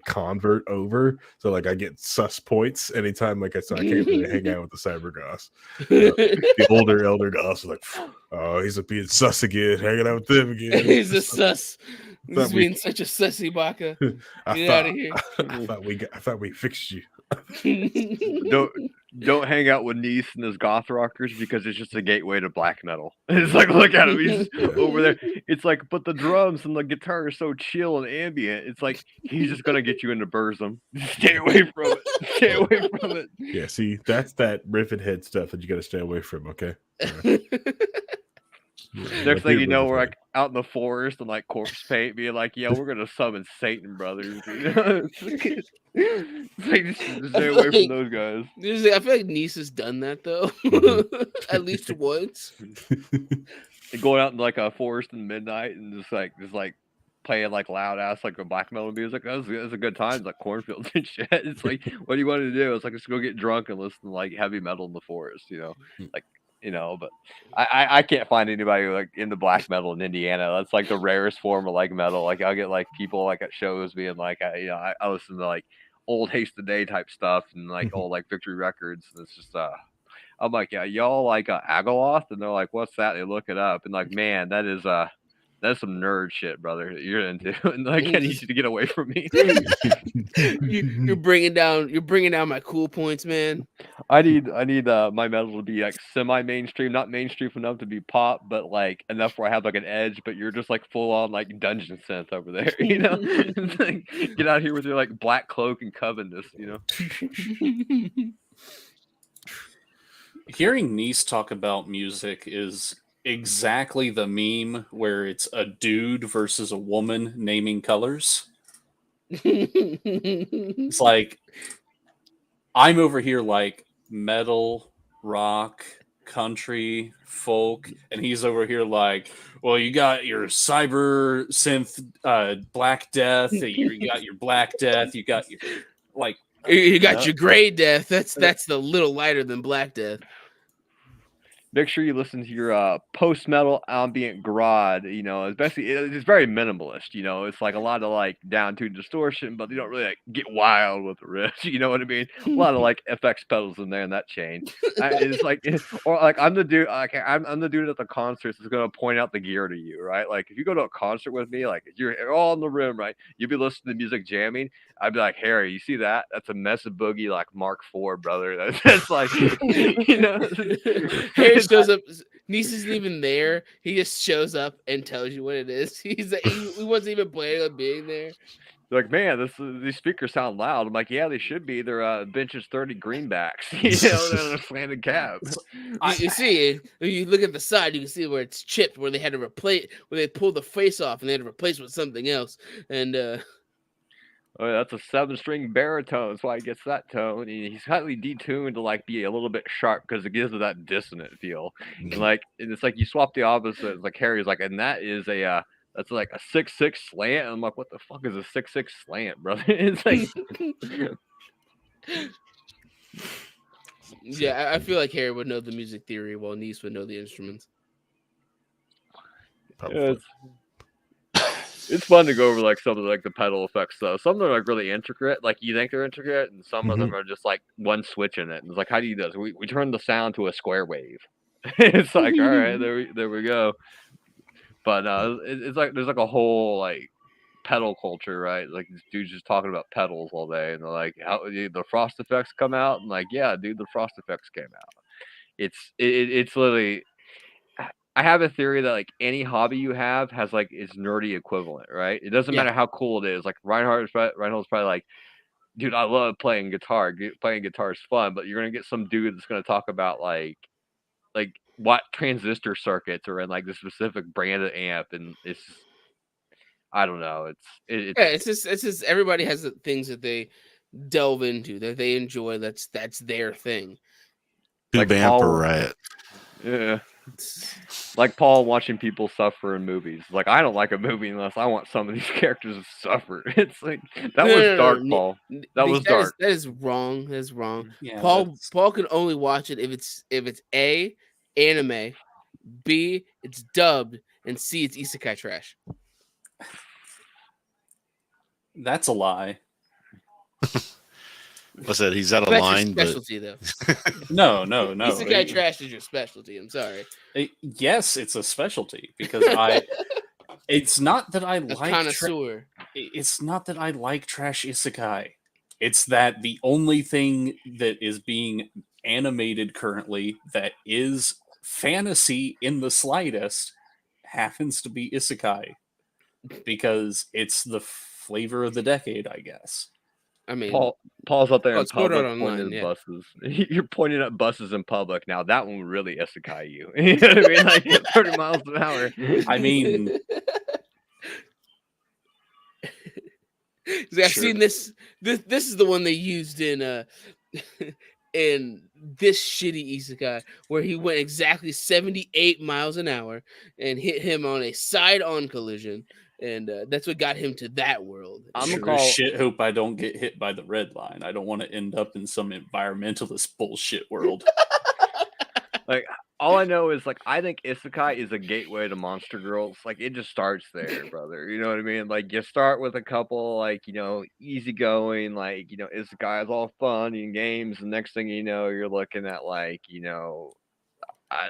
convert over, so like I get sus points anytime I can't really hang out with the cyber goths. The older elder goths are like, oh, he's being sus again, hanging out with them again. He's a sus. He's being such a sussy baka. Get out of here. I thought we fixed you. Don't hang out with Nice and his goth rockers because it's just a gateway to black metal. It's like, look at him, he's over there. It's like, but the drums and the guitar are so chill and ambient. It's like he's just gonna get you into Burzum. Stay away from it. Stay away from it. Yeah, see, that's that rivet head stuff that you got to stay away from. Okay. Next thing you know, we're like out in the forest and like corpse paint, being like, "Yeah, we're gonna summon Satan, brothers." It's like just stay away from those guys. I feel like Nice has done that though, at least once. Going out in like a forest in midnight and just playing like loud ass like a black metal music. That was a good time, like cornfields and shit. It's like, what do you want to do? It's like, let's go get drunk and listen to like heavy metal in the forest, but I can't find anybody like into black metal in Indiana. That's like the rarest form of like metal. Like I'll get like people like at shows being like, I listen to like old Haste the Day type stuff and like old like Victory Records. And it's just I'm like, yeah, y'all like Agaloth, and they're like, what's that? They look it up and like, man, that's some nerd shit, brother, that you're into, and like, I need you to get away from me. You're bringing down my cool points, man. I need my metal to be like semi-mainstream, not mainstream enough to be pop, but like enough where I have like an edge. But you're just like full on like dungeon synth over there, It's like, get out here with your like black cloak and covenness, Hearing Nice talk about music is exactly the meme where it's a dude versus a woman naming colors. It's like, I'm over here like metal, rock, country, folk, and he's over here like, well, you got your cyber synth Black Death, you got your Black Death, you got your like, you got your gray death. That's the little lighter than Black Death. Make sure you listen to your post-metal ambient garage, especially it's very minimalist, it's like a lot of like down-tuned distortion, but they don't really like get wild with the riffs, you know what I mean? A lot of like FX pedals in there in that chain. It's like, or like I'm the dude, like I'm the dude at the concerts that's gonna point out the gear to you, right? Like if you go to a concert with me, like if you're all in the room, right? You'll be listening to music jamming. I'd be like, Harry, you see that? That's a Mesa Boogie like Mark IV, brother. That's like, Harry shows up. Nice isn't even there. He just shows up and tells you what it is. He's like, he wasn't even planning on being there. They're like, man, these speakers sound loud. I'm like, yeah, they should be. They're benches 30 greenbacks, they're slanted caps. You see, you look at the side, you can see where it's chipped, where they had to replace, where they pulled the face off and they had to replace it with something else. And oh, that's a 7-string baritone. That's why he gets that tone. He's slightly detuned to like be a little bit sharp because it gives it that dissonant feel. And it's like you swap the opposite. It's like Harry's like, and that is that's like a 6/6 slant. And I'm like, what the fuck is a 6/6 slant, brother? It's like, yeah, I feel like Harry would know the music theory while Nice would know the instruments. Yeah, it's fun to go over like some of like the pedal effects though. Some of them are like really intricate, like you think they're intricate, and some of them are just like one switch in it. And it's like, how do you do this? We turn the sound to a square wave. It's like, all right, there we go. But it's like there's like a whole like pedal culture, right? Like these dudes just talking about pedals all day, and they're like, how the Frost effects come out, and like, yeah, dude, the Frost effects came out. It's literally. I have a theory that like any hobby you have has like its nerdy equivalent, right? It doesn't matter how cool it is. Like Rhinehold's probably like, dude, I love playing guitar. Playing guitar is fun, but you're gonna get some dude that's gonna talk about like what transistor circuits are in like the specific brand of amp, and it's just, I don't know. It's just everybody has the things that they delve into that they enjoy. That's their thing. Tube like amp or Paul, riot. yeah, like Paul watching people suffer in movies. Like I don't like a movie unless I want some of these characters to suffer. It's like that was dark, Paul. That was dark. That is wrong. That's wrong. Yeah, Paul can only watch it if it's A, anime, B, it's dubbed, and C, it's isekai trash. That's a lie. What's that? He's out of That's line, your specialty, though. No. Isekai trash is your specialty. I'm sorry. Yes, it's a specialty because it's not that I like connoisseur. It's not that I like trash isekai. It's that the only thing that is being animated currently that is fantasy in the slightest happens to be isekai because it's the flavor of the decade, I guess. I mean, Paul's out there in public online, pointing at buses. You're pointing at buses in public now. That one really isekai you. You know what I mean? Like 30 miles an hour. I mean, I've seen this. This is the one they used in in this shitty isekai where he went exactly 78 miles an hour and hit him on a side-on collision. And that's what got him to that world. I'm gonna shit hope I don't get hit by the red line. I don't want to end up in some environmentalist bullshit world. Like all I know is like I think isekai is a gateway to monster girls. Like it just starts there, brother. You know what I mean? Like you start with a couple like, you know, easygoing, like, you know, isekai is all fun and games, and next thing you know, you're looking at like, you know,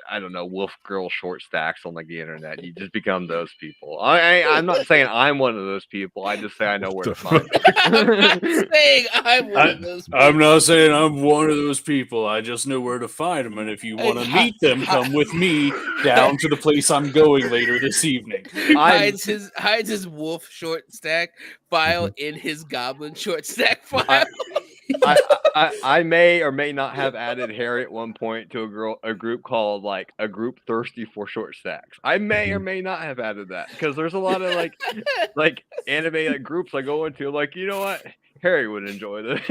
I don't know, wolf girl short stacks on like the internet. You just become those people. I'm not saying I'm one of those people. I just say I know where to find them. I'm not saying I'm one of those people. I'm not saying I'm one of those people. I just know where to find them. And if you want to meet them, come with me down to the place I'm going later this evening. Hides his wolf short stack file in his goblin short stack file. I may or may not have added Harry at one point to a group called like a group thirsty for short stacks. I may or may not have added that because there's a lot of like anime like groups I go into. Like, you know what, Harry would enjoy this.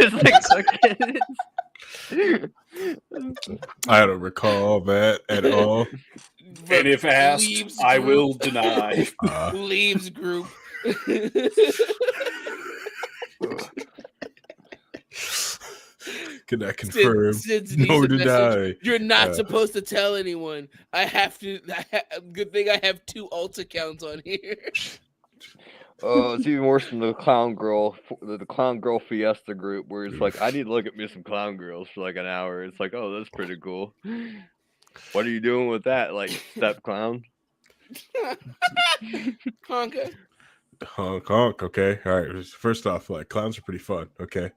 I don't recall that at all. And if asked, I will deny. Leaves group. Can I confirm? No, deny. You're not supposed to tell anyone. I have to. Good thing I have 2 alt accounts on here. Oh, it's even worse than the clown girl fiesta group, where it's like, I need to look at me some clown girls for like an hour. It's like, oh, that's pretty cool. What are you doing with that, like step clown? Honka. Honk, honk. Okay, all right. First off, like clowns are pretty fun. Okay.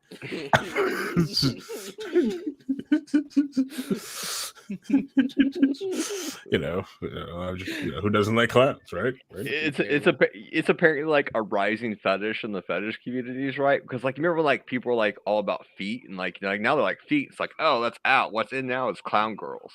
Who doesn't like clowns, right? It's apparently like a rising fetish in the fetish communities, right? Because like remember like people were like all about feet and like now they're like feet. It's like, oh, that's out. What's in now is clown girls.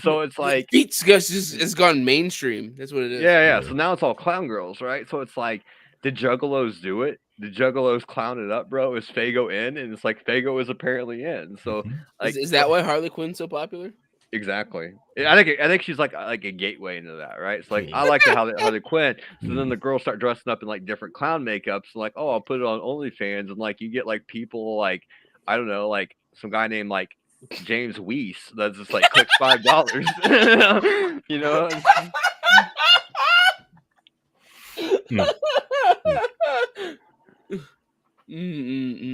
So it's like feet has gone mainstream. That's what it is. Yeah. So now it's all clown girls, right? So it's like, did Juggalos do it? Did Juggalos clown it up, bro? Is Fago in? And it's like Fago is apparently in. So like, is that why Harley Quinn's so popular? Exactly. I think she's like a gateway into that, right? It's like I like how they Quinn. So then the girls start dressing up in like different clown makeups, and like, oh, I'll put it on OnlyFans, and like you get like people like, I don't know, like some guy named like James Weiss that's just like clicks $5. You know.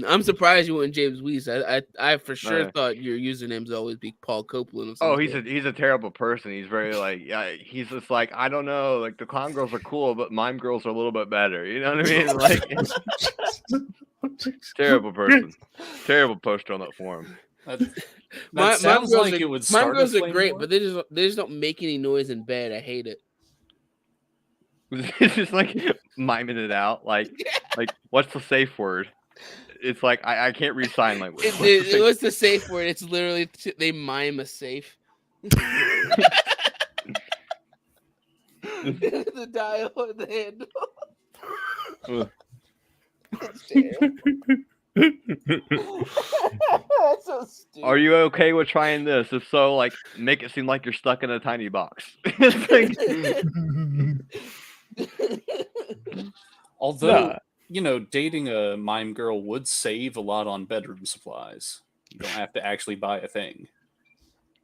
I'm surprised you went James Weiss. I for sure thought your usernames always be Paul Copeland. Oh, he's a terrible person. He's very like, yeah, he's just like, I don't know, like the clown girls are cool, but mime girls are a little bit better. You know what I mean? Like, terrible person. Terrible poster on that forum. That sounds like it would start. Mime girls are great, but they just don't make any noise in bed. I hate it. It's just like miming it out, like what's the safe word? It's like I can't read sign language. What's the safe word? It's literally they mime a safe. The dial or the handle. That's terrible. That's so stupid. Are you okay with trying this? If so, like, make it seem like you're stuck in a tiny box. It's Although, dating a mime girl would save a lot on bedroom supplies. You don't have to actually buy a thing.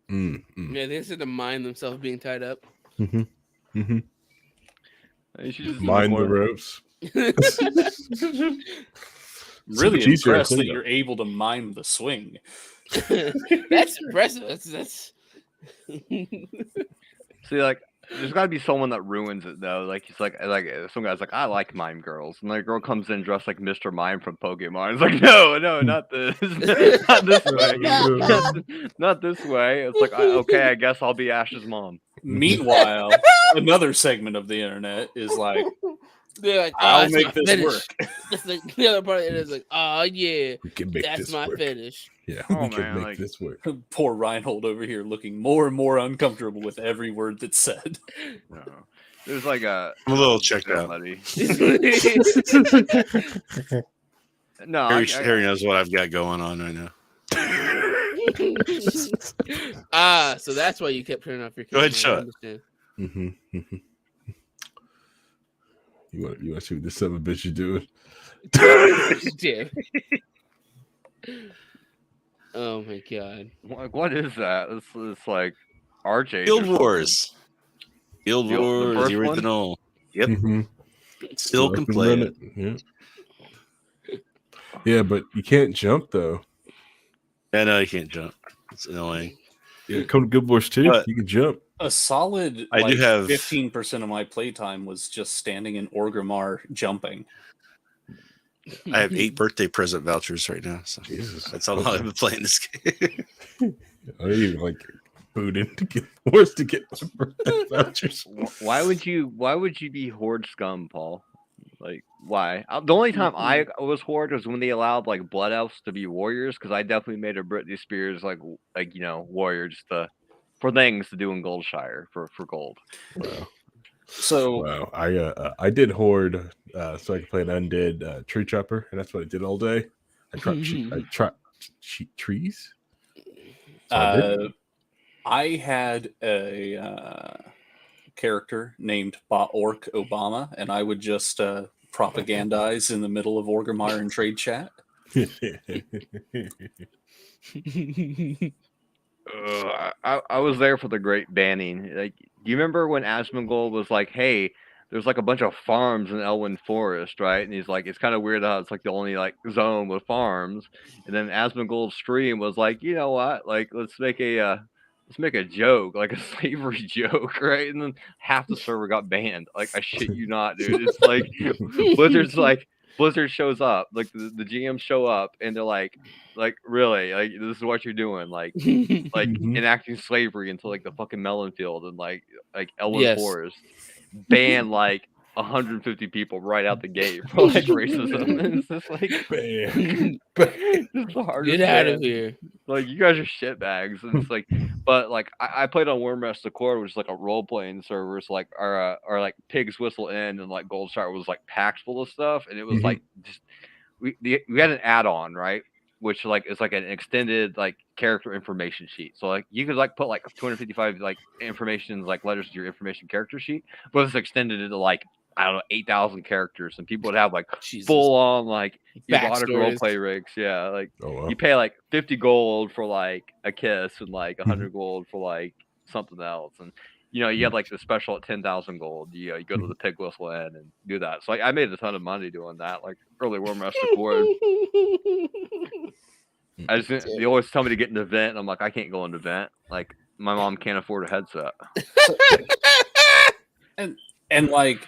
Yeah, they said to mind themselves being tied up. You should just Mind the ropes. Really So impressed that clean up. you're able to mime the swing. That's impressive. That's See, like, there's got to be someone that ruins it though. Like, he's like some guy's like, I like mime girls, and the girl comes in dressed like Mr. Mime from Pokemon. It's like, no, not this, not this way, not this way. It's like, okay, I guess I'll be Ash's mom. Meanwhile, another segment of the internet is like, they're like, I'll make this work. The other part of it is like, oh yeah, We can make that's this my work. finish. Yeah, Oh, we can man, make like- this work. Poor Rhinehold over here looking more and more uncomfortable with every word that's said. No. There's like a I'm a little checked out. buddy. Oh, No, Harry knows what I've got going on right now. so that's why you kept turning off your Go camera. ahead, shut. I understand. You want to see what this son of a bitch is doing? Damn. Oh my god. what is that? It's like RJ. Guild Wars. Guild The Wars, first the one? original. Yep. Still Up can and play run it. Yeah. Yeah, but you can't jump though. Yeah, no, you can't jump. It's annoying. Yeah, come to Good Wars 2. But- You can jump. A solid I do have 15% of my playtime was just standing in Orgrimmar jumping. I have 8 birthday present vouchers right now, so Jesus. that's how long I've been playing this game. I even like boot into Good Wars to get my birthday vouchers. Why would you be horde scum, Paul? Like, why? The only time I was horde was when they allowed like blood elves to be warriors, because I definitely made a Britney Spears like warrior just for things to do in Goldshire for gold. Wow. So Wow. I did horde so I could play an undead tree chopper, and that's what I did all day. I chopped trees. So I did. I had a character named Orc Obama, and I would just propagandize in the middle of Orgrimmar and trade chat. I was there for the great banning. Like, do you remember when Asmongold was like, "Hey, there's like a bunch of farms in Elwyn Forest, right?" And he's like, "It's kind of weird how it's like the only like zone with farms." And then Asmongold's stream was like, "You know what? Like, let's make a joke, like a slavery joke, right?" And then half the server got banned. Like, I shit you not, dude. It's like Blizzard shows up, like the GMs show up, and they're like, really, like, this is what you're doing, like enacting slavery into like the fucking melon field and like Elwyn Forest, ban like 150 people right out the gate for like racism. And it's just like, it's the hardest. Get out of here! Like, you guys are shitbags. And it's like, but like I played on Wormrest Accord, which is like a role playing server. So like our like Pig's Whistle Inn and like Goldstar was like packed full of stuff, and it was like just we had an add-on, right? Which like is like an extended like character information sheet. So like you could like put like 255 like information like letters to your information character sheet, but it's extended into like, I don't know, 8,000 characters, and people would have like full on like erotic roleplay rigs. Yeah, like you pay like 50 gold for like a kiss and like 100 gold for like something else, and you have like the special at 10,000 gold. You go to the Pig Whistle Inn and do that. So like, I made a ton of money doing that. Like early Wormrest Accord. They always tell me to get an event, and I'm like, I can't go an event. Like, my mom can't afford a headset. and like,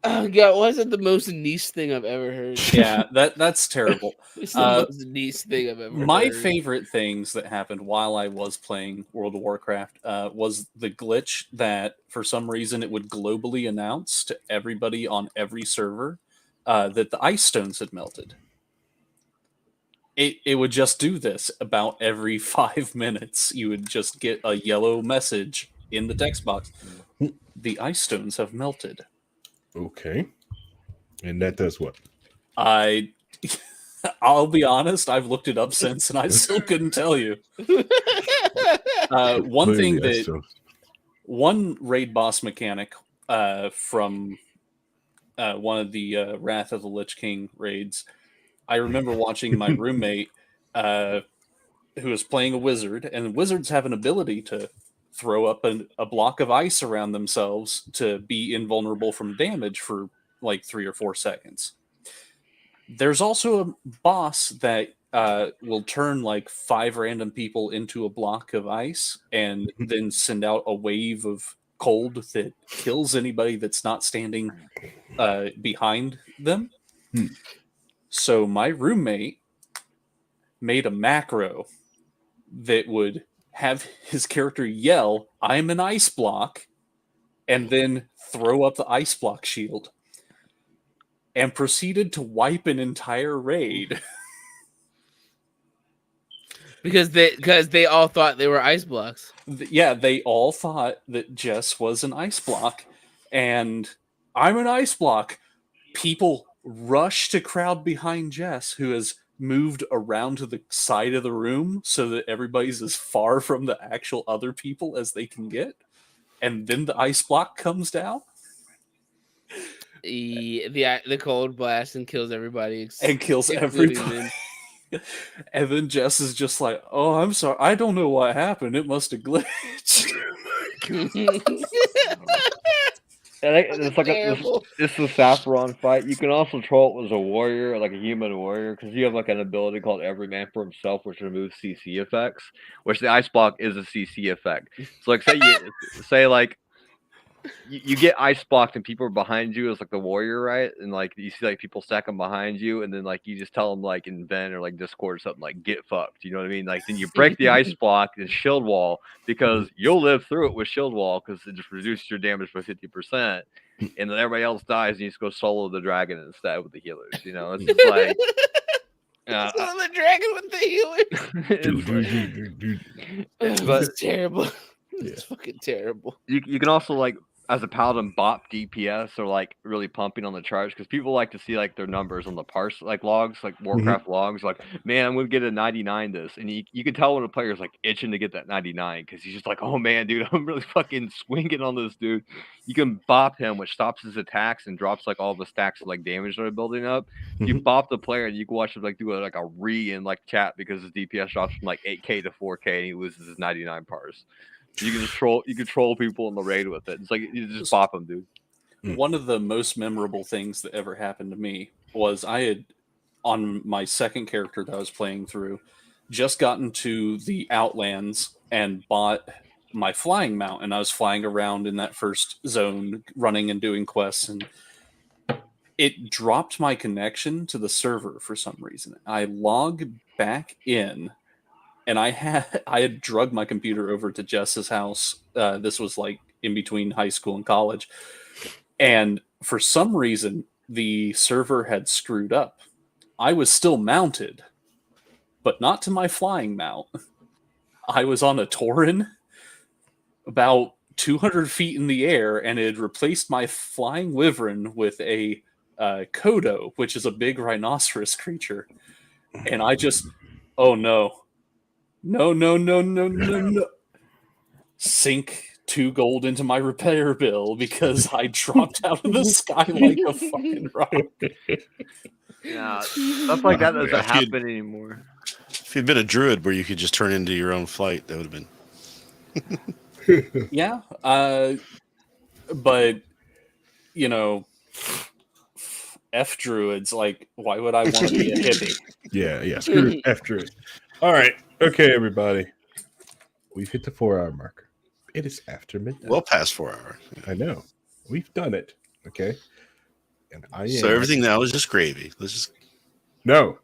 oh god, wasn't the most niche thing I've ever heard? Yeah, that's terrible. It's the most niche thing I've ever heard. My favorite things that happened while I was playing World of Warcraft was the glitch that for some reason it would globally announce to everybody on every server that the ice stones had melted. it would just do this about every 5 minutes. You would just get a yellow message in the text box. The ice stones have melted. Okay. And that does what? I'll be honest, I've looked it up since and I still couldn't tell you. One thing that one raid boss mechanic from one of the Wrath of the Lich King raids, I remember watching my roommate who was playing a wizard, and wizards have an ability to throw up a block of ice around themselves to be invulnerable from damage for like 3 or 4 seconds. There's also a boss that will turn like 5 random people into a block of ice and then send out a wave of cold that kills anybody that's not standing behind them. So my roommate made a macro that would have his character yell, "I'm an ice block," and then throw up the ice block shield, and proceeded to wipe an entire raid. because they all thought they were ice blocks. Yeah, they all thought that Jess was an ice block, and I'm an ice block. People rush to crowd behind Jess, who has moved around to the side of the room so that everybody's as far from the actual other people as they can get. And then the ice block comes down. The cold blast and kills everybody. And kills everybody. And then Jess is just like, "Oh, I'm sorry. I don't know what happened. It must have glitched." It's like it's the Saffron fight. You can also troll it as a warrior, like a human warrior, because you have like an ability called Every Man for Himself, which removes CC effects. Which the ice block is a CC effect. So like, say like you get ice blocked and people are behind you as like the warrior, right? And like you see like people stacking behind you, and then like you just tell them like in Ven or like Discord or something like "get fucked." You know what I mean? Like then you break the ice block and shield wall because you'll live through it with shield wall because it just reduces your damage by 50%, and then everybody else dies and you just go solo the dragon instead with the healers. You know, it's just like. Solo the dragon with the healers. It's terrible. It's fucking terrible. You can also like as a paladin bop DPS or like really pumping on the charge because people like to see like their numbers on the parse like logs, like Warcraft logs. Like, man, I'm gonna get a 99 this, and you can tell when a player's like itching to get that 99 because he's just like, oh man, dude, I'm really fucking swinging on this dude. You can bop him, which stops his attacks and drops like all the stacks of like damage that are building up. You bop the player, and you can watch him like do like a re in like chat because his DPS drops from like 8k to 4k, and he loses his 99 parse. You can just troll people in the raid with it. It's like you just bop them, dude. One of the most memorable things that ever happened to me was I had, on my second character that I was playing through, just gotten to the Outlands and bought my flying mount, and I was flying around in that first zone, running and doing quests, and it dropped my connection to the server for some reason. I logged back in. And I had drugged my computer over to Jess's house. This was like in between high school and college. And for some reason, the server had screwed up. I was still mounted, but not to my flying mount. I was on a Tauren about 200 feet in the air, and it had replaced my flying wyvern with a Kodo, which is a big rhinoceros creature. And I just, oh no. No. Sink 2 gold into my repair bill because I dropped out of the sky like a fucking rock. Yeah, stuff like that doesn't happen anymore. If you'd been a druid where you could just turn into your own flight, that would have been. Yeah. But, you know, F druids, like, why would I want to be a hippie? Yeah. Screw F druid. All right. Okay, everybody. We've hit the 4-hour marker. It is after midnight. Well past 4 hours. I know. We've done it. Okay. And so everything now is just gravy. Let's just no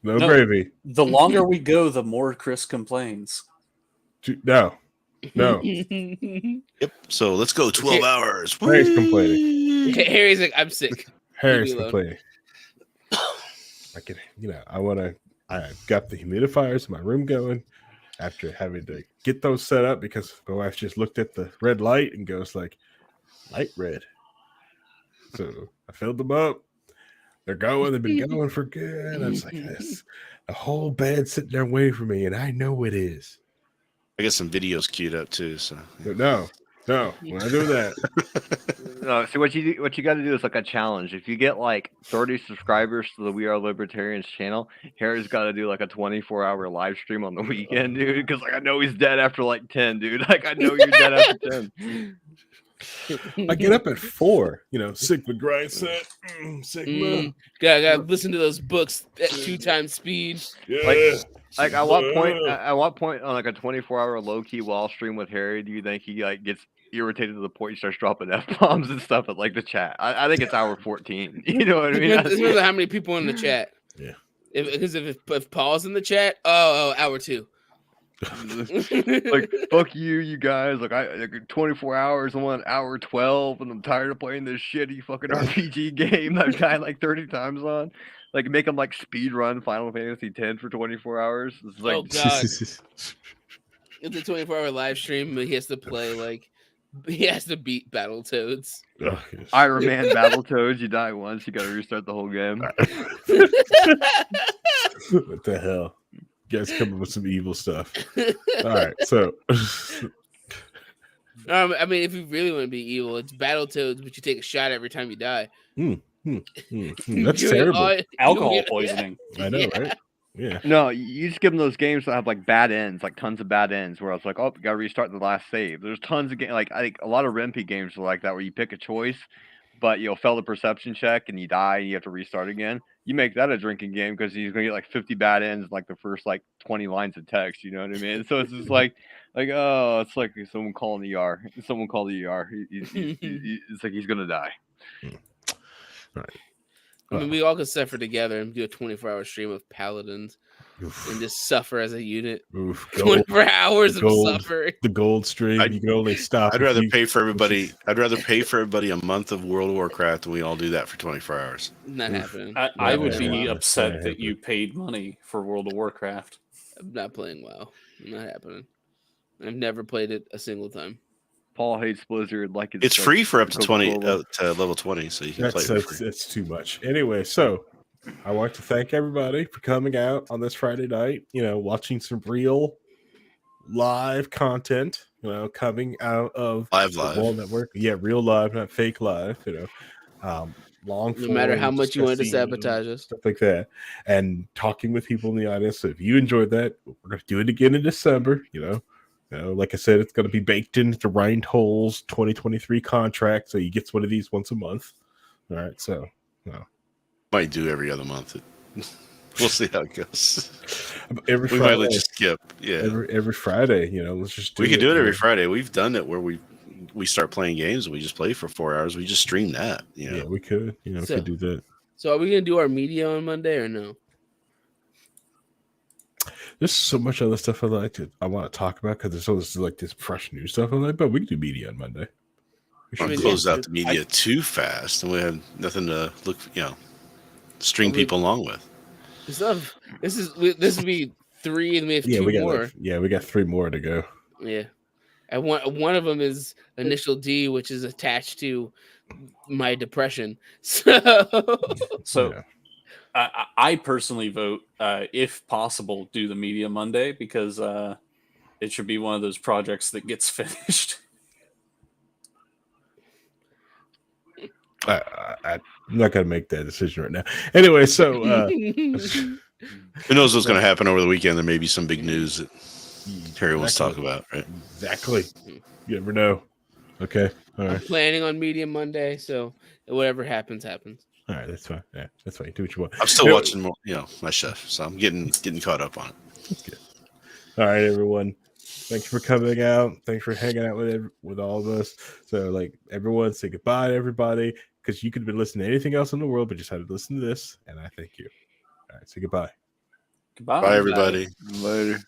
gravy. The longer we go, the more Chris complains. No. Yep. So let's go 12 hours. Harry's complaining. Harry's like, I'm sick. Harry's complaining. I want to I got the humidifiers in my room going after having to get those set up because my wife just looked at the red light and goes like, light red. So I filled them up. They're going. They've been going for good. I was like, this, the whole bed sitting there waiting for me, and I know it is. I got some videos queued up too. So no, we're not doing that. No, so what you got to do is like a challenge. If you get like 30 subscribers to the We Are Libertarians channel, Harry's got to do like a 24-hour live stream on the weekend, dude. Because like I know he's dead after like 10, dude. Like I know you're dead after 10. I get up at 4, Sigma grind set, Sigma. Gotta listen to those books at 2 times speed. Yeah. Like at what point on like a 24-hour low key wall stream with Harry do you think he like gets irritated to the point he starts dropping F-bombs and stuff at like the chat? I think it's hour 14. You know what I mean? It depends on how many people in the chat. Yeah. Because if Paul's in the chat, hour 2. Like fuck you guys. Like 24 hours. I'm on hour 12, and I'm tired of playing this shitty fucking RPG game that I've died like 30 times on. Like make him like speed run Final Fantasy X for 24 hours. It's like, oh god, it's a 24-hour live stream. But he has to play like he has to beat Battletoads. Oh, yes. Iron Man Battletoads. You die once, you gotta restart the whole game. What the hell? You guys coming with some evil stuff. All right, so I mean, if you really want to be evil, it's Battletoads, but you take a shot every time you die. That's terrible. Alcohol poisoning. I know, right? Yeah. No, you just give them those games that have like bad ends, like tons of bad ends, where I was like, oh, you gotta restart the last save. There's tons of games, like I think a lot of Rempy games are like that, where you pick a choice, but you'll fail the perception check and you die and you have to restart again. You make that a drinking game because he's gonna get like 50 bad ends in, like the first like 20 lines of text. You know what I mean? So it's just like oh, it's like someone calling the ER. Someone call the ER. It's like he's gonna die. All right. I mean, we all could suffer together and do a 24-hour stream of paladins and just suffer as a unit. 24 hours of suffering. The gold stream. You can only stop. I'd rather pay for everybody. I'd rather pay for everybody a month of World of Warcraft, and we all do that for 24 hours. Not happening. I would be upset that you paid money for World of Warcraft. I'm not playing WoW. Not happening. I've never played it a single time. Paul hates Blizzard like it's free for up to 20 to level 20, so you can play it for free. That's too much. Anyway, so I want to thank everybody for coming out on this Friday night. Watching some real live content. Coming out of live Wall Network. Yeah, real live, not fake live. Long. No matter how much you wanted to sabotage us, stuff like that, and talking with people in the audience. So if you enjoyed that, we're going to do it again in December. Like I said, it's going to be baked into Rhinehold's 2023 contract, so you get one of these once a month. All right, so might do every other month. We'll see how it goes. Every we Friday, might let you skip. Yeah, every Friday. Let's just. We could do it every Friday. We've done it where we start playing games and we just play for 4 hours. We just stream that. Yeah, we could. We could do that. So, are we going to do our media on Monday or no? There's so much other stuff I want to talk about because there's always like this fresh news stuff on that, but we can do media on Monday. We should close out the media too fast, and we have nothing to string people along with. This would be 3, and we have 2 more. We got 3 more to go. Yeah, and one of them is initial D, which is attached to my depression. So. Yeah. I personally vote, if possible, do the media Monday because it should be one of those projects that gets finished. I'm not going to make that decision right now. Anyway, so who knows what's going to happen over the weekend? There may be some big news that Harry wants to talk about, right? Exactly. You never know. Okay. All right. I'm planning on media Monday, so whatever happens, happens. All right, that's fine. Yeah, that's fine. Do what you want. I'm still watching more, my chef, so I'm getting caught up on it. That's good. All right, everyone. Thanks for coming out. Thanks for hanging out with all of us. So, everyone, say goodbye to everybody because you could have been listening to anything else in the world, but just had to listen to this. And I thank you. All right, say goodbye. Goodbye. Bye, everybody. Later.